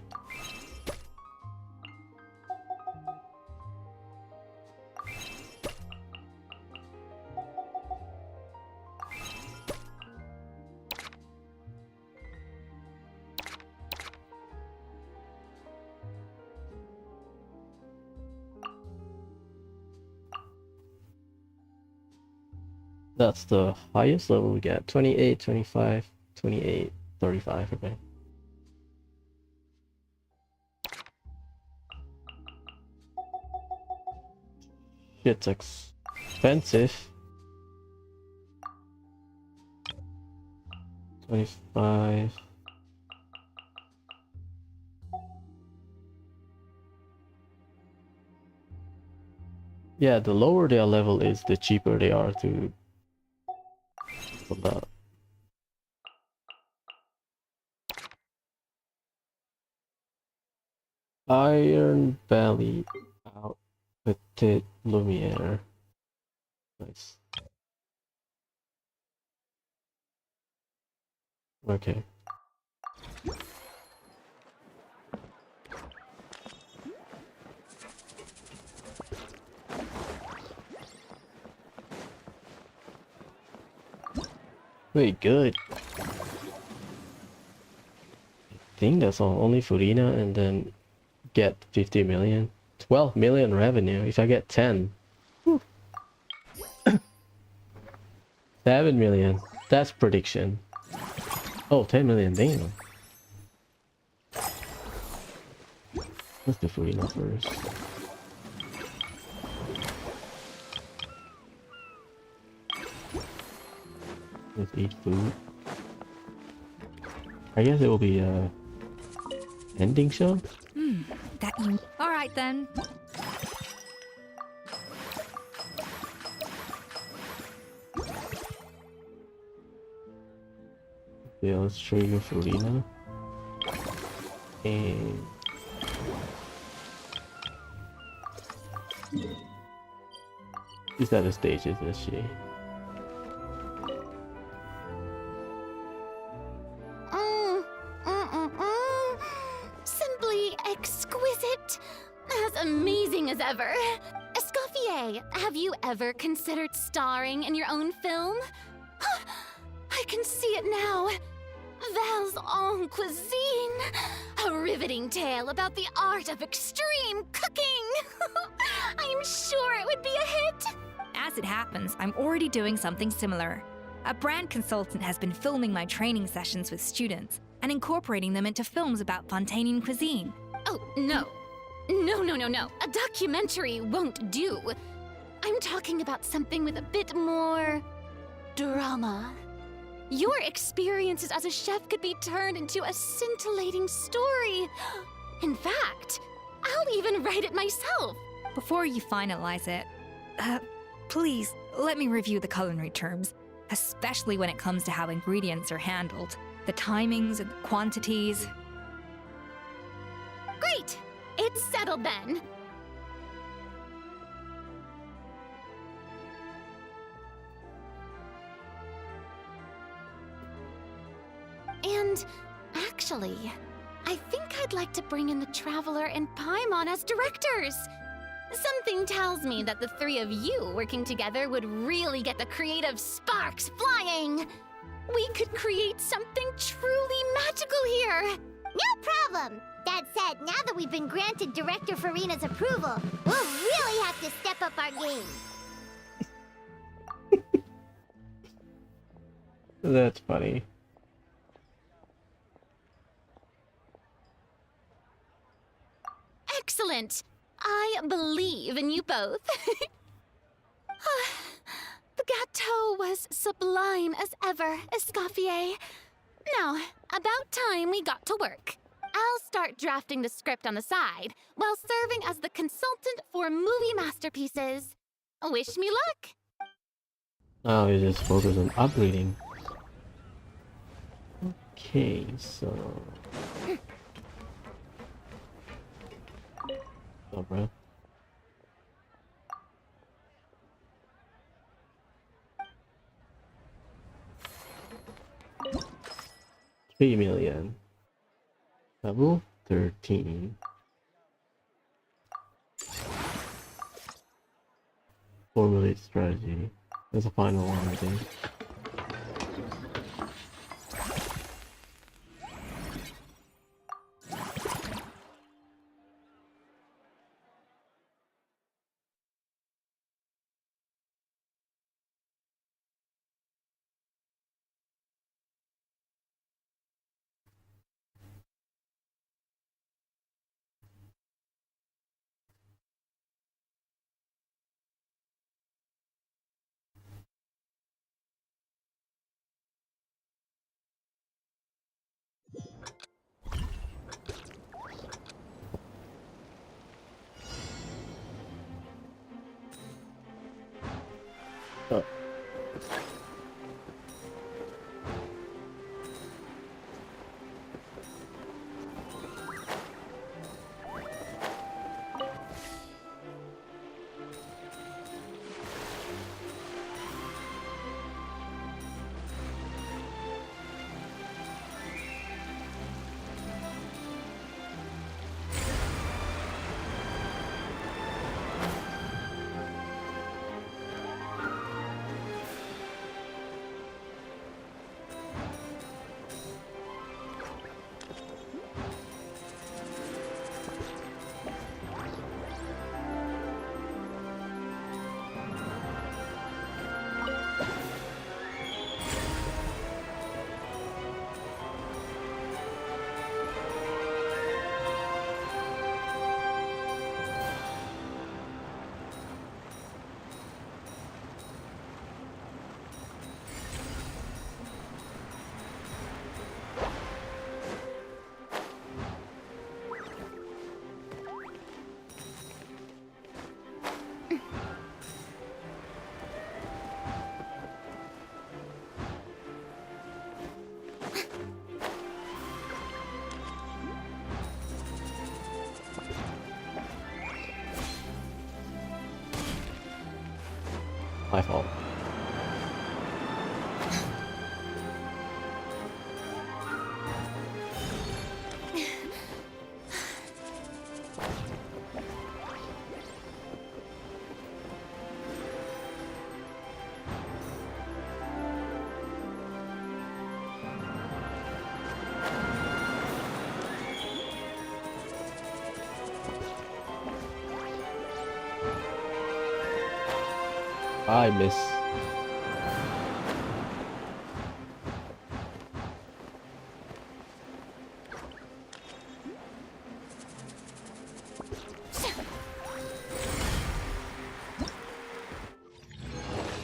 That's the highest level we get. 28, 25, 28, 35, okay. Shit's expensive. 25. Yeah, the lower their level is, the cheaper they are to build up. Iron Valley out Petite Lumiere. Nice. Okay. Wait, good. I think that's all. Only Furina, and then get 50 million. 12 million revenue if I get 10. 7 million. That's prediction. Oh, 10 million, damn. Let's do Furina first. Let's eat food. I guess it will be a ending show. That you. All right then. Yeah, let's trigger Furina. And she's at the stages, is she? Simply exquisite. As amazing as ever. Escoffier, have you ever considered starring in your own film? I can see it now. Val's en cuisine. A riveting tale about the art of extreme cooking. I'm sure it would be a hit. As it happens, I'm already doing something similar. A brand consultant has been filming my training sessions with students and incorporating them into films about Fontainian cuisine. Oh, no. No. A documentary won't do. I'm talking about something with a bit more drama. Your experiences as a chef could be turned into a scintillating story. In fact, I'll even write it myself. Before you finalize it, please let me review the culinary terms. especially when it comes to how ingredients are handled. The timings and the quantities. Great! It's settled then. And actually, I think I'd like to bring in the Traveler and Paimon as directors. Something tells me that the three of you working together would really get the creative sparks flying. We could create something truly magical here. No problem. That said, now that we've been granted Director Farina's approval, we'll really have to step up our game. That's funny. Excellent. I believe in you both. The gâteau was sublime as ever, Escoffier. Now, about time we got to work. I'll start drafting the script on the side, while serving as the consultant for movie masterpieces. Wish me luck! Now we just focus on upgrading. Okay, so... Oh, bro. $3 million. Level 13. Formulate strategy. That's the final one, I think. Oh. My fault. I miss.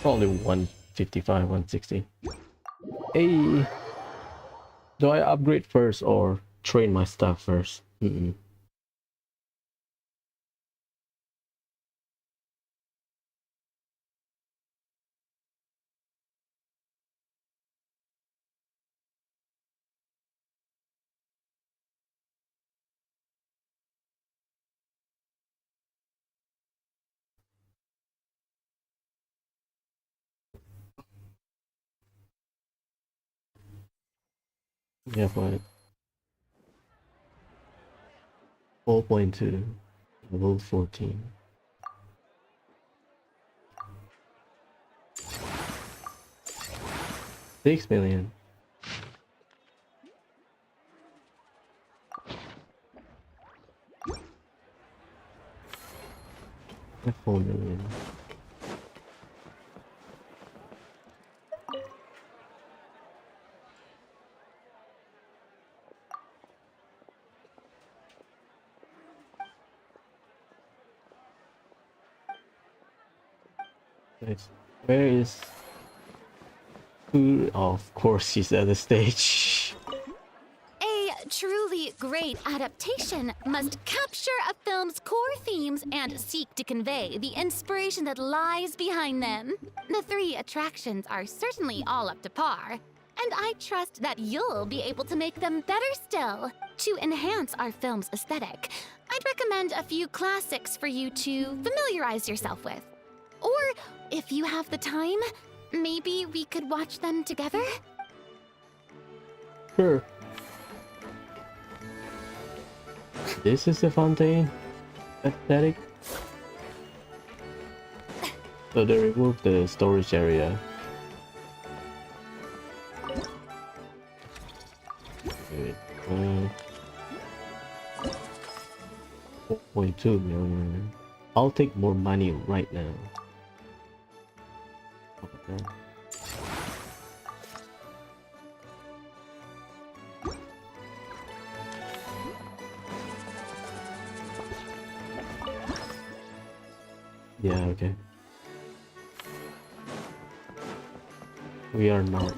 Probably 155, 160. Hey, do I upgrade first or train my stuff first? We have what? 4.2, level 14. $6 million. 4 million. Where is who? Oh, of course he's at the stage. A truly great adaptation must capture a film's core themes and seek to convey the inspiration that lies behind them. The 3 attractions are certainly all up to par, and I trust that you'll be able to make them better still. To enhance our film's aesthetic, I'd recommend a few classics for you to familiarize yourself with. Or, if you have the time, maybe we could watch them together? Sure. This is the fountain aesthetic. So they removed the storage area. Wait, 4.2 million. I'll take more money right now. Okay. Yeah, okay. We are not.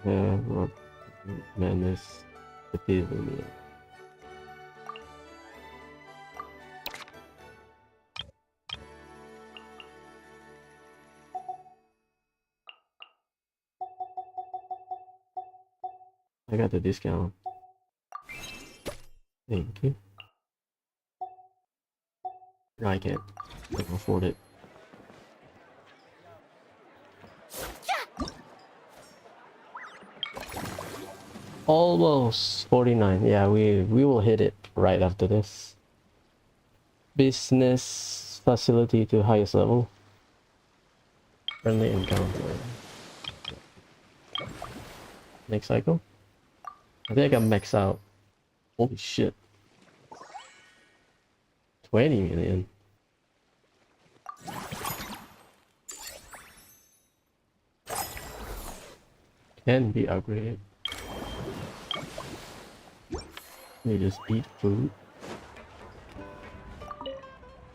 Rock Madness Epidemic. I got the discount. Thank you. No, I can't. I can afford it. Almost 49. Yeah, we will hit it right after this. Business facility to highest level. Friendly encounter. Next cycle. I think I got maxed out. Holy shit. 20 million. Can be upgraded. We just eat food.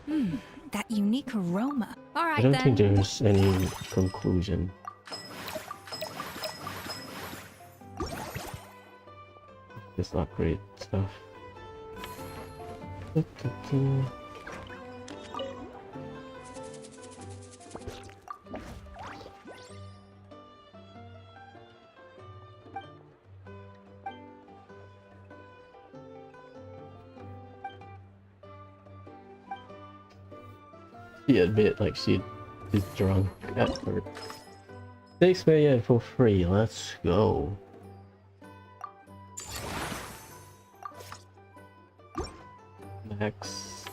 That unique aroma. All right, I don't then. think there's any conclusion. Just upgrade stuff. She admit like she is drunk at first. 6 million for free, let's go. Max.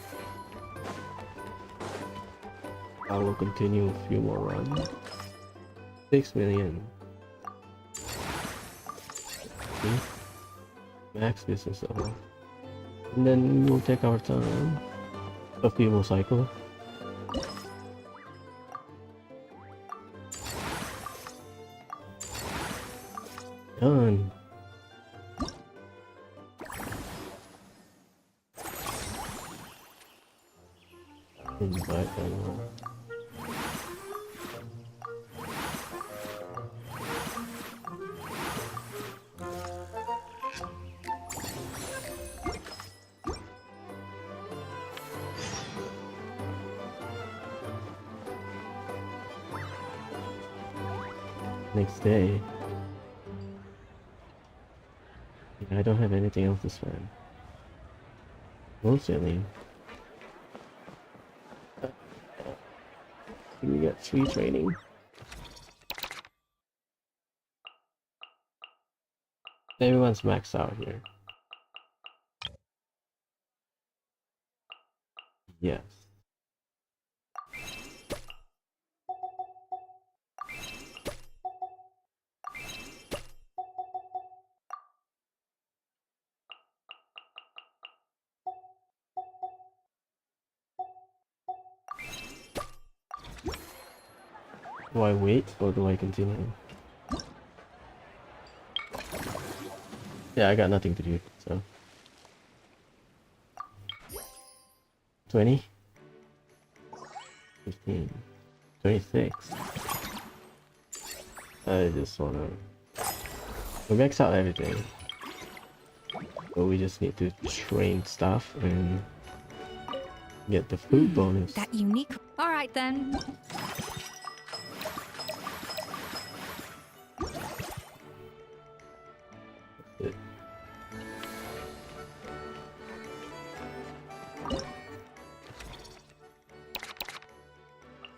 I will continue a few more runs. 6 million. Okay. Max business level. And then we'll take our time. A few more cycles. Done. Invite anyone. Next day. I don't have anything else to spend. Bullshitting. We got free training. Everyone's maxed out here. Yes. Do I wait or do I continue? Yeah, I got nothing to do, so 20, 15, 26. I just wanna max out everything. But we just need to train stuff and get the food bonus. That unique. All right then.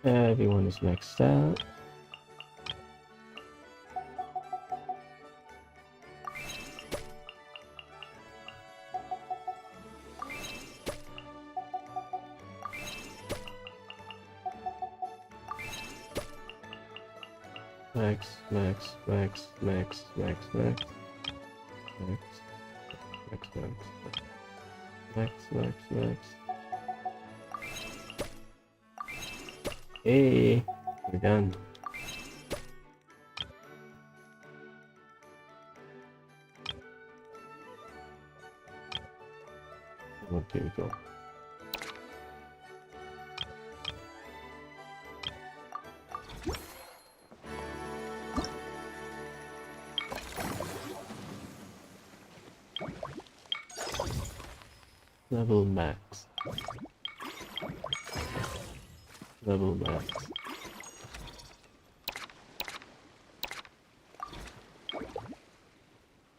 Everyone is maxed out. Max, max, max, max, max, max, max, max, max, max, max. Hey, we're done. Okay, we go. Level max. Level max.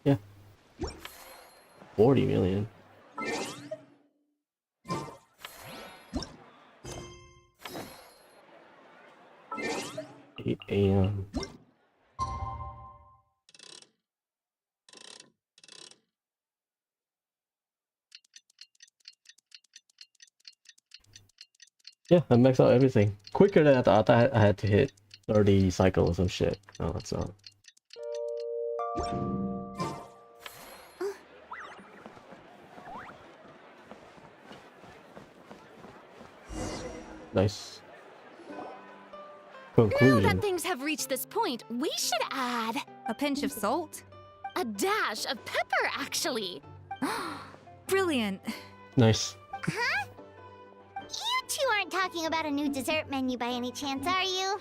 Yeah. 40 million. 8 AM. Yeah, I maxed out everything. Quicker than I thought. I had to hit 30 cycles or some shit. Oh, that's not. Nice. Now Conclusion. that things have reached this point, we should add a pinch of salt, a dash of pepper, actually. Brilliant. Nice. Huh? You two aren't talking about a new dessert menu by any chance, are you?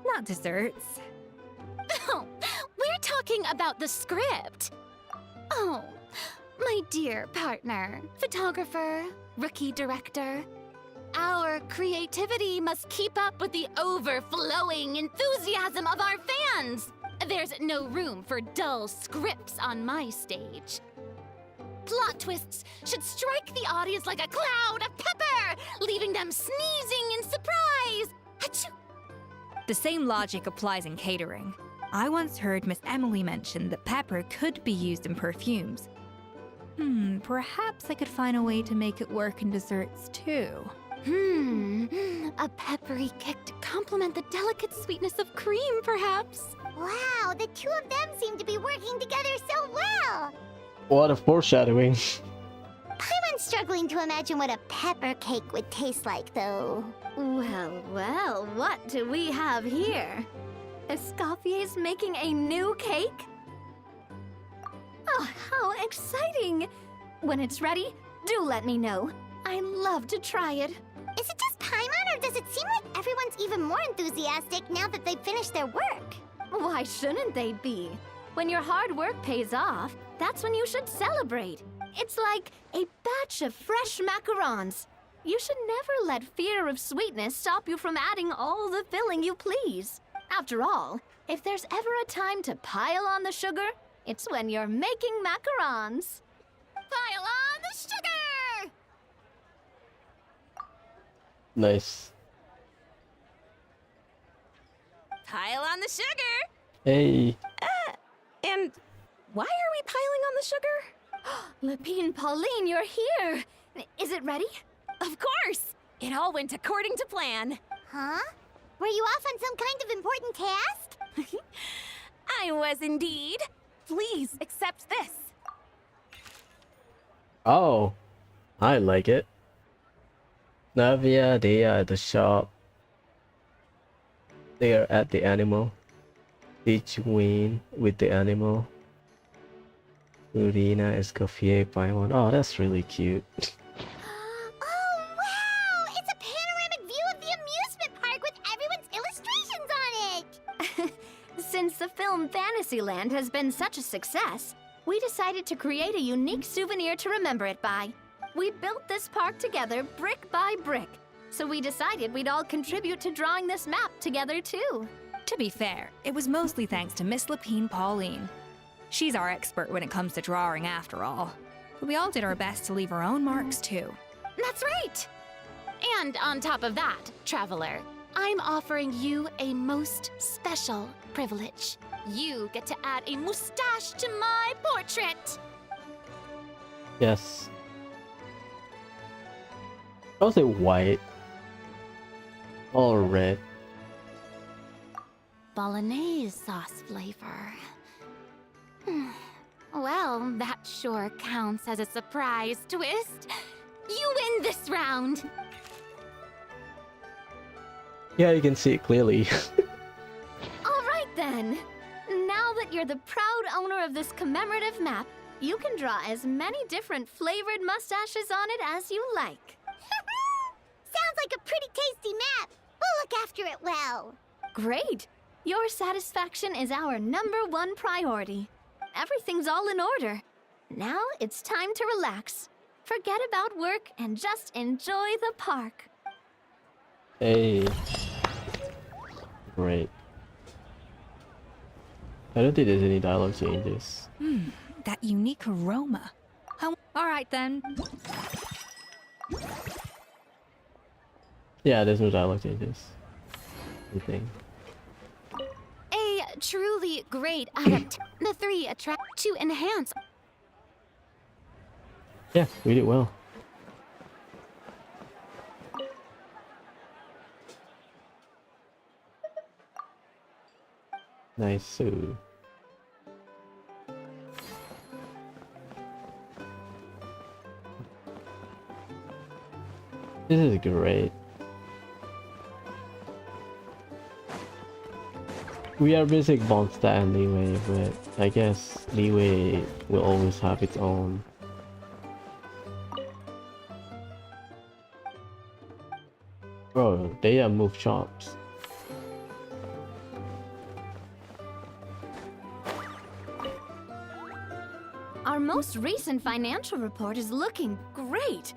Not desserts. Oh, we're talking about the script. Oh, my dear partner, photographer, rookie director. Our creativity must keep up with the overflowing enthusiasm of our fans. There's no room for dull scripts on my stage. Plot twists should strike the audience like a cloud of pepper, leaving them sneezing in surprise. Achoo! The same logic applies in catering. I once heard Miss Emily mention that pepper could be used in perfumes. Perhaps I could find a way to make it work in desserts too. A peppery kick to complement the delicate sweetness of cream, perhaps. Wow, the two of them seem to be working together so well. What a foreshadowing. Paimon's struggling to imagine what a pepper cake would taste like, though. Well, well, what do we have here? Escoffier's making a new cake? Oh, how exciting! When it's ready, do let me know. I'd love to try it. Is it just Paimon, or does it seem like everyone's even more enthusiastic now that they've finished their work? Why shouldn't they be? When your hard work pays off, that's when you should celebrate. It's like a batch of fresh macarons. You should never let fear of sweetness stop you from adding all the filling you please. After all, if there's ever a time to pile on the sugar, it's when you're making macarons. Pile on the sugar! Nice. Pile on the sugar! Hey. And Why are we piling on the sugar? Lapine Pauline, you're here! Is it ready? Of course! It all went according to plan. Huh? Were you off on some kind of important task? I was indeed. Please accept this. Oh, I like it. Navia, they are at the shop. They are at the animal. Teach Wayne with the animal. Urina Escoffier by one. Oh, that's really cute. Oh, wow! It's a panoramic view of the amusement park with everyone's illustrations on it! Since the film Fantasyland has been such a success, we decided to create a unique souvenir to remember it by. We built this park together brick by brick, so we decided we'd all contribute to drawing this map together too. To be fair, it was mostly thanks to Miss Lapine Pauline. She's our expert when it comes to drawing after all. But we all did our best to leave our own marks too. That's right! And on top of that, Traveler, I'm offering you a most special privilege. You get to add a mustache to my portrait! Yes. I'll say white. All red. Bolognese sauce flavor. Well, that sure counts as a surprise twist. You win this round! Yeah, you can see it clearly. All right then. Now that you're the proud owner of this commemorative map, you can draw as many different flavored mustaches on it as you like. Sounds like a pretty tasty map. We'll look after it well. Great. Your satisfaction is our #1 priority. Everything's all in order. Now it's time to relax. Forget about work and just enjoy the park. Hey. Great. I don't think there's any dialogue changes. That unique aroma. Alright then. Yeah, there's no dialogue changes. Anything. A truly great adaptation. The 3 attract to enhance. Yeah, we did well. Nice. So this is great. We are basic Monster and Leeway, but I guess Leeway will always have its own. Bro, they are move shops. Our most recent financial report is looking great.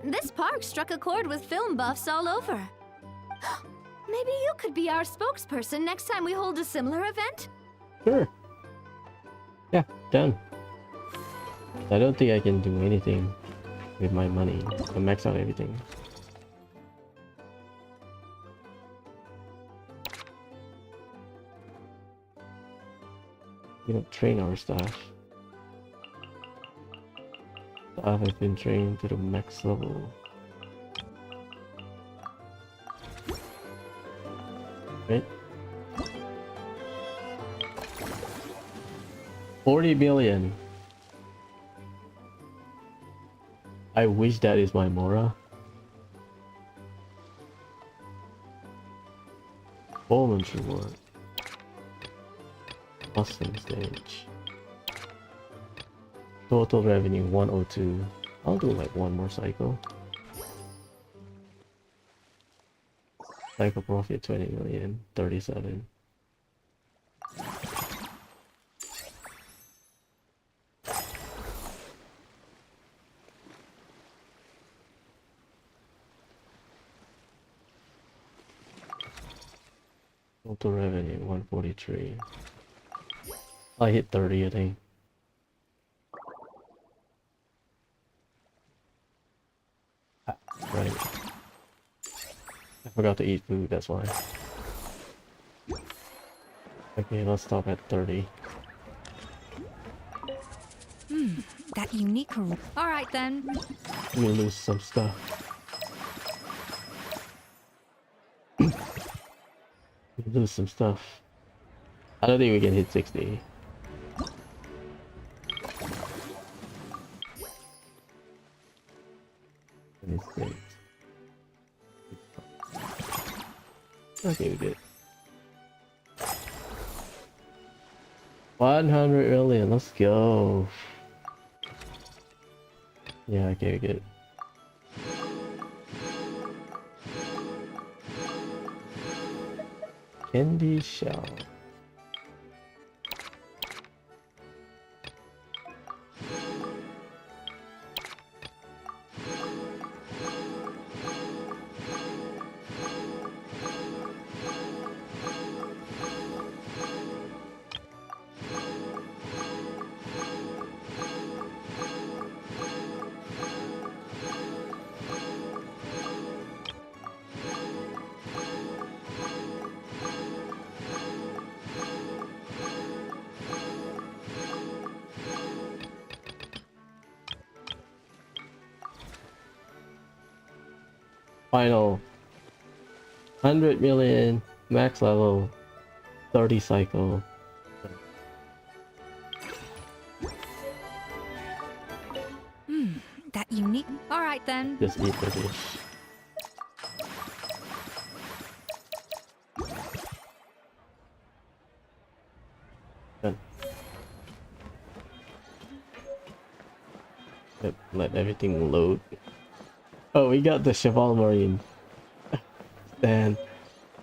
This park struck a chord with film buffs all over. Maybe you could be our spokesperson next time we hold a similar event? Sure. Yeah, done. I don't think I can do anything with my money. I max out everything. We don't train our staff. Staff has been trained to the max level. Right? 40 billion. I wish that is my Mora. Performance reward. Custom stage. Total revenue 102. I'll do like one more cycle. Cycle profit 20 million, 37. Total revenue 143. I hit 30, I think. Right. I forgot to eat food, that's why. Okay, let's stop at 30. that unique. Alright then. We lose some stuff. We lose some stuff. I don't think we can hit 60. Okay, we good. 100 million, let's go. Yeah, okay, we good. Candy shell. Final 100 million max level 30 cycle. That unique. Alright then. Just eat the dish. Done. Yep, let everything load. Oh, we got the Cheval Marine. Then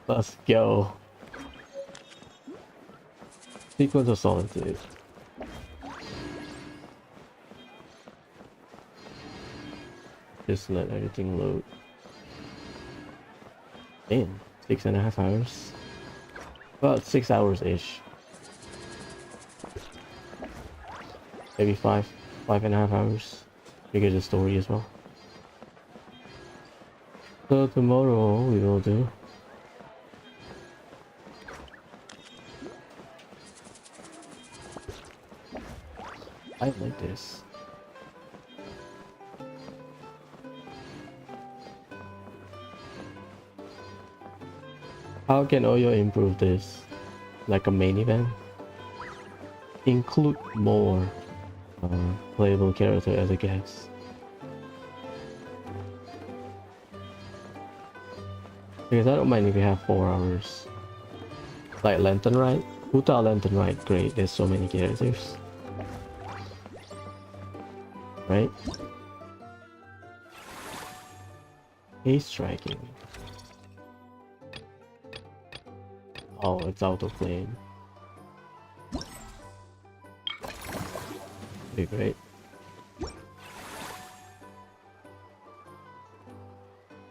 let's go. Sequence of Solitude. Just let everything load. Damn, 6.5 hours. About 6 hours ish. Maybe 5.5 hours. Figure the story as well. So tomorrow we will do I like this. How can Oyo improve this? Like a main event? Include more playable character as a guest. Because I don't mind if you have 4 hours. Like Lantern Ride. Huta Lantern Ride, great. There's so many characters. Right? Ace striking. Oh, it's autoplane. Be great.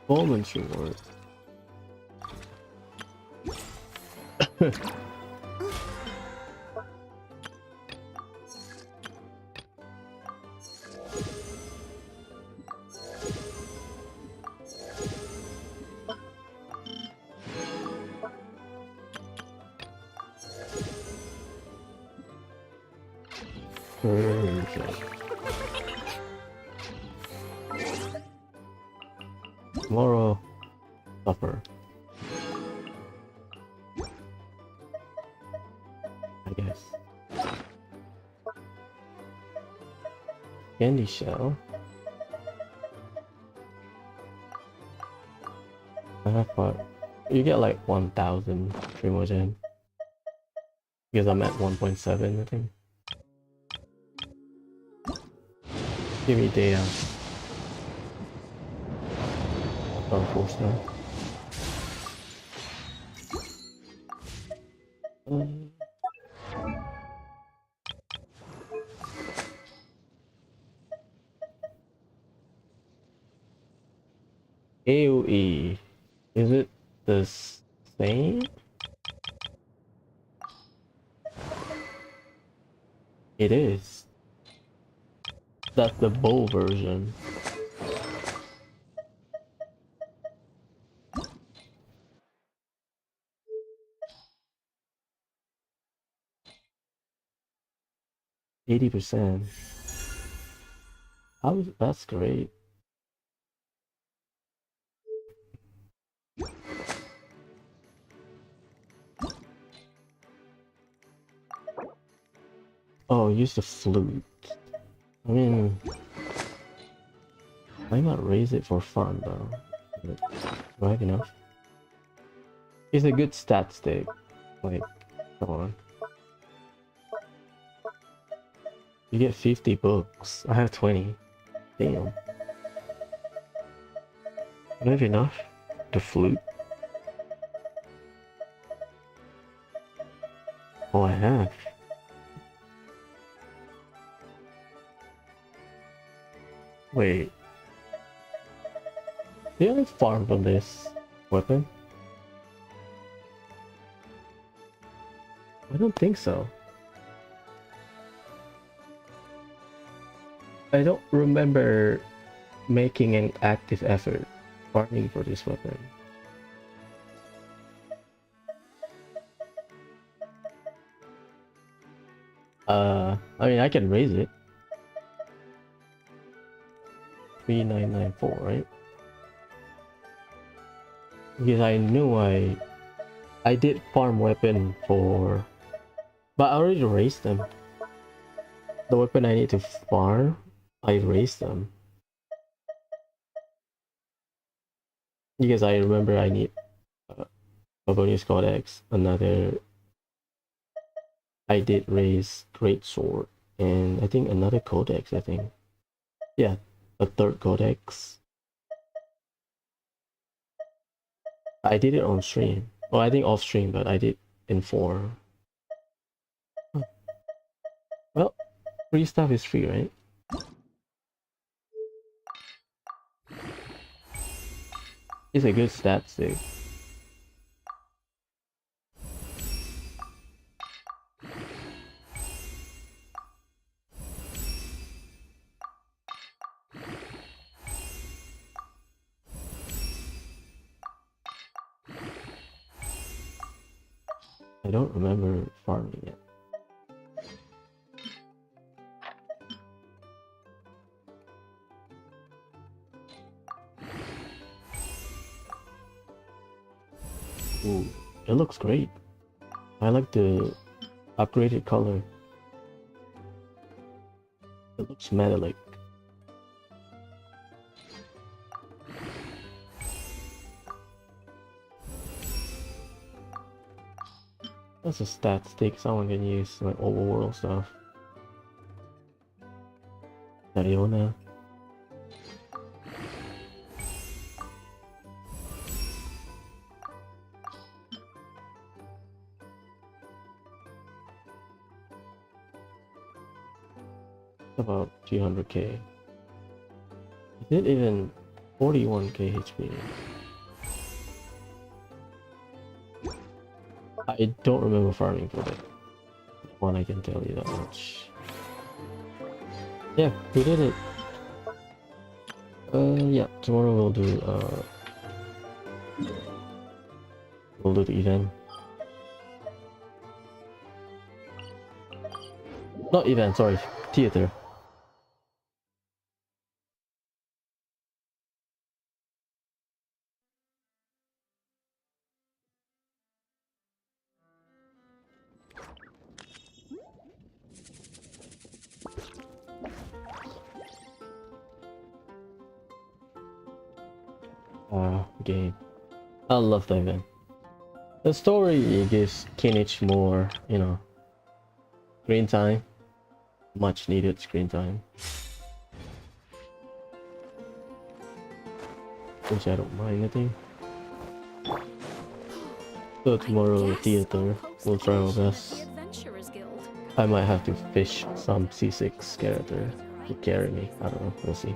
Performance reward. Tomorrow, supper. I guess. Candy shell. What? You get like 1,000 Primogen. Because I'm at 1.7, I think. Give me data. Oh, 4-star. AoE. Is it the same? It is. That's the bow version. %. That's great. Oh, use the flute. I mean, I might raise it for fun though. Do I have enough? It's a good stat stick. Like, come on. You get 50 books. I have 20. Damn. Do I have enough? The flute? Oh, I have. Wait. Did I farm from this weapon? I don't think so. I don't remember making an active effort farming for this weapon. I mean, I can raise it. 3994, right? Because I knew I did farm weapon for, but I already raised them. The weapon I need to farm, I raised them. Because I remember I need a bonus codex, another. I did raise great sword, and I think another codex. I think, yeah, a third codex. I did it on stream. Well, I think off stream, but I did inform. Well, free stuff is free, right? It's a good stat stick. I don't remember farming it. Ooh, it looks great. I like the upgraded color. It looks metallic. That's a stat stick someone can use, like overworld stuff. Iona. About 200k. Is it even 41k HP? I don't remember farming for that one, I can tell you that much. Yeah, we did it. Yeah, tomorrow we'll do the event. Not event, sorry, theater. Game. I love that event. The story gives Kinich more, you know, screen time. Much needed screen time. Which I don't mind, I think. So tomorrow, theater, we'll try our best. I might have to fish some C6 character to carry me. I don't know, we'll see.